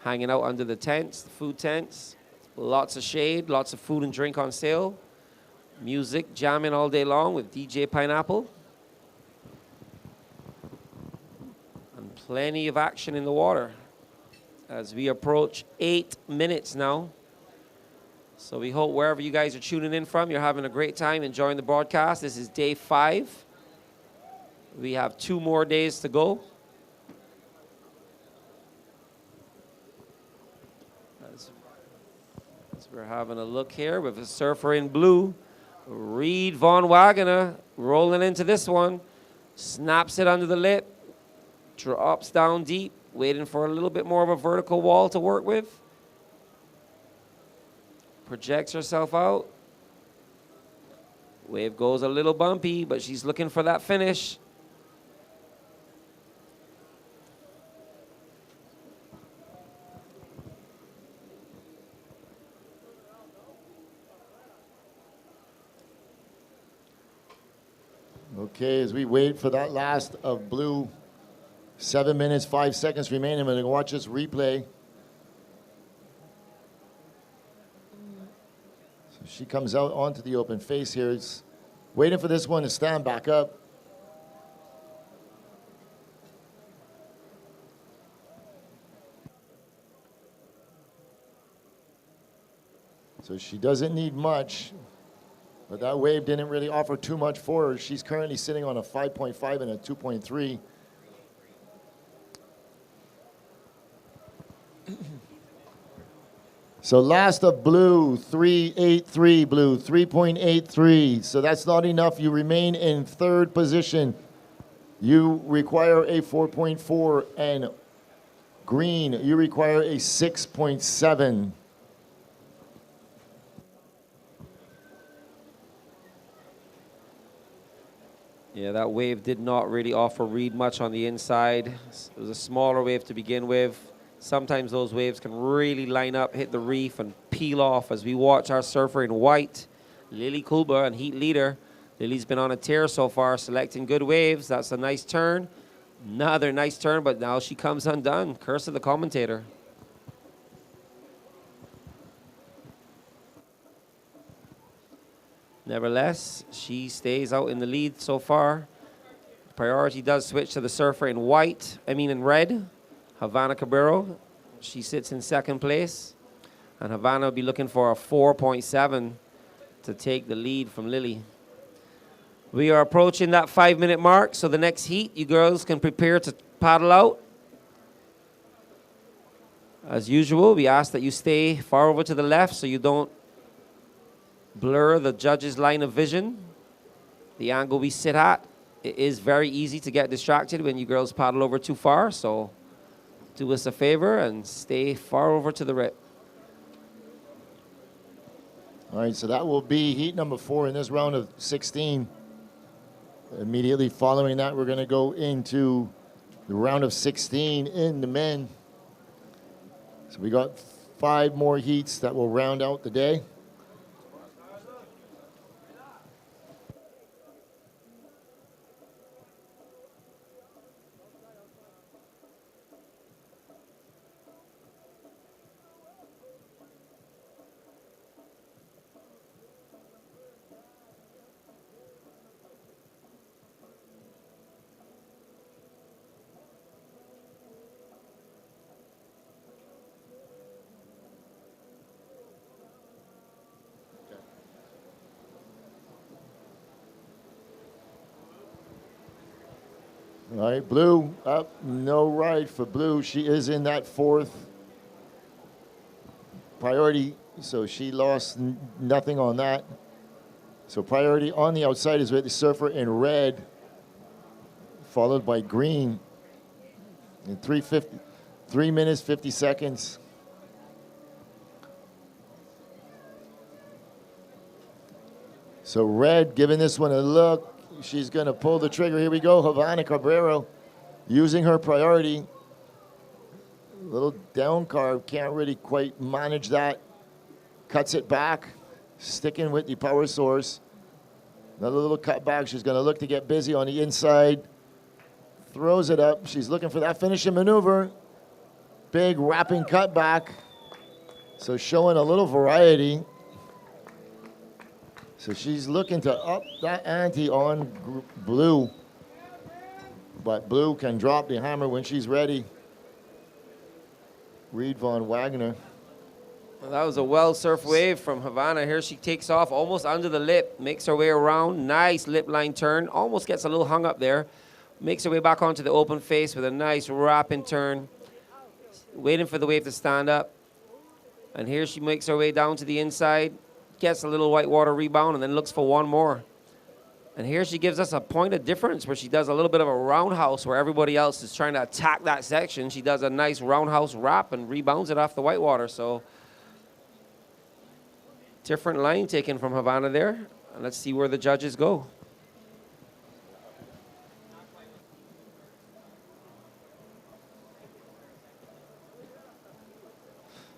Hanging out under the tents, the food tents. Lots of shade, lots of food and drink on sale. Music jamming all day long with DJ Pineapple. And plenty of action in the water as we approach 8 minutes now. So we hope wherever you guys are tuning in from, you're having a great time enjoying the broadcast. This is day 5. We have 2 more days to go. We're having a look here with a surfer in blue. Reed Von Wagener rolling into this one. Snaps it under the lip. Drops down deep, waiting for a little bit more of a vertical wall to work with. Projects herself out. Wave goes a little bumpy, but she's looking for that finish. Okay, as we wait for that last of blue, 7 minutes, 5 seconds remaining. I'm going to watch this replay. So she comes out onto the open face here. It's waiting for this one to stand back up. So she doesn't need much. But that wave didn't really offer too much for her. She's currently sitting on a 5.5 and a 2.3. So last of blue, 3.83 blue, 3.83. So that's not enough. You remain in 3rd position. You require a 4.4, and green, you require a 6.7. Yeah, that wave did not really offer Reed much on the inside. It was a smaller wave to begin with. Sometimes those waves can really line up, hit the reef, and peel off as we watch our surfer in white, Lily Kulba, and heat leader. Lily's been on a tear so far, selecting good waves. That's a nice turn. Another nice turn, but now she comes undone. Curse of the commentator. Nevertheless, she stays out in the lead so far. Priority does switch to the surfer in in red, Havana Cabrero. She sits in 2nd place. And Havana will be looking for a 4.7 to take the lead from Lily. We are approaching that 5-minute mark, so the next heat, you girls can prepare to paddle out. As usual, we ask that you stay far over to the left so you don't blur the judge's line of vision. The angle we sit at, it is very easy to get distracted when you girls paddle over too far, so do us a favor and stay far over to the right. All right, so that will be heat number 4 in this round of 16. Immediately following that, we're going to go into the round of 16 in the men. So we got 5 more heats that will round out the day. All right, Blue up, no ride for Blue. She is in that 4th priority, so she lost nothing on that. So priority on the outside is with the surfer in red, followed by green in 3 minutes, 50 seconds. So red giving this one a look. She's going to pull the trigger. Here we go. Havana Cabrero using her priority. Little down carb. Can't really quite manage that. Cuts it back. Sticking with the power source. Another little cut back. She's going to look to get busy on the inside. Throws it up. She's looking for that finishing maneuver. Big wrapping cut back. So showing a little variety. So she's looking to up that ante on Blue. But Blue can drop the hammer when she's ready. Reed von Wagner. Well, that was a well-surfed wave from Havana. Here she takes off almost under the lip, makes her way around. Nice lip line turn. Almost gets a little hung up there. Makes her way back onto the open face with a nice wrapping turn. Waiting for the wave to stand up. And here she makes her way down to the inside. Gets a little whitewater rebound and then looks for one more. And here she gives us a point of difference where she does a little bit of a roundhouse where everybody else is trying to attack that section. She does a nice roundhouse wrap and rebounds it off the whitewater. So different line taken from Havana there. And let's see where the judges go.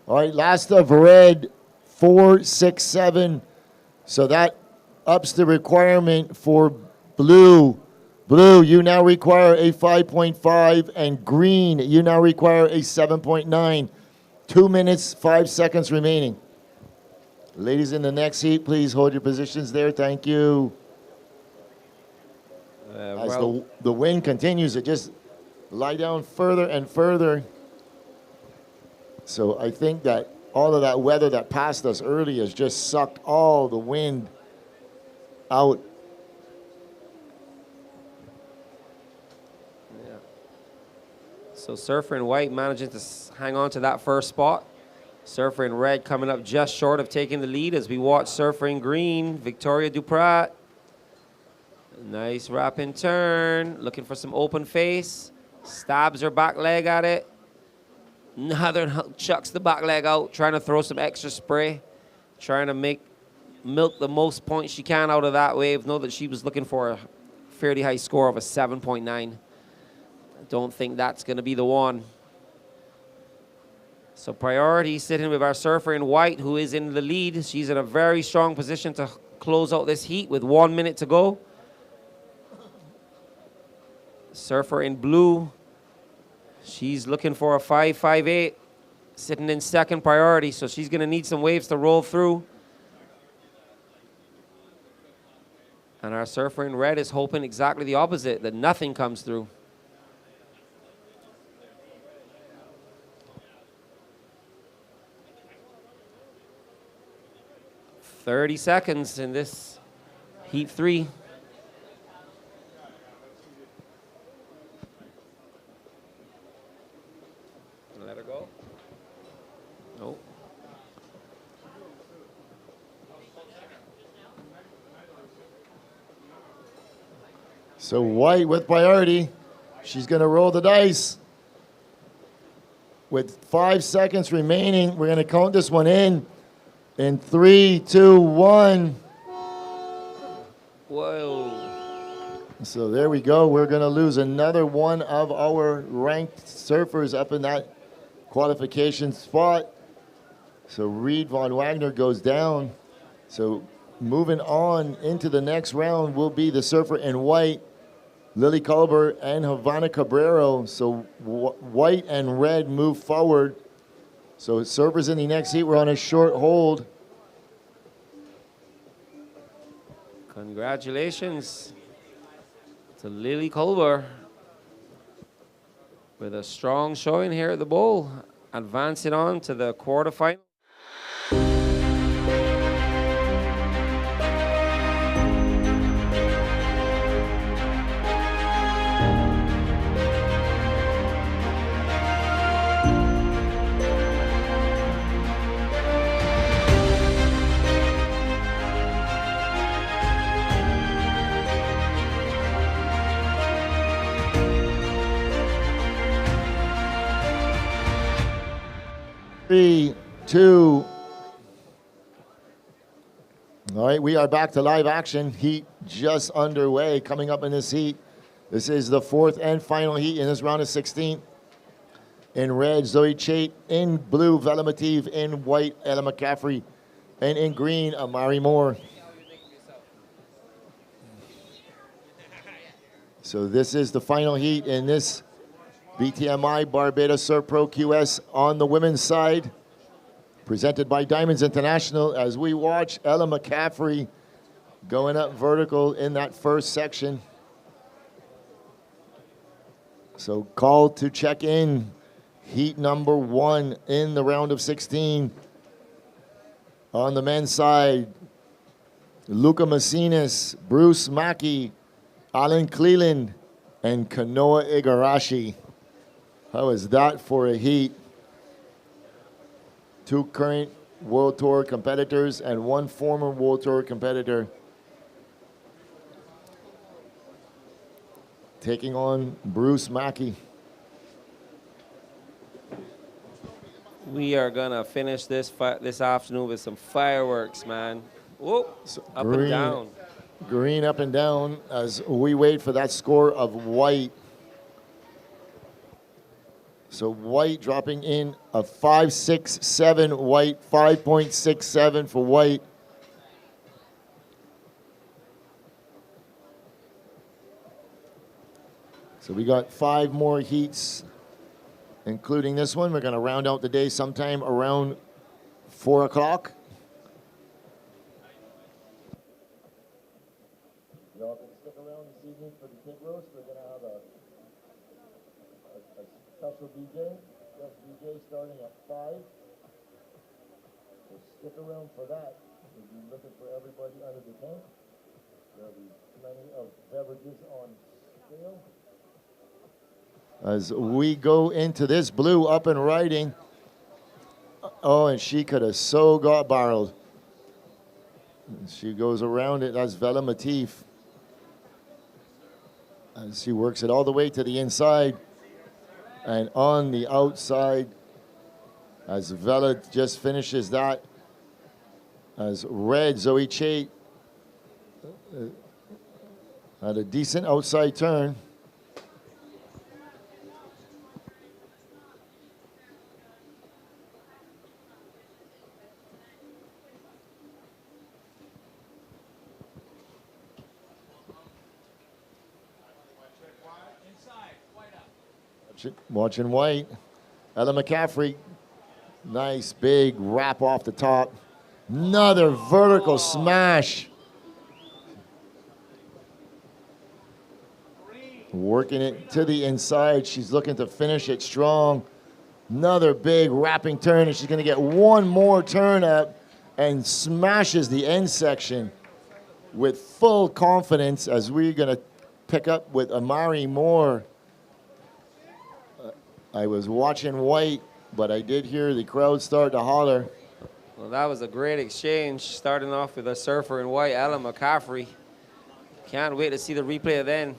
All right, last of red. 4, 6, 7. So that ups the requirement for Blue. Blue, you now require a 5.5, and Green, you now require a 7.9. 2 minutes, 5 seconds remaining. Ladies in the next heat, please hold your positions there. Thank you. As the wind continues, it just lie down further and further. So I think that all of that weather that passed us early has just sucked all the wind out. Yeah. So Surfer in white managing to hang on to that first spot. Surfer in red coming up just short of taking the lead as we watch Surfer in green, Victoria Duprat. Nice wrapping turn, looking for some open face. Stabs her back leg at it. Another chucks the back leg out, trying to throw some extra spray, trying to milk the most points she can out of that wave. Know that she was looking for a fairly high score of a 7.9. I don't think that's going to be the one. So priority sitting with our surfer in white, who is in the lead. She's in a very strong position to close out this heat with 1 minute to go. Surfer in blue. She's looking for a 5.58, sitting in second priority, so she's going to need some waves to roll through. And our surfer in red is hoping exactly the opposite, that nothing comes through. "30 seconds in this heat 3. Let her go. Nope. So white with priority. She's going to roll the dice. With 5 seconds remaining, we're going to count this one in 3, 2, 1. Whoa. So there we go. We're going to lose another one of our ranked surfers up in that qualification spot. So Reed Von Wagner goes down. So moving on into the next round will be the surfer in white, Lily Culber and Havana Cabrero. So white and red move forward. So surfers in the next heat, we're on a short hold. Congratulations to Lily Culber with a strong showing here at the bowl, advancing on to the quarterfinal. Three, two. All right, we are back to live action. Heat just underway. Coming up in this heat, this is the fourth and final heat in this round of 16. In red, Zoe Chait. In blue, Vela Mativ. In white, Ella McCaffrey. And in green, Amari Moore. So this is the final heat in this BTMI Barbados Surf Pro QS on the women's side, presented by Diamonds International, as we watch Ella McCaffrey going up vertical in that first section. So call to check in heat number 1 in the round of 16. On the men's side, Luca Macinas, Bruce Mackey, Alan Cleland, and Kanoa Igarashi. How is that for a heat? 2 current World Tour competitors and 1 former World Tour competitor taking on Bruce Mackey. We are gonna finish this afternoon with some fireworks, man. Whoa, up and down. Green up and down as we wait for that score of white. So white dropping in a 5.67 white, 5.67 for white. So we got 5 more heats, including this one. We're going to round out the day sometime around 4 o'clock. Y'all can stick around this evening for the pit roast. We're going to have a special DJ, guest DJ starting at 5. So stick around for that. We'll be looking for everybody under the tent. There'll be plenty of beverages on sale. As we go into this blue up and riding. Oh, and she could have so got barreled. She goes around it. That's Vela Matif. As she works it all the way to the inside. And on the outside, as Vela just finishes that, as red, Zoe Chait had a decent outside turn. Watching white. Ella McCaffrey. Nice big wrap off the top. Another vertical smash. Working it to the inside. She's looking to finish it strong. Another big wrapping turn, and she's going to get one more turn up and smashes the end section with full confidence as we're going to pick up with Amari Moore. I was watching white, but I did hear the crowd start to holler. Well, that was a great exchange, starting off with a surfer in white, Ella McCaffrey. Can't wait to see the replay of then.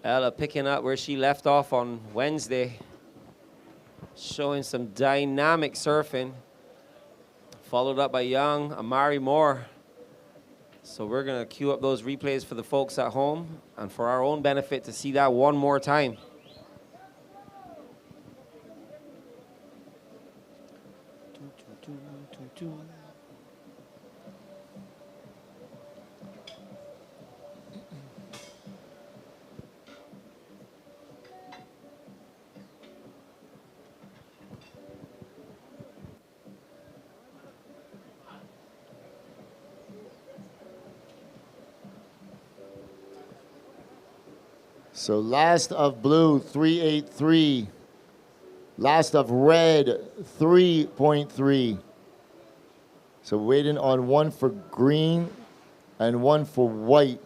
Ella picking up where she left off on Wednesday, showing some dynamic surfing, followed up by young Amari Moore. So we're going to queue up those replays for the folks at home and for our own benefit to see that one more time. So last of blue, 383. Last of red, 3.3. So waiting on one for green and one for white.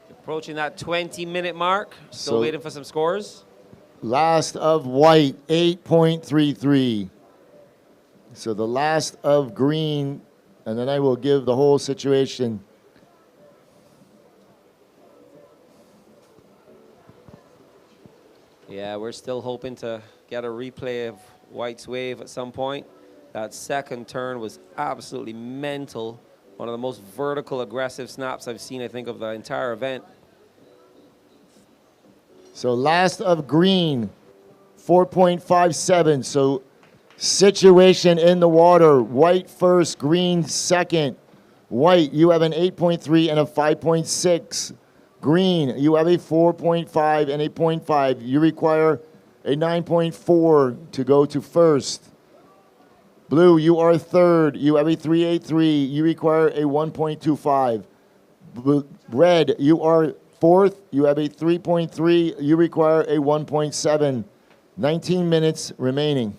Approaching that 20-minute mark. Still waiting for some scores. Last of white, 8.33. So the last of green, and then I will give the whole situation. Yeah, we're still hoping to get a replay of White's wave at some point. That second turn was absolutely mental. One of the most vertical, aggressive snaps I've seen, I think, of the entire event. So last of green, 4.57. So situation in the water. White first, green second. White, you have an 8.3 and a 5.6. Green, you have a 4.5 and a 0.5. You require a 9.4 to go to first. Blue, you are third. You have a 3.83. You require a 1.25. Red, you are fourth. You have a 3.3. You require a 1.7. 19 minutes remaining.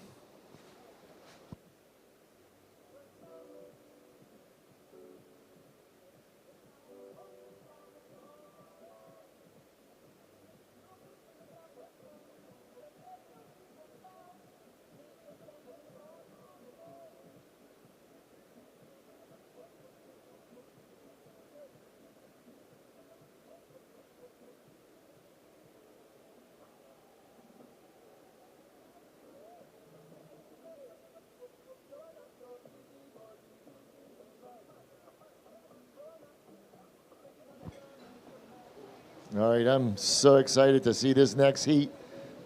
All right, I'm so excited to see this next heat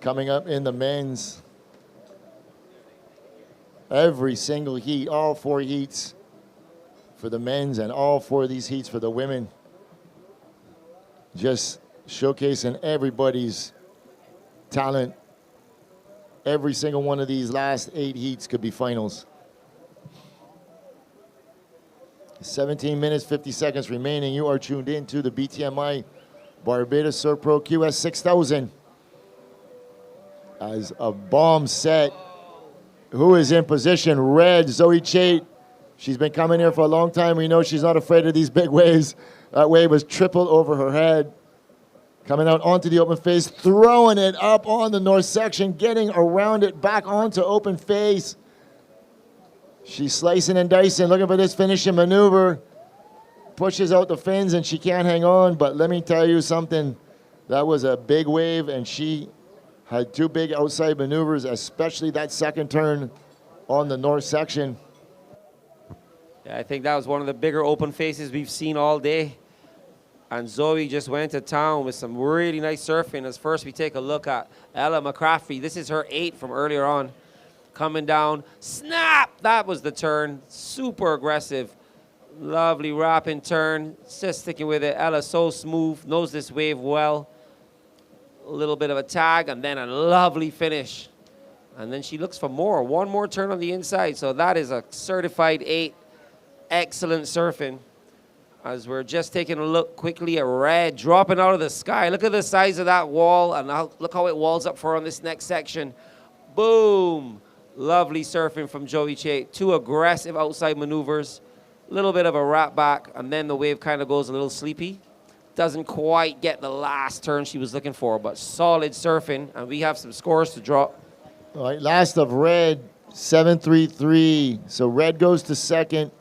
coming up in the men's. Every single heat, all four heats for the men's and all four of these heats for the women. Just showcasing everybody's talent. Every single one of these last 8 heats could be finals. 17 minutes, 50 seconds remaining. You are tuned in to the BTMI Barbados Surf Pro QS 6000. As a bomb set. Who is in position? Red, Zoe Chait. She's been coming here for a long time. We know she's not afraid of these big waves. That wave was triple over her head. Coming out onto the open face, throwing it up on the north section, getting around it, back onto open face. She's slicing and dicing, looking for this finishing maneuver. Pushes out the fins and she can't hang on, but let me tell you something. That was a big wave and she had 2 big outside maneuvers, especially that second turn on the north section. Yeah, I think that was one of the bigger open faces we've seen all day. And Zoe just went to town with some really nice surfing. As first we take a look at Ella McCrafty. This is her 8 from earlier on. Coming down, snap! That was the turn, super aggressive. Lovely wrapping turn, just sticking with it. Ella so smooth, knows this wave well. A little bit of a tag and then a lovely finish. And then she looks for more, one more turn on the inside. So that is a certified 8. Excellent surfing. As we're just taking a look quickly at Red dropping out of the sky. Look at the size of that wall and look how it walls up for her on this next section. Boom. Lovely surfing from Joey Chait. 2 aggressive outside maneuvers. Little bit of a wrap back, and then the wave kind of goes a little sleepy. Doesn't quite get the last turn she was looking for, but solid surfing, and we have some scores to drop. All right, last of Red, 7.33. So Red goes to second.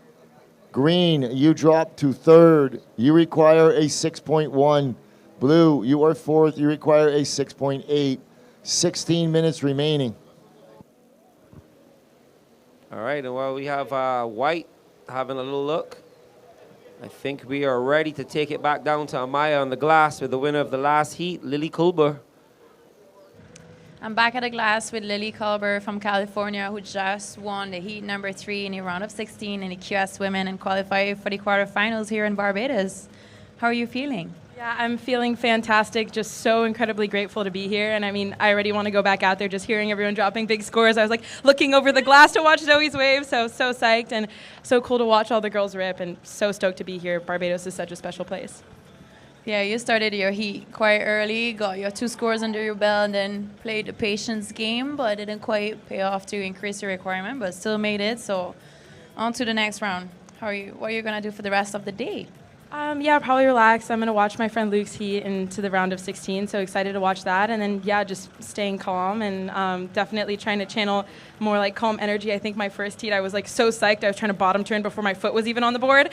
Green, you drop to third. You require a 6.1. Blue, you are fourth. You require a 6.8. 16 minutes remaining. All right, and while we have White having a little look, I think we are ready to take it back down to Amaya on the glass with the winner of the last heat, Lily Culber. I'm back at the glass with Lily Culber from California, who just won the heat number 3 in the round of 16 in the QS women and qualified for the quarterfinals here in Barbados. How are you feeling? Yeah, I'm feeling fantastic. Just so incredibly grateful to be here. And I mean, I already want to go back out there just hearing everyone dropping big scores. I was like looking over the glass to watch Zoe's wave. So psyched and so cool to watch all the girls rip and so stoked to be here. Barbados is such a special place. Yeah, you started your heat quite early, got your 2 scores under your belt, and then played the patience game, but it didn't quite pay off to increase your requirement, but still made it. So on to the next round. What are you going to do for the rest of the day? Yeah, probably relax. I'm going to watch my friend Luke's heat into the round of 16, so excited to watch that. And then, yeah, just staying calm and definitely trying to channel more like calm energy. I think my first heat, I was like so psyched. I was trying to bottom turn before my foot was even on the board.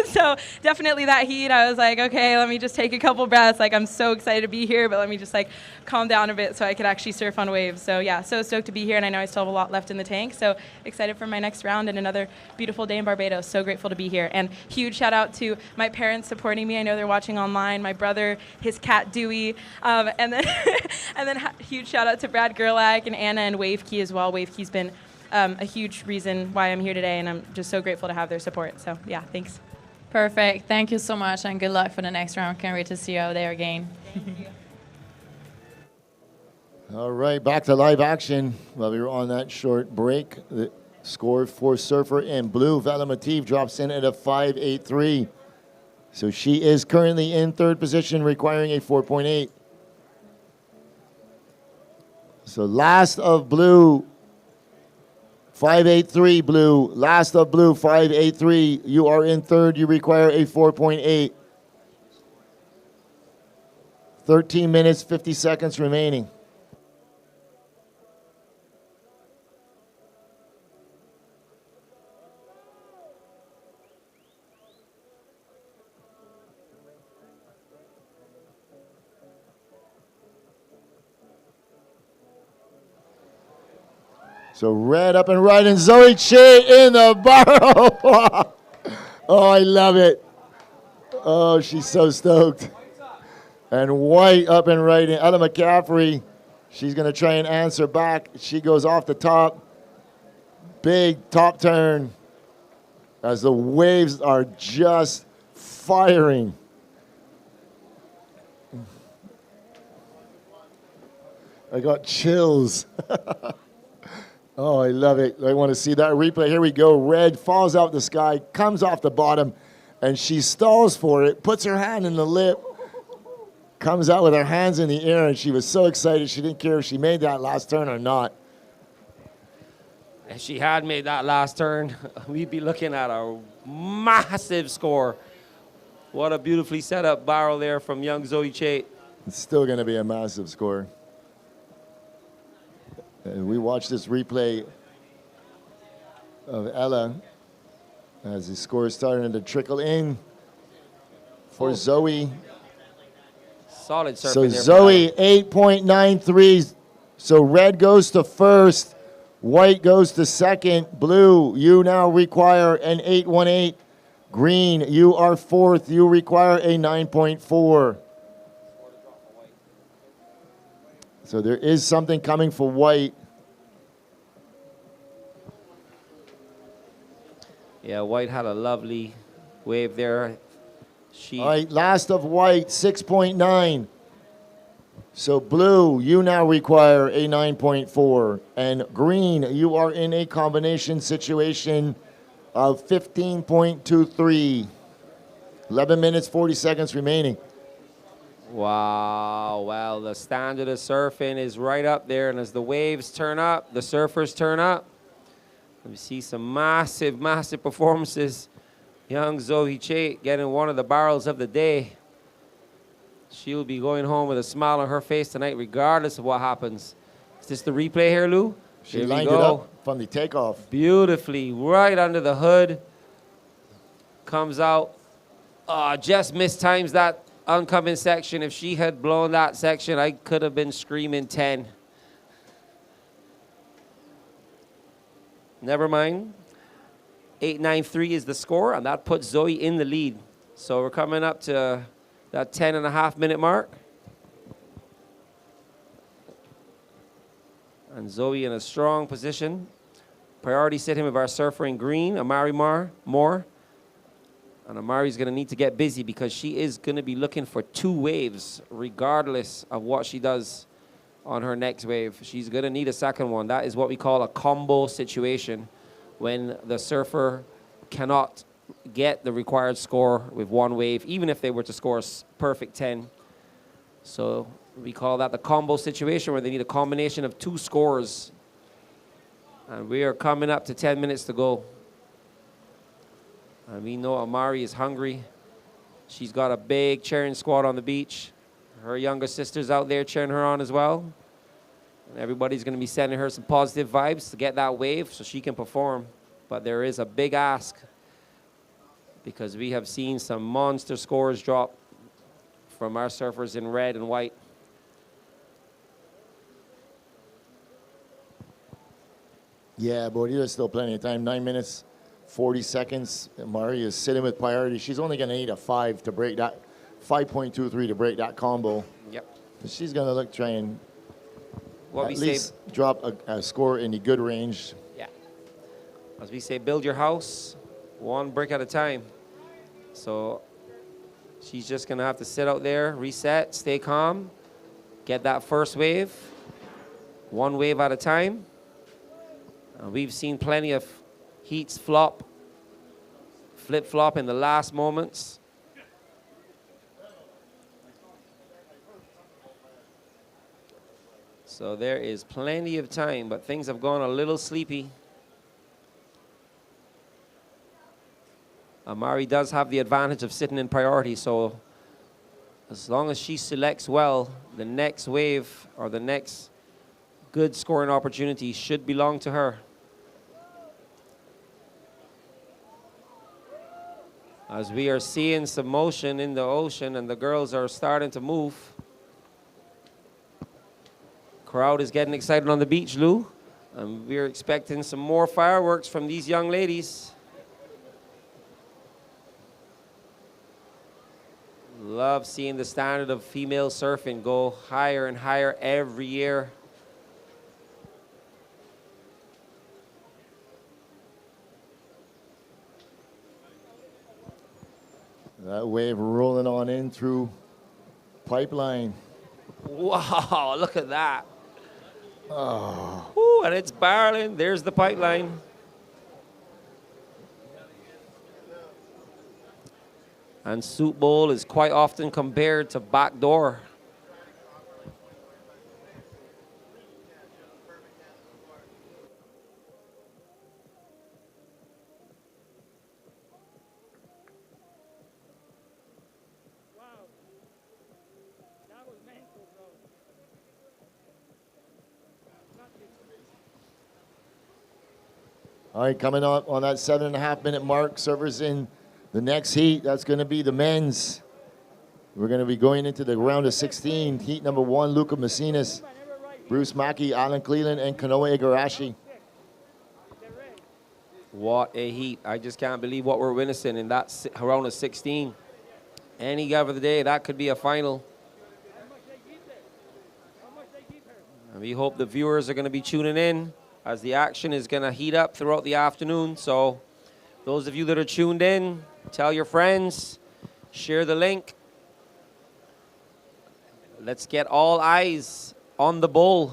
So definitely that heat, I was like, okay, let me just take a couple breaths. Like, I'm so excited to be here, but let me just like calm down a bit so I could actually surf on waves. So yeah, so stoked to be here, and I know I still have a lot left in the tank. So excited for my next round and another beautiful day in Barbados. So grateful to be here. And huge shout out to my parents supporting me. I know they're watching online. My brother, his cat Dewey, and then and then huge shout out to Brad Gerlach and Anna and WaveKey as well. WaveKey's been a huge reason why I'm here today, and I'm just so grateful to have their support. So yeah, thanks. Perfect. Thank you so much, and good luck for the next round. Can't wait to see you out there again. All right, back to live action. While we were on that short break, the score for surfer in blue, Valamative, drops in at a 5.83. So she is currently in third position, requiring a 4.8. So last of blue, 5.83 blue. Last of blue, 5.83. You are in third. You require a 4.8. 13 minutes, 50 seconds remaining. So red up and right, and Zoe Che in the barrel. Oh, I love it. Oh, she's so stoked. And white up and right, and Ella McCaffrey, she's going to try and answer back. She goes off the top. Big top turn as the waves are just firing. I got chills. Oh, I love it. I want to see that replay. Here we go. Red falls out the sky, comes off the bottom, and she stalls for it, puts her hand in the lip, comes out with her hands in the air, and she was so excited she didn't care if she made that last turn or not. If she had made that last turn, we'd be looking at a massive score. What a beautifully set up barrel there from young Zoe Che. It's still going to be a massive score. And we watch this replay of Ella as the score is starting to trickle in for Zoe. Solid surfing So there. Zoe, 8.93. So red goes to first, white goes to second. Blue, you now require an 8.18. Green, you are fourth. You require a 9.4. So there is something coming for white. Yeah, white had a lovely wave there. She All right, last of white, 6.9. So blue, you now require a 9.4. And green, you are in a combination situation of 15.23. 11 minutes, 40 seconds remaining. Wow, well, the standard of surfing is right up there, and as the waves turn up, the surfers turn up. We see some massive, massive performances. Young Zoe Che getting one of the barrels of the day. She'll be going home with a smile on her face tonight, regardless of what happens. Is this the replay here, Lou? She lined it up from the takeoff. Beautifully, right under the hood. comes out. Just mistimes that oncoming section. If she had blown that section, I could have been screaming 10. Never mind. 8.93 is the score, and that puts Zoe in the lead. So we're coming up to that 10.5-minute mark. And Zoe in a strong position. Priority sit him of our surfer in green, Amari Moore. And Amari's going to need to get busy because she is going to be looking for 2 waves regardless of what she does on her next wave. She's going to need a second one. That is what we call a combo situation, when the surfer cannot get the required score with 1 wave, even if they were to score a perfect 10. So we call that the combo situation, where they need a combination of 2 scores. And we are coming up to 10 minutes to go. And we know Amari is hungry. She's got a big cheering squad on the beach. Her younger sister's out there cheering her on as well. And everybody's going to be sending her some positive vibes to get that wave so she can perform. But there is a big ask, because we have seen some monster scores drop from our surfers in red and white. Yeah, but there's still plenty of time. 9 minutes, 40 seconds. Amari is sitting with priority. She's only going to need a 5 to break that, 5.23 to break that combo. Yep. She's going to try and What at least drop a score in the good range. Yeah. As we say, build your house 1 brick at a time. So she's just going to have to sit out there, reset, stay calm, get that first wave, 1 wave at a time. We've seen plenty of heats flip-flop in the last moments. So there is plenty of time, but things have gone a little sleepy. Amari does have the advantage of sitting in priority, so as long as she selects well, the next wave or the next good scoring opportunity should belong to her. As we are seeing some motion in the ocean and the girls are starting to move. Crowd is getting excited on the beach, Lou. And we're expecting some more fireworks from these young ladies. Love seeing the standard of female surfing go higher and higher every year. That wave rolling on in through pipeline. Wow, look at that. Oh. Ooh, and it's barreling. There's the pipeline. And Soup Bowl is quite often compared to backdoor. All right, coming up on that 7.5-minute mark, servers in the next heat. That's going to be the men's. We're going to be going into the round of 16. Heat number 1, Luca Macinas, Bruce Mackey, Alan Cleland, and Kanoe Igarashi. What a heat. I just can't believe what we're witnessing in that round of 16. Any other day, that could be a final. And we hope the viewers are going to be tuning in, as the action is going to heat up throughout the afternoon. So those of you that are tuned in, tell your friends, share the link. Let's get all eyes on the bowl.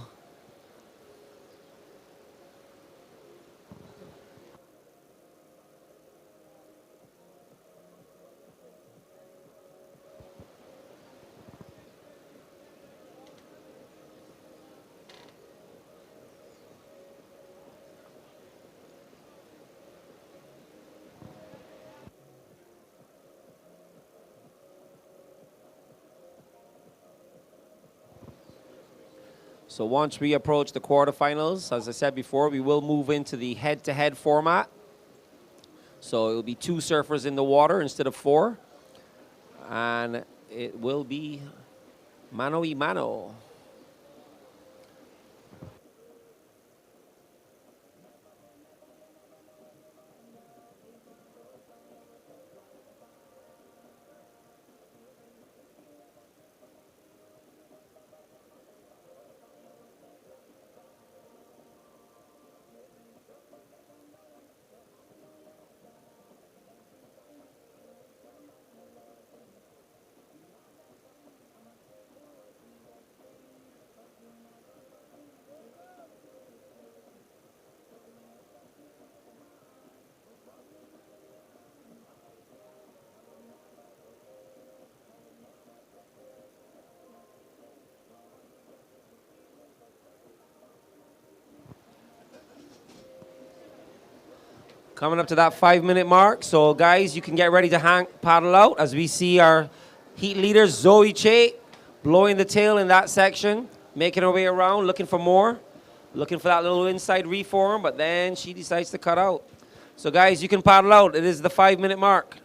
So once we approach the quarterfinals, as I said before, we will move into the head-to-head format. So it will be 2 surfers in the water instead of 4. And it will be mano y mano. Coming up to that 5-minute mark. So guys, you can get ready to paddle out as we see our heat leader, Zoe Che, blowing the tail in that section, making her way around, looking for more, looking for that little inside reform, but then she decides to cut out. So guys, you can paddle out. It is the 5-minute mark.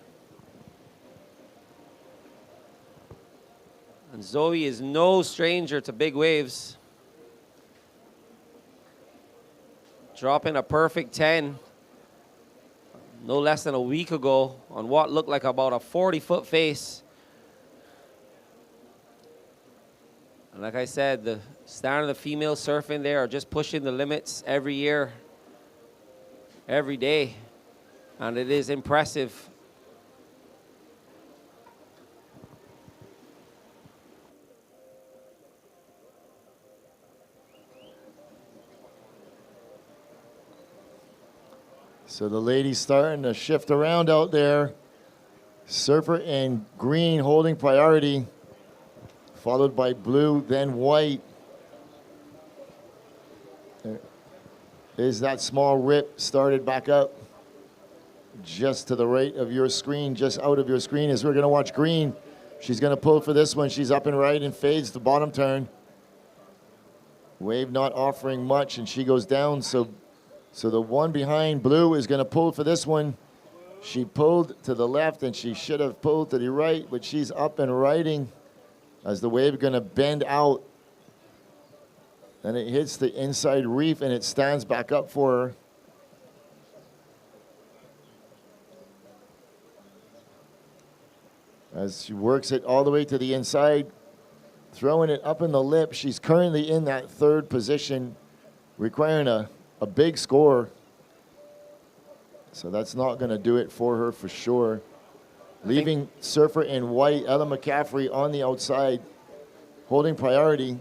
And Zoe is no stranger to big waves. Dropping a perfect 10. No less than a week ago on what looked like about a 40-foot face. And like I said, the standard of the female surfing there are just pushing the limits every year, every day. And it is impressive. So the ladies starting to shift around out there. Surfer in green holding priority, followed by blue, then white. There is that small rip started back up just to the right of your screen, just out of your screen as we're going to watch green. She's going to pull for this one. She's up and right and fades the bottom turn. Wave not offering much, and she goes down. So the one behind blue is going to pull for this one. She pulled to the left, and she should have pulled to the right, but she's up and righting as the wave going to bend out. And it hits the inside reef, and it stands back up for her. As she works it all the way to the inside, throwing it up in the lip. She's currently in that 3rd position, requiring a big score. So that's not going to do it for her for sure. Leaving surfer in white, Ella McCaffrey on the outside, holding priority.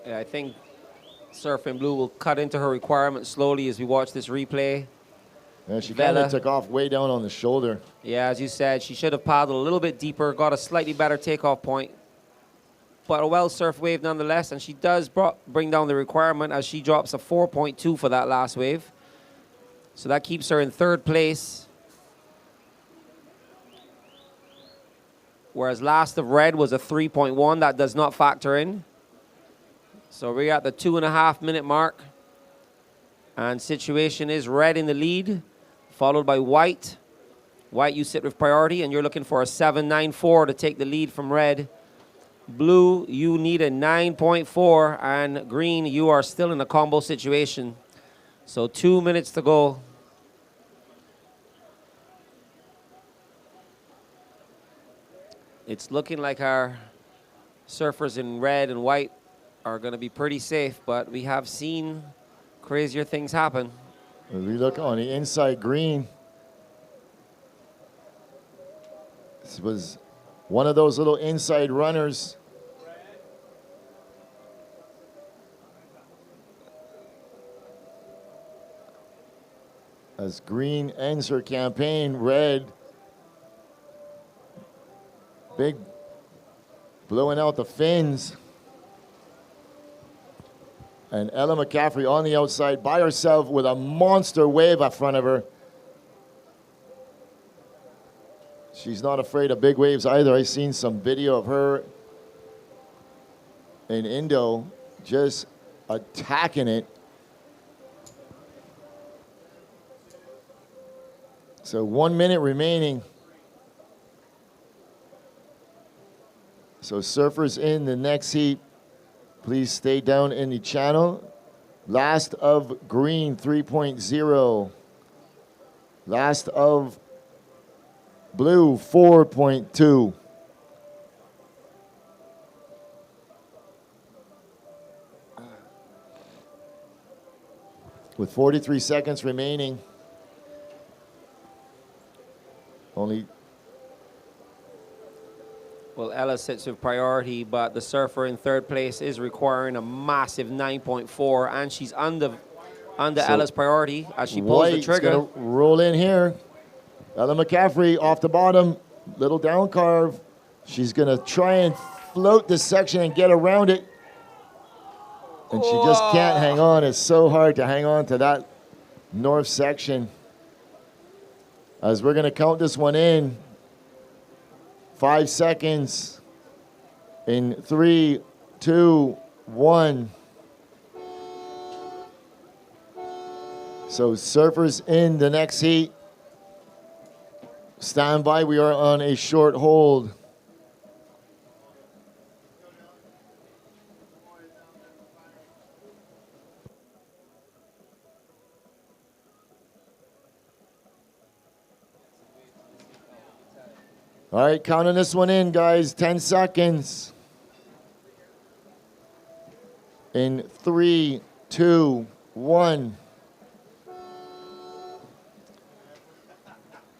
Yeah, I think surf in blue will cut into her requirement slowly as we watch this replay. And she kind of took off way down on the shoulder. Yeah, as you said, she should have paddled a little bit deeper, got a slightly better takeoff point. But a well-surfed wave nonetheless, and she does bring down the requirement as she drops a 4.2 for that last wave. So that keeps her in 3rd place. Whereas last of red was a 3.1, that does not factor in. So we're at the 2.5-minute mark. And situation is red in the lead, followed by white. White, you sit with priority, and you're looking for a 7.94 to take the lead from red. Blue, you need a 9.4, and green, you are still in a combo situation. So 2 minutes to go. It's looking like our surfers in red and white are going to be pretty safe, but we have seen crazier things happen. As we look on the inside green, this was one of those little inside runners. As green ends her campaign, red, big, blowing out the fins. And Ella McCaffrey on the outside by herself with a monster wave in front of her. She's not afraid of big waves either. I've seen some video of her in Indo just attacking it. So 1 minute remaining. So surfers in the next heat, please stay down in the channel. Last of green 3.0. Last of blue 4.2. With 43 seconds remaining. Only. Well, Ella sits with priority, but the surfer in third place is requiring a massive 9.4, and she's under So Ella's priority as she pulls the White's trigger. gonna roll in here. Ella McCaffrey off the bottom, little down carve. She's gonna try and float this section and get around it. And she just can't hang on. It's so hard to hang on to that north section. As we're gonna count this one in. 5 seconds. In 3, 2, 1. So surfers in the next heat. Stand by, we are on a short hold. All right, counting this one in, guys. 10 seconds. In 3, 2, 1.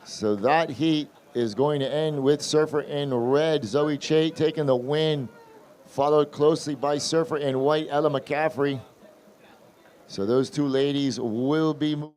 So that heat is going to end with surfer in red, Zoe Chait taking the win, followed closely by surfer in white, Ella McCaffrey. So those two ladies will be moving.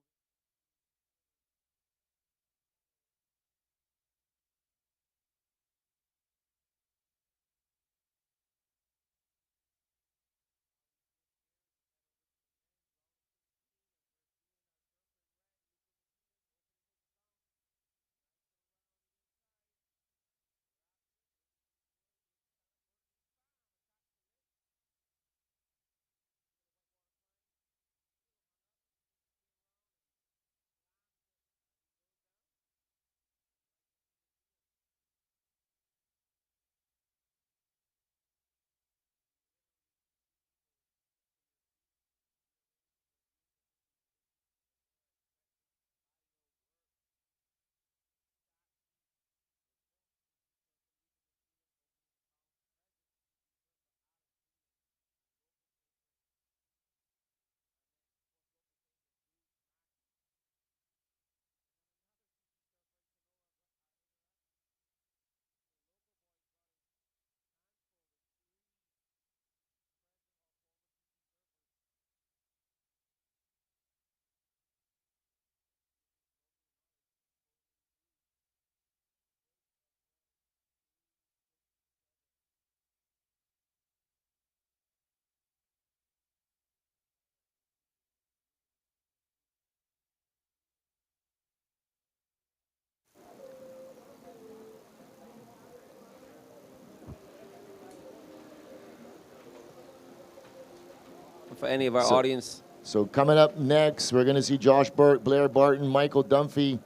For any of our audience. So coming up next, we're going to see Josh Burt, Blair Barton, Michael Dunphy,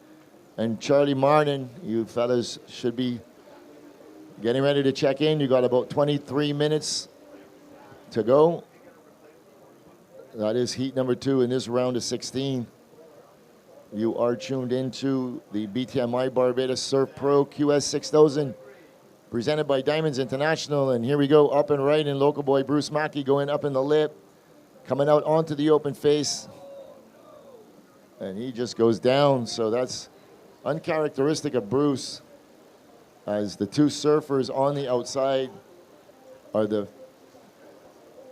and Charlie Martin. You fellas should be getting ready to check in. You got about 23 minutes to go. That is heat number 2 in this round of 16. You are tuned into the BTMI Barbados Surf Pro QS 6000, presented by Diamonds International. And here we go, up and right, and local boy Bruce Mackey going up in the lip, coming out onto the open face. And he just goes down, so that's uncharacteristic of Bruce, as the two surfers on the outside are the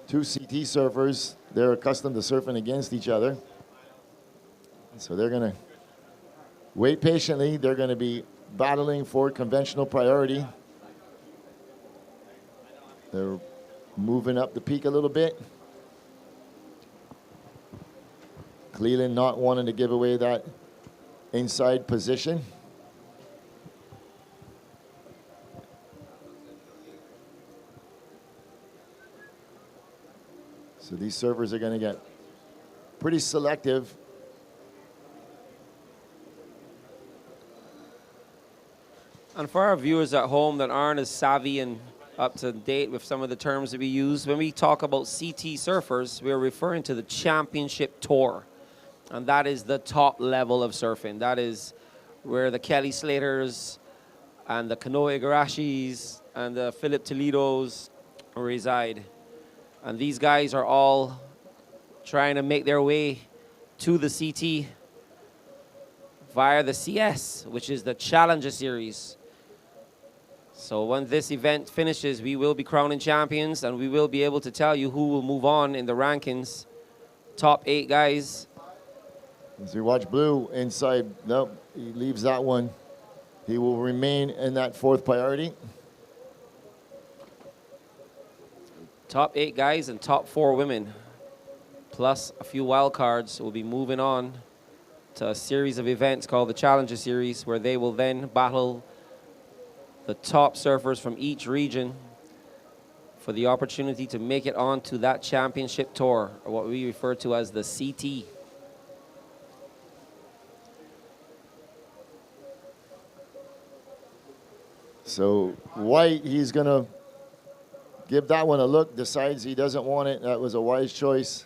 two CT surfers. They're accustomed to surfing against each other. So they're going to wait patiently. They're going to be battling for conventional priority. They're moving up the peak a little bit. Cleland not wanting to give away that inside position. So these surfers are going to get pretty selective. And for our viewers at home that aren't as savvy and up to date with some of the terms that we use, when we talk about CT surfers, we're referring to the championship tour. And that is the top level of surfing. That is where the Kelly Slaters and the Kanoe Igarashis and the Philip Toledos reside. And these guys are all trying to make their way to the CT via the CS, which is the Challenger Series. So when this event finishes, we will be crowning champions, and we will be able to tell you who will move on in the rankings. Top 8 guys. As we watch Blue inside, nope, he leaves that one. He will remain in that 4th priority. Top 8 guys and top 4 women, plus a few wild cards, will be moving on to a series of events called the Challenger Series, where they will then battle the top surfers from each region for the opportunity to make it onto that championship tour, or what we refer to as the CT. So White, he's going to give that one a look, decides he doesn't want it. That was a wise choice.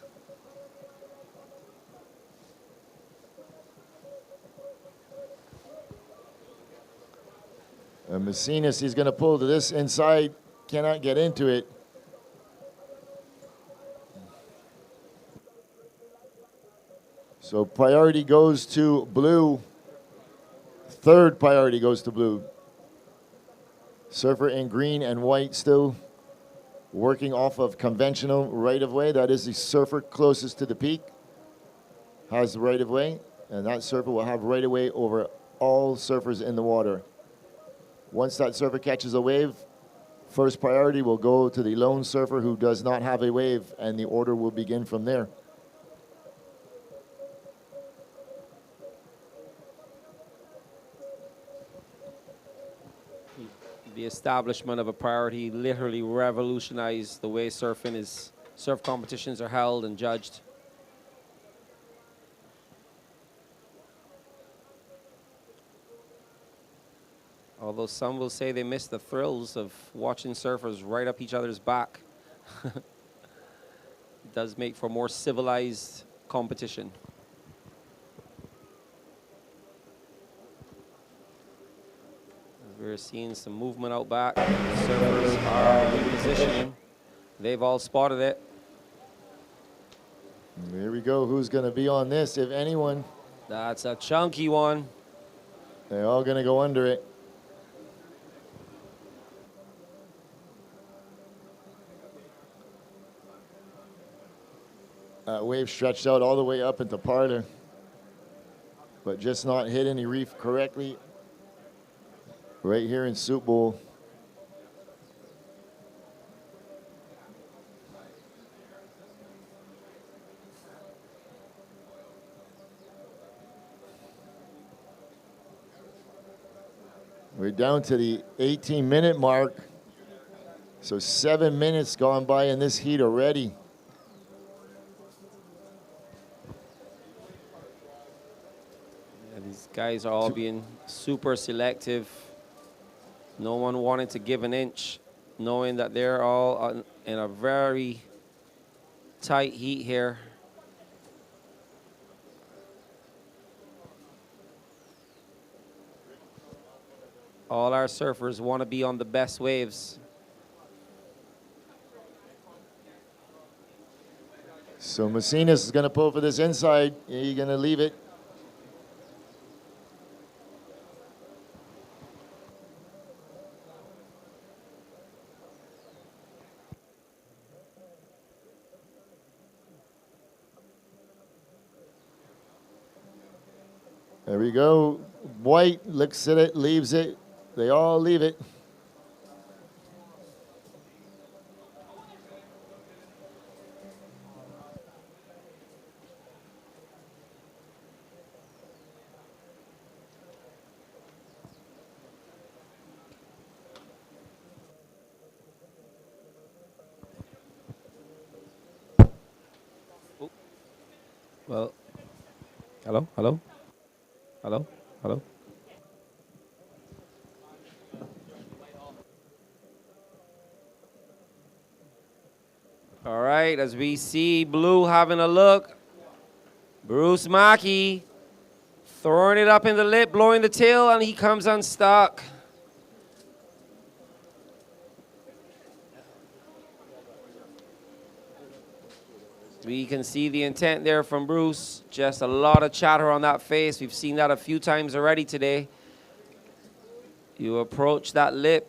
And Macinas, he's going to pull to this inside, cannot get into it. So priority goes to Blue. 3rd priority goes to Blue. Surfer in green and white still working off of conventional right-of-way. That is the surfer closest to the peak, has the right-of-way, and that surfer will have right-of-way over all surfers in the water. Once that surfer catches a wave, 1st priority will go to the lone surfer who does not have a wave, and the order will begin from there. The establishment of a priority literally revolutionized the way surf competitions are held and judged. Although some will say they miss the thrills of watching surfers right up each other's back. It does make for more civilized competition. We're seeing some movement out back. The surfers are repositioning. They've all spotted it. Here we go. Who's going to be on this, if anyone? That's a chunky one. They're all going to go under it. Wave stretched out all the way up into parlor, but just not hit any reef correctly. Right here in Soup Bowl. We're down to the 18-minute mark. So 7 minutes gone by in this heat already. And these guys are all being super selective. No one wanted to give an inch, knowing that they're all in a very tight heat here. All our surfers want to be on the best waves. So Macinas is going to pull for this inside. He's going to leave it. There we go. White looks at it, leaves it. They all leave it. Well, hello, hello, hello, hello. All right, as we see Blue having a look. Bruce Mackey throwing it up in the lip, blowing the tail, and he comes unstuck. We can see the intent there from Bruce. Just a lot of chatter on that face. We've seen that a few times already today. You approach that lip,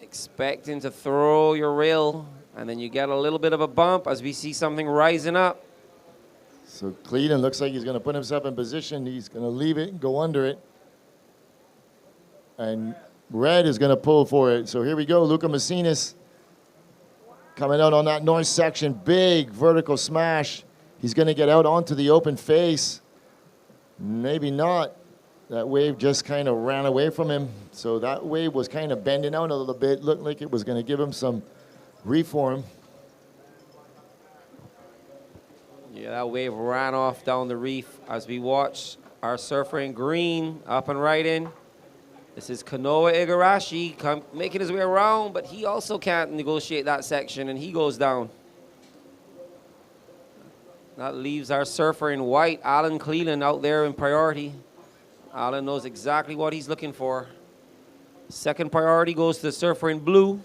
expecting to throw your reel, and then you get a little bit of a bump as we see something rising up. So Cleveland looks like he's going to put himself in position. He's going to leave it and go under it. And Red is going to pull for it. So here we go. Luca Macinas coming out on that north section. Big vertical smash. He's going to get out onto the open face. Maybe not. That wave just kind of ran away from him. So that wave was kind of bending out a little bit. Looked like it was going to give him some reform. Yeah, that wave ran off down the reef as we watch our surfer in green up and right in. This is Kanoa Igarashi making his way around, but he also can't negotiate that section, and he goes down. That leaves our surfer in white, Alan Cleland, out there in priority. Alan knows exactly what he's looking for. Second priority goes to the surfer in blue.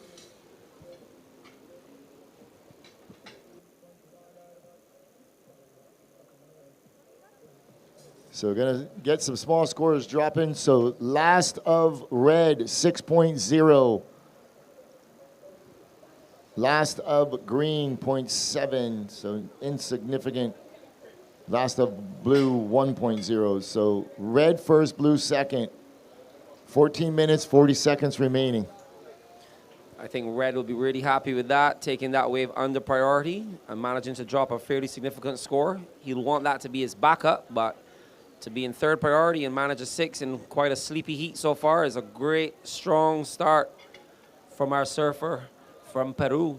So we're going to get some small scores dropping. So last of Red, 6.0. Last of Green, 0.7. So insignificant. Last of Blue, 1.0. So Red first, Blue second. 14 minutes, 40 seconds remaining. I think Red will be really happy with that, taking that wave under priority and managing to drop a fairly significant score. He'll want that to be his backup, but to be in third priority and manage a 6 in quite a sleepy heat so far is a great, strong start from our surfer from Peru.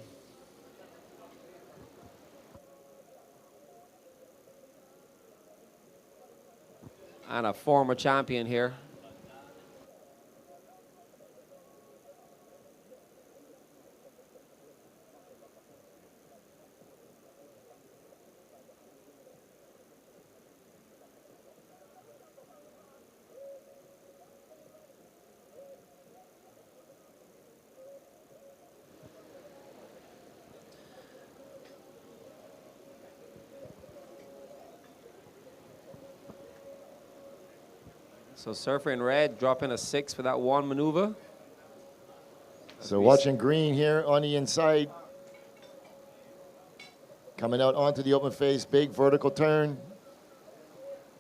And a former champion here. So surfer in red, dropping a 6 for that one maneuver. So watching Green here on the inside. Coming out onto the open face, big vertical turn.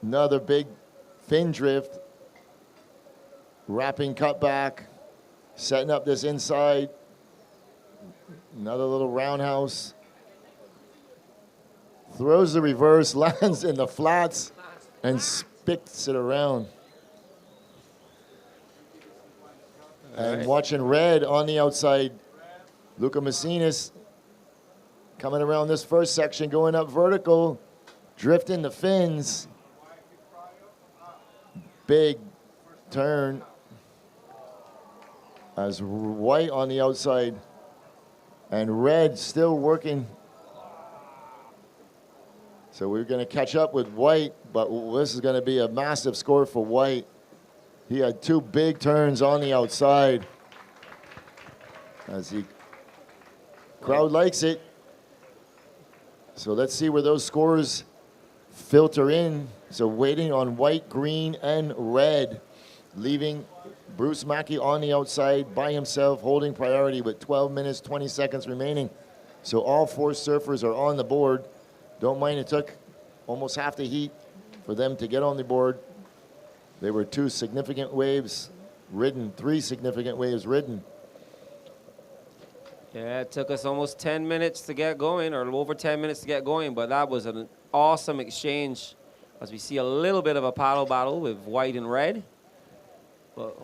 Another big fin drift. Wrapping cutback. Setting up this inside. Another little roundhouse. Throws the reverse, lands in the flats, and spits it around. And watching Red on the outside, Luca Macinas coming around this first section, going up vertical, drifting the fins. Big turn as White on the outside and Red still working. So we're going to catch up with White, but this is going to be a massive score for White. He had 2 big turns on the outside. As the crowd likes it. So let's see where those scores filter in. So waiting on White, Green, and Red. Leaving Bruce Mackey on the outside by himself, holding priority with 12 minutes, 20 seconds remaining. So all 4 surfers are on the board. Don't mind it took almost half the heat for them to get on the board. There were 2 significant waves ridden, 3 significant waves ridden. Yeah, it took us almost 10 minutes to get going, or over 10 minutes to get going, but that was an awesome exchange as we see a little bit of a paddle battle with White and Red. But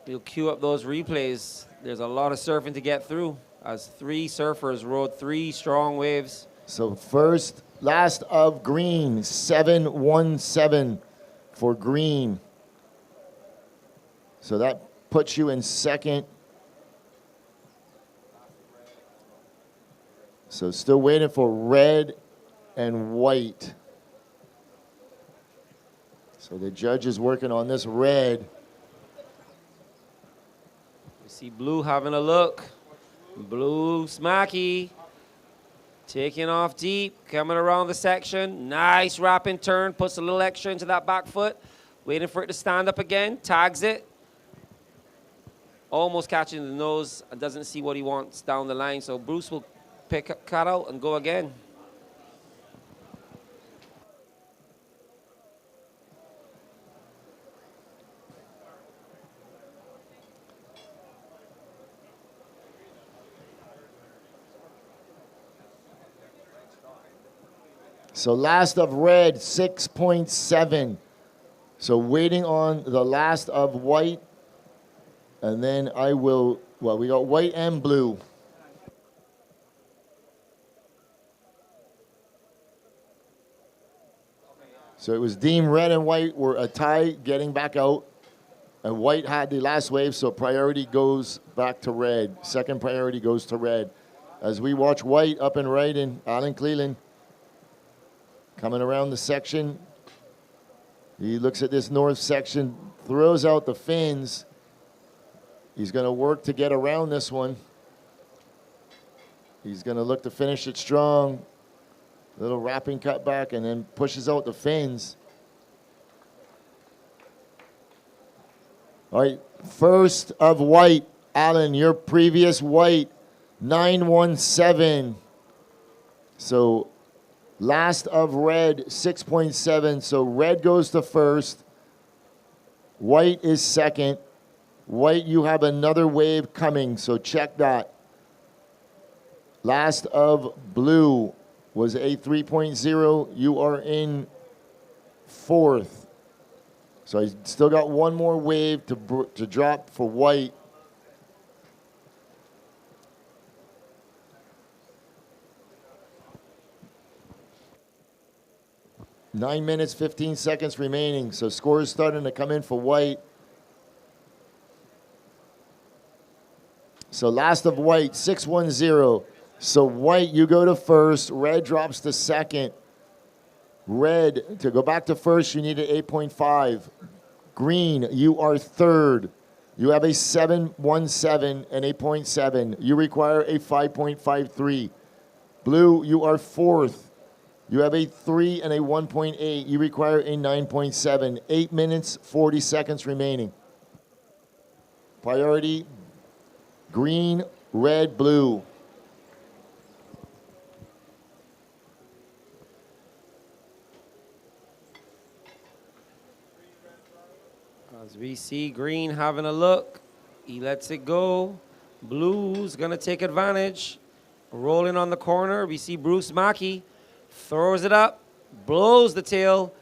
we'll queue up those replays. There's a lot of surfing to get through as 3 surfers rode 3 strong waves. So first, last of Green, 7-1-7 for Green. So that puts you in second. So still waiting for red and white. So the judge is working on this red. We see blue having a look. Blue smacky. Taking off deep, coming around the section. Nice wrapping turn, puts a little extra into that back foot. Waiting for it to stand up again, tags it. Almost catching the nose, and doesn't see what he wants down the line. So Bruce will cut out and go again. So last of red, 6.7. So waiting on the last of white. And then I will, well, we got white and blue. So it was deemed red and white were a tie getting back out. And white had the last wave, so priority goes back to red. Second priority goes to red. As we watch white up and right in Alan Cleland. Coming around the section. He looks at this north section, throws out the fins. He's going to work to get around this one. He's going to look to finish it strong. Little wrapping cut back and then pushes out the fins. All right, first of white. Alan, your previous white, 917. So last of red, 6.7. So red goes to first. White is second. White, you have another wave coming, so check that. Last of blue was a 3.0. You are in fourth. So I still got one more wave to drop for white. Nine minutes, 15 seconds remaining. So scores starting to come in for white. So last of white, 610. So white, you go to first. Red drops to second. Red, to go back to first, you need an 8.5. Green, you are third. You have a 717 and 8.7. You require a 5.53. Blue, you are fourth. You have a 3 and a 1.8. You require a 9.7. 8 minutes, 40 seconds remaining. Priority, green, red, blue. As we see green having a look, he lets it go. Blue's gonna take advantage. Rolling on the corner, we see Bruce Mackey throws it up, blows the tail.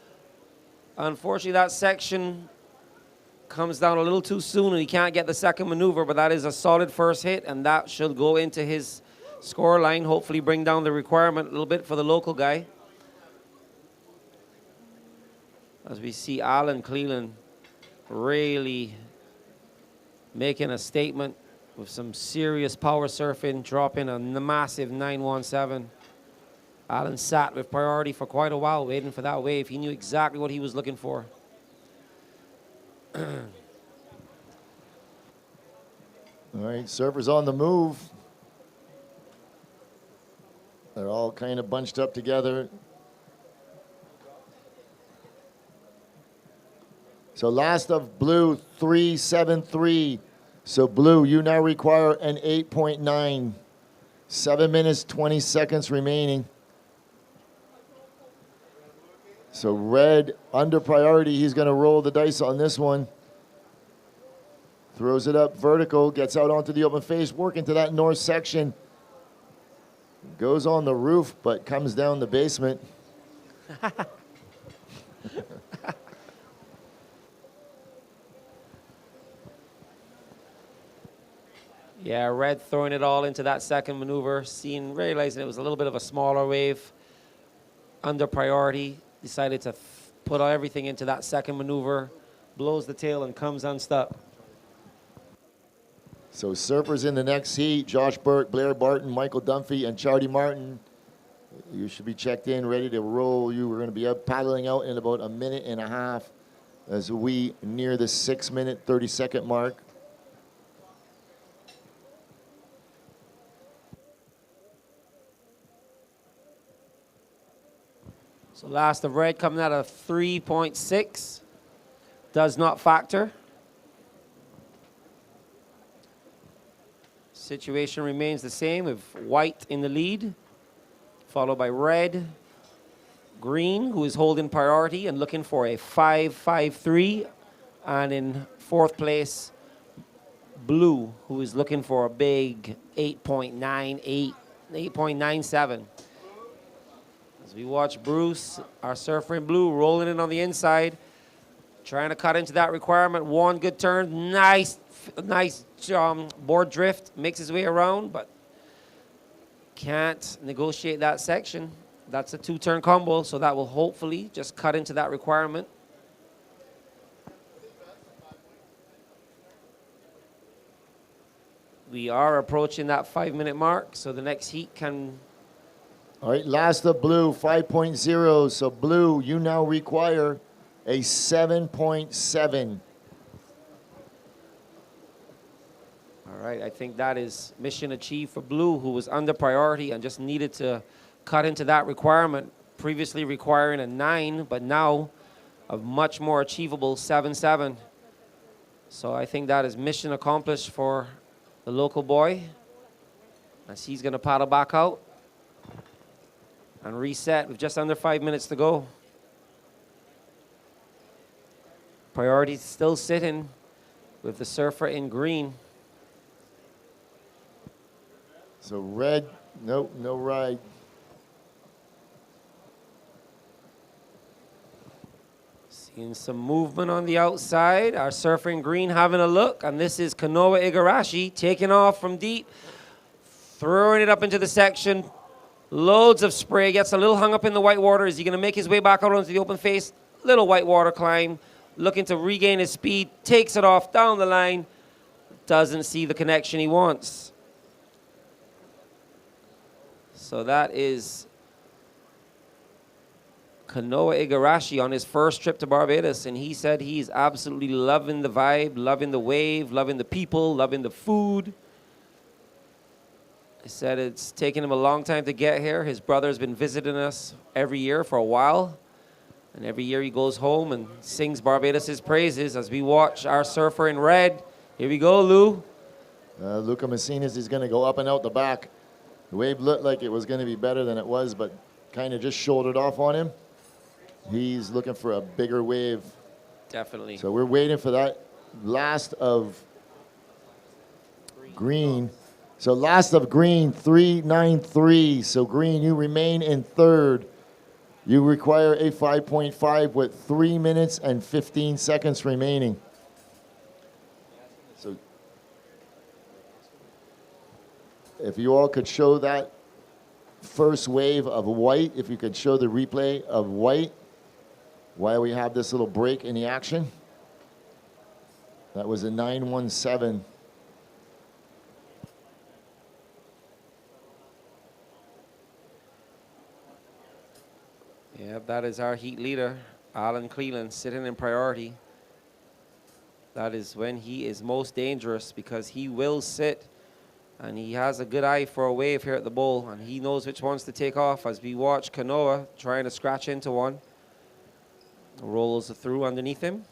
Unfortunately, that section comes down a little too soon and he can't get the second maneuver, but that is a solid first hit and that should go into his score line, hopefully bring down the requirement a little bit for the local guy. As we see Alan Cleland really making a statement with some serious power surfing, dropping a massive 917. Alan sat with priority for quite a while waiting for that wave. He knew exactly what he was looking for. All right, surfers on the move. They're all kind of bunched up together. So last of blue, 373. So blue, you now require an 8.9. 7 minutes, 20 seconds remaining. So red, under priority, he's going to roll the dice on this one. Throws it up vertical, gets out onto the open face, working to that north section. Goes on the roof, but comes down the basement. Yeah, red throwing it all into that second maneuver, realizing it was a little bit of a smaller wave. Under priority, decided to put everything into that second maneuver, blows the tail and comes unstuck. So surfers in the next heat, Josh Burt, Blair Barton, Michael Dunphy, and Charlie Martin. You should be checked in, ready to roll. You are going to be up paddling out in about a minute and a half as we near the 6 minute, 30-second mark. So last of red coming out of 3.6. Does not factor. Situation remains the same with white in the lead, followed by red, green, who is holding priority and looking for a 5.53, and in fourth place, blue, who is looking for a big 8.98, 8.97. As we watch Bruce, our surfer in blue, rolling in on the inside, trying to cut into that requirement. One good turn, nice board drift, makes his way around, but can't negotiate that section. That's a two-turn combo, so that will hopefully just cut into that requirement. We are approaching that 5-minute mark, so the next heat can... All right, last of blue, 5.0. So blue, you now require a 7.7. All right, I think that is mission achieved for blue, who was under priority and just needed to cut into that requirement, previously requiring a 9, but now a much more achievable 7.7. So I think that is mission accomplished for the local boy, as he's going to paddle back out and reset with just under 5 minutes to go. Priority still sitting with the surfer in green. So red, nope, no ride. Seeing some movement on the outside. Our surfer in green having a look, and this is Kanoa Igarashi taking off from deep, throwing it up into the section. Loads of spray, gets a little hung up in the white water. Is he going to make his way back out onto the open face? Little white water climb, looking to regain his speed, takes it off down the line, doesn't see the connection he wants. So that is Kanoa Igarashi on his first trip to Barbados, and he said he's absolutely loving the vibe, loving the wave, loving the people, loving the food. He said it's taken him a long time to get here. His brother's been visiting us every year for a while, and every year he goes home and sings Barbados' praises as we watch our surfer in red. Here we go, Lou. Luca Messinas is going to go up and out the back. The wave looked like it was going to be better than it was, but kind of just shouldered off on him. He's looking for a bigger wave. Definitely. So we're waiting for that last of green. So last of green, 3.93. So green, you remain in third. You require a 5.5 with 3 minutes and 15 seconds remaining. So if you all could show that first wave of white, if you could show the replay of white while we have this little break in the action. That was a 917. Yeah, that is our heat leader, Alan Cleland, sitting in priority. That is when he is most dangerous, because he will sit, and he has a good eye for a wave here at the bowl, and he knows which ones to take off as we watch Kanoa trying to scratch into one. Rolls through underneath him.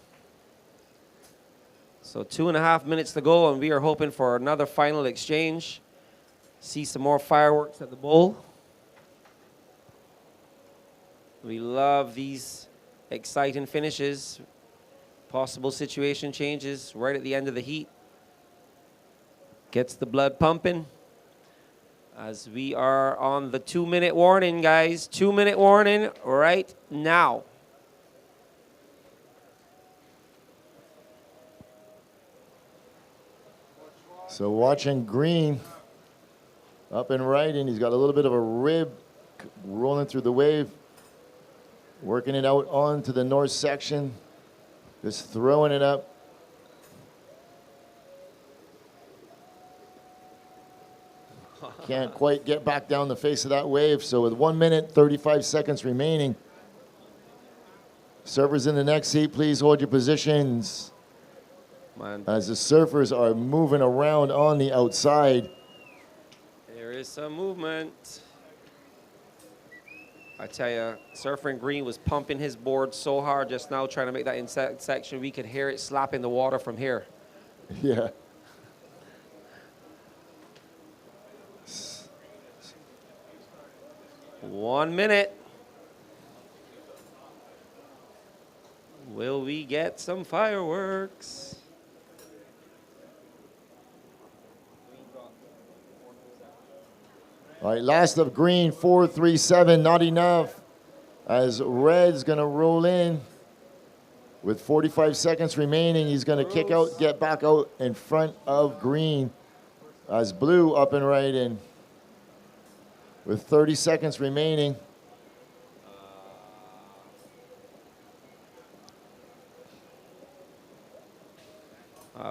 So 2.5 minutes to go, and we are hoping for another final exchange. See some more fireworks at the bowl. We love these exciting finishes. Possible situation changes right at the end of the heat. Gets the blood pumping. As we are on the 2-minute warning, guys. 2-minute warning right now. So watching green up and right, and he's got a little bit of a rib rolling through the wave. Working it out onto the north section. Just throwing it up. Can't quite get back down the face of that wave. So with 1 minute, 35 seconds remaining. Surfers in the next heat, please hold your positions. Man. As the surfers are moving around on the outside. There is some movement. I tell you, Surfer in Green was pumping his board so hard just now trying to make that inside section. We could hear it slapping the water from here. Yeah. One minute. Will we get some fireworks? All right, last of green, 437, not enough. As red's gonna roll in with 45 seconds remaining. He's gonna kick out, get back out in front of green. As blue up and right in with 30 seconds remaining.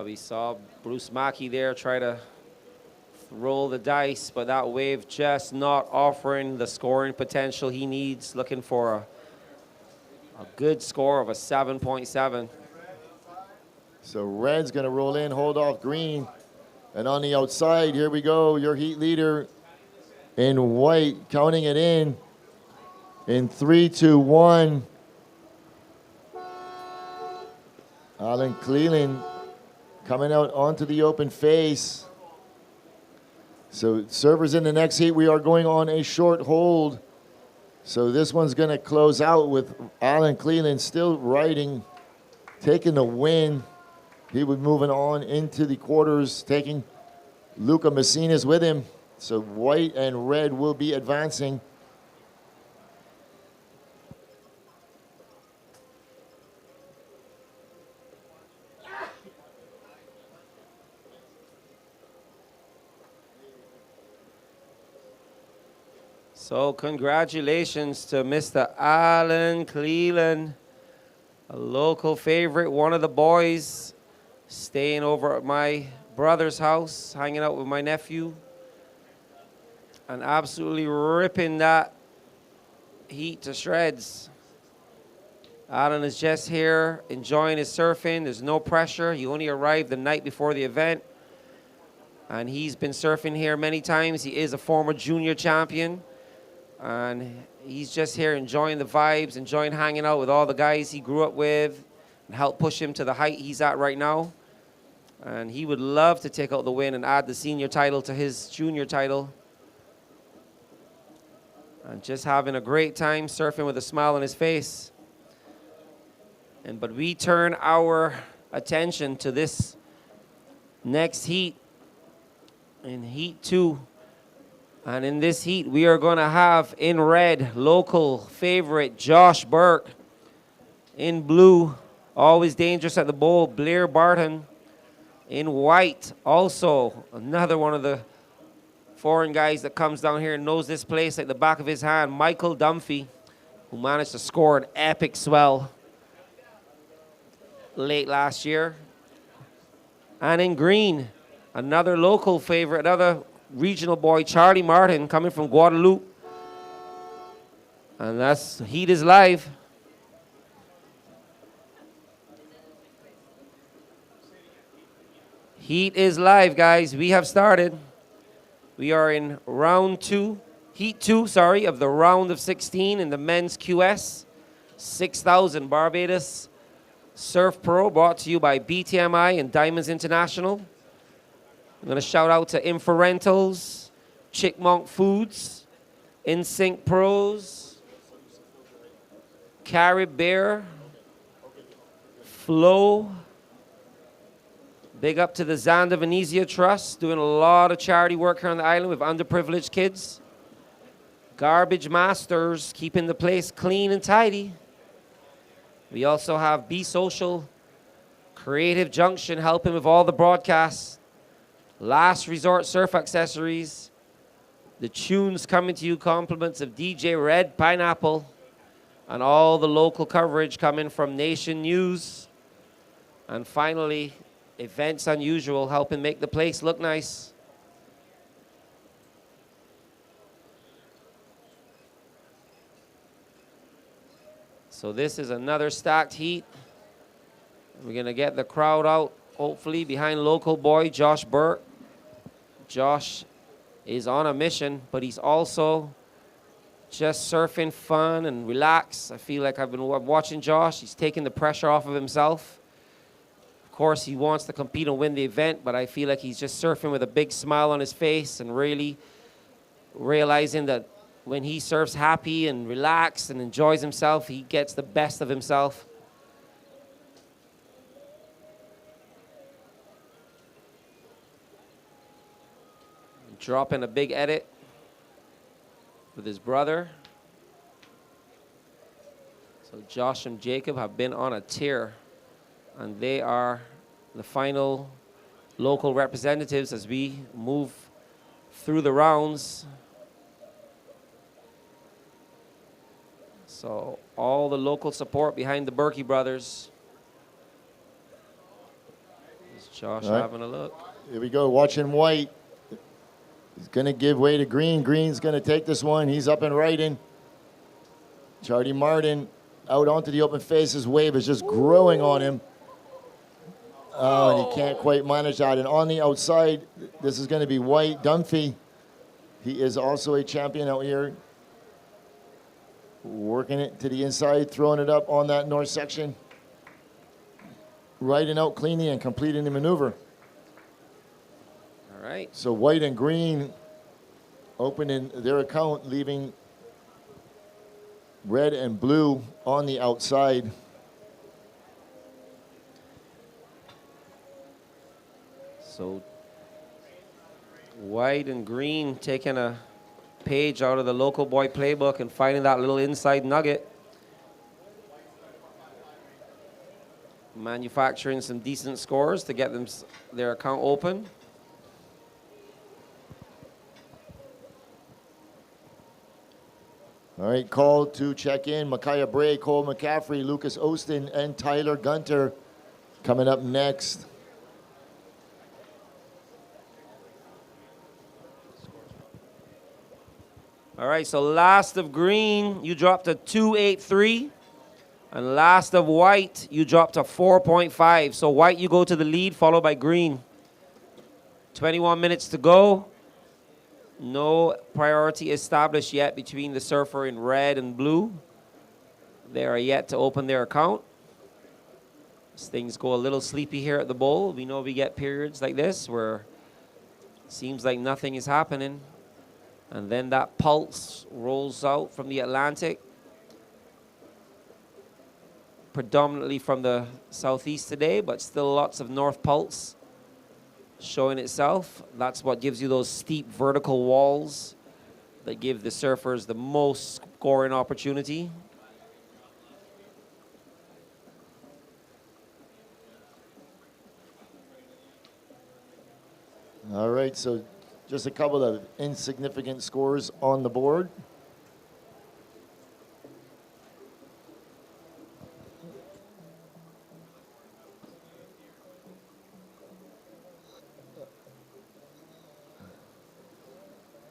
We saw Bruce Mackey there try to roll the dice, but that wave just not offering the scoring potential he needs, looking for a good score of a 7.7. So red's gonna roll in, hold off green. And on the outside, here we go, your heat leader in white, counting it in 3, 2, 1. Alan Cleland coming out onto the open face. So servers in the next heat, we are going on a short hold. So this one's gonna close out with Alan Cleland still riding, taking the win. He was moving on into the quarters, taking Luca Messinas with him. So white and red will be advancing. So congratulations to Mr. Alan Cleland, a local favorite, one of the boys, staying over at my brother's house, hanging out with my nephew, and absolutely ripping that heat to shreds. Alan is just here enjoying his surfing. There's no pressure. He only arrived the night before the event, and he's been surfing here many times. He is a former junior champion. And he's just here enjoying the vibes, enjoying hanging out with all the guys he grew up with and helped push him to the height he's at right now. And he would love to take out the win and add the senior title to his junior title. And just having a great time surfing with a smile on his face. But we turn our attention to this next heat, in heat 2. And in this heat, we are going to have in red, local favorite Josh Burke. In blue, always dangerous at the bowl, Blair Barton. In white, also another one of the foreign guys that comes down here and knows this place like the back of his hand, Michael Dunphy, who managed to score an epic swell late last year. And in green, another local favorite, another regional boy, Charlie Martin, coming from Guadeloupe. And that's heat is live. Heat is live, guys. We have started. We are in round 2, heat 2, sorry, of the round of 16 in the men's QS. 6,000 Barbados Surf Pro, brought to you by BTMI and Diamonds International. I'm going to shout out to Inferentals, Chickmonk Foods, InSync Pros, Carib Bear, Flow. Big up to the Zander Venezia Trust, doing a lot of charity work here on the island with underprivileged kids. Garbage Masters, keeping the place clean and tidy. We also have Be Social, Creative Junction, helping with all the broadcasts. Last Resort Surf Accessories. The tunes coming to you, compliments of DJ Red Pineapple. And all the local coverage coming from Nation News. And finally, Events Unusual, helping make the place look nice. So this is another stacked heat. We're going to get the crowd out, hopefully, behind local boy Josh Burke. Josh is on a mission, but he's also just surfing fun and relax. I feel like I've been watching Josh. He's taking the pressure off of himself. Of course, he wants to compete and win the event, but I feel like he's just surfing with a big smile on his face and really realizing that when he surfs happy and relaxed and enjoys himself, he gets the best of himself. Dropping a big edit with his brother. So Josh and Jacob have been on a tear, and they are the final local representatives as we move through the rounds. So all the local support behind the Berkey brothers. Is Josh having a look? Here we go, watching White. He's going to give way to Green. Green's going to take this one. He's up and riding. Charlie Martin out onto the open face. His wave is just growing on him. Oh, and he can't quite manage that. And on the outside, this is going to be White. Dunphy, he is also a champion out here. Working it to the inside, throwing it up on that north section. Riding out cleanly and completing the maneuver. All right. So White and Green opening their account, leaving red and blue on the outside. So White and Green taking a page out of the local boy playbook and finding that little inside nugget. Manufacturing some decent scores to get them their account open. All right, call to check in. Micaiah Bray, Cole McCaffrey, Lucas Ostin, and Tyler Gunter coming up next. All right, so last of Green, you dropped a 2.83. And last of White, you dropped a 4.5. So White, you go to the lead, followed by Green. 21 minutes to go. No priority established yet between the surfer in red and blue. They are yet to open their account. As things go a little sleepy here at the bowl, we know we get periods like this where it seems like nothing is happening. And then that pulse rolls out from the Atlantic, predominantly from the southeast today, but still lots of north pulse showing itself. That's what gives you those steep vertical walls that give the surfers the most scoring opportunity. All right, so just a couple of insignificant scores on the board.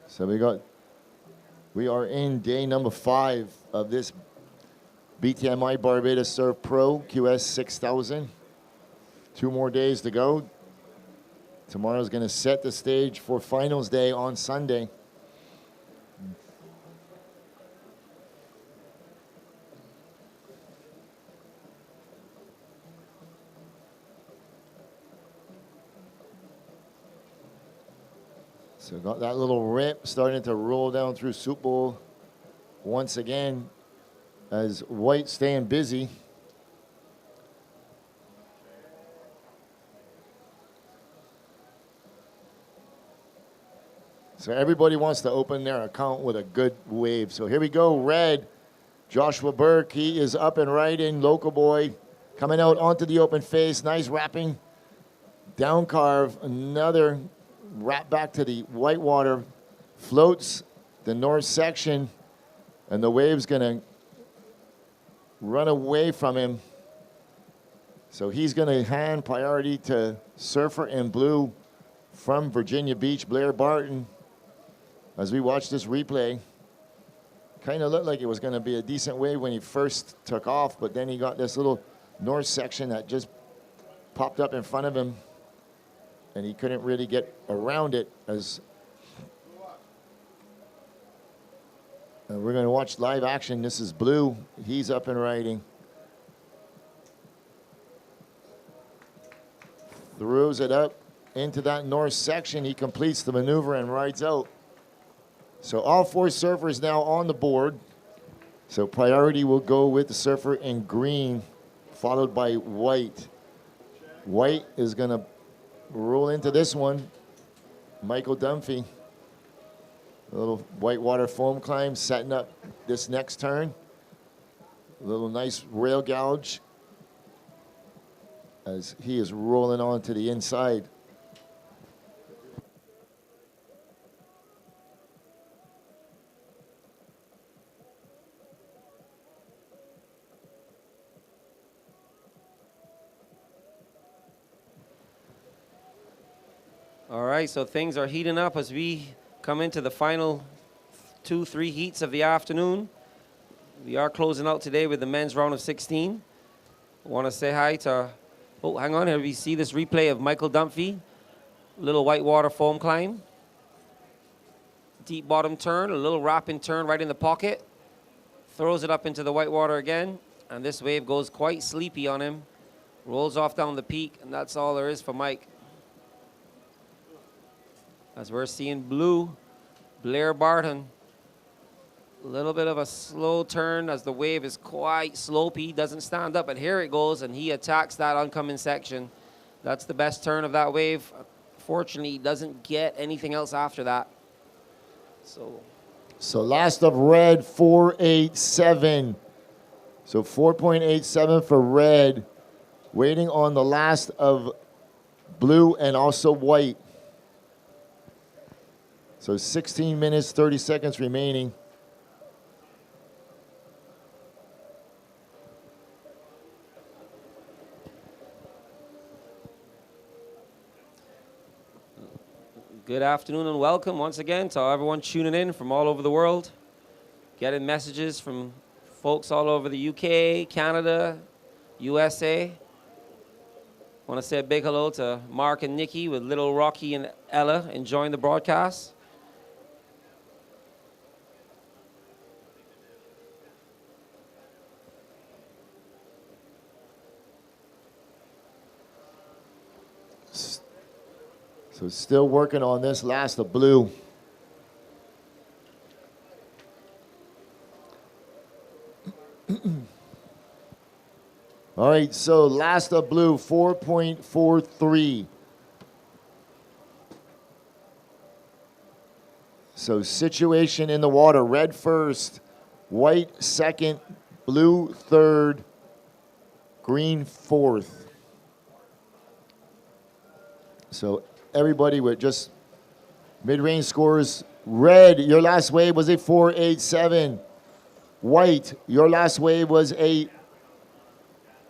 So we are in day number 5 of this BTMI Barbados Surf Pro QS 6000. 2 more days to go. Tomorrow's going to set the stage for finals day on Sunday. So got that little rip starting to roll down through Soup Bowl once again as White staying busy. So everybody wants to open their account with a good wave. So here we go, red. Joshua Burke, he is up and riding, local boy, coming out onto the open face, nice wrapping. Down carve, another wrap back to the white water, floats the north section, and the wave's gonna run away from him. So he's gonna hand priority to surfer in blue from Virginia Beach, Blair Barton, as we watch this replay. Kind of looked like it was going to be a decent wave when he first took off, but then he got this little north section that just popped up in front of him, and he couldn't really get around it. As we're going to watch live action. This is Blue. He's up and riding. Throws it up into that north section. He completes the maneuver and rides out. So all 4 surfers now on the board. So priority will go with the surfer in green, followed by white. White is going to roll into this one. Michael Dunphy. A little whitewater foam climb, setting up this next turn. A little nice rail gouge as he is rolling on to the inside. All right, so things are heating up as we come into the final 2-3 heats of the afternoon. We are closing out today with the men's round of 16. I want to say hi to, oh, hang on here. We see this replay of Michael Dunphy. Little whitewater foam climb. Deep bottom turn, a little wrapping turn right in the pocket. Throws it up into the whitewater again. And this wave goes quite sleepy on him. Rolls off down the peak, and that's all there is for Mike. As we're seeing Blue, Blair Barton. A little bit of a slow turn as the wave is quite slopey. Doesn't stand up, but here it goes, and he attacks that oncoming section. That's the best turn of that wave. Fortunately, he doesn't get anything else after that. So last of red, 4.87. So 4.87 for red. Waiting on the last of blue and also white. So 16 minutes, 30 seconds remaining. Good afternoon and welcome once again to everyone tuning in from all over the world. Getting messages from folks all over the UK, Canada, USA. Want to say a big hello to Mark and Nikki with little Rocky and Ella enjoying the broadcast. So still working on this last of blue. All right, so last of blue, 4.43. So situation in the water, red first, white second, blue third, green fourth. So everybody with just mid-range scores. Red, your last wave was a 4.87. White, your last wave was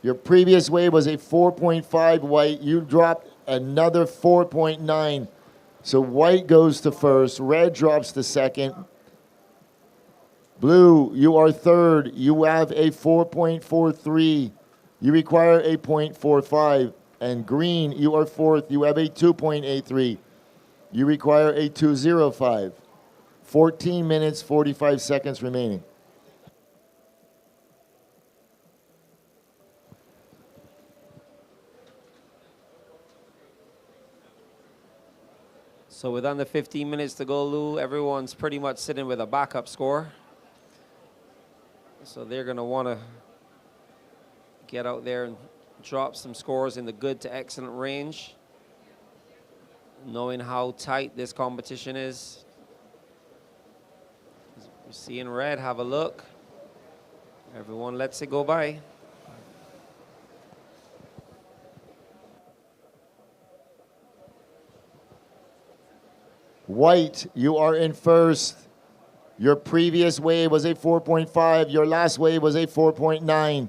your previous wave was a 4.5 white. You dropped another 4.9. So white goes to first, red drops to second. Blue, you are third. You have a 4.43. You require a 0.45. And green, you are fourth. You have a 2.83. You require a 2.05. 14 minutes, 45 seconds remaining. So with under 15 minutes to go, Lou, everyone's pretty much sitting with a backup score. So they're going to want to get out there and drop some scores in the good to excellent range, knowing how tight this competition is. We're seeing red, have a look. Everyone lets it go by. White, you are in first. Your previous wave was a 4.5. Your last wave was a 4.9.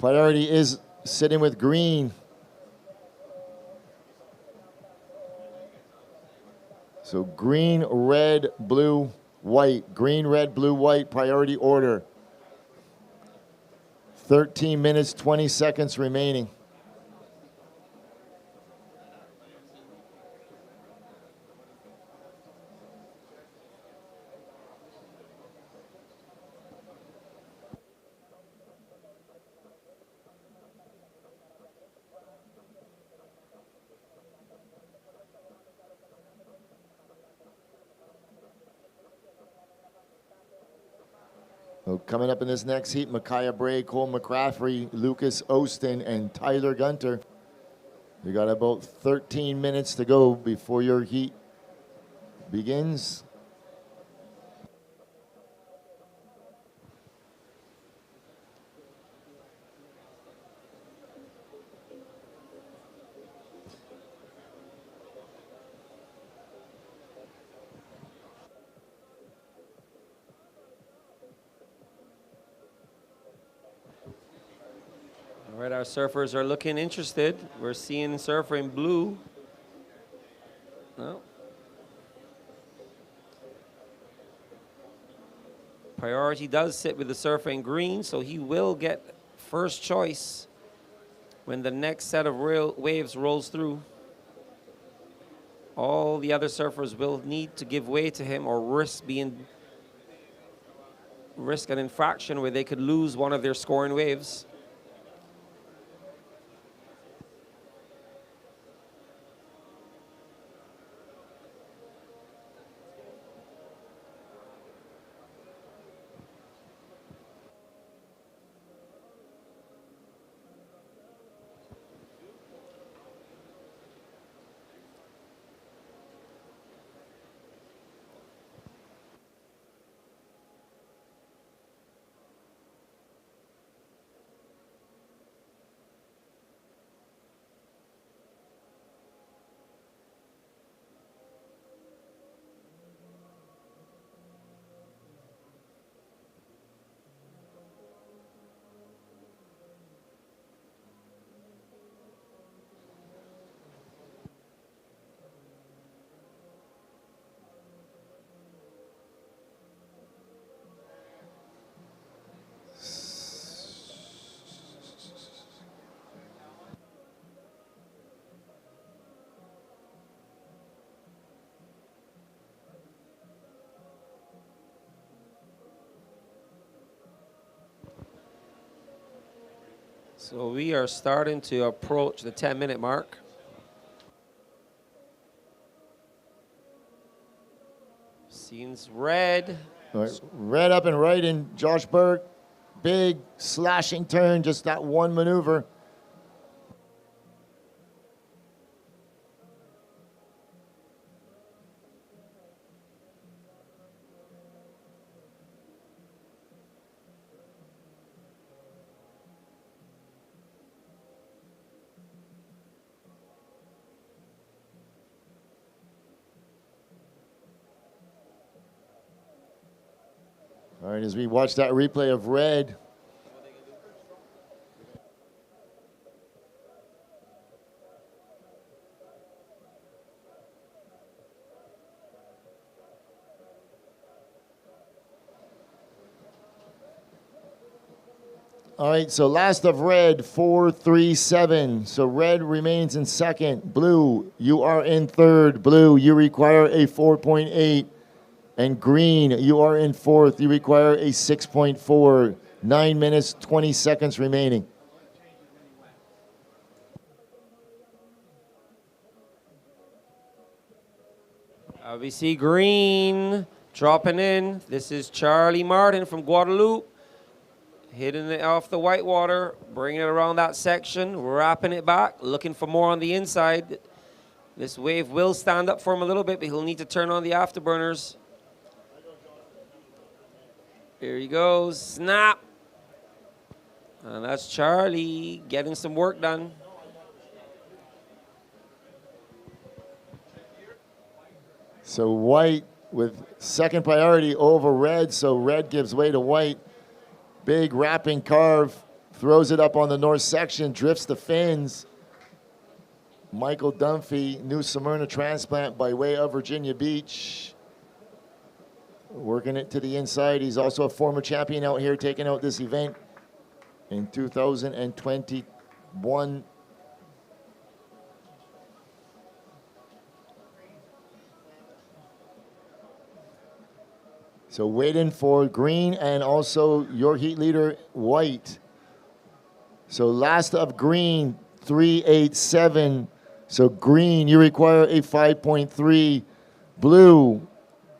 Priority is sitting with green. So green, red, blue, white. Green, red, blue, white, priority order. 13 minutes, 20 seconds remaining. So coming up in this next heat, Micaiah Bray, Cole McCaffrey, Lucas Ostin, and Tyler Gunter. You got about 13 minutes to go before your heat begins. All right, our surfers are looking interested. We're seeing surfer in blue. No. Priority does sit with the surfer in green, so he will get first choice when the next set of waves rolls through. All the other surfers will need to give way to him or risk an infraction where they could lose one of their scoring waves. So we are starting to approach the 10-minute mark. Scenes red. All right, red up and right in Josh Burke. Big slashing turn, just that one maneuver. All right, as we watch that replay of red. All right, so last of red, 4-3-7. So red remains in second. Blue, you are in third. Blue, you require a 4.8. And green, you are in fourth. You require a 6.4. 9 minutes, 20 seconds remaining. We see green dropping in. This is Charlie Martin from Guadeloupe. Hitting it off the white water, bringing it around that section, wrapping it back, looking for more on the inside. This wave will stand up for him a little bit, but he'll need to turn on the afterburners. Here he goes, snap. And that's Charlie getting some work done. So white with second priority over red, so red gives way to white. Big wrapping carve throws it up on the north section, drifts the fins. Michael Dunphy, New Smyrna transplant by way of Virginia Beach. Working it to the inside. He's also a former champion out here, taking out this event in 2021. So waiting for green and also your heat leader, white. So last of green, 387. So green, you require a 5.3. Blue,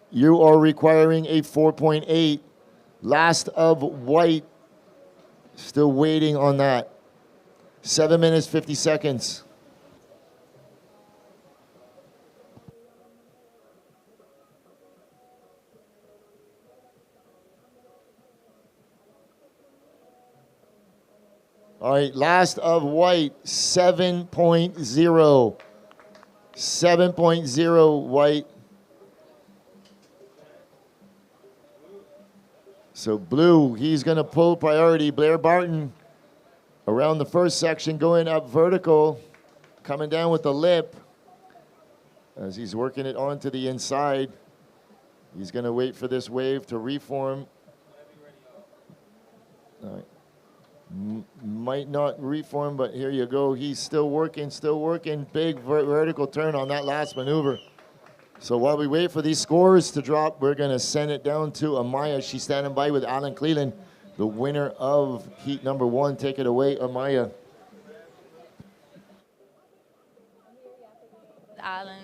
you are requiring a 4.8. Last of white, still waiting on that. 7 minutes, 50 seconds. All right, last of white, 7.0. 7.0 white. So blue, he's going to pull priority. Blair Barton around the first section, going up vertical, coming down with the lip as he's working it onto the inside. He's going to wait for this wave to reform. All right. Might not reform, but here you go. He's still working, Big vertical turn on that last maneuver. So while we wait for these scores to drop, we're going to send it down to Amaya. She's standing by with Alan Cleland, the winner of heat number 1. Take it away, Amaya. Alan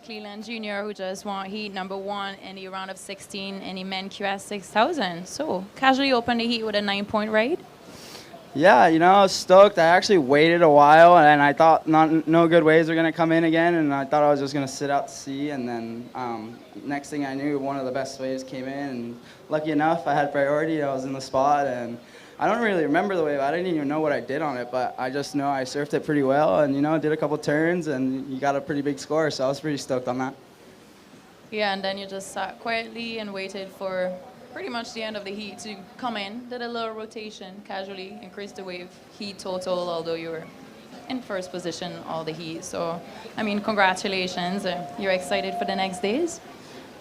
Cleland Jr., who just won heat number 1 in the round of 16 in the men QS 6000. So casually opened the heat with a 9-point ride. Yeah, you know, I was stoked. I actually waited a while, and I thought no good waves were going to come in again, and I thought I was just going to sit out to sea, and then next thing I knew, one of the best waves came in, and lucky enough, I had priority. I was in the spot, and I don't really remember the wave. I didn't even know what I did on it, but I just know I surfed it pretty well, and, you know, did a couple turns, and you got a pretty big score, so I was pretty stoked on that. Yeah, and then you just sat quietly and waited for pretty much the end of the heat to come in, did a little rotation, casually increased the wave heat total, although you were in first position all the heat. So, I mean, congratulations. You're excited for the next days?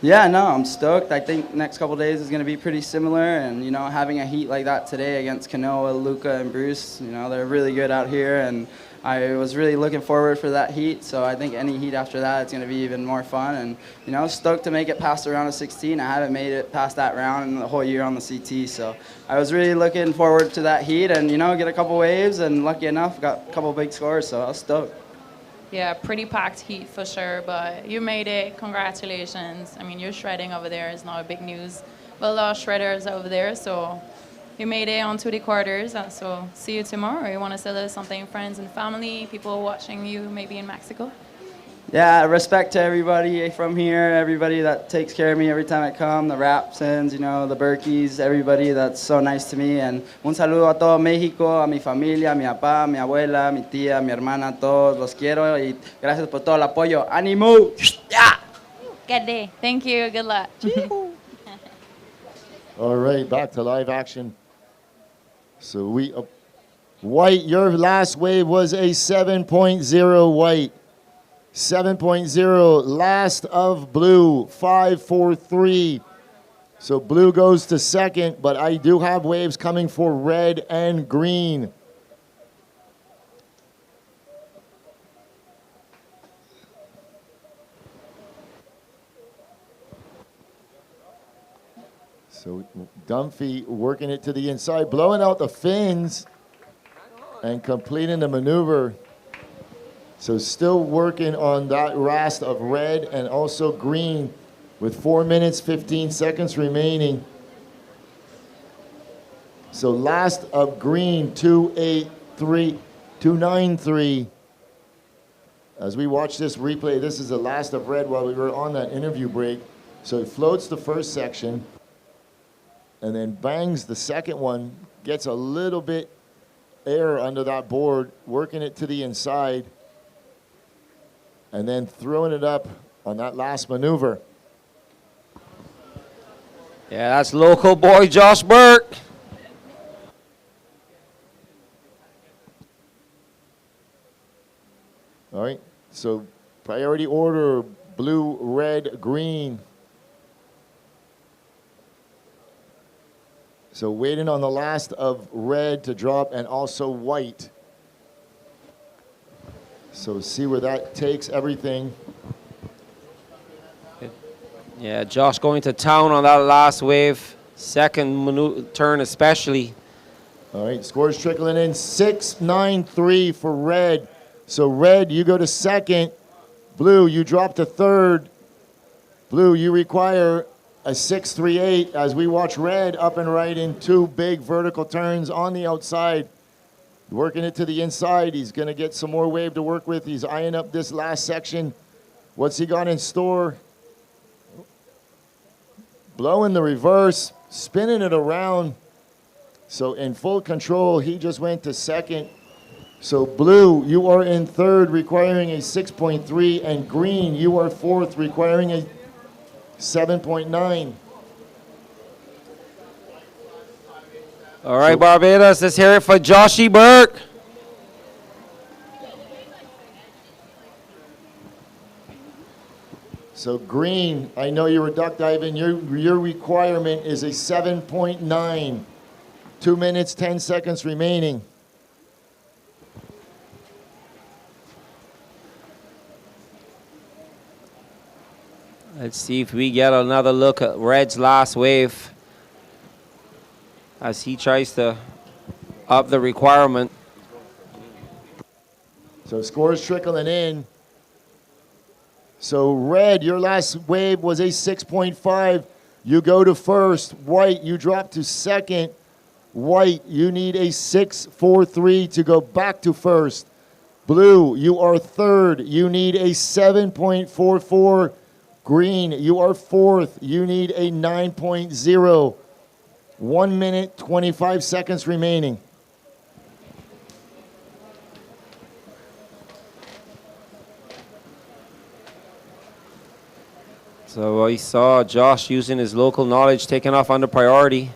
Yeah, no, I'm stoked. I think next couple days is going to be pretty similar, and, you know, having a heat like that today against Kanoa, Luca, and Bruce, you know, they're really good out here, and I was really looking forward for that heat, so I think any heat after that, it's going to be even more fun. And, you know, stoked to make it past the round of 16. I haven't made it past that round in the whole year on the CT, so I was really looking forward to that heat and, you know, get a couple waves, and lucky enough, got a couple big scores, so I was stoked. Yeah, pretty packed heat for sure, but you made it. Congratulations. I mean, you're shredding over there is not a big news, but a lot of shredders over there, so you made it onto the quarters, so see you tomorrow. You want to say something, friends and family, people watching you maybe in Mexico? Yeah, respect to everybody from here, everybody that takes care of me every time I come, the Rapsons, you know, the Berkeys, everybody that's so nice to me. And un saludo a todo México, a mi familia, a mi papá, a mi abuela, a mi tía, a mi hermana, a todos, los quiero y gracias por todo el apoyo. ¡Ánimo! Yeah! Good day. Thank you. Good luck. All right, back to live action. So white, your last wave was a 7.0 white. 7.0, last of blue, 5.43. So blue goes to second, but I do have waves coming for red and green. So Dunphy working it to the inside, blowing out the fins and completing the maneuver. So still working on that rast of red and also green with 4 minutes, 15 seconds remaining. So last of green, 283, 293. As we watch this replay, this is the last of red while we were on that interview break. So it floats the first section and then bangs the second one, gets a little bit air under that board, working it to the inside, and then throwing it up on that last maneuver. Yeah, that's local boy Josh Burke. All right, so priority order, blue, red, green. So waiting on the last of red to drop and also white. So see where that takes everything. Yeah, Josh going to town on that last wave. Second turn especially. All right, scores trickling in. 6-9-3 for red. So red, you go to second. Blue, you drop to third. Blue, you require a 6-3-8 as we watch red up and right in two big vertical turns on the outside. Working it to the inside. He's going to get some more wave to work with. He's eyeing up this last section. What's he got in store? Blowing the reverse, spinning it around. So in full control, he just went to second. So blue, you are in third, requiring a 6.3, and green, you are fourth, requiring a 7.9. All right, Barbados, let's hear it for Joshy Burke. So green, I know you were duck diving. Your requirement is a 7.9. 2 minutes, 10 seconds remaining. Let's see if we get another look at Red's last wave as he tries to up the requirement. So scores trickling in. So red, your last wave was a 6.5. You go to first. White, you drop to second. White, you need a 6.43 to go back to first. Blue, you are third. You need a 7.44. Green, you are fourth. You need a 9.0. 1 minute, 25 seconds remaining. So we saw Josh using his local knowledge, taking off under priority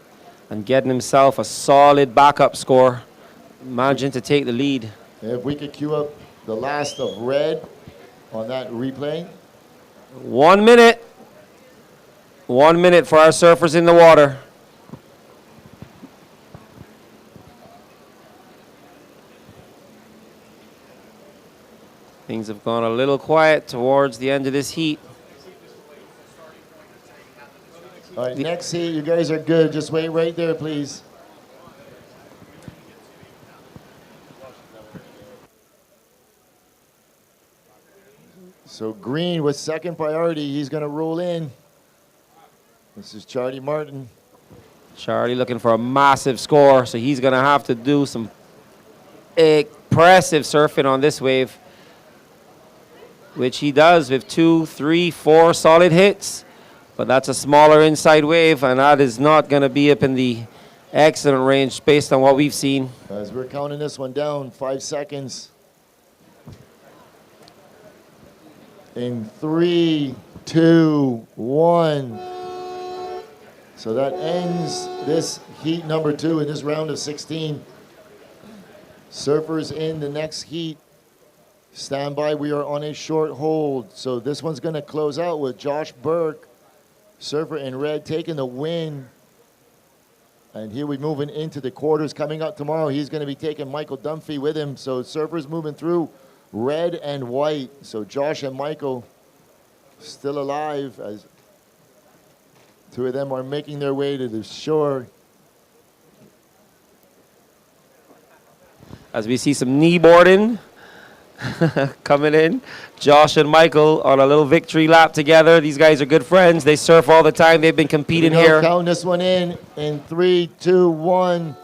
and getting himself a solid backup score, managing to take the lead. If we could cue up the last of red on that replay. 1 minute. 1 minute for our surfers in the water. Things have gone a little quiet towards the end of this heat. All right, next heat, you guys are good. Just wait right there, please. So green with second priority, he's going to roll in. This is Charlie Martin. Charlie looking for a massive score, so he's going to have to do some impressive surfing on this wave, which he does with 2, 3, 4 solid hits. But that's a smaller inside wave, and that is not going to be up in the excellent range based on what we've seen. As we're counting this one down, 5 seconds. In 3, 2, 1. So that ends this heat number 2 in this round of 16. Surfers in the next heat. Stand by, we are on a short hold. So this one's going to close out with Josh Burke, surfer in red, taking the win. And here we're moving into the quarters. Coming up tomorrow, he's going to be taking Michael Dunphy with him. So surfers moving through red and white. So Josh and Michael still alive as two of them are making their way to the shore. As we see some knee boarding coming in. Josh and Michael on a little victory lap together. These guys are good friends. They surf all the time. They've been competing here. Counting this one in 3, 2, 1.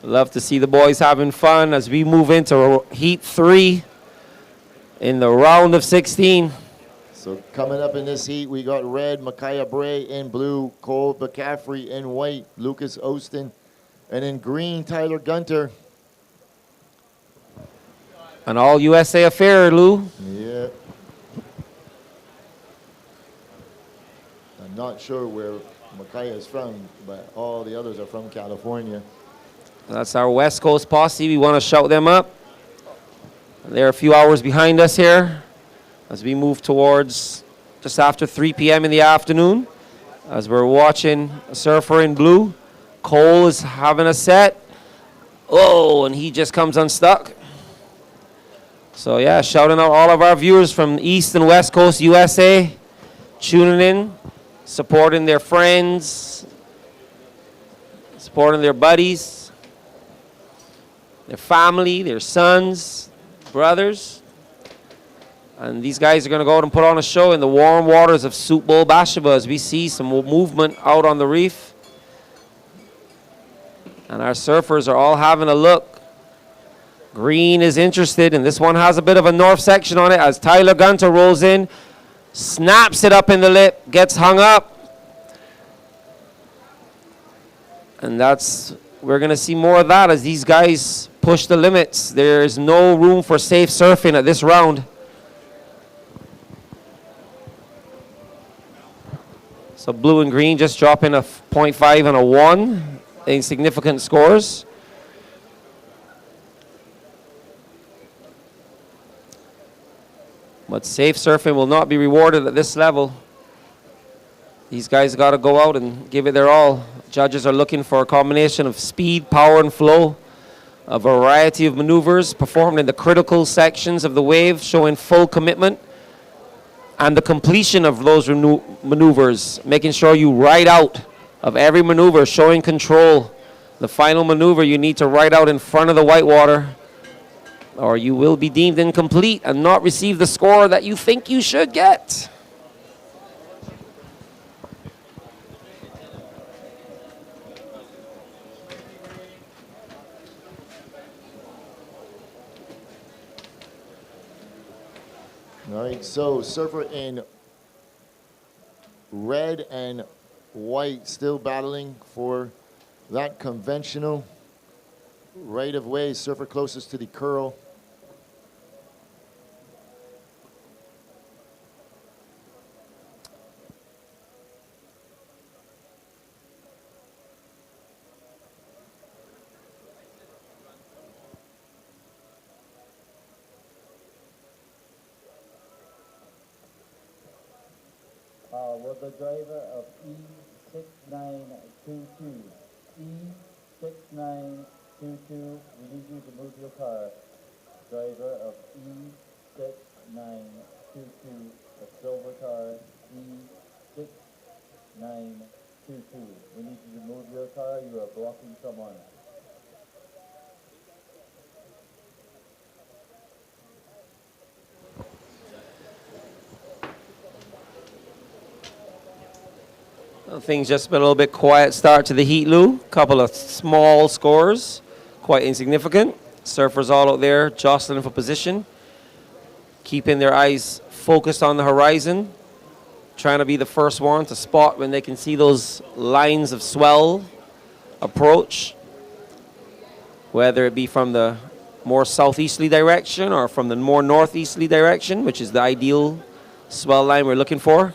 Love to see the boys having fun as we move into heat 3 in the round of 16. So coming up in this heat, we got red, Micaiah Bray in blue, Cole McCaffrey in white, Lucas Ostin, and in green, Tyler Gunter. An all USA affair, Lou. Yeah. I'm not sure where Micaiah is from, but all the others are from California. That's our West Coast posse. We want to shout them up. They're a few hours behind us here as we move towards just after 3 p.m. in the afternoon. As we're watching a surfer in blue. Cole is having a set. Oh, and he just comes unstuck. So yeah, shouting out all of our viewers from East and West Coast USA, tuning in, supporting their friends, supporting their buddies, their family, their sons, brothers. And these guys are going to go out and put on a show in the warm waters of Soup Bowl Bathsheba as we see some movement out on the reef. And our surfers are all having a look. Green is interested, and this one has a bit of a north section on it as Tyler Gunter rolls in, snaps it up in the lip, gets hung up. And we're going to see more of that as these guys push the limits. There is no room for safe surfing at this round. So blue and green just dropping a 0.5 and a 1. Insignificant scores. But safe surfing will not be rewarded at this level. These guys got to go out and give it their all. Judges are looking for a combination of speed, power, and flow. A variety of maneuvers performed in the critical sections of the wave, showing full commitment. And the completion of those maneuvers, making sure you ride out of every maneuver, showing control. The final maneuver you need to ride out in front of the whitewater, or you will be deemed incomplete and not receive the score that you think you should get. All right, so surfer in red and white still battling for that conventional right of way. Surfer closest to the curl. With the driver of E6922. E6922, we need you to move your car. Driver of E6922, a silver car, E6922. We need you to move your car, you are blocking someone. Things just been a little bit quiet start to the heat, Lou. Couple of small scores, quite insignificant. Surfers all out there jostling for position, keeping their eyes focused on the horizon, trying to be the first one to spot when they can see those lines of swell approach, whether it be from the more southeasterly direction or from the more northeasterly direction, which is the ideal swell line we're looking for.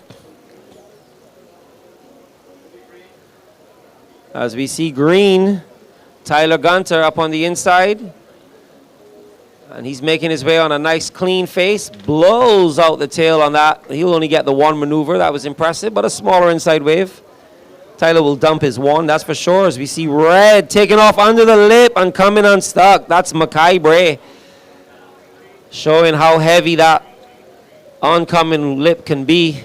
As we see green, Tyler Gunter up on the inside. And he's making his way on a nice clean face. Blows out the tail on that. He'll only get the one maneuver. That was impressive, but a smaller inside wave. Tyler will dump his one, that's for sure. As we see red taking off under the lip and coming unstuck. That's Mackay Bray. Showing how heavy that oncoming lip can be.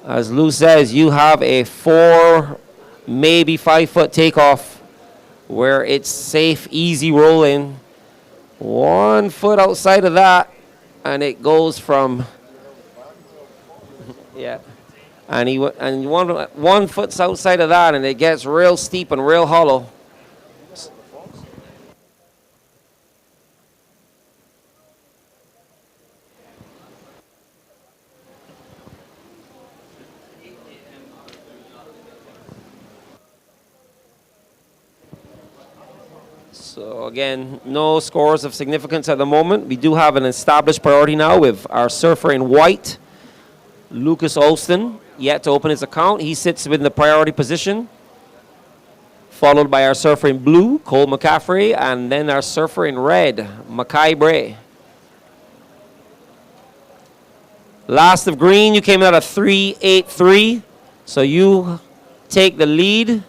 As Lou says, you have a 4, maybe 5 foot takeoff where it's safe, easy rolling. 1 foot outside of that, and it goes from, yeah. And one foot's outside of that, and it gets real steep and real hollow. So again, no scores of significance at the moment. We do have an established priority now with our surfer in white, Lucas Olston, yet to open his account. He sits within the priority position. followed by our surfer in blue, Cole McCaffrey, and then our surfer in red, Makai Bray. Last of green, you came out of 3.83, so you take the lead.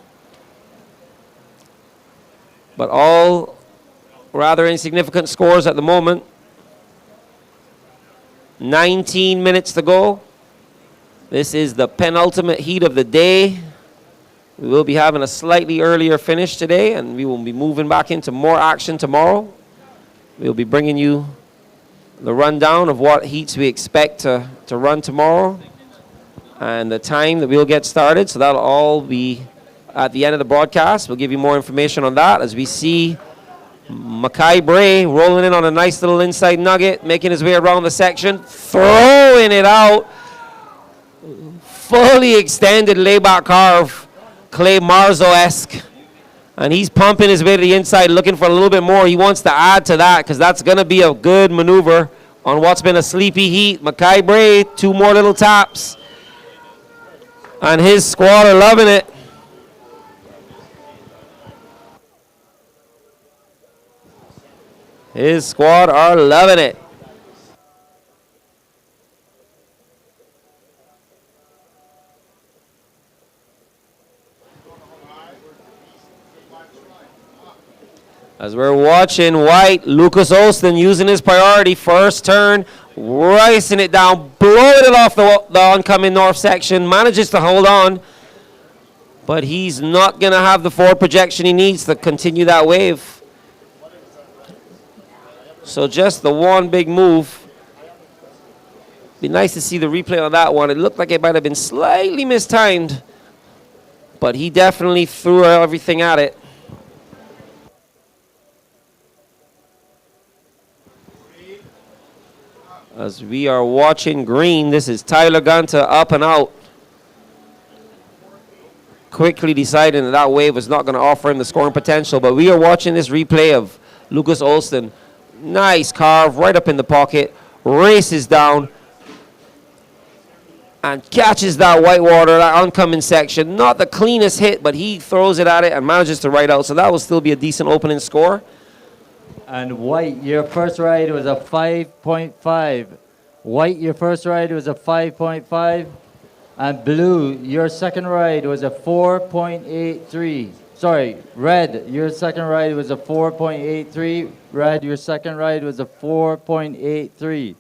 But all rather insignificant scores at the moment. 19 minutes to go. This is the penultimate heat of the day. We will be having a slightly earlier finish today, and we will be moving back into more action tomorrow. We'll be bringing you the rundown of what heats we expect to run tomorrow and the time that we'll get started. So that'll all be at the end of the broadcast. We'll give you more information on that as we see Makai Bray rolling in on a nice little inside nugget, making his way around the section, throwing it out. Fully extended layback carve, Clay Marzo-esque. And he's pumping his way to the inside, looking for a little bit more. He wants to add to that because that's going to be a good maneuver on what's been a sleepy heat. Makai Bray, 2 more little taps. And his squad are loving it. His squad are loving it. As we're watching White, Lucas Olson using his priority, first turn, racing it down, blowing it off the oncoming north section, manages to hold on, but he's not going to have the forward projection he needs to continue that wave. So just the one big move. Be nice to see the replay on that one. It looked like it might have been slightly mistimed, but he definitely threw everything at it. As we are watching green, this is Tyler Gunter up and out. Quickly deciding that that wave was not going to offer him the scoring potential, but we are watching this replay of Lucas Olson. Nice carve right up in the pocket, races down, and catches that whitewater, that oncoming section. Not the cleanest hit, but he throws it at it and manages to ride out, so that will still be a decent opening score. And White, your first ride was a 5.5. White, your first ride was a 5.5. And Blue, your second ride was a 4.83. Sorry, Red, your second ride was a 4.83. Red, your second ride was a 4.83.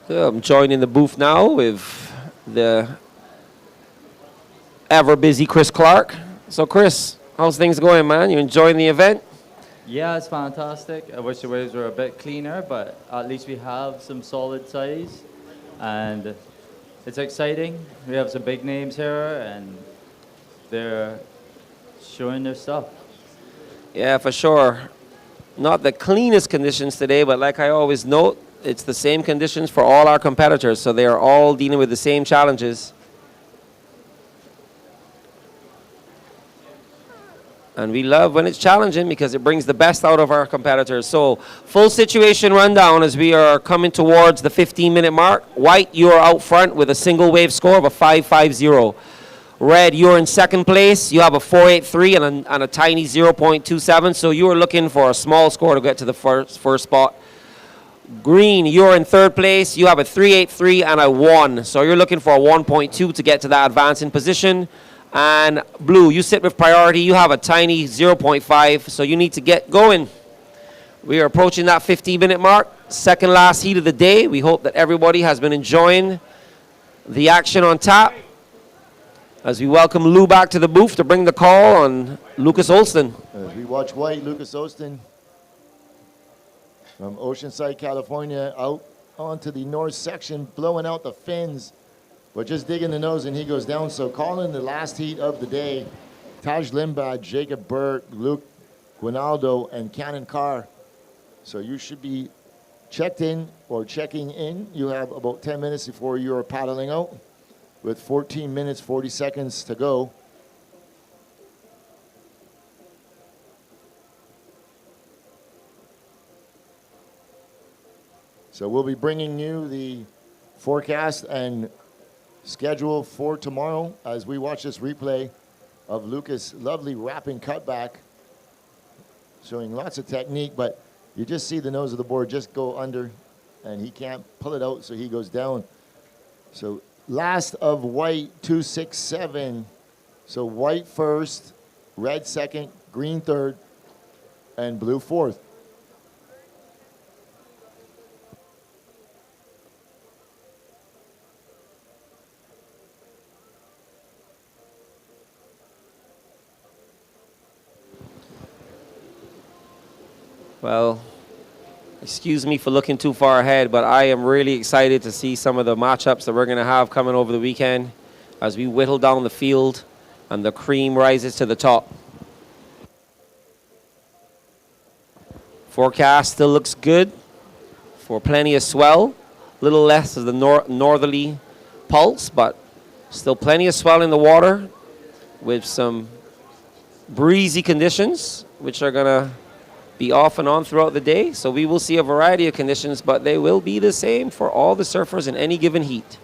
So I'm joining the booth now with the ever busy Chris Clark. So Chris, how's things going, man? You enjoying the event? Yeah, it's fantastic. I wish the waves were a bit cleaner, but at least we have some solid size. And it's exciting. We have some big names here, and they're showing their stuff. Yeah, for sure. Not the cleanest conditions today, but like I always note, it's the same conditions for all our competitors, so they are all dealing with the same challenges. And we love when it's challenging because it brings the best out of our competitors. So full situation rundown as we are coming towards the 15-minute mark. White, you're out front with a single wave score of a 5.50. Red, you're in second place. You have a 4.83 and a tiny 0.27. So you are looking for a small score to get to the first spot. Green, you're in third place. You have a 3.83 and a 1. So you're looking for a 1.2 to get to that advancing position. And Blue, you sit with priority. You have a tiny 0.5, so you need to get going. We are approaching that 15-minute mark, second last heat of the day. We hope that everybody has been enjoying the action on tap as we welcome Lou back to the booth to bring the call on Lucas Olson. As we watch White, Lucas Olson from Oceanside, California, out onto the north section, blowing out the fins. But just digging the nose and he goes down. So calling the last heat of the day, Taj Limbad, Jacob Burt, Luke Guinaldo, and Cannon Carr. So you should be checked in or checking in. You have about 10 minutes before you're paddling out with 14 minutes, 40 seconds to go. So we'll be bringing you the forecast and schedule for tomorrow as we watch this replay of Lucas' lovely wrapping cutback, showing lots of technique, but you just see the nose of the board just go under, and he can't pull it out, so he goes down. So last of white, 267. So white first, red second, green third, and blue fourth. Well, excuse me for looking too far ahead, but I am really excited to see some of the matchups that we're going to have coming over the weekend as we whittle down the field and the cream rises to the top. Forecast still looks good for plenty of swell, a little less of the northerly pulse, but still plenty of swell in the water with some breezy conditions, which are going to be off and on throughout the day. So we will see a variety of conditions, but they will be the same for all the surfers in any given heat.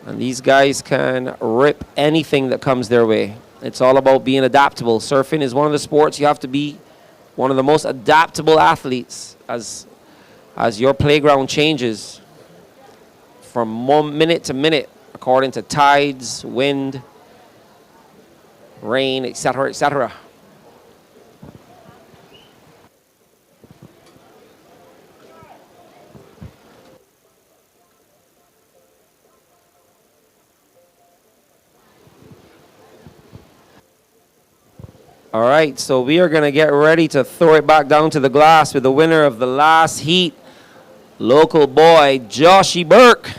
And these guys can rip anything that comes their way. It's all about being adaptable. Surfing is one of the sports you have to be one of the most adaptable athletes as your playground changes from minute to minute according to tides, wind, rain, etc., etc. All right, so we are going to get ready to throw it back down to the glass with the winner of the last heat, local boy, Joshy Burke.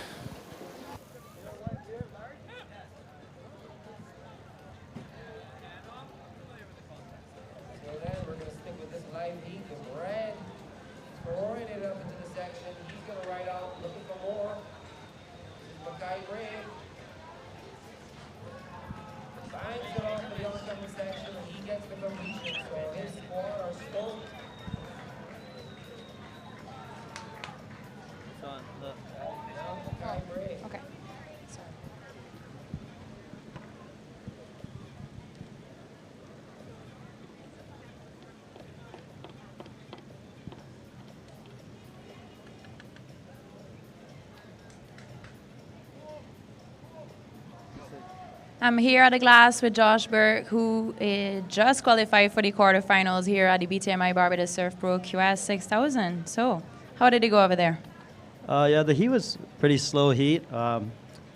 I'm here at the glass with Josh Burke, who just qualified for the quarterfinals here at the BTMI Barbados Surf Pro QS 6000. So, how did it go over there? Yeah, the heat was pretty slow heat.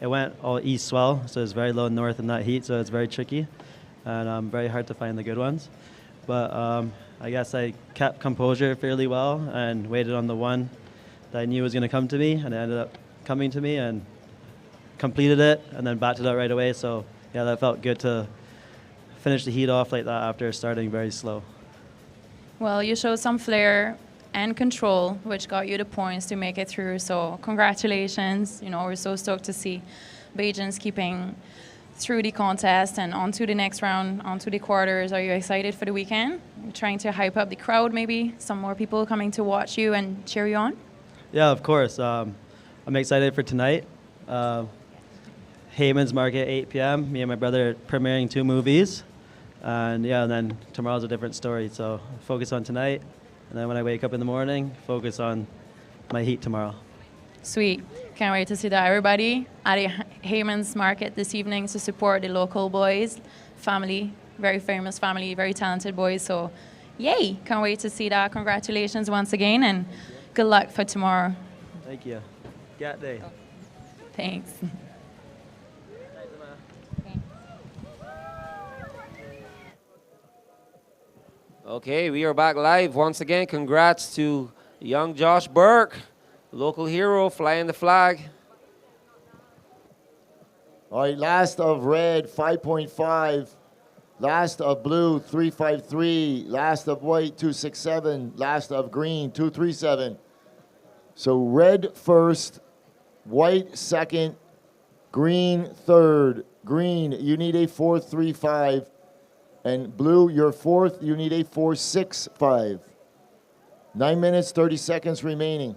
It went all east swell, so it's very low north in that heat, so it's very tricky and very hard to find the good ones. But I guess I kept composure fairly well and waited on the one that I knew was going to come to me, and it ended up coming to me and completed it and then batted out right away. So yeah, that felt good to finish the heat off like that after starting very slow. Well, you showed some flair and control, which got you the points to make it through. So congratulations. You know, we're so stoked to see Bajans keeping through the contest and on to the next round, on to the quarters. Are you excited for the weekend? You're trying to hype up the crowd, maybe some more people coming to watch you and cheer you on? Yeah, of course. I'm excited for tonight. Hayman's Market, 8 p.m. Me and my brother are premiering 2 movies. And yeah, and then tomorrow's a different story. So focus on tonight. And then when I wake up in the morning, focus on my heat tomorrow. Sweet. Can't wait to see that. Everybody at Hayman's Market this evening to support the local boys, family, very famous family, very talented boys. So yay, can't wait to see that. Congratulations once again and good luck for tomorrow. Thank you. Gat day. Thanks. Okay, we are back live. Once again, congrats to young Josh Burke, local hero, flying the flag. All right, last of red, 5.5. Last of blue, 353. Last of white, 267. Last of green, 237. So red first, white second, green third. Green, you need a 435. And blue, your fourth, you need a 465. 9 minutes, 30 seconds remaining.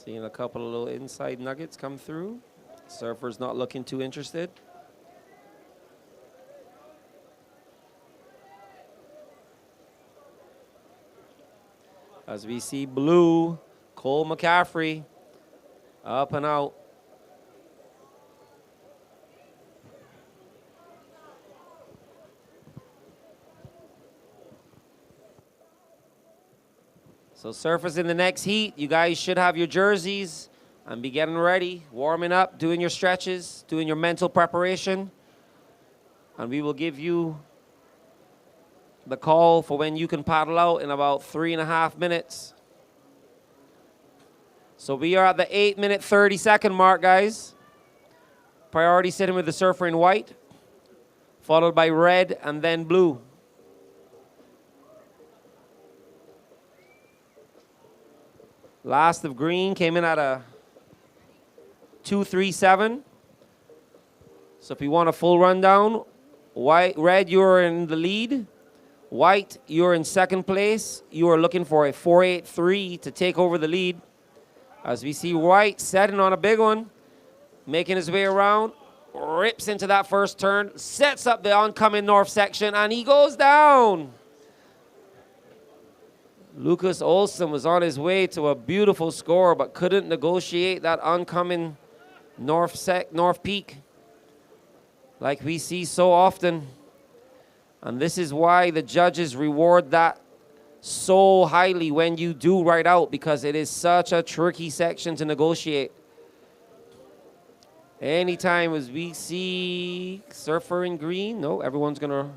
Seeing a couple of little inside nuggets come through. Surfer's not looking too interested. As we see blue, Cole McCaffrey, up and out. So surfers in the next heat, you guys should have your jerseys and be getting ready, warming up, doing your stretches, doing your mental preparation. And we will give you the call for when you can paddle out in about 3.5 minutes. So we are at the 8-minute 30-second mark, guys. Priority sitting with the surfer in white, followed by red and then blue. Last of green came in at a 2:37. So if you want a full rundown, red, you're in the lead. White, you're in second place. You are looking for a 4.83 to take over the lead. As we see white setting on a big one, making his way around, rips into that first turn, sets up the oncoming north section, and he goes down. Lucas Olsen was on his way to a beautiful score, but couldn't negotiate that oncoming north peak like we see so often. And this is why the judges reward that so highly when you do ride out, because it is such a tricky section to negotiate. Anytime as we see surfer in green, no, everyone's gonna.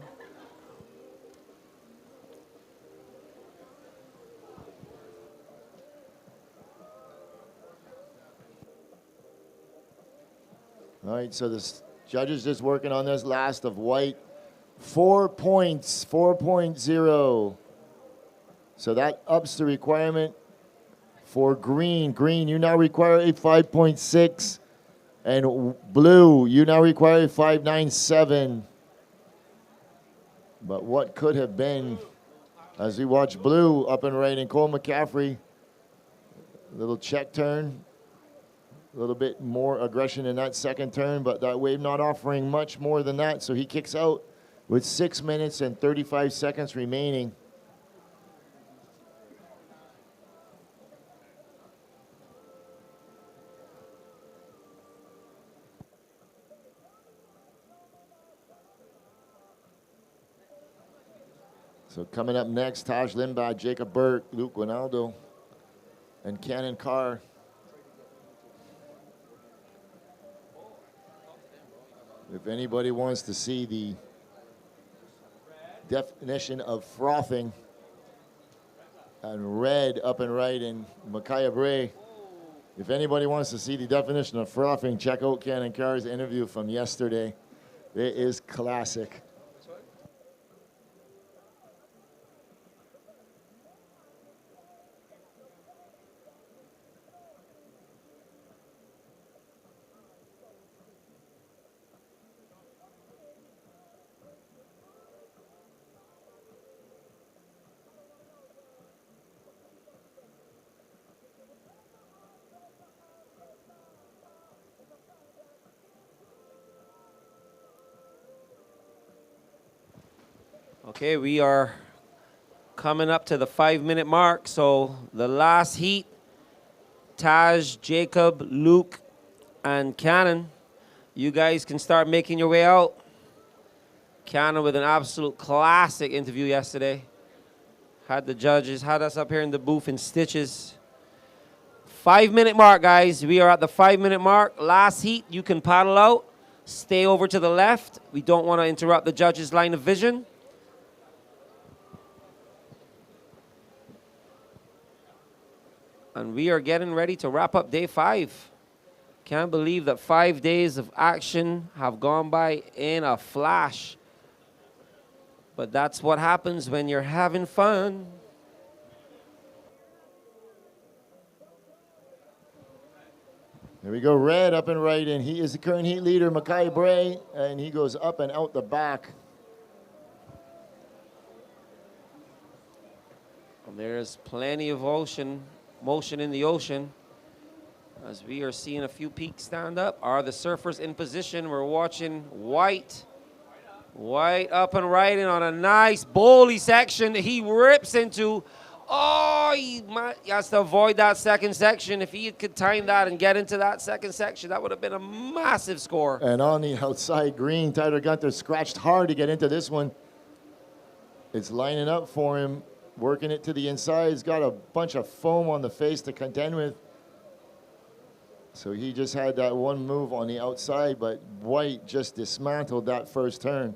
All right, so the judges just working on this last of white. 4 points, 4.0. So that ups the requirement for green. Green, you now require a 5.6. And blue, you now require a 5.97. But what could have been, as we watch blue up and right, and Cole McCaffrey, little check turn. A little bit more aggression in that second turn, but that wave not offering much more than that. So he kicks out with 6 minutes and 35 seconds remaining. So coming up next, Taj Limbad, Jacob Burke, Luke Ronaldo, and Cannon Carr. If anybody wants to see the definition of frothing, and red up and right in Micaiah Bray, if anybody wants to see the definition of frothing, check out Cannon Carr's interview from yesterday. It is classic. Okay, we are coming up to the 5-minute mark. So the last heat, Taj, Jacob, Luke, and Cannon, you guys can start making your way out. Cannon with an absolute classic interview yesterday. Had the judges, had us up here in the booth in stitches. 5-minute mark, guys. We are at the 5-minute mark. Last heat, you can paddle out. Stay over to the left. We don't want to interrupt the judges' line of vision. And we are getting ready to wrap up day 5. Can't believe that 5 days of action have gone by in a flash. But that's what happens when you're having fun. There we go, red up and right, and he is the current heat leader, Micaiah Bray, and he goes up and out the back. And there's plenty of motion in the ocean. As we are seeing a few peaks stand up. Are the surfers in position? We're watching White. White up and riding on a nice bowly section. He rips into, he has to avoid that second section. If he could time that and get into that second section, that would have been a massive score. And on the outside green, Tyler Gunther scratched hard to get into this one. It's lining up for him, working it to the inside. He's got a bunch of foam on the face to contend with. So he just had that one move on the outside, but White just dismantled that first turn.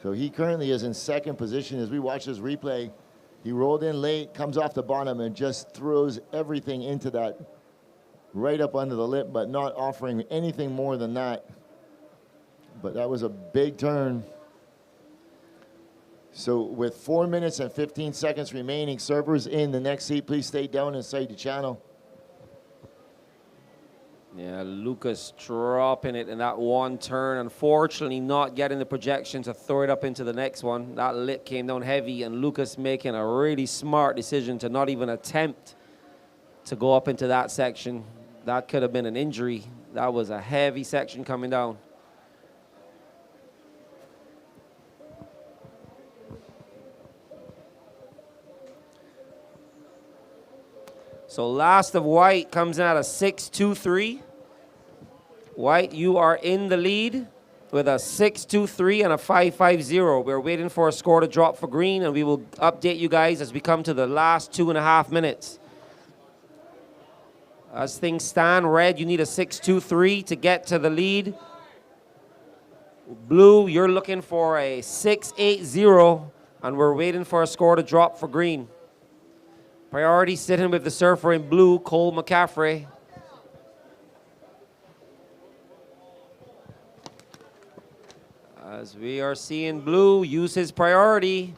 So he currently is in second position as we watch this replay. He rolled in late, comes off the bottom, and just throws everything into that right up under the lip, but not offering anything more than that. But that was a big turn. So with 4 minutes and 15 seconds remaining, surfers in the next heat, please stay down inside the channel. Yeah, Lucas dropping it in that one turn. Unfortunately, not getting the projection to throw it up into the next one. That lip came down heavy, and Lucas making a really smart decision to not even attempt to go up into that section. That could have been an injury. That was a heavy section coming down. So last of White comes in at a 6.23. White, you are in the lead with a 6.23 and a 5.50. We're waiting for a score to drop for green, and we will update you guys as we come to the last 2.5 minutes. As things stand, red, you need a 6.23 to get to the lead. Blue, you're looking for a 6.80, and we're waiting for a score to drop for green. Priority sitting with the surfer in blue, Cole McCaffrey. As we are seeing blue use his priority.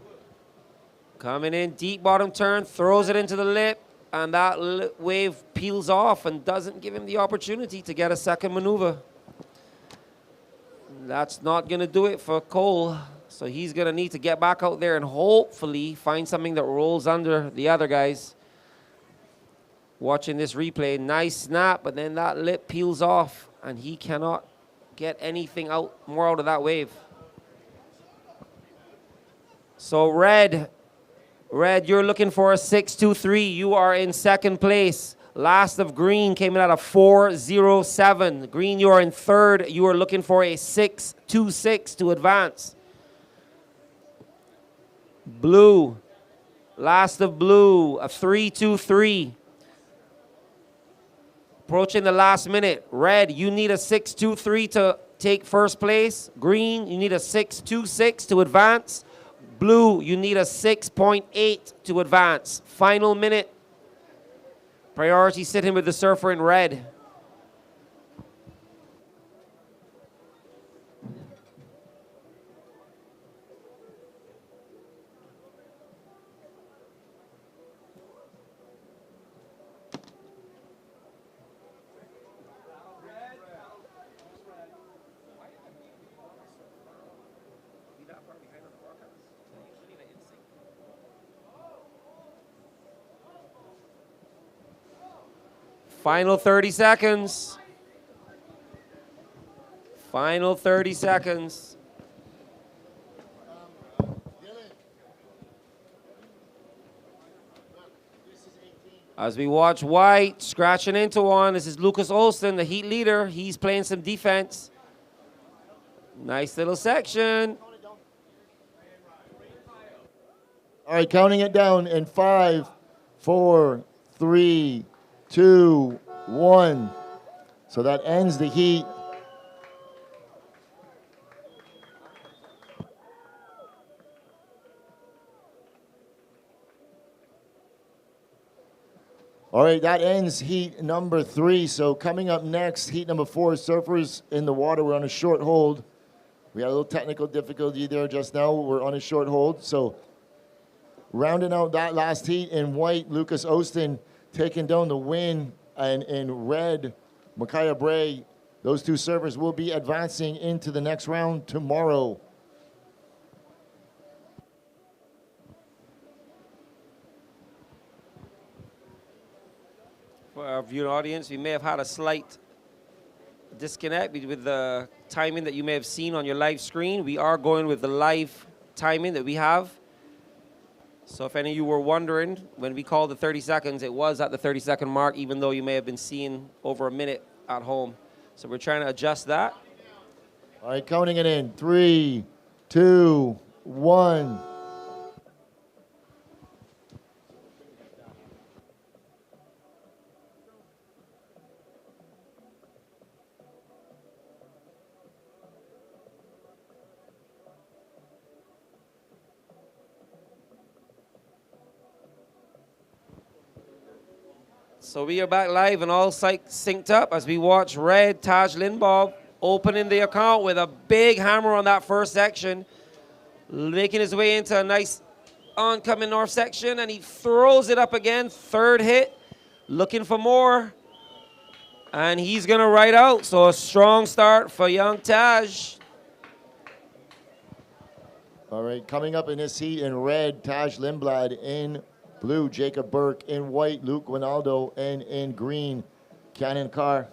Coming in, deep bottom turn, throws it into the lip, and that wave peels off and doesn't give him the opportunity to get a second maneuver. That's not going to do it for Cole. So he's going to need to get back out there and hopefully find something that rolls under the other guys. Watching this replay, nice snap, but then that lip peels off, and he cannot get anything more out of that wave. So red, you're looking for a 6.23. You are in second place. Last of green came in at a 4.07. Green, you are in third. You are looking for a 6.26 to advance. Blue, last of blue, a 3.23. Approaching the last minute. Red, you need a 6.23 to take first place. Green, you need a 6.26 to advance. Blue, you need a 6.8 to advance. Final minute. Priority sitting with the surfer in red. Final 30 seconds. Final 30 seconds. As we watch White scratching into one, this is Lucas Olsen, the heat leader. He's playing some defense. Nice little section. All right, counting it down in 5, 4, 3, 2, 1. So that ends the heat. All right, that ends heat number 3. So coming up next, heat number 4, surfers in the water. We're on a short hold. We had a little technical difficulty there just now. We're on a short hold. So rounding out that last heat in white, Lucas Austin taking down the win. And in red, Micaiah Bray. Those two surfers will be advancing into the next round tomorrow. our viewing audience, we may have had a slight disconnect with the timing that you may have seen on your live screen. We are going with the live timing that we have. So if any of you were wondering, when we called the 30 seconds, it was at the 30-second mark, even though you may have been seeing over a minute at home. So we're trying to adjust that. All right, counting it in. 3, 2, 1. So we are back live and all synced up as we watch Red Taj Lindbaugh opening the account with a big hammer on that first section, making his way into a nice oncoming north section, and he throws it up again, third hit, looking for more, and he's gonna ride out. So a strong start for young Taj. All right, coming up in this heat in red, Taj Lindblad. In blue, Jacob Burke. In white, Luke Winaldo. And in green, Cannon Carr.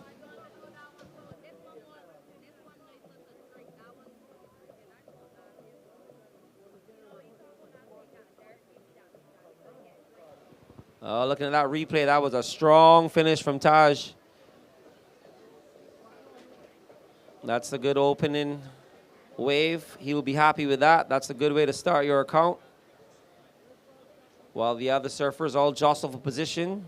Looking at that replay, that was a strong finish from Taj. That's a good opening wave. He will be happy with that. That's a good way to start your account. While the other surfers all jostle for position,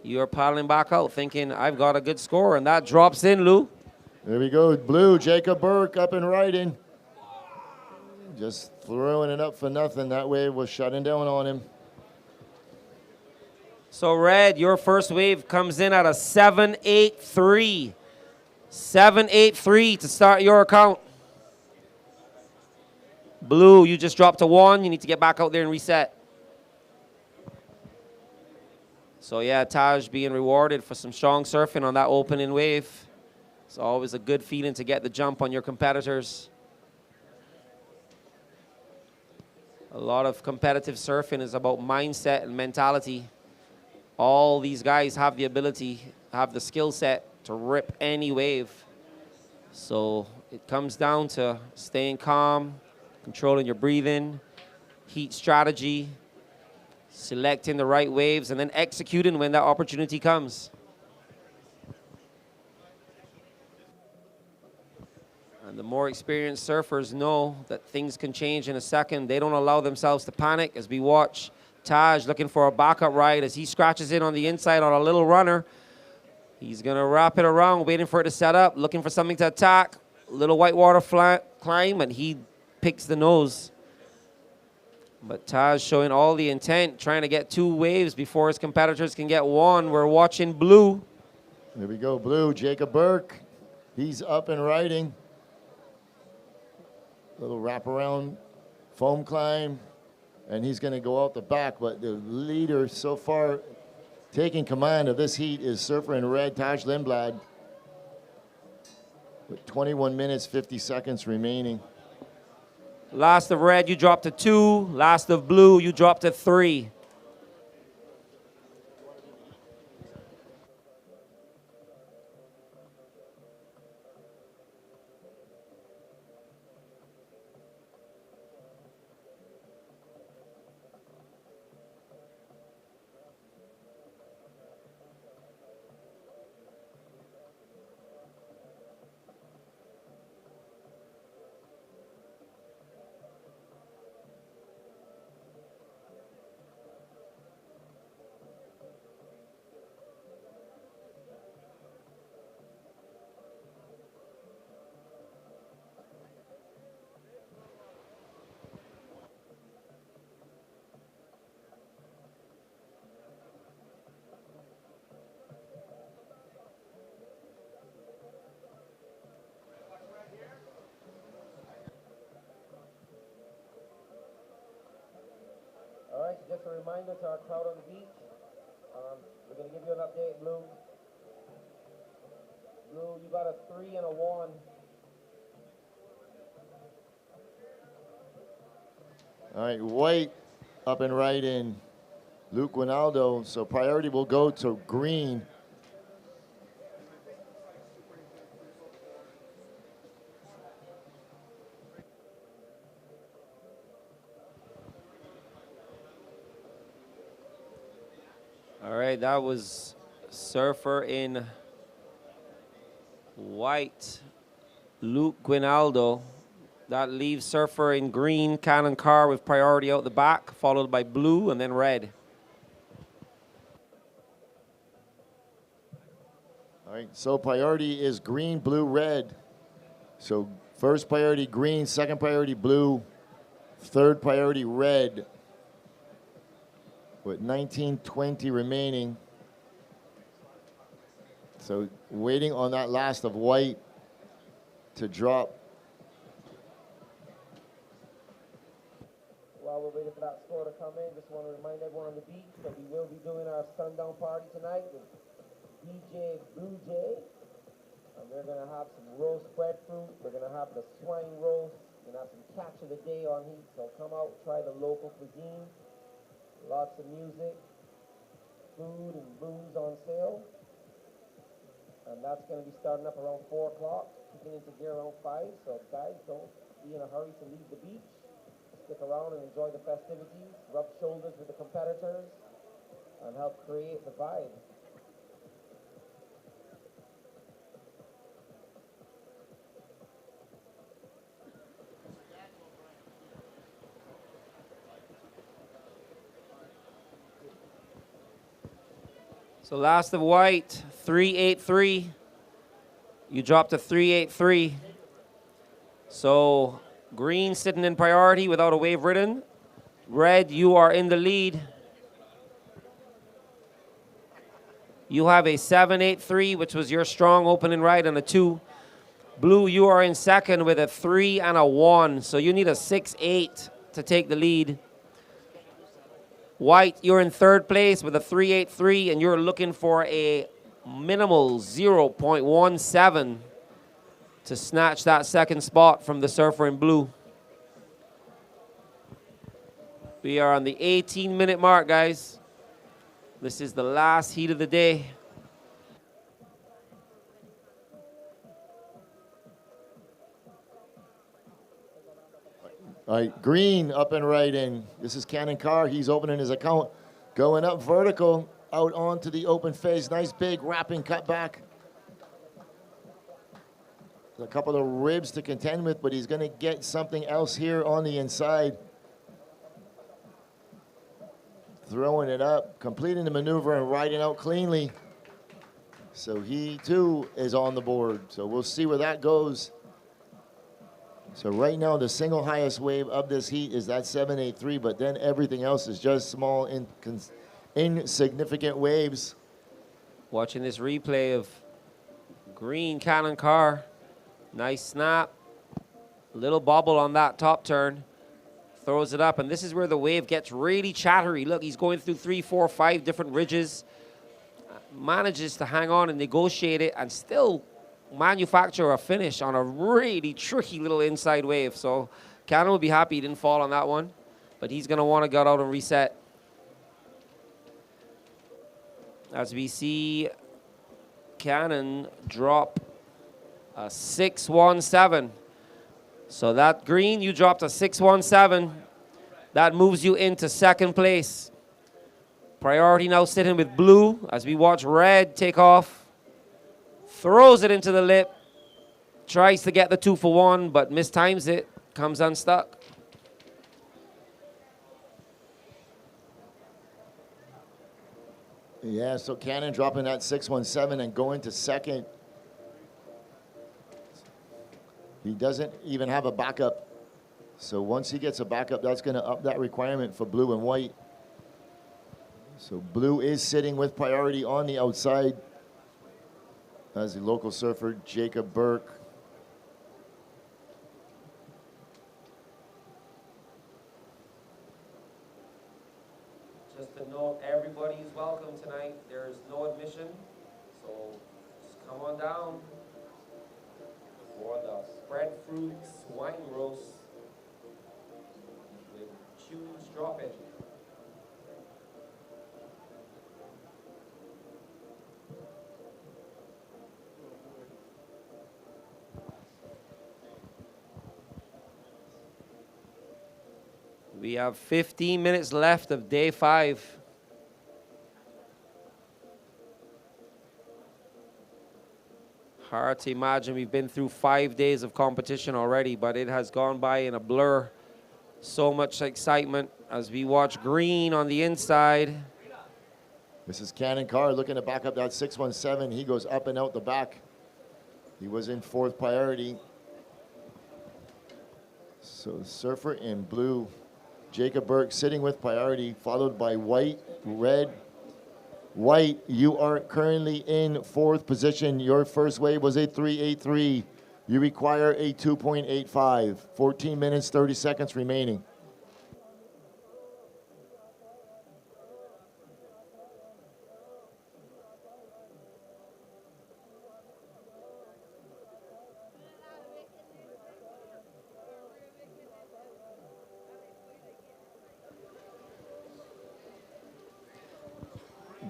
you're paddling back out thinking, I've got a good score, and that drops in, Lou. There we go. Blue, Jacob Burke up and riding. Just throwing it up for nothing. That wave was shutting down on him. So Red, your first wave comes in at a 7.83. 7.83 to start your account. Blue, you just dropped to 1. You need to get back out there and reset. So yeah, Taj being rewarded for some strong surfing on that opening wave. It's always a good feeling to get the jump on your competitors. A lot of competitive surfing is about mindset and mentality. All these guys have the ability, have the skill set to rip any wave. So it comes down to staying calm, controlling your breathing, heat strategy, selecting the right waves, and then executing when that opportunity comes. And the more experienced surfers know that things can change in a second. They don't allow themselves to panic as we watch Taj looking for a backup ride as he scratches in on the inside on a little runner. He's going to wrap it around, waiting for it to set up, looking for something to attack. Little whitewater climb, and he picks the nose. But Taj showing all the intent, trying to get 2 waves before his competitors can get 1. We're watching Blue. There we go, Blue, Jacob Burke. He's up and riding. Little wraparound foam climb, and he's going to go out the back. But the leader so far taking command of this heat is surfer in red, Taj Lindblad, with 21 minutes, 50 seconds remaining. Last of Red, you dropped to 2. Last of Blue, you dropped to 3. All right, just a reminder to our crowd on the beach. We're going to give you an update, Blue. Blue, you got a 3 and a 1. All right, white up and right in Luke Winaldo. So priority will go to green. All right, that was surfer in white, Luke Guinaldo. That leaves surfer in green, Cannon Carr with priority out the back, followed by blue and then red. All right, so priority is green, blue, red. So first priority green, second priority blue, third priority red. With 19:20 remaining. So waiting on that last of white to drop. While we're waiting for that score to come in, just want to remind everyone on the beach that we will be doing our sundown party tonight with DJ Blue Jay. And we're going to have some roast breadfruit. We're going to have the swine roast. We're going to have some catch of the day on heat. So come out, try the local cuisine. Lots of music, food and booze on sale. And that's going to be starting up around 4 o'clock, kicking into gear around 5. So guys, don't be in a hurry to leave the beach. Stick around and enjoy the festivities, rub shoulders with the competitors, and help create the vibe. So last of white, 383. You dropped a 383. So green sitting in priority without a wave ridden. Red, you are in the lead. You have a 783, which was your strong opening ride, and a 2. Blue, you are in second with a 3 and a 1. So you need a 6-8 to take the lead. White, you're in third place with a 383, and you're looking for a minimal 0.17 to snatch that second spot from the surfer in blue. We are on the 18-minute mark, guys. This is the last heat of the day. All right, green up and right in. This is Cannon Carr. He's opening his account. Going up vertical, out onto the open face. Nice big wrapping cutback. A couple of ribs to contend with, but he's going to get something else here on the inside. Throwing it up, completing the maneuver and riding out cleanly. So he too is on the board. So we'll see where that goes. So right now, the single highest wave of this heat is that 783, but then everything else is just small, insignificant waves. Watching this replay of green Cannon Carr. Nice snap. Little bobble on that top turn. Throws it up, and this is where the wave gets really chattery. Look, he's going through 3, 4, 5 different ridges. Manages to hang on and negotiate it, and still manufacture a finish on a really tricky little inside wave. So Cannon will be happy he didn't fall on that one, but he's going to want to get out and reset. As we see Cannon drop a 617. So that green, you dropped a 617. That moves you into second place. Priority now sitting with blue as we watch red take off. Throws it into the lip. Tries to get the 2 for 1, but mistimes it. Comes unstuck. Yeah, so Cannon dropping that 617 and going to second. He doesn't even have a backup. So once he gets a backup, that's going to up that requirement for blue and white. So blue is sitting with priority on the outside. As the local surfer, Jacob Burke. Just to note, everybody is welcome tonight. There is no admission, so just come on down for the spread fruits wine roast with choose drop it. We have 15 minutes left of day 5. Hard to imagine. We've been through 5 days of competition already, but it has gone by in a blur. So much excitement as we watch Green on the inside. This is Cannon Carr looking to back up that 617. He goes up and out the back. He was in 4th priority. So Surfer in blue. Jacob Burke sitting with priority, followed by White, red. White, you are currently in 4th position. Your first wave was a 3.83. You require a 2.85. 14 minutes, 30 seconds remaining.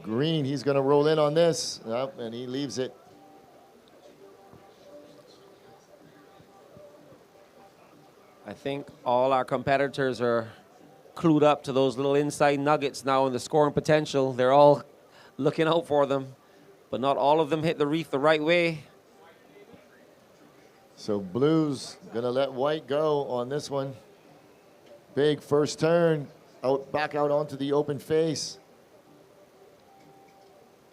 Green, he's going to roll in on this. Yep, and he leaves it. I think all our competitors are clued up to those little inside nuggets now in the scoring potential. They're all looking out for them, but not all of them hit the reef the right way. So Blue's going to let White go on this one. Big first turn, back out onto the open face.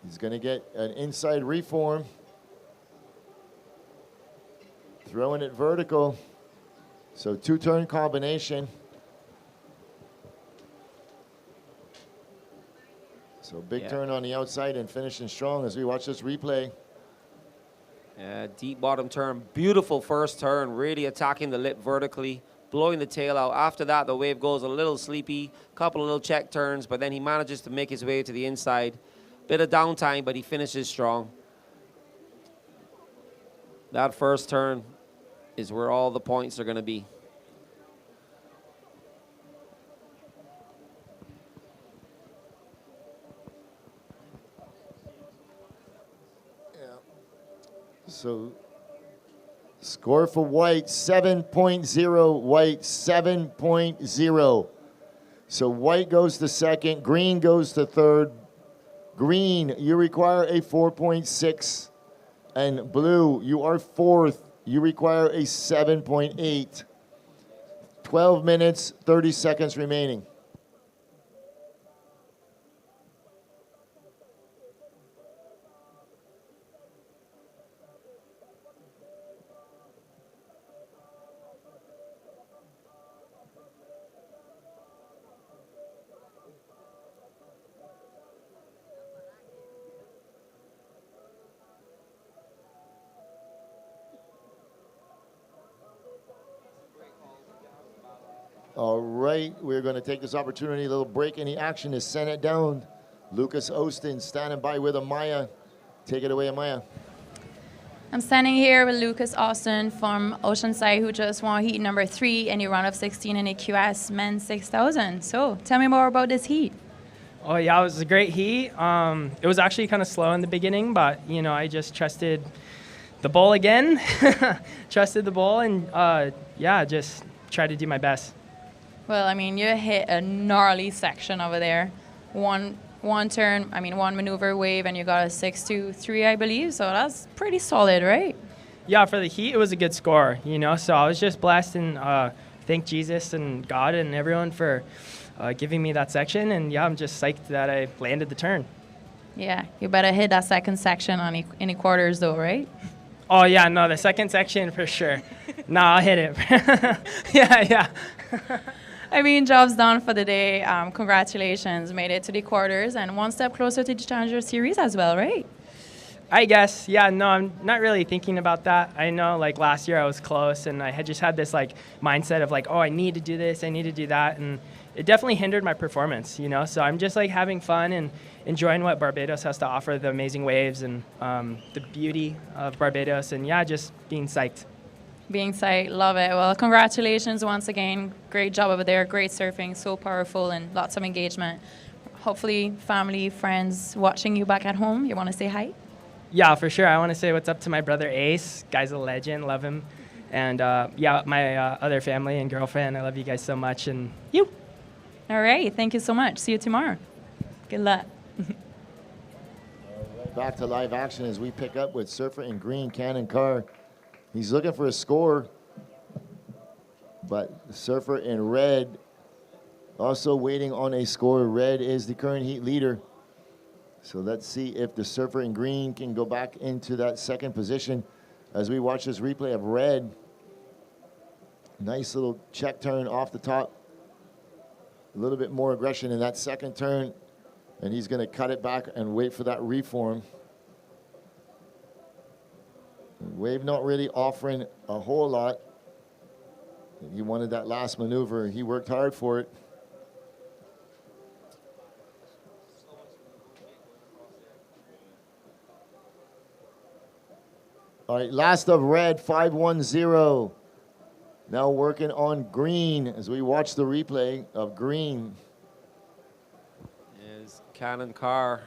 He's going to get an inside reform. Throwing it vertical. So 2-turn combination. So big turn on the outside and finishing strong as we watch this replay. Deep bottom turn. Beautiful first turn. Really attacking the lip vertically. Blowing the tail out. After that, the wave goes a little sleepy. Couple of little check turns, but then he manages to make his way to the inside. Bit of downtime, but he finishes strong. That first turn is where all the points are going to be. So score for White, 7.0. White, 7.0. So White goes to second. Green goes to third. Green, you require a 4.6. And blue, you are 4th. You require a 7.8. 12 minutes, 30 seconds remaining. All right, we're going to take this opportunity, a little break in the action to send it down. Lucas Ostin standing by with Amaya. Take it away, Amaya. I'm standing here with Lucas Austin from Oceanside, who just won heat number 3 in the round of 16 in the QS men's 6,000. So tell me more about this heat. Oh yeah, it was a great heat. It was actually kind of slow in the beginning, but I just trusted the bull again. Trusted the bull, and just tried to do my best. Well, I mean, you hit a gnarly section over there. One maneuver wave, and you got a 6.23, I believe. So that's pretty solid, right? Yeah, for the heat, it was a good score, So I was just blessed, and thank Jesus and God and everyone for giving me that section. And yeah, I'm just psyched that I landed the turn. Yeah, you better hit that second section in the quarters, though, right? Oh yeah, no, the second section for sure. No, I'll hit it. yeah. I mean, job's done for the day. Congratulations, made it to the quarters and one step closer to the Challenger Series as well, right? I guess, yeah, no, I'm not really thinking about that. I know, last year I was close, and I had just had this, mindset of, oh, I need to do this, I need to do that, and it definitely hindered my performance, So I'm just, having fun and enjoying what Barbados has to offer, the amazing waves and the beauty of Barbados, and, yeah, just being psyched. Being psyched, love it. Well, congratulations once again. Great job over there, great surfing, so powerful, and lots of engagement. Hopefully, family, friends watching you back at home. You want to say hi? Yeah, for sure. I want to say what's up to my brother Ace. Guy's a legend, love him. And my other family and girlfriend, I love you guys so much. And you. All right, thank you so much. See you tomorrow. Good luck. All right. back to live action as we pick up with surfer in green, Cannon Carr. He's looking for a score, but the surfer in red also waiting on a score. Red is the current heat leader. So let's see if the surfer in green can go back into that second position as we watch this replay of red. Nice little check turn off the top. A little bit more aggression in that second turn, and he's going to cut it back and wait for that reform. Wave not really offering a whole lot. He wanted that last maneuver. He worked hard for it. All right, last of red, 5-1-0. Now working on green as we watch the replay of green. Is Cannon Carr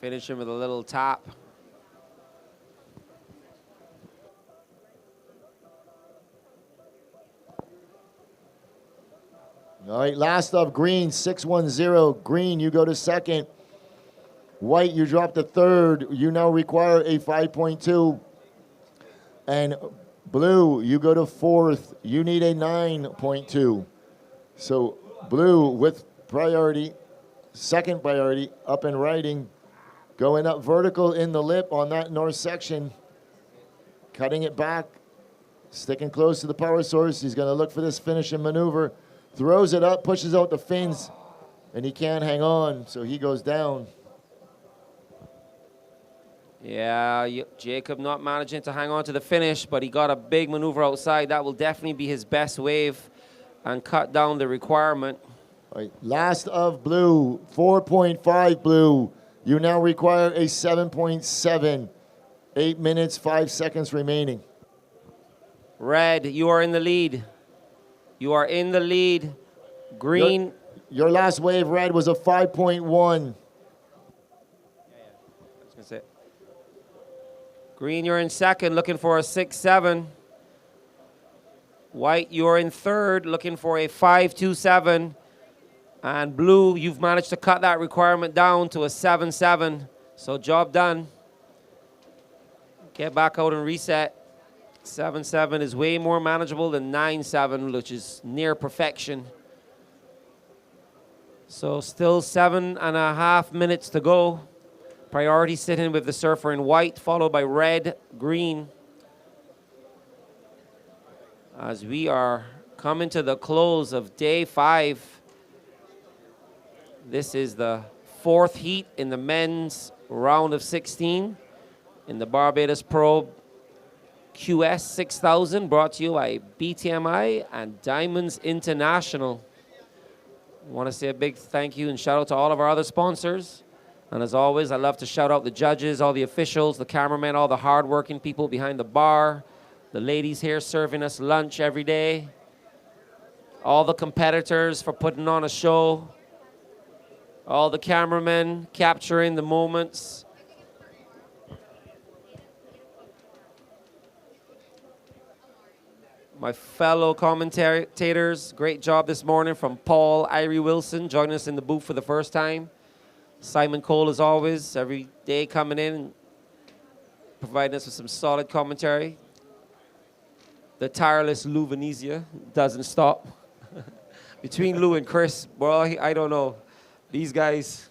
finishing with a little tap. All right, last of green, 6-1-0. Green, you go to second. White, you drop to third. You now require a 5.2. And blue, you go to fourth. You need a 9.2. So blue with priority, second priority, up and riding. Going up vertical in the lip on that north section. Cutting it back, sticking close to the power source. He's going to look for this finishing maneuver. Throws it up, pushes out the fins, and he can't hang on, so he goes down. Yeah, Jacob not managing to hang on to the finish, but he got a big maneuver outside. That will definitely be his best wave and cut down the requirement. All right, last of blue, 4.5 blue. You now require a 7.7. 8 minutes, 5 seconds remaining. Red, you are in the lead. You are in the lead. Green. Your last wave, red, was a 5.1. Green, you're in second, looking for a 6.7. White, you're in third, looking for a 5.27. And blue, you've managed to cut that requirement down to a 7.7. So job done. Get back out and reset. 7.7 is way more manageable than 9.7, which is near perfection. So still 7.5 minutes to go. Priority sitting with the surfer in white, followed by red, green. As we are coming to the close of day 5. This is the 4th heat in the men's round of 16 in the Barbados Pro QS 6000, brought to you by BTMI and Diamonds International. I want to say a big thank you and shout out to all of our other sponsors. And as always, I love to shout out the judges, all the officials, the cameramen, all the hardworking people behind the bar, the ladies here serving us lunch every day, all the competitors for putting on a show, all the cameramen capturing the moments. My fellow commentators, great job this morning from Paul Irie Wilson, joining us in the booth for the first time. Simon Cole, as always, every day coming in and providing us with some solid commentary. The tireless Lou Venezia doesn't stop. Between Lou and Chris, boy, I don't know. These guys,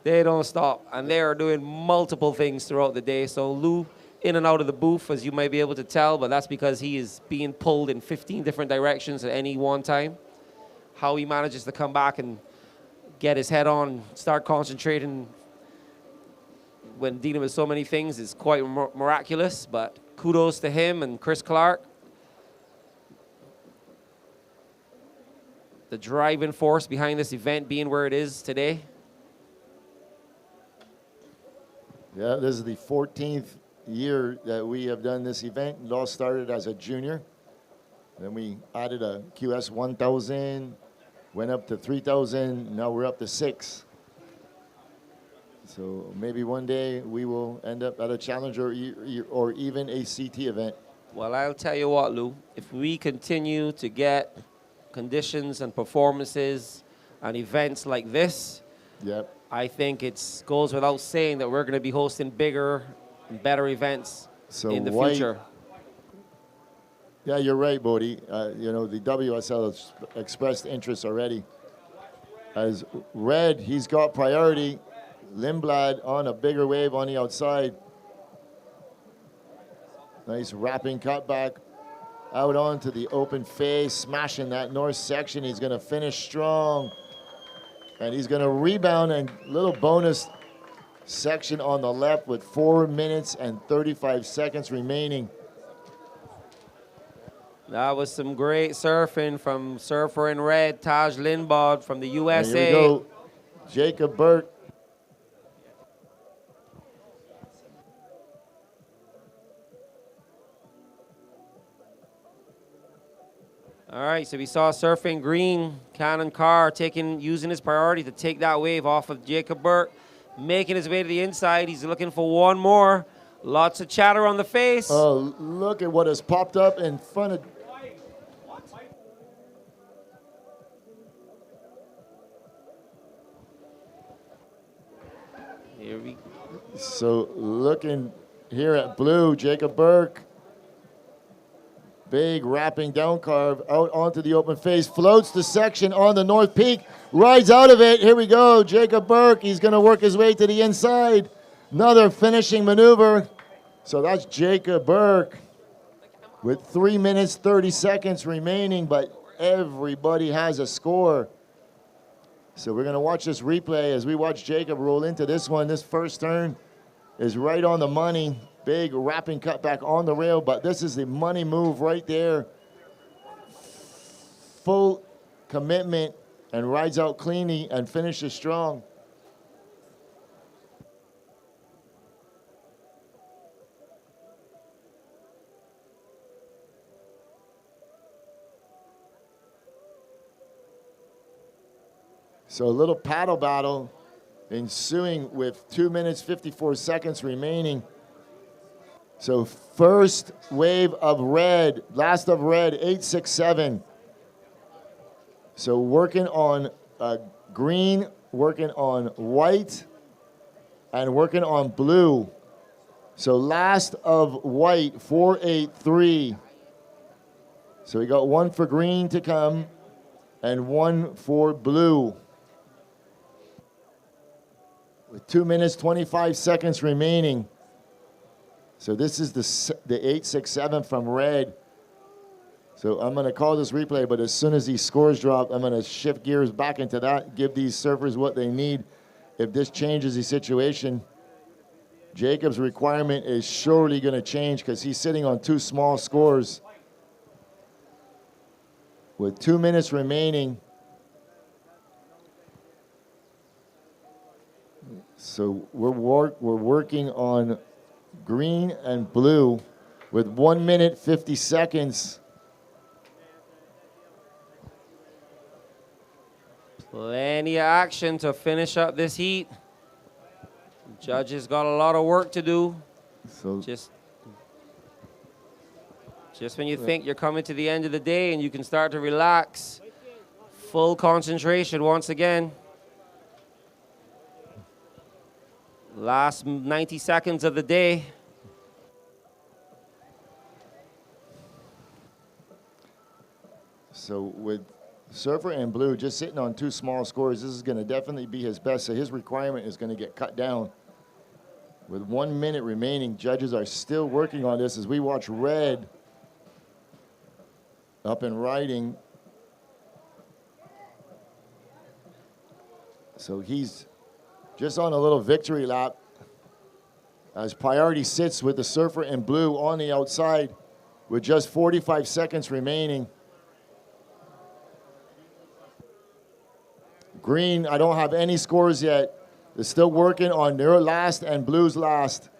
they don't stop. And they are doing multiple things throughout the day. So Lou, in and out of the booth, as you might be able to tell, but that's because he is being pulled in 15 different directions at any one time. How he manages to come back and get his head on, start concentrating when dealing with so many things is quite miraculous, but kudos to him and Chris Clark. The driving force behind this event being where it is today. Yeah, this is the 14th year that we have done this event. It all started as a junior. Then we added a QS 1000, went up to 3000, now we're up to 6. So maybe one day we will end up at a challenger or even a CT event. Well, I'll tell you what, Lou, if we continue to get conditions and performances and events like this, yep, I think it goes without saying that we're going to be hosting bigger and better events in the future. Yeah, you're right, Bodie. You know, the WSL has expressed interest already. As Red, he's got priority. Lindblad on a bigger wave on the outside. Nice wrapping cutback out onto the open face, smashing that north section. He's going to finish strong. And he's going to rebound, and little bonus section on the left with 4 minutes and 35 seconds remaining. That was some great surfing from surfer in red, Taj Lindblad from the USA. Here we go, Jacob Burke. All right, so we saw surfing green, Cannon Carr using his priority to take that wave off of Jacob Burke, making his way to the inside. He's looking for one more. Lots of chatter on the face. Oh, look at what has popped up in front of. Here we go. So looking here at blue, Jacob Burke. Big wrapping down carve out onto the open face, floats the section on the north peak, rides out of it. Here we go, Jacob Burke. He's going to work his way to the inside. Another finishing maneuver. So that's Jacob Burke with 3 minutes, 30 seconds remaining, but everybody has a score. So we're going to watch this replay as we watch Jacob roll into this one. This first turn is right on the money. Big wrapping cutback on the rail, but this is the money move right there. Full commitment and rides out cleanly and finishes strong. So a little paddle battle ensuing with 2 minutes, 54 seconds remaining. So first wave of red, last of red, 867. So working on green, working on white, and working on blue. So last of white, 483. So we got one for green to come and one for blue. With 2 minutes, 25 seconds remaining. So this is the 867 from red. So I'm going to call this replay, but as soon as these scores drop, I'm going to shift gears back into that, give these surfers what they need. If this changes the situation, Jacob's requirement is surely going to change because he's sitting on 2 small scores. With 2 minutes remaining. So we're working on green and blue with 1 minute, 50 seconds. Plenty of action to finish up this heat. Judges got a lot of work to do. So just when you think you're coming to the end of the day and you can start to relax, full concentration once again. Last 90 seconds of the day. So with surfer and blue just sitting on 2 small scores, this is going to definitely be his best. So his requirement is going to get cut down. With 1 minute remaining, judges are still working on this as we watch red up and riding. So he's just on a little victory lap as priority sits with the surfer in blue on the outside with just 45 seconds remaining. Green, I don't have any scores yet. They're still working on their last and blue's last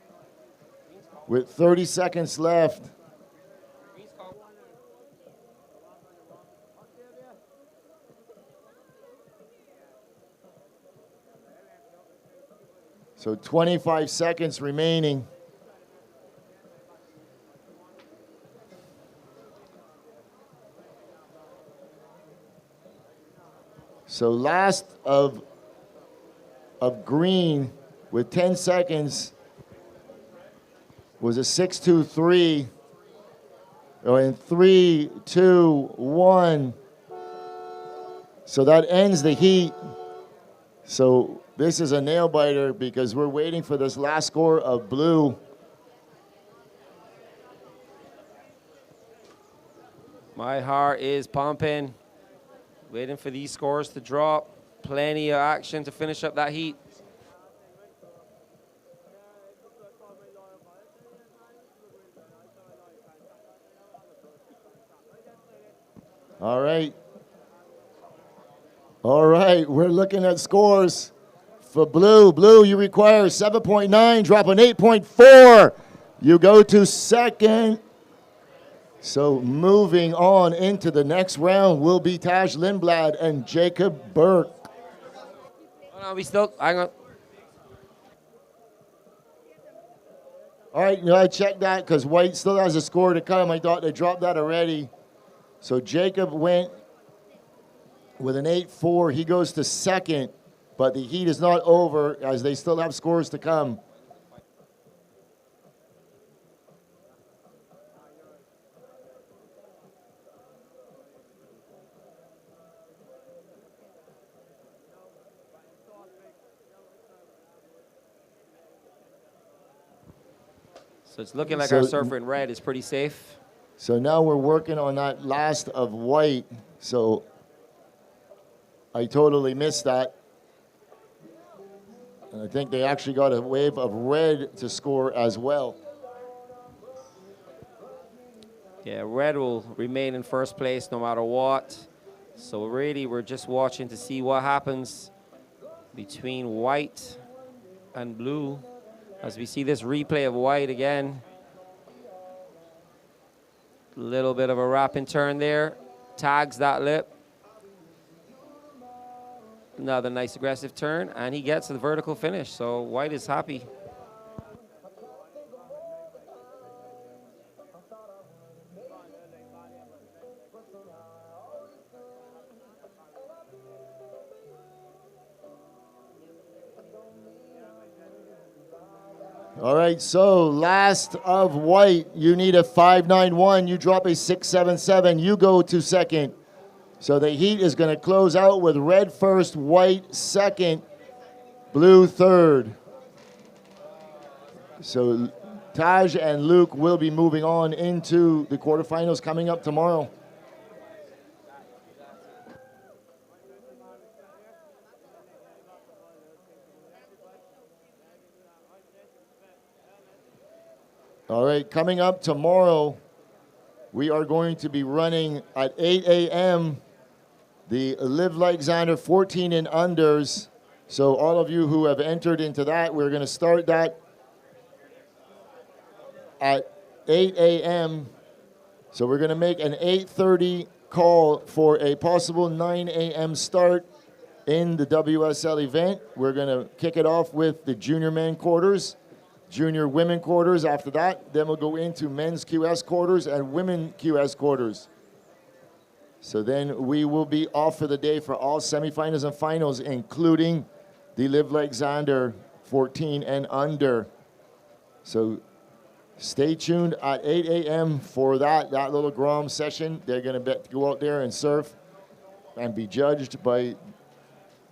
with 30 seconds left. So 25 seconds remaining. So last of of green with 10 seconds was a 6.23. Oh, in 3, 2, 1. So that ends the heat. So this is a nail biter because we're waiting for this last score of blue. My heart is pumping. Waiting for these scores to drop. Plenty of action to finish up that heat. All right. All right, we're looking at scores for blue. Blue, you require 7.9, drop an 8.4. You go to second. So moving on into the next round will be Taj Lindblad and Jacob Burke. Oh, no, we still, hang on. All right, I checked that because White still has a score to come. I thought they dropped that already. So Jacob went with an 8.4. He goes to second, but the heat is not over as they still have scores to come. So it's looking like our surfer in red is pretty safe. So now we're working on that last of White. So I totally missed that. And I think they actually got a wave of red to score as well. Yeah, red will remain in first place no matter what. So really, we're just watching to see what happens between white and blue. As we see this replay of white again. Little bit of a wrapping turn there. Tags that lip. Another nice aggressive turn, and he gets the vertical finish. So white is happy. All right, so last of White, you need a 5.91. You drop a 6.77. You go to second. So the heat is going to close out with red first, white second, blue third. So Taj and Luke will be moving on into the quarterfinals coming up tomorrow. All right, coming up tomorrow, we are going to be running at 8 a.m. the Live Like Zander 14 and unders. So all of you who have entered into that, we're going to start that at 8 a.m. So we're going to make an 8:30 call for a possible 9 a.m. start in the WSL event. We're going to kick it off with the junior men quarters, junior women quarters after that. Then we'll go into men's QS quarters and women QS quarters. So then we will be off for the day for all semifinals and finals, including the Live Like Zander 14 and under. So stay tuned at 8 a.m. for that little Grom session. They're going to go out there and surf and be judged by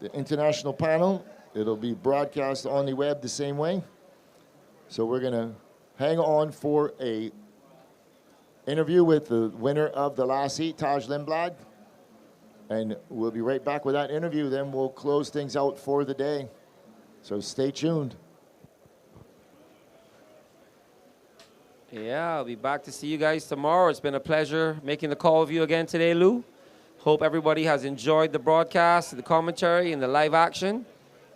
the international panel. It'll be broadcast on the web the same way. So we're going to hang on for a interview with the winner of the last heat, Taj Lindblad. And we'll be right back with that interview. Then we'll close things out for the day. So stay tuned. Yeah, I'll be back to see you guys tomorrow. It's been a pleasure making the call with you again today, Lou. Hope everybody has enjoyed the broadcast, the commentary, and the live action.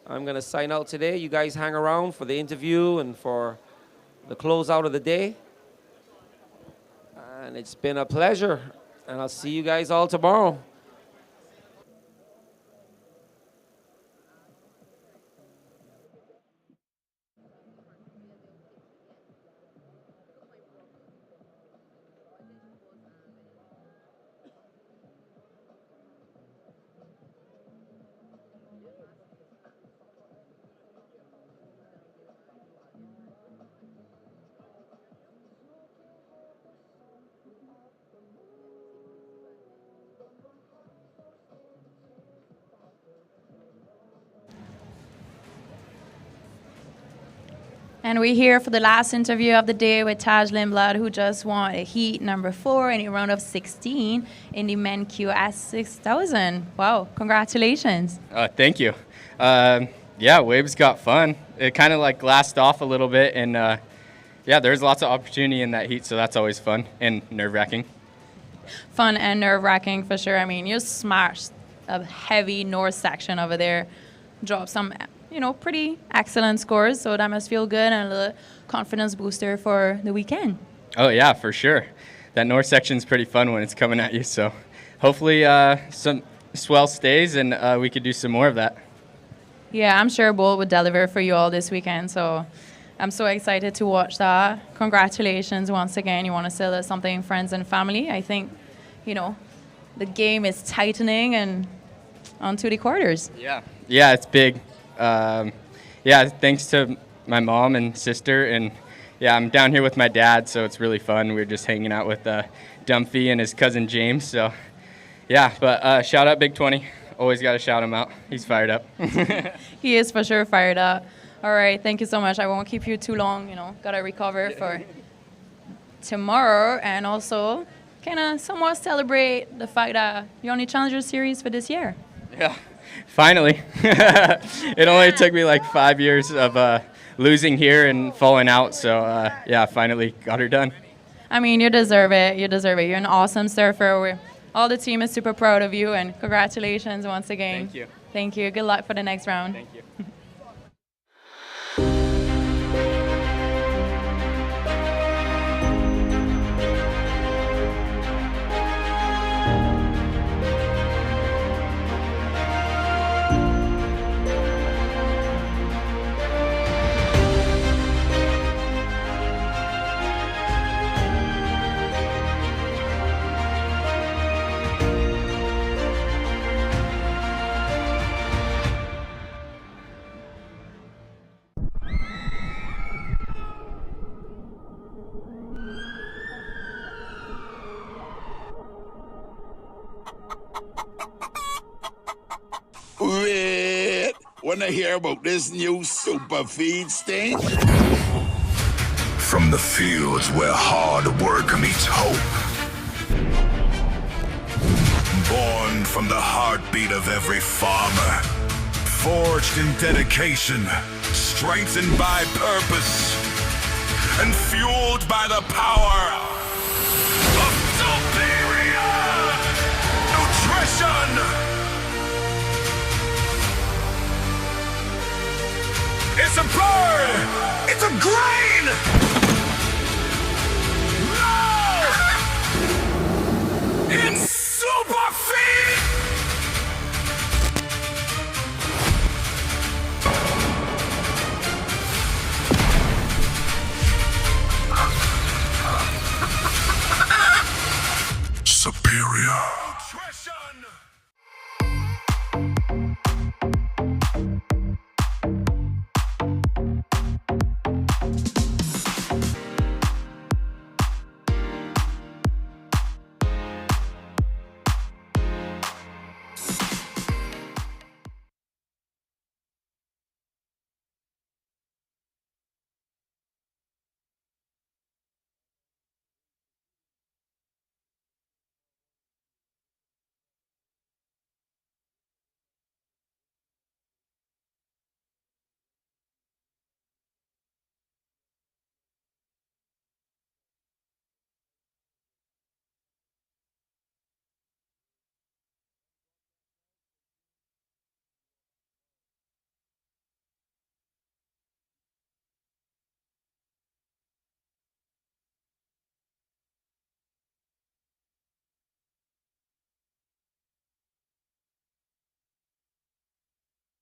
I'm going to sign out today. You guys hang around for the interview and for the closeout of the day. And it's been a pleasure. And I'll see you guys all tomorrow. And we're here for the last interview of the day with Taj Lindblad, who just won a heat number 4 in a round of 16 in the men QS 6000. Wow, congratulations. Thank you. Yeah, waves got fun. It kind of like glassed off a little bit, and yeah, there's lots of opportunity in that heat, so that's always fun and nerve-wracking. Fun and nerve-wracking for sure. I mean, you smashed a heavy north section over there, dropped some, pretty excellent scores, so that must feel good and a little confidence booster for the weekend. Oh, yeah, for sure. That north section's pretty fun when it's coming at you, so hopefully some swell stays and we could do some more of that. Yeah, I'm sure Bull would deliver for you all this weekend, so I'm so excited to watch that. Congratulations once again. You want to sell us something, friends and family. I think, the game is tightening and on to the quarters. Yeah, it's big. Yeah, thanks to my mom and sister, and yeah, I'm down here with my dad, so it's really fun. We're just hanging out with Dumphy and his cousin James, so yeah, but shout out Big 20. Always got to shout him out. He's fired up. He is for sure fired up. All right, thank you so much. I won't keep you too long, got to recover for tomorrow, and also kind of somewhat celebrate the fact that you're on the Challenger Series for this year. Yeah, finally. It only took me like 5 years of losing here and falling out, so yeah, finally got her done. I mean, you deserve it. You deserve it. You're an awesome surfer. All the team is super proud of you, and congratulations once again. Thank you. Thank you. Good luck for the next round. Thank you. Wait, wanna hear about this new super feed stain? From the fields where hard work meets hope. Born from the heartbeat of every farmer. Forged in dedication, strengthened by purpose, and fueled by the power of superior nutrition. It's a bird! It's a grain! No! It's super feed! Superior.